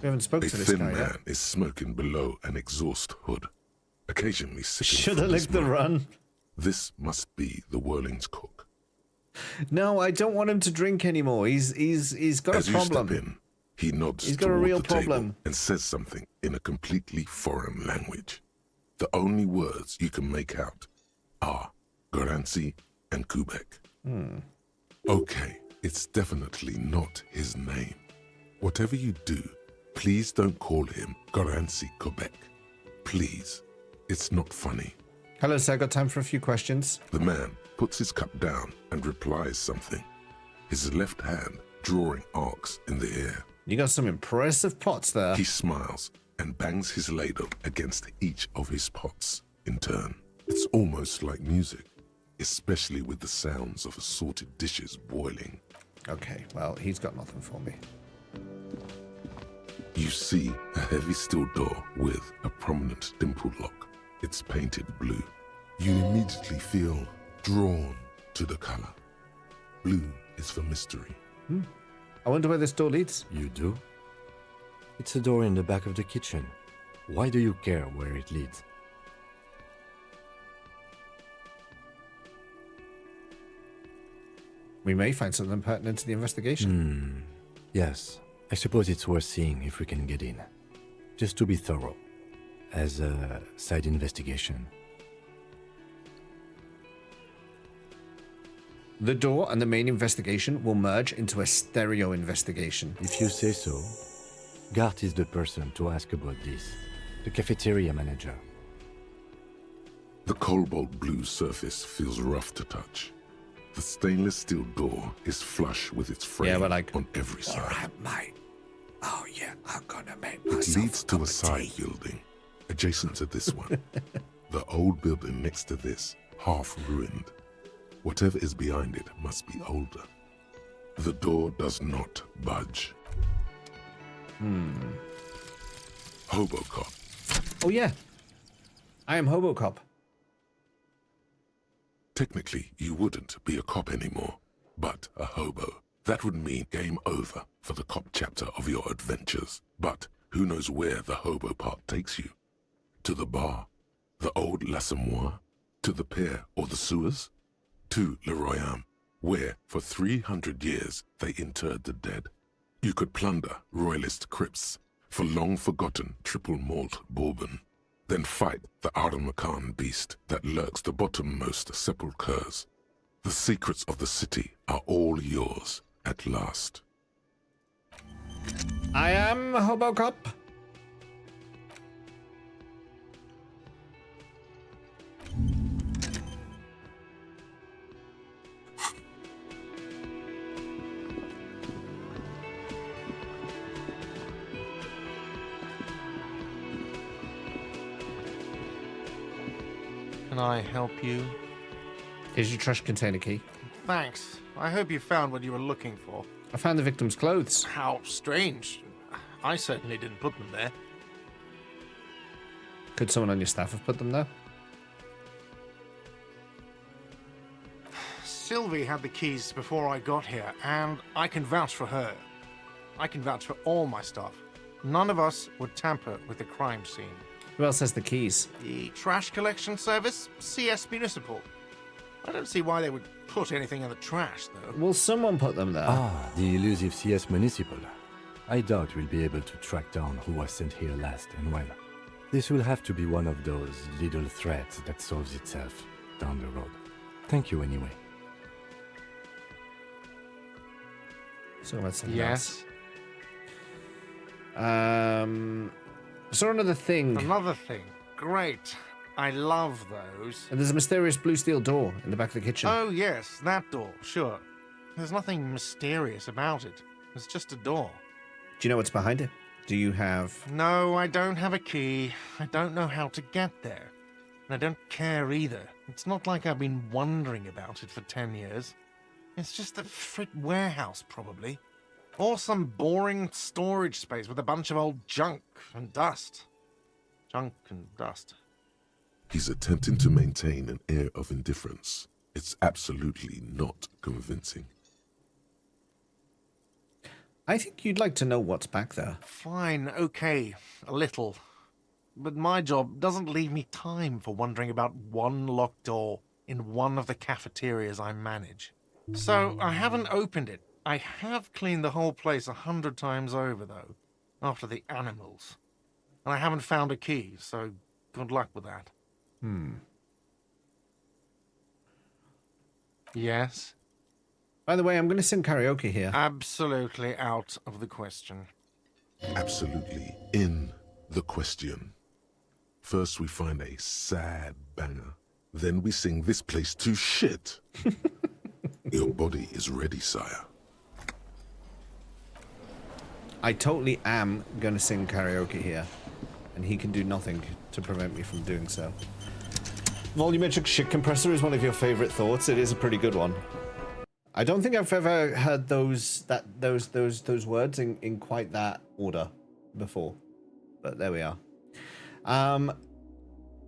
We haven't spoken to this guy yet.
A thin man is smoking below an exhaust hood, occasionally sipping.
Should have licked the run.
This must be the Whirling's cook.
No, I don't want him to drink anymore. He's got
As
a problem.
You step in, he nods
He's got a
toward
real
the table
problem.
and says something in a completely foreign language. The only words you can make out are Garancy and Kubek. Okay, it's definitely not his name. Whatever you do, please don't call him Garancy Kubek. Please. It's not funny.
Hello, sir. Got time for a few questions?
The man puts his cup down and replies something, his left hand drawing arcs in the air.
You got some impressive plots there.
He smiles and bangs his ladle against each of his pots in turn. It's almost like music, especially with the sounds of assorted dishes boiling.
Okay, well, he's got nothing for me.
You see a heavy steel door with a prominent dimple lock. It's painted blue. You immediately feel drawn to the color. Blue is for mystery.
I wonder where this door leads.
You do? It's a door in the back of the kitchen. Why do you care where it leads?
We may find something pertinent to the investigation.
Yes. I suppose it's worth seeing if we can get in. Just to be thorough. As a side investigation.
The door and the main investigation will merge into a stereo investigation.
If you say so. Gart is the person to ask about this. The cafeteria manager.
The cobalt blue surface feels rough to touch. The stainless steel door is flush with its frame on every side.
Alright, mate. Oh yeah, I'm gonna make
It
myself
leads to a side building, adjacent to this one. The old building next to this, half ruined. Whatever is behind it must be older. The door does not budge. Hobocop.
Oh yeah. I am Hobocop.
Technically, you wouldn't be a cop anymore, but a hobo. That would mean game over for the cop chapter of your adventures. But who knows where the hobo part takes you? To the bar? The old L'Assommoir? To the pier or the sewers? To Le Royaume, where for 300 years they interred the dead. You could plunder royalist crypts for long-forgotten triple malt bourbon. Then fight the Aramakan beast that lurks the bottommost sepulchres. The secrets of the city are all yours at last.
I am Hobocop.
Can I help you?
Here's your trash container key.
Thanks. I hope you found what you were looking for.
I found the victim's clothes.
How strange. I certainly didn't put them there.
Could someone on your staff have put them there?
Sylvie had the keys before I got here, and I can vouch for her. I can vouch for all my staff. None of us would tamper with the crime scene.
Who else has the keys?
The trash collection service, CS Municipal. I don't see why they would put anything in the trash, though.
Will someone put them there?
Ah, the elusive CS Municipal. I doubt we'll be able to track down who was sent here last and when. This will have to be one of those little threats that solves itself down the road. Thank you anyway.
So that's something
Yes.
else. So another thing.
Another thing. Great. I love those.
And there's a mysterious blue steel door in the back of the kitchen.
Oh, yes, that door, sure. There's nothing mysterious about it. It's just a door.
Do you know what's behind it? Do you have...
No, I don't have a key. I don't know how to get there. And I don't care either. It's not like I've been wondering about it for 10 years. It's just a frit warehouse, probably. Or some boring storage space with a bunch of old junk and dust. Junk and dust.
He's attempting to maintain an air of indifference. It's absolutely not convincing.
I think you'd like to know what's back there.
Fine, okay, a little. But my job doesn't leave me time for wondering about one locked door in one of the cafeterias I manage. So I haven't opened it. I have cleaned the whole place 100 times over, though, after the animals. And I haven't found a key, so good luck with that. Yes?
By the way, I'm going to sing karaoke here.
Absolutely out of the question.
Absolutely in the question. First we find a sad banger. Then we sing this place to shit. Your body is ready, sire.
I totally am going to sing karaoke here. and he can do nothing to prevent me from doing so. Volumetric shit compressor is one of your favorite thoughts. It is a pretty good one. I don't think I've ever heard those words in quite that order before, but there we are.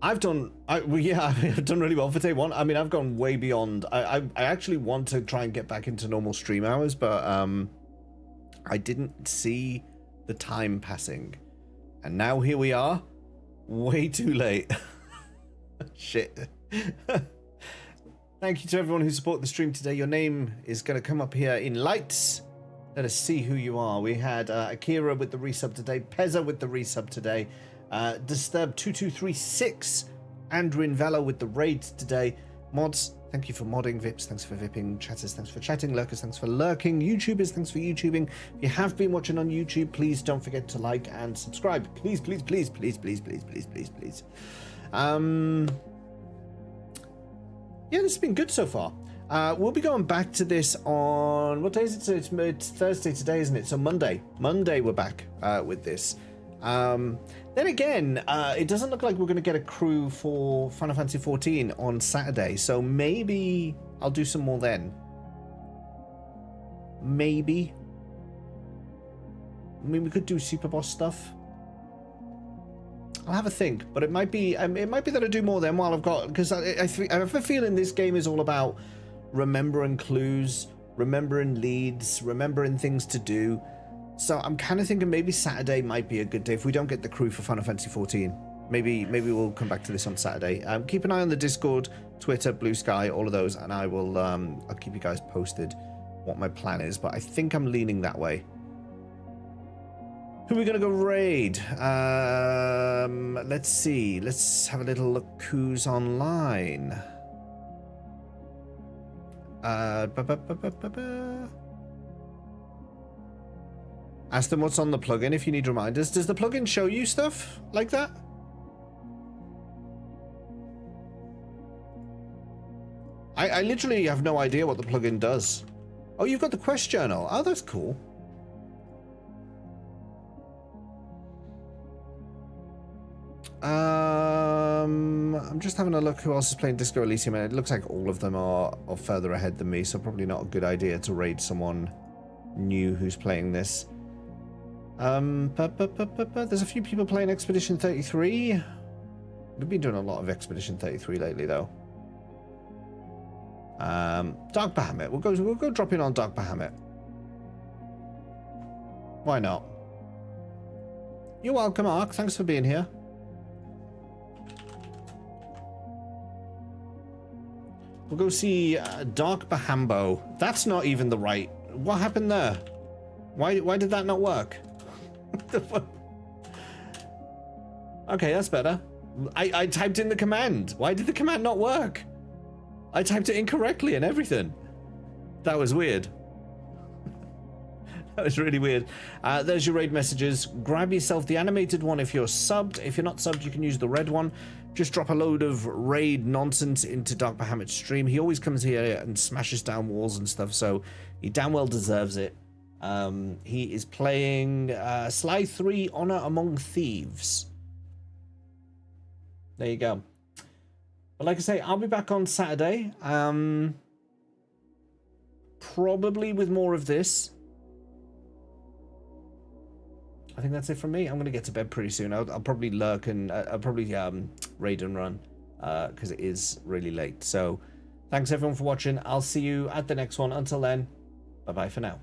I've done really well for day one. I mean, I've gone way beyond. I actually want to try and get back into normal stream hours, but I didn't see the time passing, and now here we are, way too late. Shit. Thank you to everyone who supported the stream today. Your name is going to come up here in lights. Let us see who you are. We had Akira with the resub today, Pezza with the resub today, Disturb2236, Andrew Vela with the raid today. Mods, thank you for modding. Vips, thanks for vipping. Chatters, thanks for chatting. Lurkers, thanks for lurking. YouTubers, thanks for YouTubing. If you have been watching on YouTube, please don't forget to like and subscribe. Please, please, please, please, please, please, please, please, please. Yeah, this has been good so far. We'll be going back to this on... What day is it? It's Thursday today, isn't it? So Monday. Monday we're back with this. Then again, it doesn't look like we're going to get a crew for Final Fantasy XIV on Saturday. So maybe I'll do some more then. Maybe. I mean, we could do Super Boss stuff. I'll have a think, but it might be that I do more then while I've got, because I have a feeling this game is all about remembering clues, remembering leads, remembering things to do. So I'm kind of thinking maybe Saturday might be a good day if we don't get the crew for Final Fantasy XIV. Maybe we'll come back to this on Saturday. Keep an eye on the Discord, Twitter, Blue Sky, all of those, and I will I'll keep you guys posted what my plan is. But I think I'm leaning that way. Who are we going to go raid? Let's see. Let's have a little look who's online. Ask them what's on the plugin if you need reminders. Does the plugin show you stuff like that? I literally have no idea what the plugin does. Oh, you've got the quest journal. Oh, that's cool. I'm just having a look who else is playing Disco Elysium, and it looks like all of them are further ahead than me, so probably not a good idea to raid someone new who's playing this. There's a few people playing Expedition 33. We've been doing a lot of Expedition 33 lately, though. Dark Bahamut. We'll go drop in on Dark Bahamut. Why not? You're welcome, Ark. Thanks for being here. We'll go see Dark Bahambo. That's not even the right... What happened there? Why did that not work? Okay, that's better. I typed in the command. Why did the command not work? I typed it incorrectly and everything. That was weird. That was really weird. There's your raid messages. Grab yourself the animated one if you're subbed. If you're not subbed, you can use the red one. Just drop a load of raid nonsense into Dark Bahamut's stream. He always comes here and smashes down walls and stuff, so he damn well deserves it. He is playing Sly 3 Honor Among Thieves. There you go. But like I say, I'll be back on Saturday. Probably with more of this. I think that's it from me. I'm going to get to bed pretty soon. I'll probably lurk and I'll probably raid and run because it is really late. So thanks everyone for watching. I'll see you at the next one. Until then, bye-bye for now.